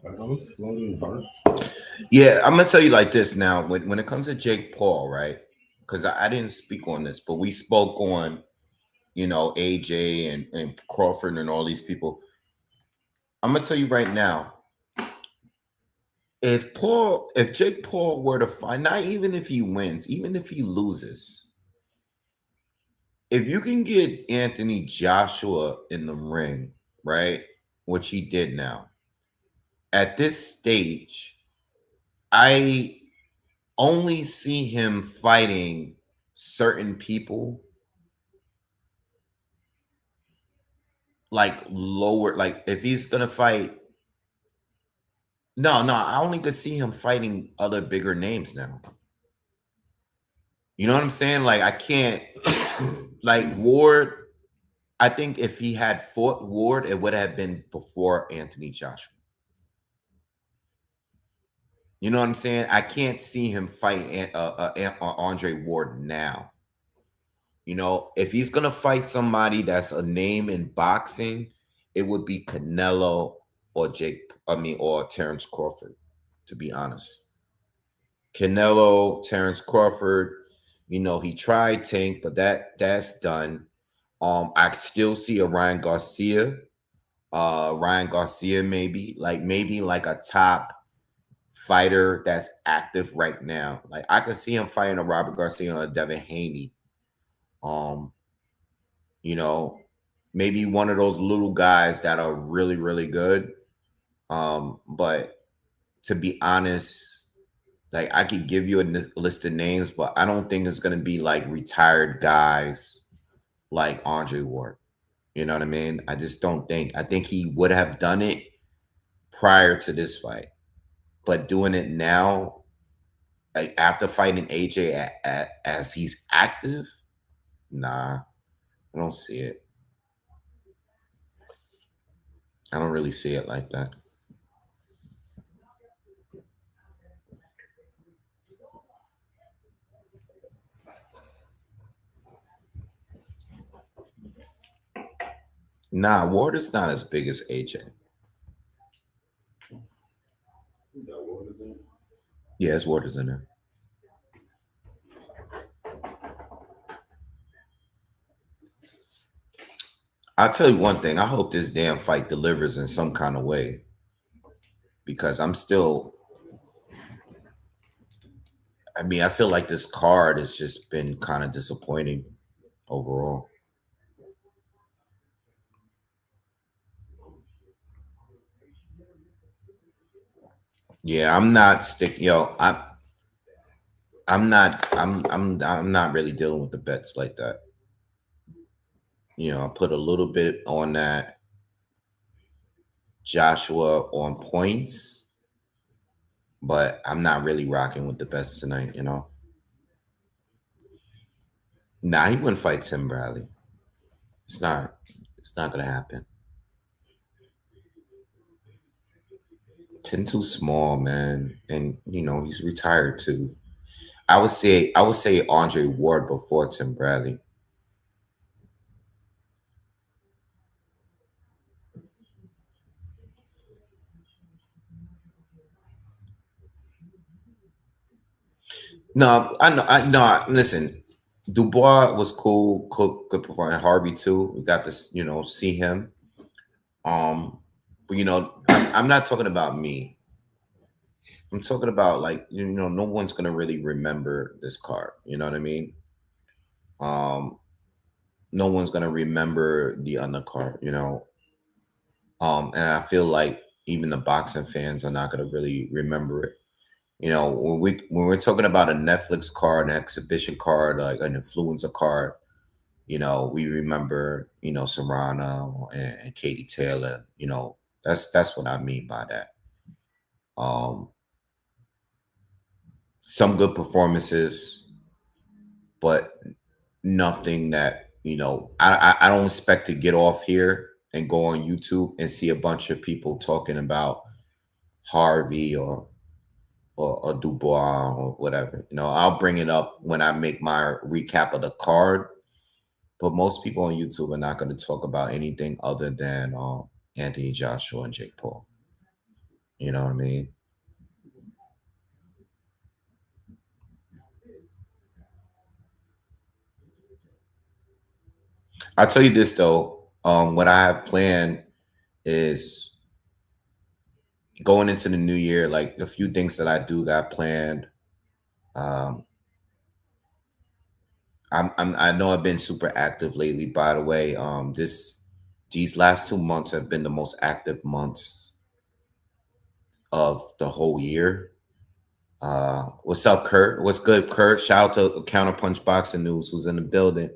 Are those floating hearts? Yeah, I'm gonna tell you like this now. When it comes to Jake Paul, right? Because I didn't speak on this, but we spoke on, you know, AJ and Crawford and all these people. I'm gonna tell you right now, if Jake Paul were to fight, not even if he wins, even if he loses, if you can get Anthony Joshua in the ring, right, which he did now, at this stage, I only see him fighting certain people like lower. Like if he's gonna fight, no, I only could see him fighting other bigger names now. You know what I'm saying? Like I can't like Ward. I think if he had fought Ward, it would have been before Anthony Joshua. You know what I'm saying? I can't see him fight Andre Ward now. You know, if he's gonna fight somebody that's a name in boxing, it would be Canelo or or Terrence Crawford. To be honest, Canelo, Terrence Crawford. You know, he tried Tank, but that's done. I still see a Ryan Garcia. Ryan Garcia, maybe like a top fighter that's active right now. Like I could see him fighting a Robert Garcia or a Devin Haney. Um, you know, maybe one of those little guys that are really, really good. But to be honest, like I could give you a list of names, but I don't think it's gonna be like retired guys like Andre Ward. You know what I mean? I just don't think. I think he would have done it prior to this fight, but doing it now, like after fighting AJ as he's active, nah, I don't see it. I don't really see it like that. Nah, Ward is not as big as AJ. Yeah, his Ward is in there. I'll tell you one thing. I hope this damn fight delivers in some kind of way because I'm still. I mean, I feel like this card has just been kind of disappointing overall. Yeah, I'm not stick. Yo, I'm not. I'm not really dealing with the bets like that. You know, I put a little bit on that Joshua on points, but I'm not really rocking with the bets tonight. You know, nah, he wouldn't fight Tim Bradley. It's not. It's not gonna happen. Tim too small, man, and you know he's retired too. I would say Andre Ward before Tim Bradley. No, I know. I no. Listen, Dubois was cool. Cook good performance. Harvey too. We got to see him. Um, but I'm not talking about me. I'm talking about like no one's gonna really remember this card. You know what I mean? Um, no one's gonna remember the undercard. And I feel like even the boxing fans are not gonna really remember it. When we're talking about a Netflix card, an exhibition card, like an influencer card, we remember, Serrano and Katie Taylor. That's what I mean by that. Um, some good performances, but nothing that I don't expect to get off here and go on YouTube and see a bunch of people talking about Harvey or Dubois or whatever. I'll bring it up when I make my recap of the card. But most people on YouTube are not going to talk about anything other than Anthony Joshua and Jake Paul. You know what I mean? I'll tell you this though. What I have planned is going into the new year, like a few things that I do got planned. Um, I know I've been super active lately, by the way. These last 2 months have been the most active months of the whole year. What's up, Kurt? What's good, Kurt? Shout out to Counterpunch Boxing News, who's in the building.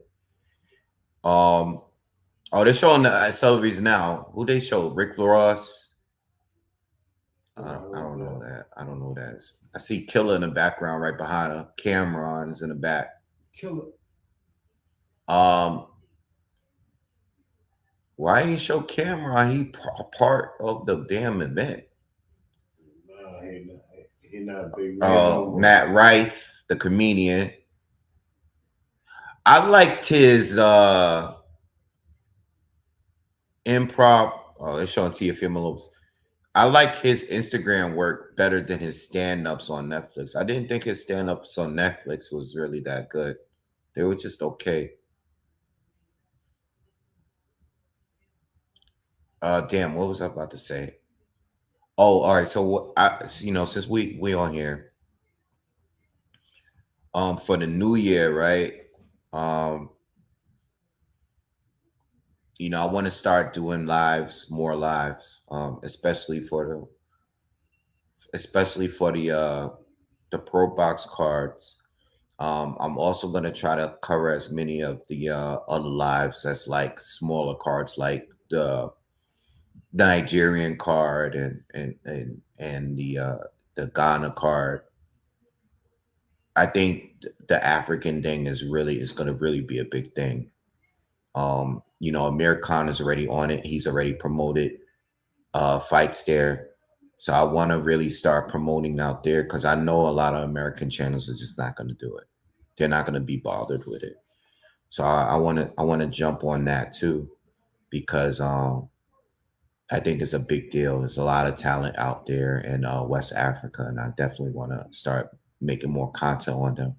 Um, oh, they're showing the celebrities now. Who they show? Rick Ross. I don't know that. I don't know who that is. I see Killer in the background right behind her. Cameron is in the back. Killer. Um, why ain't show Cameron? He part of the damn event. No, he not big. Oh, Matt Rife, the comedian. I liked his improv. Oh, they're showing Teofimo Lopez. I like his Instagram work better than his stand-ups on Netflix. I didn't think his stand-ups on Netflix was really that good. They were just okay. Damn, what was I about to say? Oh, all right. So since we on here, for the new year, right? Um, I want to start doing more lives, especially for the pro box cards. I'm also gonna try to cover as many of the other lives as like smaller cards, like the Nigerian card and the Ghana card. I think the African thing is going to really be a big thing. Amir Khan is already on it. He's already promoted fights there. So I want to really start promoting out there because I know a lot of American channels are just not going to do it. They're not going to be bothered with it. So I want to jump on that too because I think it's a big deal. There's a lot of talent out there in West Africa, and I definitely want to start making more content on them.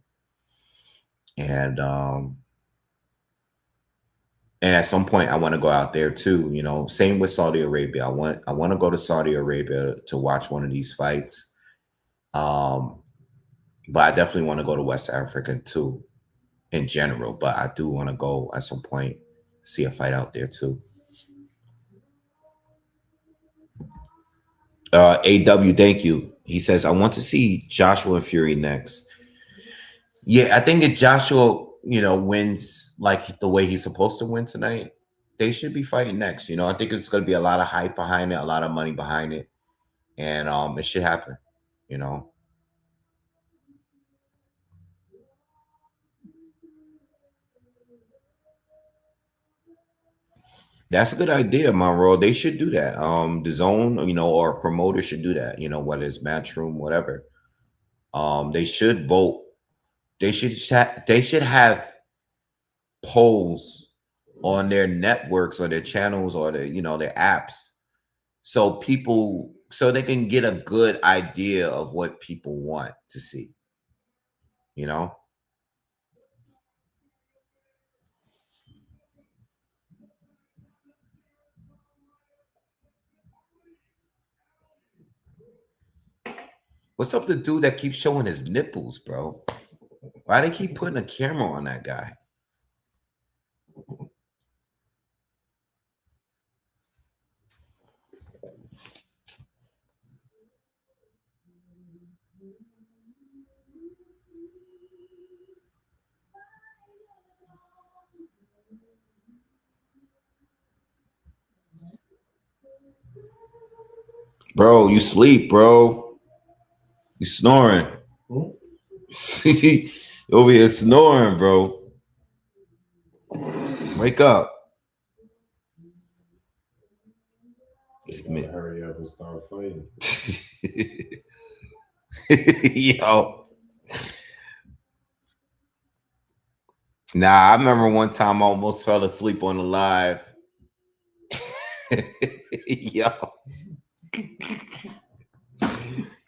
And at some point, I want to go out there too. Same with Saudi Arabia. I want to go to Saudi Arabia to watch one of these fights. But I definitely want to go to West Africa too, in general. But I do want to go at some point see a fight out there too. AW, thank you. He says, I want to see Joshua Fury next. Yeah, I think if Joshua, wins like the way he's supposed to win tonight, they should be fighting next. I think it's going to be a lot of hype behind it, a lot of money behind it, and it should happen. That's a good idea, Monroe. They should do that. The Zone, or a promoter should do that. Whether it's Matchroom, whatever. They should vote. They should have polls on their networks or their channels or their apps, so they can get a good idea of what people want to see. What's up with the dude that keeps showing his nipples, bro? Why they keep putting a camera on that guy? Bro, you sleep, bro. You snoring. See, over here snoring, bro. Wake up. It's me. Hurry up and start fighting. Yo. Nah, I remember one time I almost fell asleep on the live. Yo.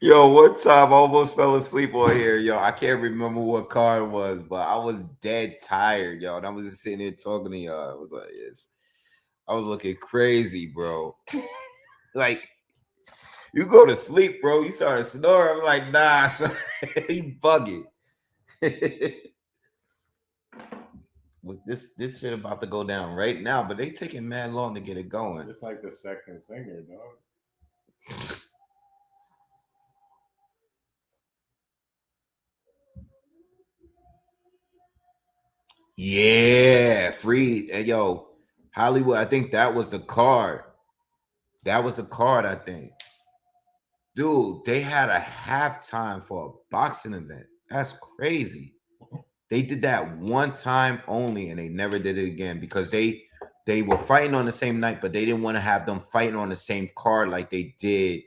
Yo, one time I almost fell asleep on here. Yo, I can't remember what car it was, but I was dead tired, yo. And I was just sitting there talking to y'all. I was like, yes. I was looking crazy, bro. Like, you go to sleep, bro. You started snoring. I'm like, nah, so you bugging. This shit about to go down right now, but they taking mad long to get it going. It's like the second singer, dog. Yeah, free. And yo, Hollywood. I think that was the card. That was a card. I think, dude. They had a halftime for a boxing event. That's crazy. They did that one time only, and they never did it again because they were fighting on the same night, but they didn't want to have them fighting on the same card like they did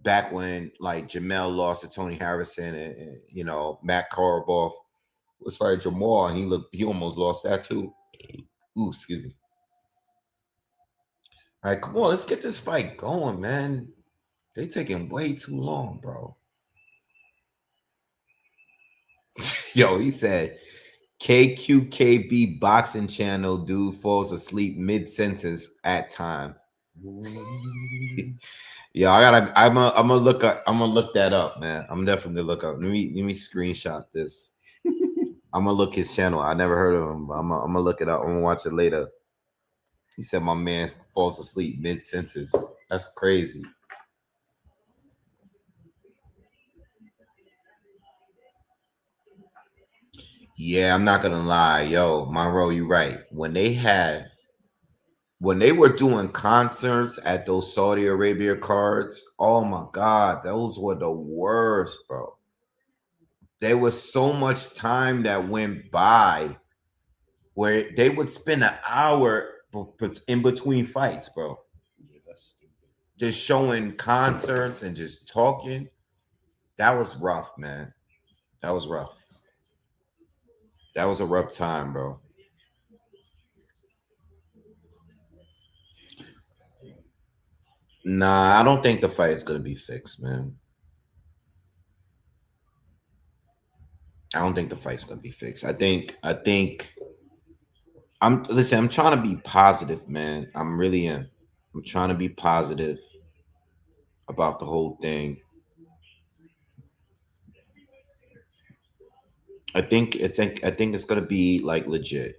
back when like Jamel lost to Tony Harrison and you know Matt Korobov was fighting Jamal, and he almost lost that too. Ooh, excuse me. All right, come on, let's get this fight going, man. They taking way too long, bro. Yo, he said KQKB boxing channel dude falls asleep mid sentence at times. Yeah, I'm gonna look up, I'm gonna look that up, man. I'm definitely gonna look up. Let me screenshot this. I'm gonna look his channel. I never heard of him, but I'm gonna look it up. I'm gonna watch it later. He said my man falls asleep mid sentence. That's crazy. Yeah, I'm not gonna lie, yo, Monroe, you right. When they were doing concerts at those Saudi Arabia cards, oh my God, those were the worst, bro. There was so much time that went by where they would spend an hour in between fights, bro. Yeah, that's stupid. Just showing concerts and just talking. That was rough, man. That was rough. That was a rough time, bro. Nah, I don't think the fight is gonna be fixed, man. I don't think the fight's gonna be fixed. I think I'm trying to be positive, man. I'm really am. I'm trying to be positive about the whole thing. I think it's gonna be like legit.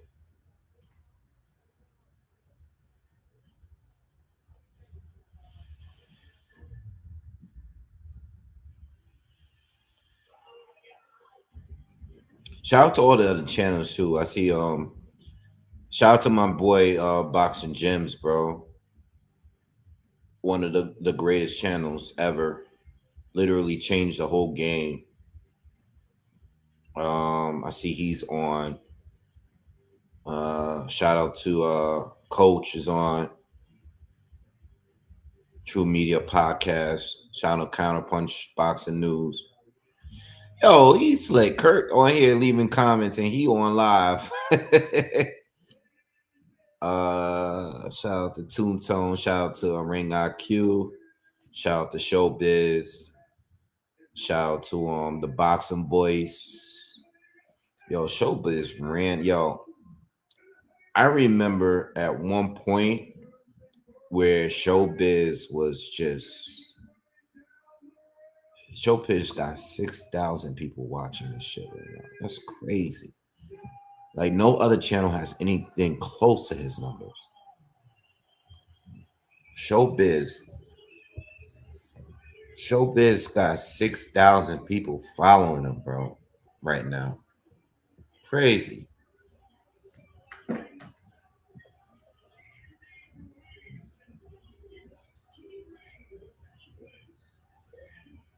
Shout out to all the other channels too. I see shout out to my boy Boxing Gems, bro. One of the greatest channels ever. Literally changed the whole game. I see he's on. Shout out to Coach is on True Media Podcast. Shout out Counterpunch Boxing News. Yo, he's slick. Kurt on here leaving comments and he on live. Shout out to Toon Tone. Shout out to Ring IQ. Shout out to Showbiz. Shout out to the Boxing Boys. Yo, Showbiz ran. Yo, I remember at one point where Showbiz was just Showbiz got 6,000 people watching this shit right now. That's crazy. Like no other channel has anything close to his numbers. Showbiz, Showbiz got 6,000 people following him, bro, right now. Crazy.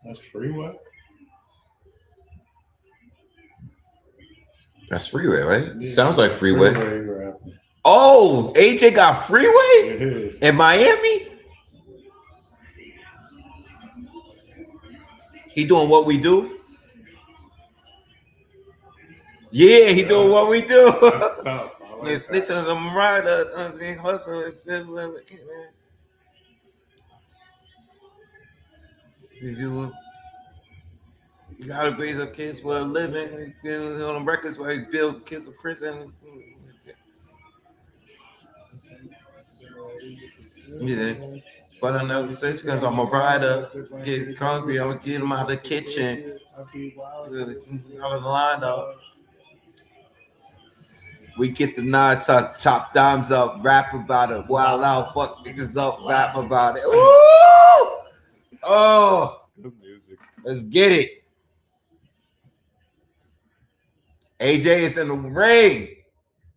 That's freeway. That's Freeway, right? Yeah, Sounds like Freeway. Freeway Oh, AJ got Freeway in Miami? He doing what we do? Yeah, he doing what we do. That's tough. I like Yeah, snitch on them riders, hustle. You gotta raise up kids for a living. You know, on the records where he build kids for prison. Yeah. But I know the because I'm a rider. Kids hungry, I'm gonna get them out of the kitchen. Out of the line up. We get the knives tucked, chop dimes up, rap about it, wild out, fuck niggas up, rap about it. Ooh! Oh, good music. let's get it. AJ is in the ring.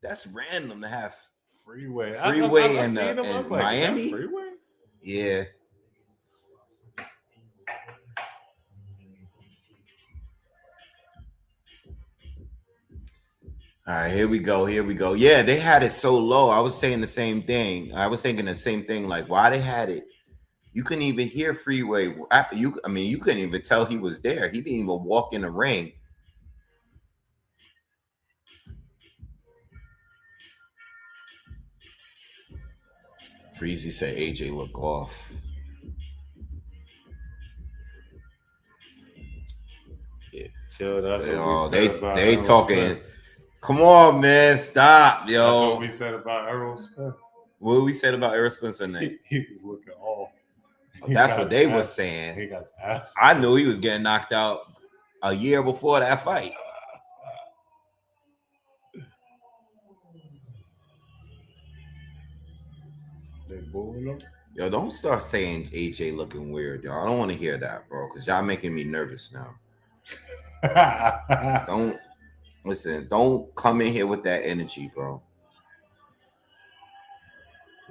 That's random to have Freeway. Freeway I and seen him. I was like, Miami. is that Freeway? Yeah. All right, here we go. Here we go. Yeah, they had it so low. I was saying the same thing. I was thinking the same thing. Like, why they had it? You couldn't even hear Freeway. I mean, you couldn't even tell he was there. He didn't even walk in the ring. Freezy said AJ look off. Yeah. Chill. That's what we they said about they Errol talking. Spence. Come on, man, stop, yo. That's what we said about Errol Spence. What we said about Errol Spence and that? He was looking off. That's what they were saying. He got ass. I knew he was getting knocked out a year before that fight. They booing him. Yo, don't start saying AJ looking weird, y'all. I don't want to hear that, bro, because y'all making me nervous now. Don't listen. Don't come in here with that energy, bro.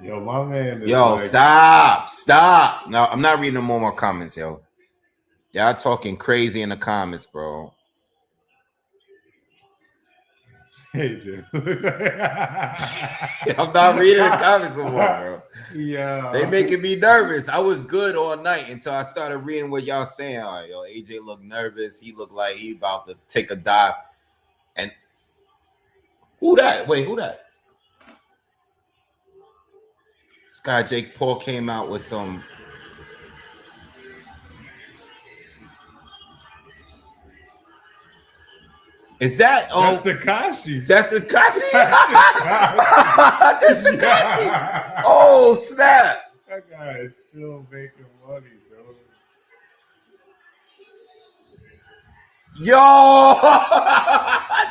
Yo, my man. Is Yo, like, stop. No, I'm not reading no more comments, yo. Y'all talking crazy in the comments, bro. AJ. I'm not reading the comments no more, bro. Yeah. They making me nervous. I was good all night until I started reading what y'all saying. All right, yo, AJ looked nervous. He looked like he about to take a dive. And who that? Wait, who that? This guy Jake Paul came out with some. Is that That's Tekashi. That's Tekashi. That's Tekashi. Oh snap! That guy is still making money, bro. Yo,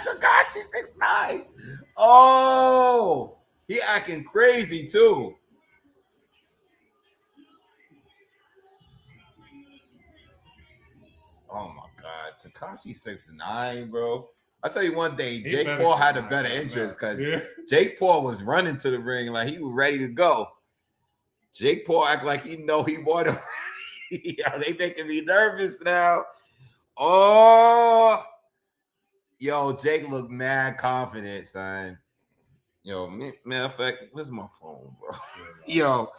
Tekashi 6'9". Oh, he acting crazy too. Oh my God, Tekashi 6'9", bro. I'll tell you one day, Jake Paul had a better interest because Jake Paul was running to the ring like he was ready to go. Jake Paul act like he know he wanted. Yo, they making me nervous now. Oh, yo, Jake look mad confident, son. Yo, matter of fact, where's my phone, bro? Yo,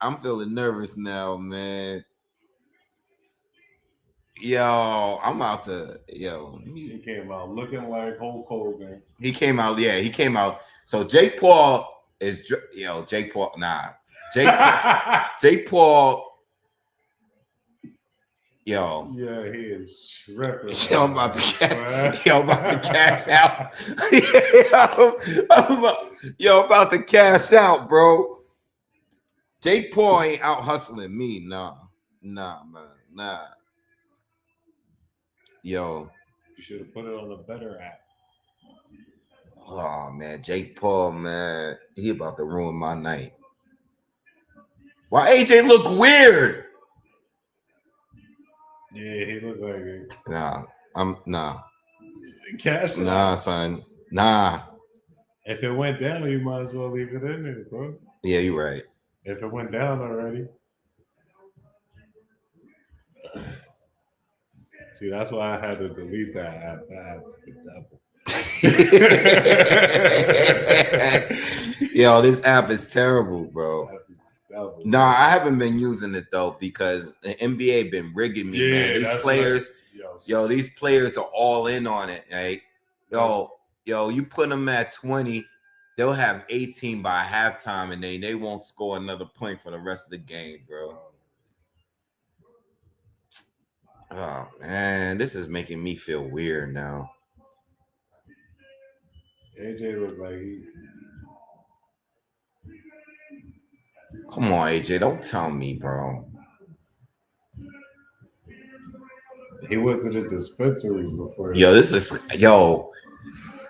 I'm feeling nervous now, man. Yo, I'm out to He came out looking like Hulk Hogan. He came out, yeah, he came out. So Jake Paul is Jake Paul. Nah, Jake Paul. Yo, yeah, he is tripping. Yo, I'm about to cash out. I'm about to cash out, bro. Jake Paul ain't out hustling me, nah, man, nah. Yo, you should have put it on a better app. Oh man, Jake Paul, man, he about to ruin my night. Why AJ look weird? Yeah, he looked like it. Nah. Cash. Nah, son. Nah. If it went down, you might as well leave it in there, bro. Yeah, you're right. If it went down already. See, that's why I had to delete that app. That app's the devil. Yo, this app is terrible, bro. Nah, I haven't been using it though because the NBA been rigging me, man. These players, these players are all in on it, right? Yo, you put them at 20, they'll have 18 by halftime, and they won't score another point for the rest of the game, bro. Oh man, this is making me feel weird now. AJ looked like he. Come on, AJ, don't tell me, bro. He was at a dispensary before.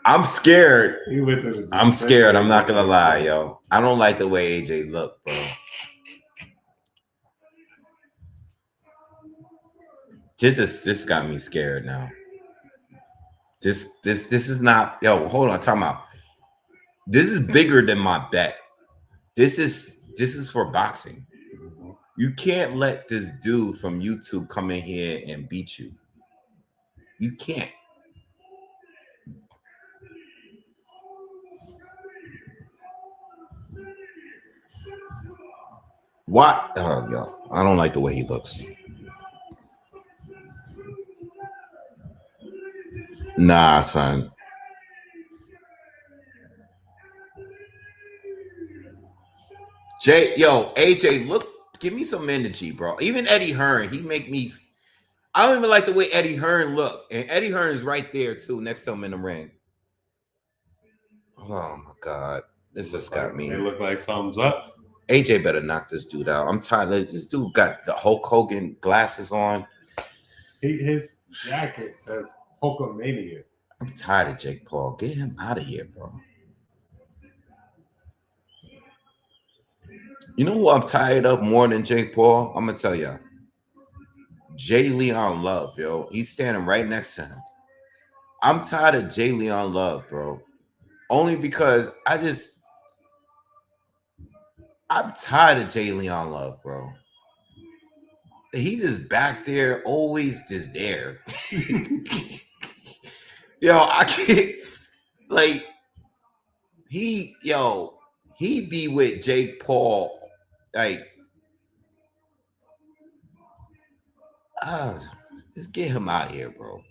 I'm scared. He went to the dispensary. I'm scared. I'm not gonna lie, yo. I don't like the way AJ looked, bro. This got me scared now. This is not, yo, hold on, time out. This is bigger than my bet. This is for boxing. You can't let this dude from YouTube come in here and beat you. You can't. What? Oh, yo, I don't like the way he looks. Nah, son. AJ, look, give me some energy, bro. Even Eddie Hearn, he make me. I don't even like the way Eddie Hearn look, and Eddie Hearn is right there too, next to him in the ring. Oh my God, this has got me. It look like something's up. AJ better knock this dude out. I'm tired. This dude got the Hulk Hogan glasses on. His jacket says Hulkamania. I'm tired of Jake Paul. Get him out of here, bro. You know who I'm tired of more than Jake Paul? I'm gonna tell y'all. Jay Leon Love, yo. He's standing right next to him. I'm tired of Jay Leon Love, bro. Only because I'm tired of Jay Leon Love, bro. He just back there, always just there. Yo, I can't, like, he be with Jake Paul, like, just get him out of here, bro.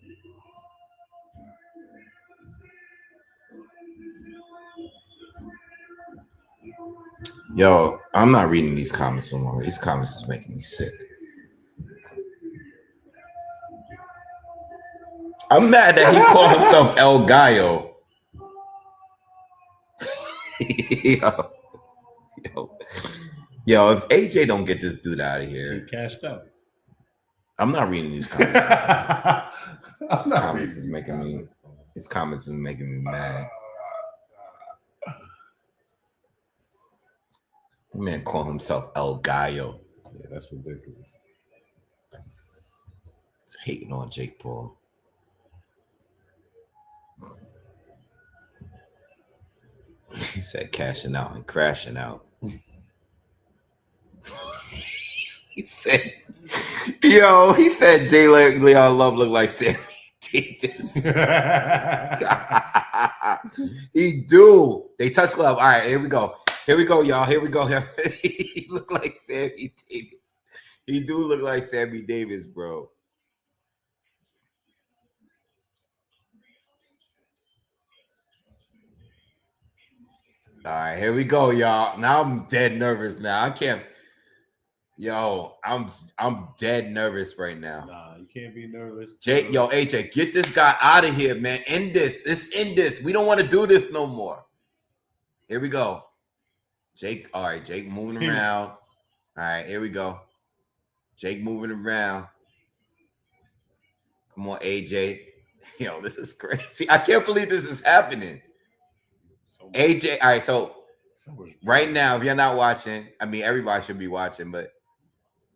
Yo, I'm not reading these comments anymore. These comments is making me sick. I'm mad that he called himself El Gallo. Yo, if AJ don't get this dude out of here, He cashed out. I'm not reading these comments. These comments is making me mad. Man call himself El Gallo. Yeah, that's ridiculous. Hating on Jake Paul. He said cashing out and crashing out. He said Jay Leon Love looked like Sammy Davis. He do. They touch glove. All right, here we go. Here we go, y'all. Here we go. He look like Sammy Davis. He do look like Sammy Davis, bro. All right, here we go, y'all. Now I'm dead nervous. Now I can't. Yo, I'm dead nervous right now. Nah, you can't be nervous. AJ, get this guy out of here, man. End this. Let's end this. We don't want to do this no more. Here we go. Jake, all right, Jake moving around. All right, here we go. Jake moving around. Come on, AJ. Yo, this is crazy. I can't believe this is happening. AJ, all right, so right now, if you're not watching, I mean, everybody should be watching, but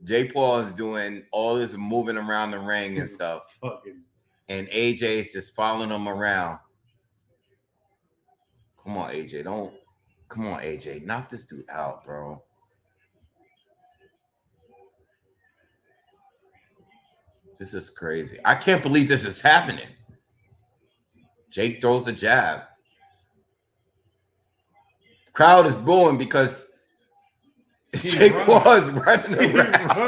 Jake Paul is doing all this moving around the ring and stuff. And AJ is just following him around. Come on, AJ. Come on, AJ. Knock this dude out, bro. This is crazy. I can't believe this is happening. Jake throws a jab. Crowd is booing because Jake Paul is running around.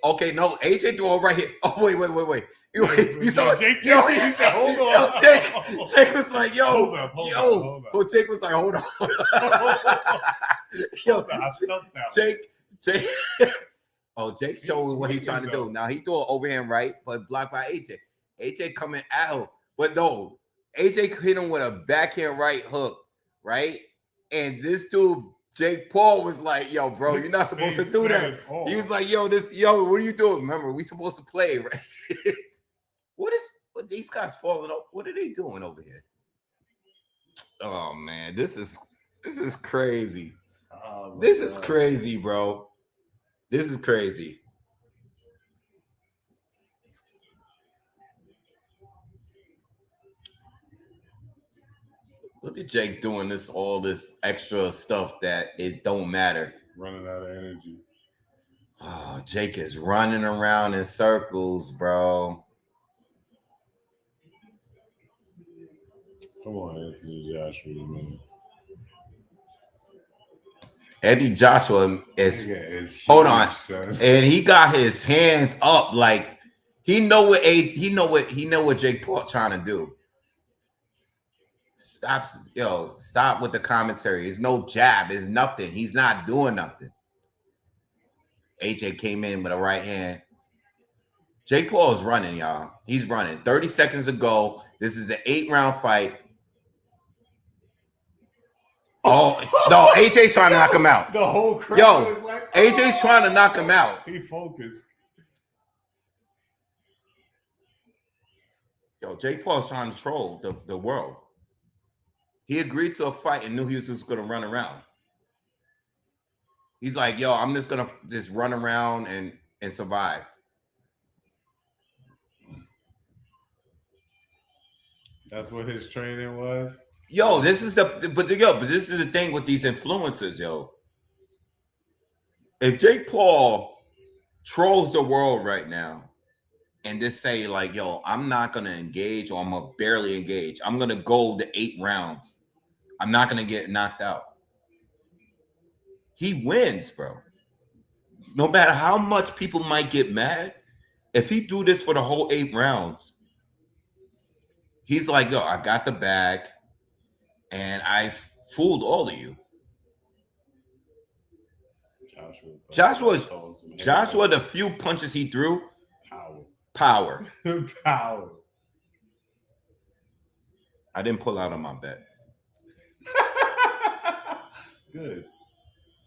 Okay. No, AJ threw it right here. Oh, wait. You saw Jake? Yo, He said, hold on. Jake was like, yo. Hold up. Jake was like, hold on. Jake. Oh, Jake's showing what he's trying to do. Now he threw an overhand right, but blocked by AJ. AJ coming out, but no, AJ hit him with a backhand right hook, right? And this dude, Jake Paul, was like, yo, bro, you're not supposed to do that. He was like, yo, what are you doing? Remember, we supposed to play, right? What these guys falling up? What are they doing over here? Oh man, this is crazy. This is crazy, bro. This is crazy. Look at Jake doing all this extra stuff that it don't matter. Running out of energy. Oh, Jake is running around in circles, bro. Come on, Anthony Joshua, man. Eddie Joshua is Nigga is hold huge, on, son. and he got his hands up like he know what Jake Paul trying to do. Stop with the commentary. It's no jab. It's nothing. He's not doing nothing. AJ came in with a right hand. Jake Paul is running, y'all. He's running. 30 seconds ago. This is the 8-round fight. Oh no, AJ's trying to knock him out. The whole crowd Yo, is like, AJ's trying to knock him out. He focused. Yo, Jake Paul's trying to troll the world. He agreed to a fight and knew he was just gonna run around. He's like, yo, I'm just gonna just run around and survive. That's what his training was. Yo, this is the thing with these influencers, yo. If Jake Paul trolls the world right now and just say like, yo, I'm not gonna engage or I'm gonna barely engage. I'm gonna go the 8 rounds. I'm not gonna get knocked out. He wins, bro. No matter how much people might get mad, if he do this for the whole 8 rounds, he's like, yo, I got the bag. And I fooled all of you. Joshua, the few punches he threw, power. Power. I didn't pull out on my bet. Good.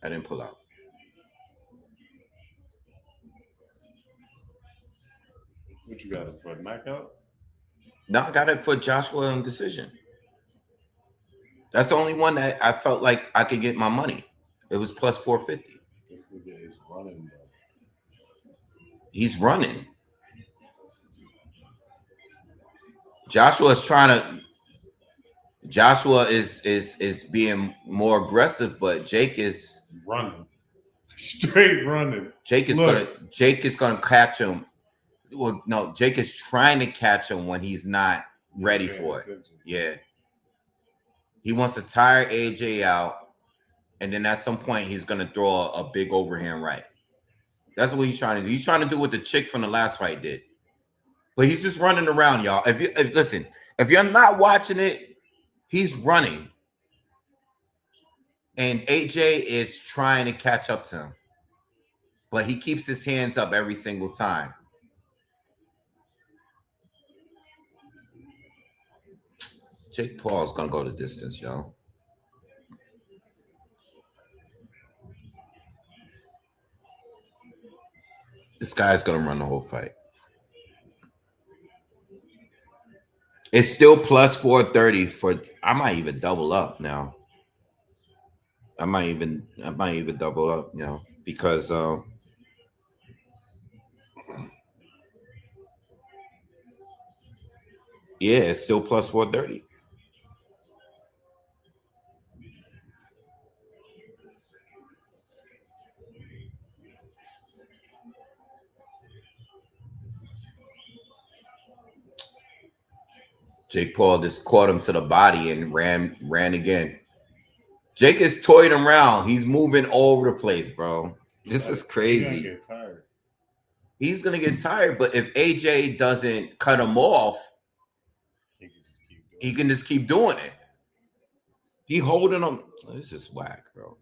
I didn't pull out. What you got it for? Knockout? No, I got it for Joshua on decision. That's the only one that I felt like I could get my money. It was plus 450. This nigga is running, though. He's running. Joshua is being more aggressive, but Jake is running. Straight running. Jake is gonna catch him. Well, no, Jake is trying to catch him when he's not ready for it. Yeah. He wants to tire AJ out, and then at some point he's gonna throw a big overhand right. That's what he's trying to do. He's trying to do what the chick from the last fight did. But he's just running around, y'all. If you're not watching it, he's running. And AJ is trying to catch up to him. But he keeps his hands up every single time. Jake Paul's gonna go the distance, y'all. This guy's gonna run the whole fight. It's still plus 430 for. I might even double up now. I might even double up, because yeah, it's still plus 430. Jake Paul just caught him to the body and ran again. Jake is toying around. He's moving all over the place, bro. This is crazy. He's gonna get tired, but if AJ doesn't cut him off, he can just keep doing it. He holding him. This is whack, bro.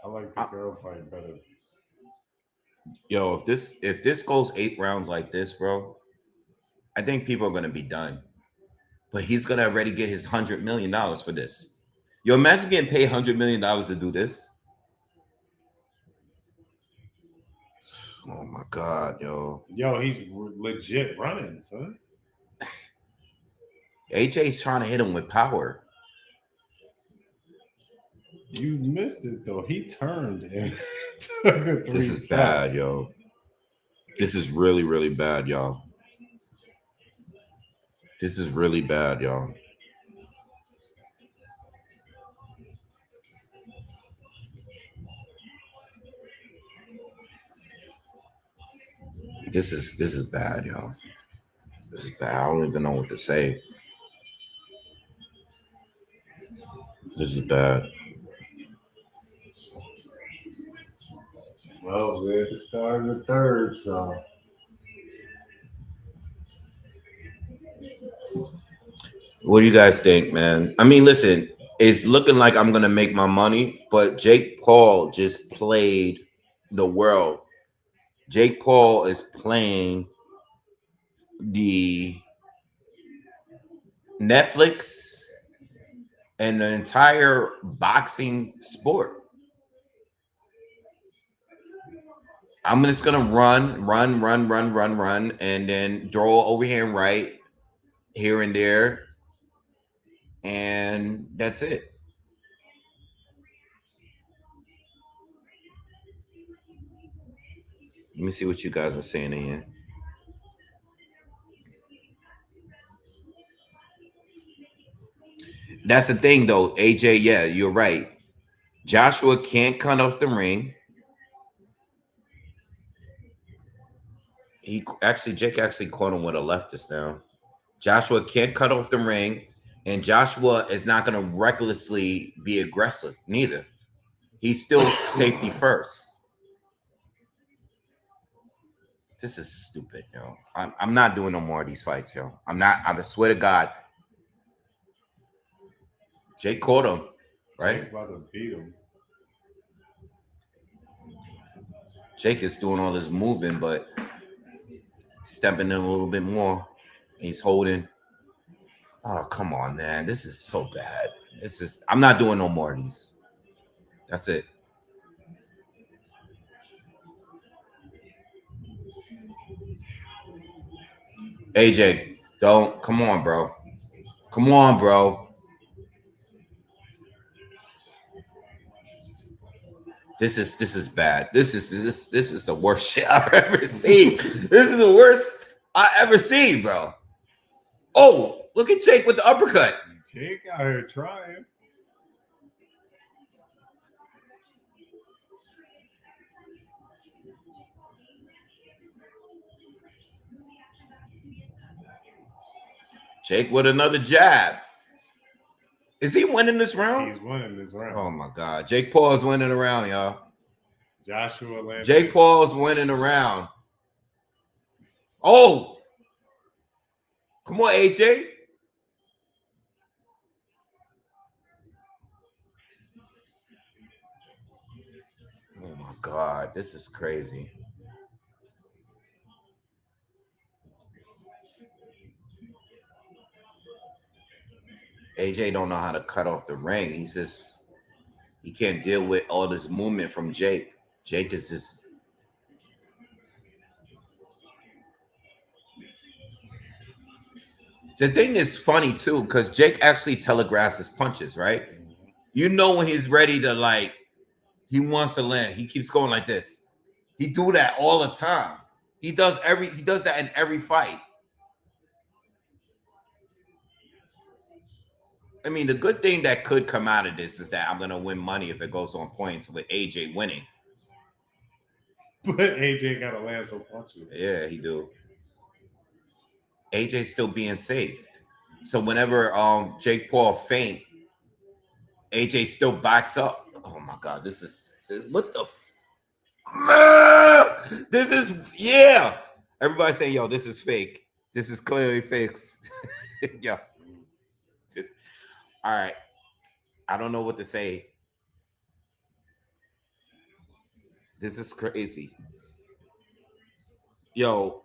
I like the girl fight better. Yo, if this goes 8 rounds like this, bro, I think people are gonna be done. But he's gonna already get his $100 million for this. Yo, imagine getting paid $100 million to do this. Oh my God, yo. Yo, he's legit running, son. AJ's trying to hit him with power. You missed it though. He turned and this is bad, yo. This is really, really bad, y'all. This is really bad, y'all. This is bad, y'all. This is bad. I don't even know what to say. This is bad. Well, we're at the start of the third, so What do you guys think, man? I mean, listen, it's looking like I'm gonna make my money, but Jake Paul just played the world. Jake Paul is playing the Netflix and the entire boxing sport. I'm just gonna run, and then throw overhand right here and there, and that's it. Let me see what you guys are saying in here. That's the thing, though, AJ. Yeah, you're right. Joshua can't cut off the ring. Jake actually caught him with a left just now. Joshua can't cut off the ring, and Joshua is not going to recklessly be aggressive neither. He's still safety first. This is stupid, yo. I'm not doing no more of these fights, yo. I'm not. I swear to God. Jake caught him, right? Jake about to beat him. Jake is doing all this moving, but stepping in a little bit more. He's holding. Oh, come on, man. This is so bad. I'm not doing no more of these. That's it. AJ, don't. Come on, bro. Come on, bro. This is bad. This is the worst shit I've ever seen. This is the worst I ever seen, bro. Oh, look at Jake with the uppercut. Jake out here trying. Jake with another jab. Is he winning this round? He's winning this round. Oh my God. Jake Paul's winning the round, y'all. Joshua landed. Jake Paul's winning the round. Oh. Come on, AJ. Oh my God. This is crazy. AJ don't know how to cut off the ring. He can't deal with all this movement from Jake. Jake is just. The thing is funny too, because Jake actually telegraphs his punches, right? You know when he's ready to he wants to land. He keeps going like this. He do that all the time. He does that in every fight. I mean, the good thing that could come out of this is that I'm gonna win money if it goes on points with AJ winning. But AJ gotta land some punches. Yeah, he do. AJ's still being safe. So whenever Jake Paul faint, AJ still backs up. Oh my God, this is what the this is yeah. Everybody saying, yo, this is fake. This is clearly fake. Yo. All right. I don't know what to say. This is crazy. Yo,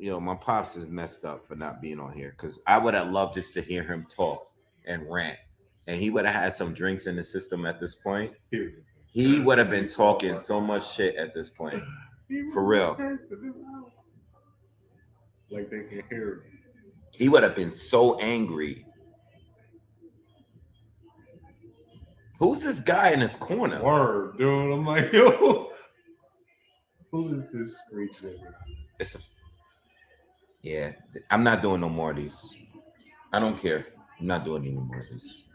my pops is messed up for not being on here because I would have loved just to hear him talk and rant. And he would have had some drinks in the system at this point. He would have been talking so much shit at this point. For real. Like they can hear him. He would have been so angry. Who's this guy in his corner? Word, dude. I'm like, yo, who is this screeching? Yeah, I'm not doing no more of these. I don't care. I'm not doing any more of this.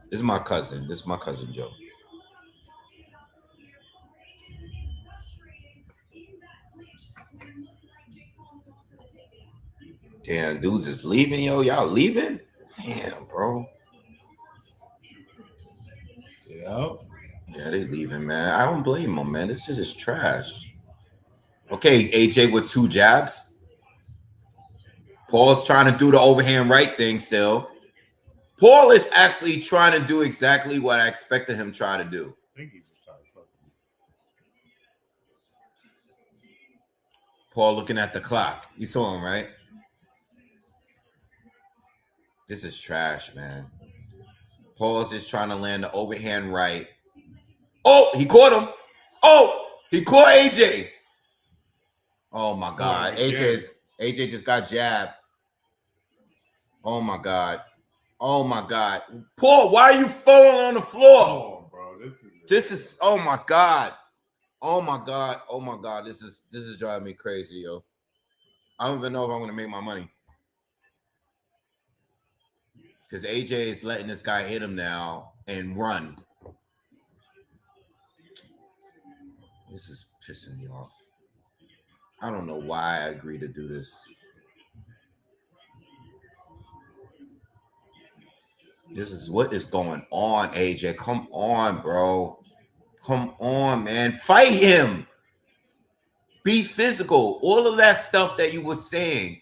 This is my cousin. This is my cousin Joe. Damn, dudes is leaving, yo. Y'all leaving? Damn, bro. Yep. Yeah, they leaving, man. I don't blame them, man. This shit is trash. Okay, AJ with 2 jabs. Paul's trying to do the overhand right thing still. Paul is actually trying to do exactly what I expected him to try to do. I think he just tried something. Paul looking at the clock. You saw him, right? This is trash, man. Paul's just trying to land the overhand right. Oh, he caught him. Oh, he caught AJ. Oh my God. AJ just got jabbed. Oh my God. Oh my God. Paul, why are you falling on the floor? Oh, bro, this is oh my God. Oh my God. Oh my God. This is driving me crazy, yo. I don't even know if I'm gonna make my money. Because AJ is letting this guy hit him now and run. This is pissing me off. I don't know why I agreed to do this. This is what is going on, AJ. Come on, bro. Come on, man. Fight him. Be physical. All of that stuff that you were saying.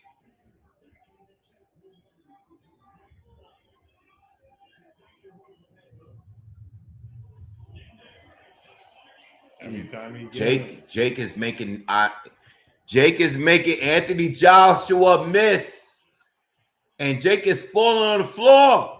Every time he Jake is making Anthony Joshua miss. And Jake is falling on the floor.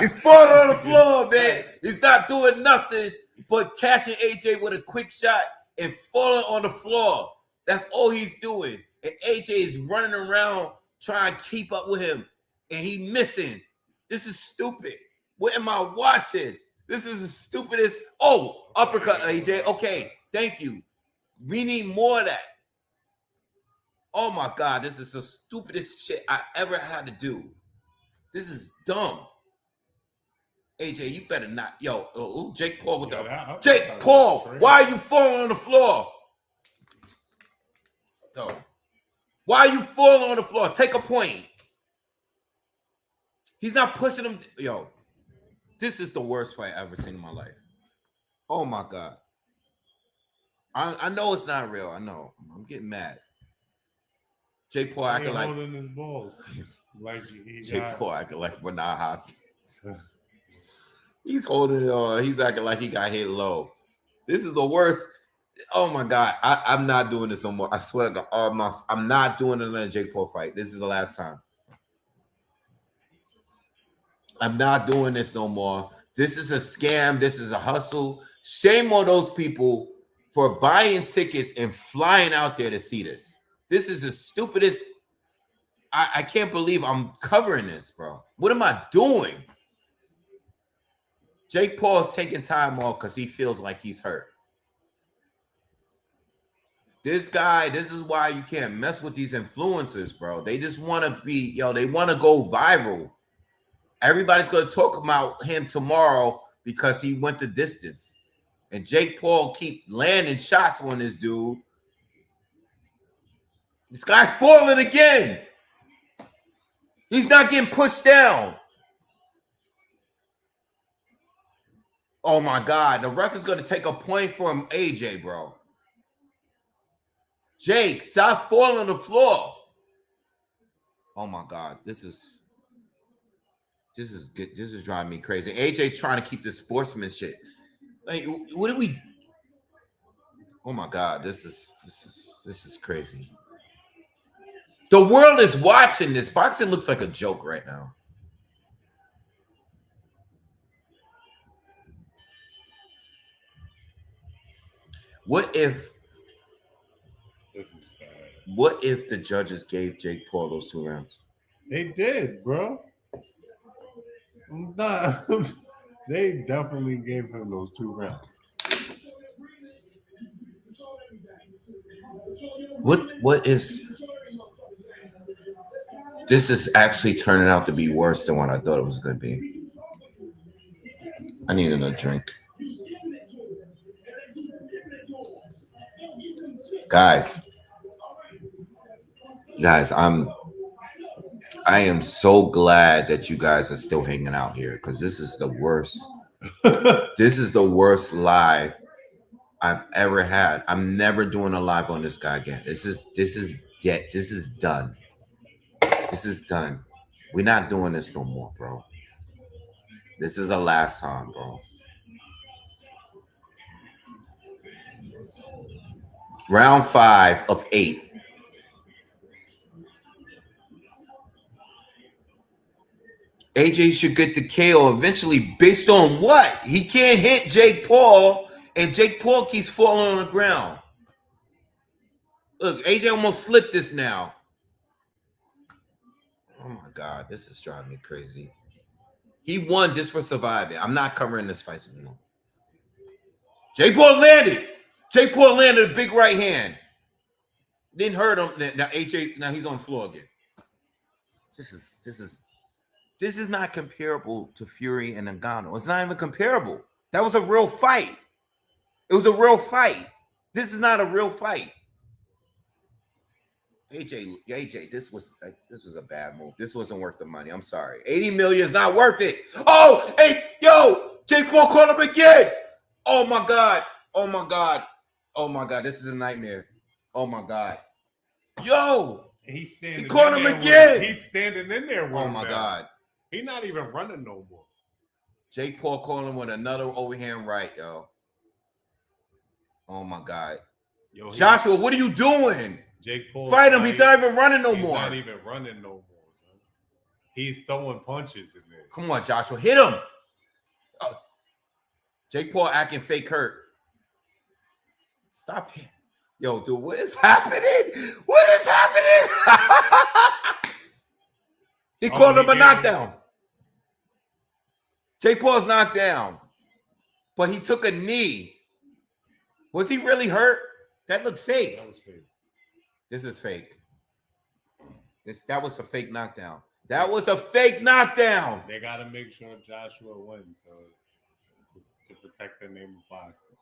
He's falling on the floor, man. He's not doing nothing but catching AJ with a quick shot and falling on the floor. That's all he's doing. And AJ is running around trying to keep up with him. And he missing. This is stupid. What am I watching? This is the stupidest. Oh, uppercut, AJ. Okay, thank you. We need more of that. Oh my God, this is the stupidest shit I ever had to do. This is dumb. AJ, you better not. Yo, Jake Paul with the Jake Paul, why are you falling on the floor? Yo, why are you falling on the floor? Take a point. He's not pushing him. Yo, this is the worst fight I've ever seen in my life. Oh my God. I know it's not real. I know. I'm getting mad. Jake Paul acting like holding his balls. Like Jake Paul acting like we're not Hopkins. He's holding it on. He's acting like he got hit low. This is the worst. Oh my God. I'm not doing this no more. I swear to God, I'm not doing another Jake Paul fight. This is the last time. I'm not doing this no more. This is a scam. This is a hustle. Shame on those people for buying tickets and flying out there to see this. This is the stupidest. I can't believe I'm covering this, bro. What am I doing? Jake Paul is taking time off because he feels like he's hurt. This guy, this is why you can't mess with these influencers, bro. They just want to be, they want to go viral. Everybody's going to talk about him tomorrow because he went the distance. And Jake Paul keep landing shots on this dude. This guy falling again. He's not getting pushed down. Oh my God. The ref is going to take a point from AJ, bro. Jake, stop falling on the floor. Oh my God. This is good. This is driving me crazy. AJ's trying to keep this sportsmanship. Like, what do we? Oh my God. This is crazy. The world is watching this. Boxing looks like a joke right now. What if the judges gave Jake Paul those 2 rounds? They did, bro. Nah, they definitely gave him those 2 rounds. What is? This is actually turning out to be worse than what I thought it was going to be. I need another drink. Guys, Guys, I am so glad that you guys are still hanging out here because this is the worst. This is the worst live I've ever had. I'm never doing a live on this guy again. This is dead. This is done. This is done. We're not doing this no more, bro. This is the last time, bro. Round 5 of 8. AJ should get the KO eventually based on what? He can't hit Jake Paul, and Jake Paul keeps falling on the ground. Look, AJ almost slipped this now. Oh my God, this is driving me crazy. He won just for surviving. I'm not covering this fight anymore. Jake Paul landed. Jake Paul landed a big right hand. Didn't hurt him. Now AJ, now he's on the floor again. This is not comparable to Fury and Ngannou. It's not even comparable. That was a real fight. It was a real fight. This is not a real fight. AJ, this was a bad move. This wasn't worth the money. I'm sorry. 80 million is not worth it. Oh, hey, yo, Jake Paul caught him again. Oh my God. Oh my God. Oh my God. This is a nightmare. Oh my God. Yo, he's standing. He caught him again. He's standing in there. With oh my God. He's not even running no more. Jake Paul caught him with another overhand right, yo. Oh my God. Yo, Joshua, what are you doing? Jake Paul. Fight him. He's not even running no more. He's not even running no more, son. He's throwing punches in there. Come on, Joshua. Hit him. Oh. Jake Paul acting fake hurt. Stop him. Yo, dude, what is happening? What is happening? He called him a knockdown. Jake Paul's knocked down. But he took a knee. Was he really hurt? That looked fake. That was fake. This is fake. That was a fake knockdown. That was a fake knockdown. They got to make sure Joshua wins to protect the name of boxing.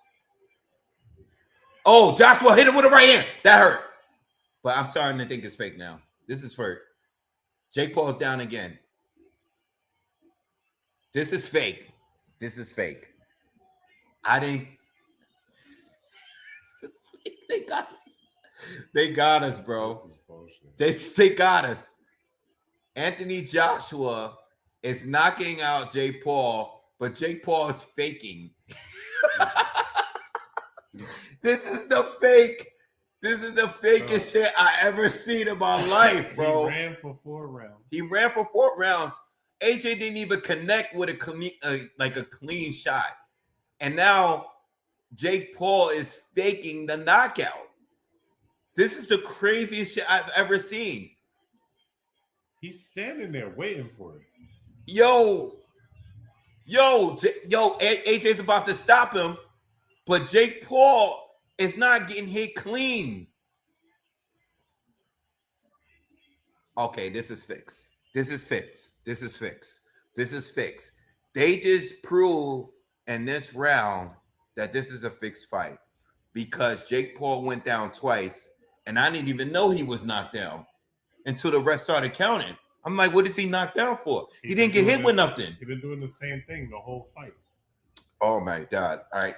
Oh, Joshua hit him with a right hand. That hurt. But I'm starting to think it's fake now. This is fake. Jake Paul's down again. This is fake. This is fake. I didn't. They got us. They got us, bro. They got us. Anthony Joshua is knocking out Jake Paul, but Jake Paul is faking. This is the fake. This is the fakest shit I ever seen in my life, bro. He ran for 4 rounds. He ran for 4 rounds. AJ didn't even connect with a clean shot. And now Jake Paul is faking the knockout. This is the craziest shit I've ever seen. He's standing there waiting for it. Yo, AJ's about to stop him, but Jake Paul is not getting hit clean. Okay, this is fixed. This is fixed. This is fixed. This is fixed. They just proved in this round that this is a fixed fight because Jake Paul went down twice, and I didn't even know he was knocked down until the rest started counting. I'm like, what is he knocked down for? He didn't get hit with nothing. He's been doing the same thing the whole fight. Oh my God. All right.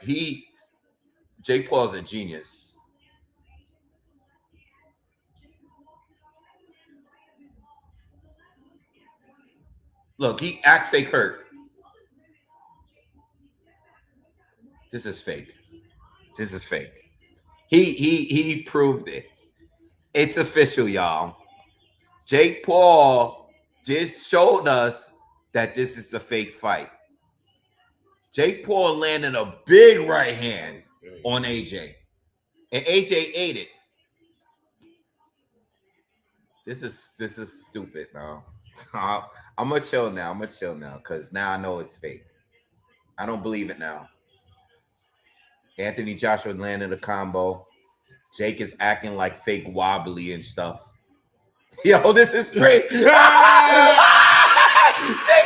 Jake Paul's a genius. Look, he act fake hurt. This is fake. This is fake. He proved it. It's official, y'all. Jake Paul just showed us that this is a fake fight. Jake Paul landed a big right hand on AJ, and AJ ate it. This is stupid, man. I'm gonna chill now. Because now I know it's fake. I don't believe it now. Anthony Joshua landed a combo. Jake is acting like fake wobbly and stuff. Yo, this is great. Jake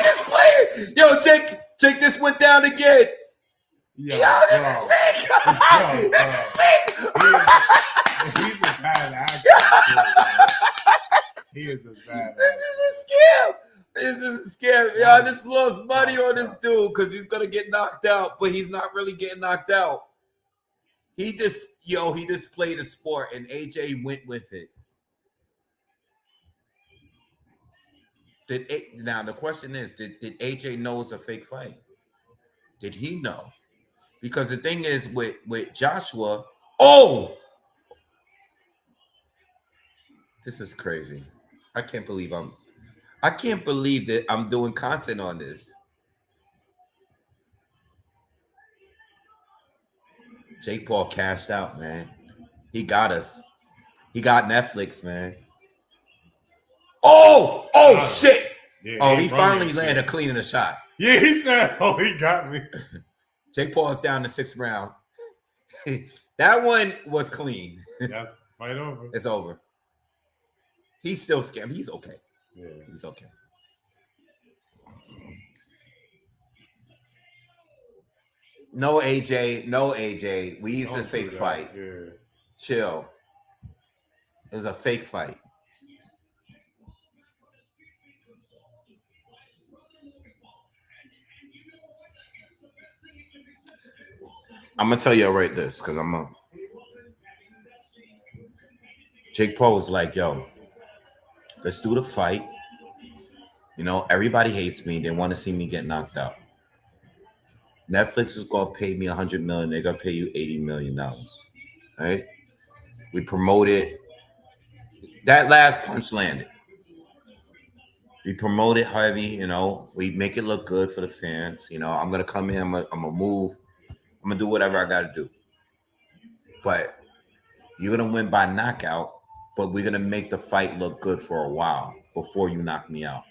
is playing. Yo, Jake just went down again. Yo, this is fake. This is fake. He's a bad actor. He is a badass. This is a scam. This is a scam. Yeah, this lost money on this dude because he's gonna get knocked out, but he's not really getting knocked out. He just played a sport, and AJ went with it. Now the question is, did AJ know it's a fake fight? Did he know? Because the thing is with Joshua, this is crazy. I can't believe that I'm doing content on this. Jake Paul cashed out, man. He got us. He got Netflix, man. Shit. Yeah, He finally landed clean in a shot. Yeah, he said, he got me. Jake Paul is down the 6th round. That one was clean. That's fight over. It's over. He's still scared. He's okay. Yeah. He's okay. No AJ. We used a fake fight. Yeah. Chill. It was a fake fight. I'm gonna tell you right this because Jake Paul was like, yo, let's do the fight. You know, everybody hates me. They want to see me get knocked out. Netflix is gonna pay me $100 million. They're gonna pay you $80 million. Right? We promoted. That last punch landed. We promote it heavy. You know, we make it look good for the fans. You know, I'm gonna come in. I'm gonna move. I'm gonna do whatever I gotta do. But you're gonna win by knockout. But we're gonna make the fight look good for a while before you knock me out.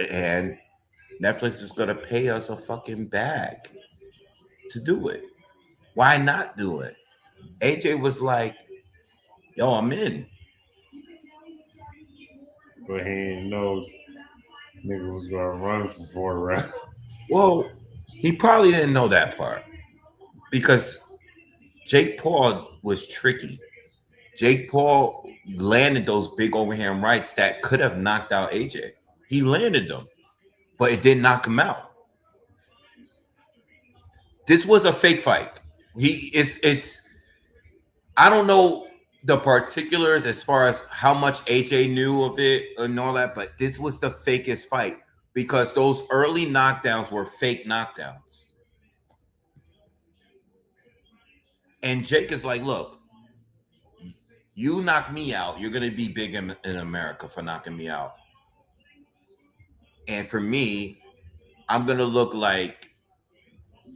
And Netflix is gonna pay us a fucking bag to do it. Why not do it? AJ was like, yo, I'm in. But he ain't know nigga was gonna run for 4 rounds. Well, he probably didn't know that part. Because Jake Paul was tricky. Jake Paul landed those big overhand rights that could have knocked out AJ. He landed them, but it didn't knock him out. This was a fake fight. I don't know the particulars as far as how much AJ knew of it and all that, but this was the fakest fight because those early knockdowns were fake knockdowns. And Jake is like, look, you knock me out, you're going to be big in America for knocking me out. And for me, I'm going to look like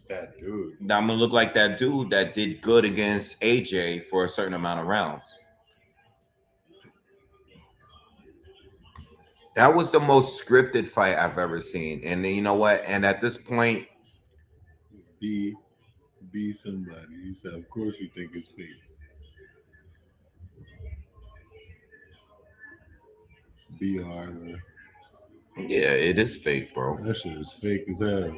that dude. I'm going to look like that dude that did good against AJ for a certain amount of rounds. That was the most scripted fight I've ever seen. And you know what? And at this point, be somebody. You said, of course you think it's fake. Be hard. Yeah, it is fake, bro. That shit is fake as hell.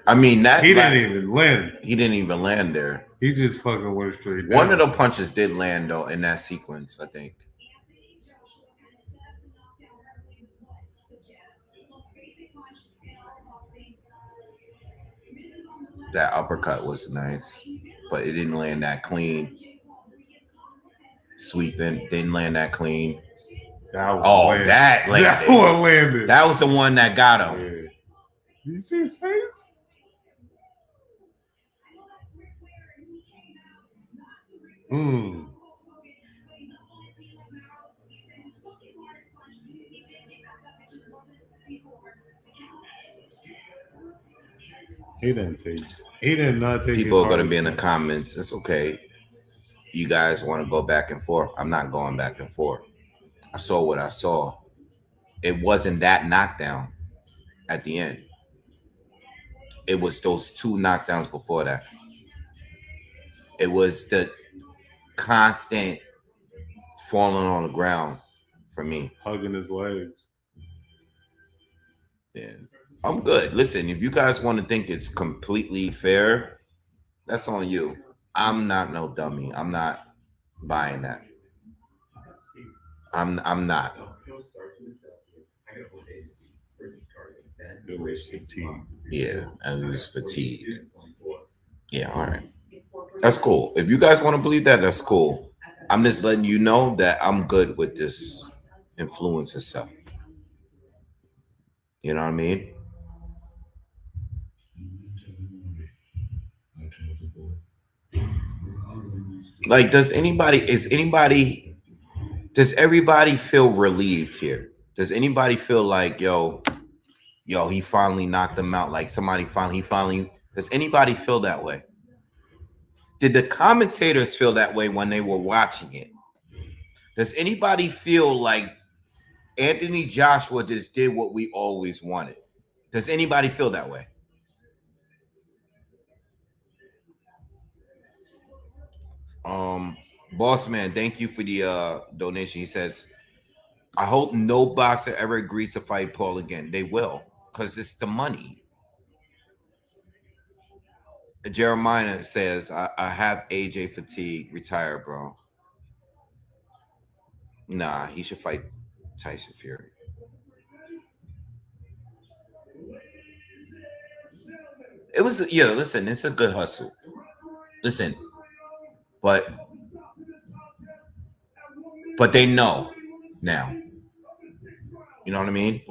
I mean, he didn't even land. He didn't even land there. He just fucking went straight down. One of the punches did land though in that sequence, I think. That uppercut was nice, but it didn't land that clean. Sweeping didn't land that clean. That landed. That one landed. That was the one that got him. Yeah. Did you see his face? He did not take. People are going to be in the comments. It's okay. You guys want to go back and forth. I'm not going back and forth. I saw what I saw. It wasn't that knockdown at the end. It was those 2 knockdowns before that. It was the constant falling on the ground for me. Hugging his legs. Yeah. I'm good. Listen, if you guys want to think it's completely fair, that's on you. I'm not no dummy. I'm not buying that. I'm not. It was fatigue. Yeah, and it was fatigued. Yeah, all right. That's cool. If you guys want to believe that, that's cool. I'm just letting you know that I'm good with this influencer stuff. You know what I mean? Like, does everybody feel relieved here? Does anybody feel like, yo, he finally knocked him out? Like he finally, does anybody feel that way? Did the commentators feel that way when they were watching it? Does anybody feel like Anthony Joshua just did what we always wanted? Does anybody feel that way? Boss man, thank you for the donation. He says, I hope no boxer ever agrees to fight Paul again. They will, because it's the money. Jeremiah says, I have AJ fatigue. Retire, bro. Nah, he should fight Tyson Fury. It was, yeah, listen, it's a good hustle. Listen, but they know now. You know what I mean?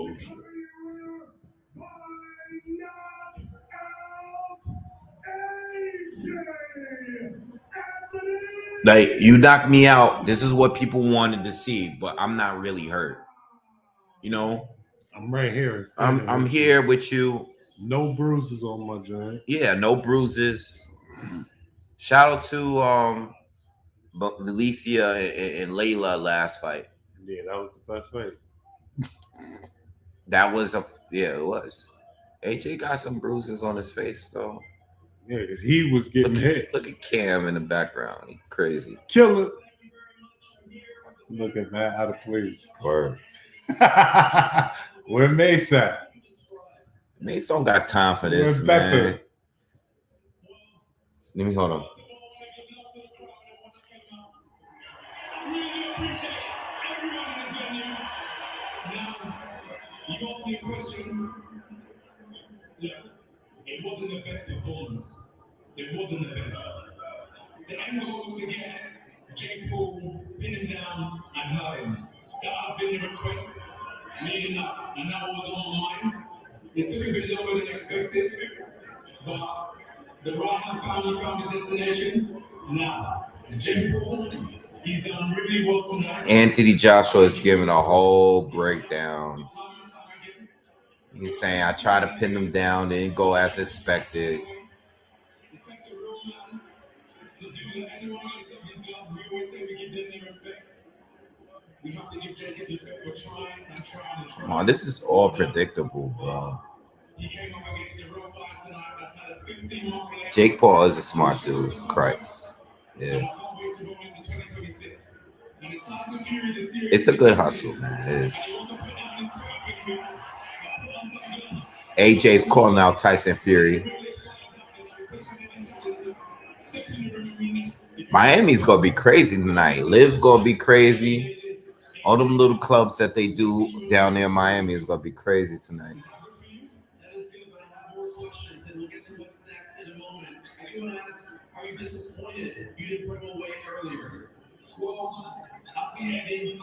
Like, you knocked me out. This is what people wanted to see, but I'm not really hurt. You know? I'm right here. I'm here with you. No bruises on my joint. Yeah, no bruises. Shout out to Alicia and Layla last fight. Yeah, that was the best fight. That was it was. AJ got some bruises on his face though. Yeah, because he was getting hit. Look at Cam in the background. He crazy. Killer. Look at that out of place. Word. Where Mace at? Mace don't got time for this, man. Let me hold on. You asked me a question. Yeah, it wasn't the best performance. It wasn't the best. The end goal was to get Jake Paul, pin him down, and hurt him. That has been the request, leading up, and that was on my mind. It took a bit longer than expected, but the right hand found the destination. Now, Jake Paul, he's done really well tonight. Anthony Joshua is giving a whole breakdown. He's saying, I tried to pin them down, they didn't go as expected. It takes a real man to do that. Anyone else of these gloves, we always say we give them their respect. We have to give Jake his respect for trying. Oh, this is all predictable, bro. He came up against the real fight tonight that's had a 15-month delay. Jake Paul is a smart dude. Christ. Yeah. It's a good hustle, man. It is. AJ's calling out Tyson Fury. Miami's gonna be crazy tonight. Liv gonna be crazy. All them little clubs that they do down there in Miami is gonna be crazy tonight. Are you disappointed you didn't put him away earlier? Well, I see Eddie.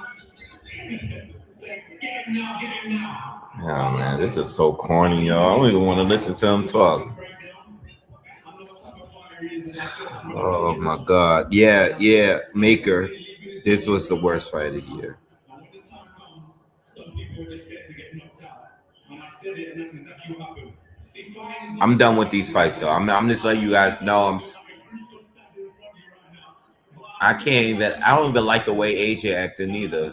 Say, get him now. Oh man, this is so corny, y'all. I don't even want to listen to him talk. Oh my god. Yeah, Maker. This was the worst fight of the year. I'm done with these fights though. I'm just letting you guys know I don't even like the way AJ acted neither.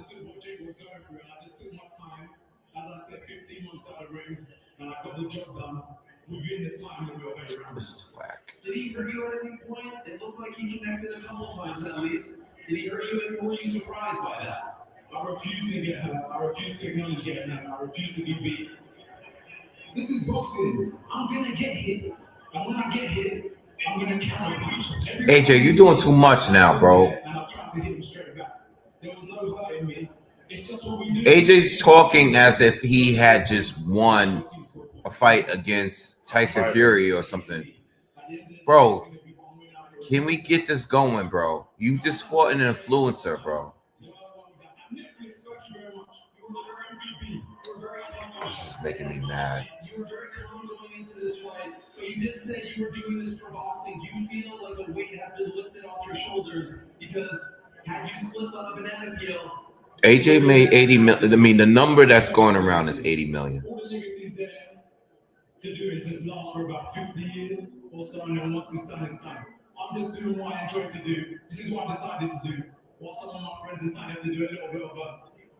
This is whack. Did he hurt you at any point? It looked like he connected a couple times at least. Did he hurt you and were you surprised by that? I refuse to get hurt. I refuse to acknowledge getting hurt. I refuse to be beat. This is boxing. I'm gonna get hit. And when I get hit, I'm I'm gonna counter punch. AJ, you're doing too much now, bro. And I'll try to hit him straight back. There was no hurting me. It's just what we do. AJ's talking as if he had just won a fight against Tyson Fury or something. Bro, can we get this going, bro? You just fought an influencer, bro. This is making me mad. You were very calm going into this fight, but you did say you were doing this for boxing. Do you feel like a weight has been lifted off your shoulders? Because had you slipped on a banana peel, AJ made 80 million. I mean, the number that's going around is 80 million. all the niggas he's there to do is just last for about 50 years or so, and then once it's done, it's done. I'm just doing what I enjoy to do. This is what I decided to do. What some of my friends decided to do a little bit of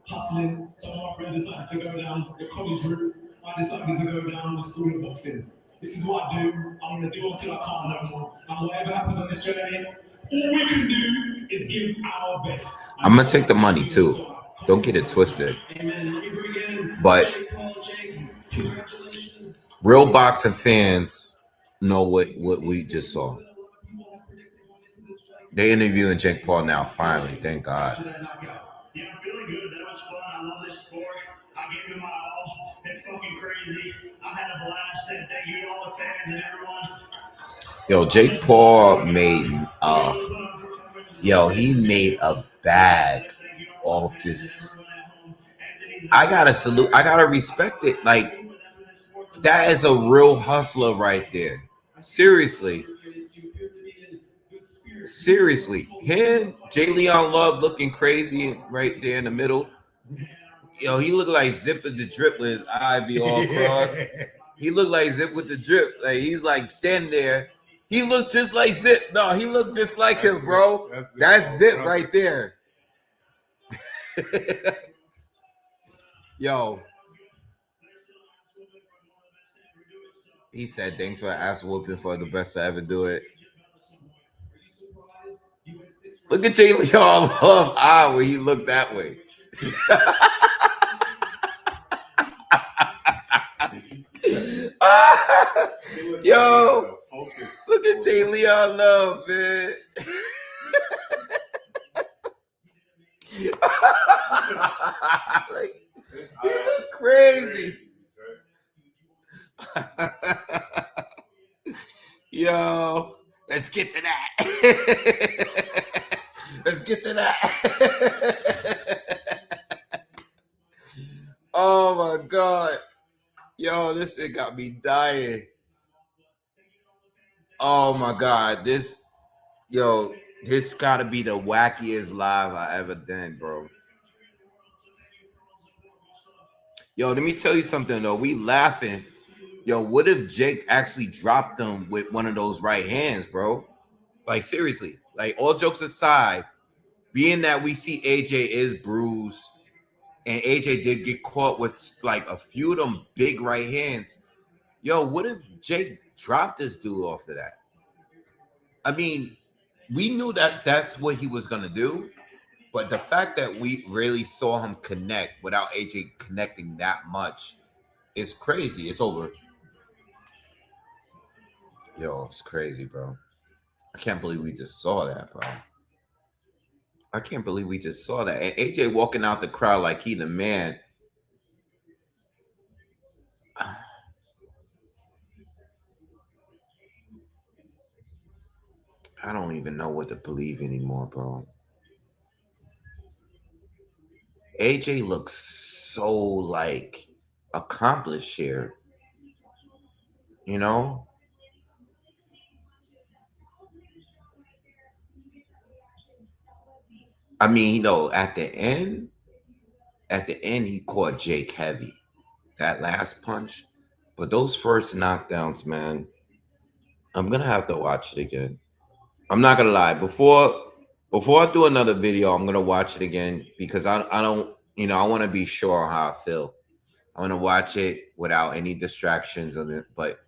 hustling. Some of my friends decided to go down the college route. I decided to go down the school of boxing. This is what I do. I'm going to do until I can't no more. And whatever happens on this journey, all we can do is give our best. I'm going to take the money too. Don't get it twisted. But real boxing fans know what we just saw. They're interviewing Jake Paul now, finally. Thank God. Yeah, I'm feeling good. That was fun. I love this sport. I gave it my all. It's fucking crazy. I had a blast. And thank you to all the fans and everyone. Yo, Jake Paul made he made a bag off this. I gotta salute. I gotta respect it. Like, that is a real hustler right there. Seriously. Him, Jay Leon Love looking crazy right there in the middle. Yo, he looked like Zip with the Drip with his eye be all crossed. He looked like Zip with the Drip. Like, he's like standing there. He looked just like Zip. No, he looked just like him, bro. That's Zip right there. Yo. He said, thanks for ass whooping for the best to ever do it. Look at Jay Leon Love eye when he looked that way. Yo, look at Jay Leon Love, man. Like, he look crazy. Yo, let's get to that. Let's get to that. Oh my God. Yo, this shit got me dying. Oh my God. This gotta be the wackiest live I ever done, bro. Yo, let me tell you something though. We laughing. Yo, what if Jake actually dropped him with one of those right hands, bro? Like, seriously. Like, all jokes aside, being that we see AJ is bruised, and AJ did get caught with like a few of them big right hands. Yo, what if Jake dropped this dude off of that? I mean, we knew that that's what he was going to do, but the fact that we really saw him connect without AJ connecting that much is crazy. It's over. Yo, it's crazy, bro. I can't believe we just saw that, bro. I can't believe we just saw that. And AJ walking out the crowd like he the man. I don't even know what to believe anymore, bro. AJ looks so like accomplished here. You know? I mean, at the end he caught Jake heavy. That last punch. But those first knockdowns, man, I'm gonna have to watch it again. I'm not gonna lie. Before I do another video, I'm gonna watch it again because I don't, I want to be sure how I feel. I want to watch it without any distractions on it. But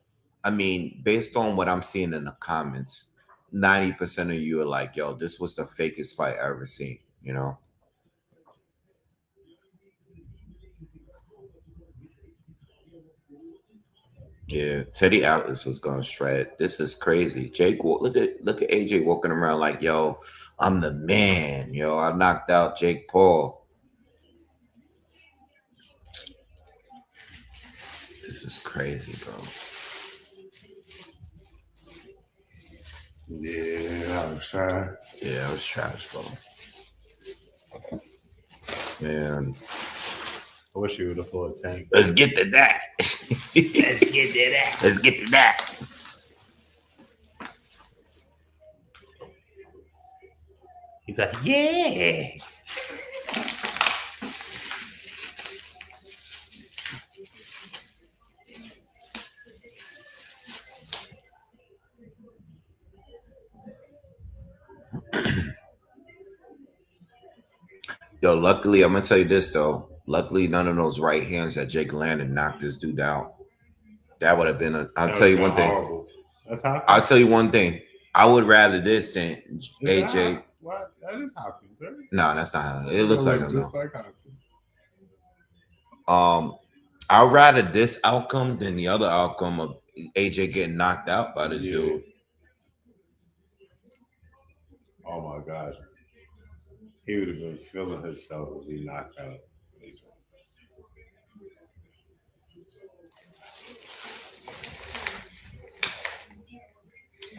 I mean, based on what I'm seeing in the comments, 90% of you are like, yo, this was the fakest fight I ever seen, Yeah, Teddy Atlas is gonna shred. This is crazy. Look at AJ walking around like, yo, I'm the man. Yo, I knocked out Jake Paul. This is crazy, bro. Yeah, I was trying. Yeah, it was trash, bro. Man, I wish you would have fought Tank. let's get to that. Let's get to that. Let's get to that. He's like, yeah. Yo, luckily, I'm gonna tell you this though. Luckily, none of those right hands that Jake landed knocked this dude out. That would have been a. I'll That tell would've you been one thing. horrible. That's Hopkins. I'll tell you one thing. I would rather this than Is AJ. that, what? That is Hopkins, right? No, that's not how it looks like him just though. like Hopkins. I'd rather this outcome than the other outcome of AJ getting knocked out by this dude. Oh my gosh. He would have been feeling himself if he knocked out.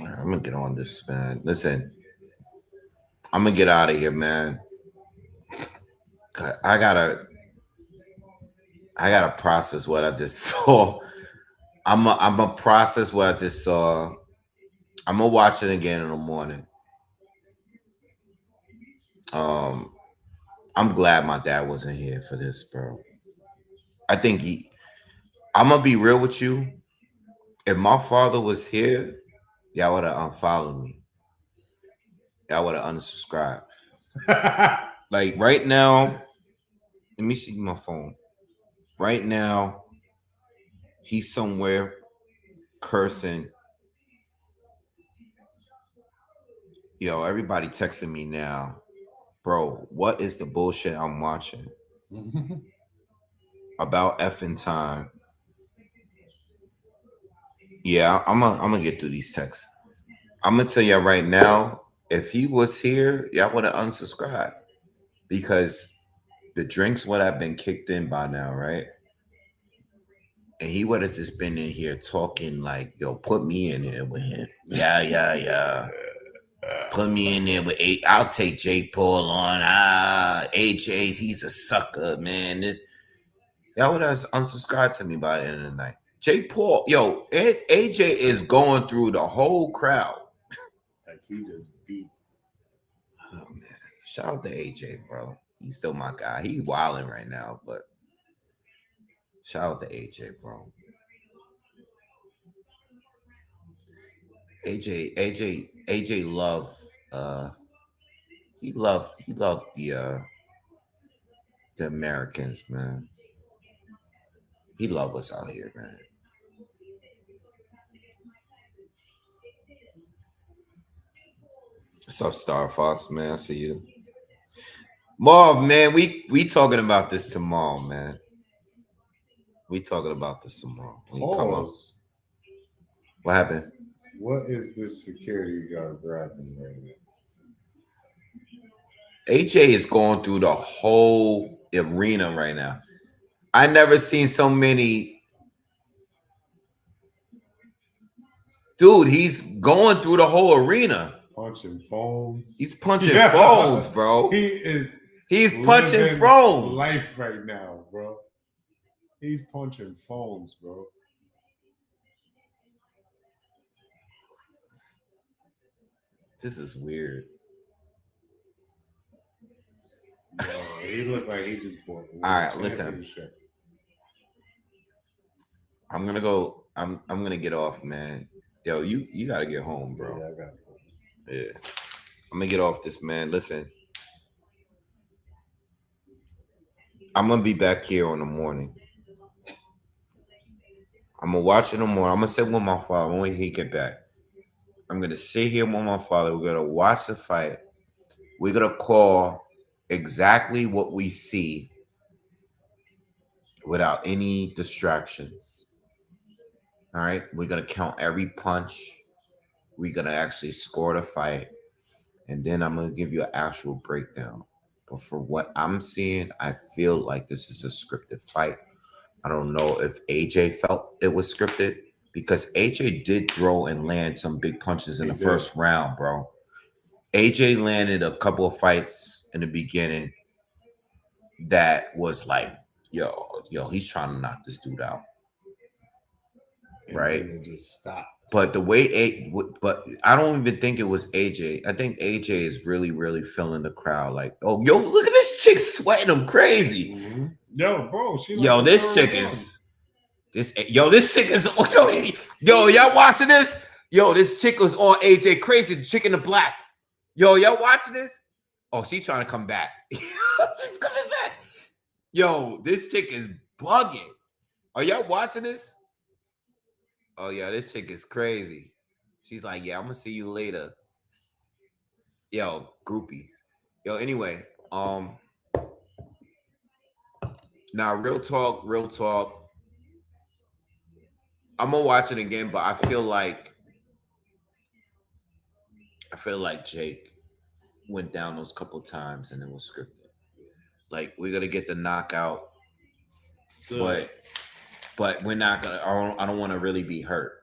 All right, I'm gonna get on this, man. Listen, I'm gonna get out of here, man. I gotta process what I just saw. I'm a process what I just saw. I'm gonna watch it again in the morning. I'm glad my dad wasn't here for this, bro. I think I'm gonna be real with you. If my father was here, y'all would have unfollowed me. Y'all would have unsubscribed. Like right now, let me see my phone. Right now, he's somewhere cursing. Yo, everybody texting me now. Bro, what is the bullshit I'm watching? About effing time. Yeah, I'm gonna get through these texts. I'm gonna tell you right now, if he was here, y'all would have unsubscribed because the drinks would have been kicked in by now, right? And he would have just been in here talking like, yo, put me in there with him. Yeah. Put me in there with eight. I'll take Jake Paul on. AJ, he's a sucker, man. Y'all would have unsubscribed to me by the end of the night. Jake Paul, yo, AJ is going through the whole crowd. Like he just beat. Oh man, shout out to AJ, bro. He's still my guy. He's wilding right now, but shout out to AJ, bro. AJ loved he loved the Americans, man. He loved us out here, man. What's up, Star Fox, man? I see you. Marv, man, we talking about this tomorrow, man. We talking about this tomorrow. When you come up. Pause. What happened? What is this security guard grabbing right now? AJ is going through the whole arena right now. I never seen so many. Dude, he's going through the whole arena. Punching phones. He's punching phones, bro. He's punching phones. Life right now, bro. He's punching phones, bro. This is weird. Yo, he looked like he just bought. All right, listen. I'm gonna go. I'm gonna get off, man. Yo, you gotta get home, bro. Yeah, I got it. Yeah. I'm gonna get off this, man. Listen. I'm gonna be back here on the morning. I'm gonna watch it in the morning. I'm gonna sit with my father when he get back. I'm gonna sit here with my father. We're gonna watch the fight. We're gonna call exactly what we see without any distractions. All right, we're gonna count every punch. We're gonna actually score the fight, and then I'm gonna give you an actual breakdown. But for what I'm seeing, I feel like this is a scripted fight. I don't know if AJ felt it was scripted because AJ did throw and land some big punches in He the did. first round, bro. AJ landed a couple of fights in the beginning that was like, yo, he's trying to knock this dude out, And right? then it just stopped. But but I don't even think it was AJ. I think AJ is really, really feeling the crowd. Like, oh, yo, look at this chick sweating him crazy. Mm-hmm. Yo, bro, she like Yo, a this girl chick gun. is this chick is yo, y'all watching this? Yo, this chick was on AJ crazy. The chick in the black. Yo, y'all watching this? Oh, she's trying to come back. She's coming back. Yo, this chick is bugging. Are y'all watching this? Oh yeah, this chick is crazy. She's like, yeah, I'm gonna see you later. Yo, groupies. Yo, anyway, now real talk, real talk. I'm gonna watch it again, but I feel like Jake went down those couple times and it was scripted. Like we're gonna get the knockout, The- but we're not gonna. I don't want to really be hurt.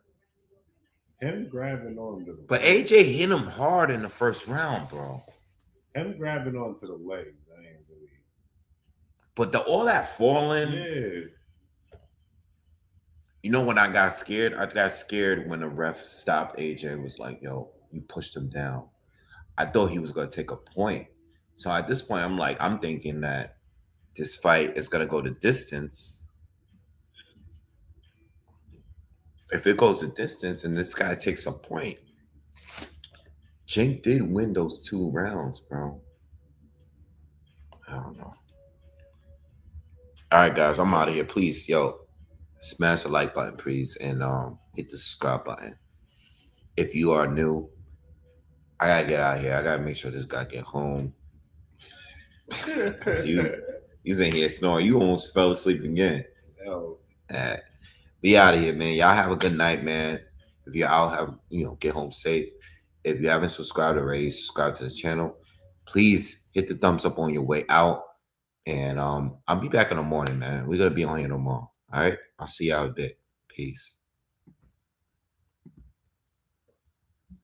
him grabbing on to the But legs. AJ hit him hard in the first round, bro. Him grabbing onto the legs, I ain't really. But all that falling, Yeah. you know, when I got scared when the ref stopped AJ and was like, "Yo, you pushed him down." I thought he was gonna take a point. So at this point, I'm thinking that this fight is gonna go the distance. If it goes the distance and this guy takes a point, Jake did win those 2 rounds, bro. I don't know. All right, guys, I'm out of here. Please, yo, smash the like button, please, and hit the subscribe button. If you are new, I gotta get out of here. I gotta make sure this guy get home. He's in here snoring. You almost fell asleep again. Yo. Be out of here, man. Y'all have a good night, man. If you're out, get home safe. If you haven't subscribed already, subscribe to this channel. Please hit the thumbs up on your way out. And I'll be back in the morning, man. We're gonna be on here tomorrow. All right. I'll see y'all in a bit. Peace.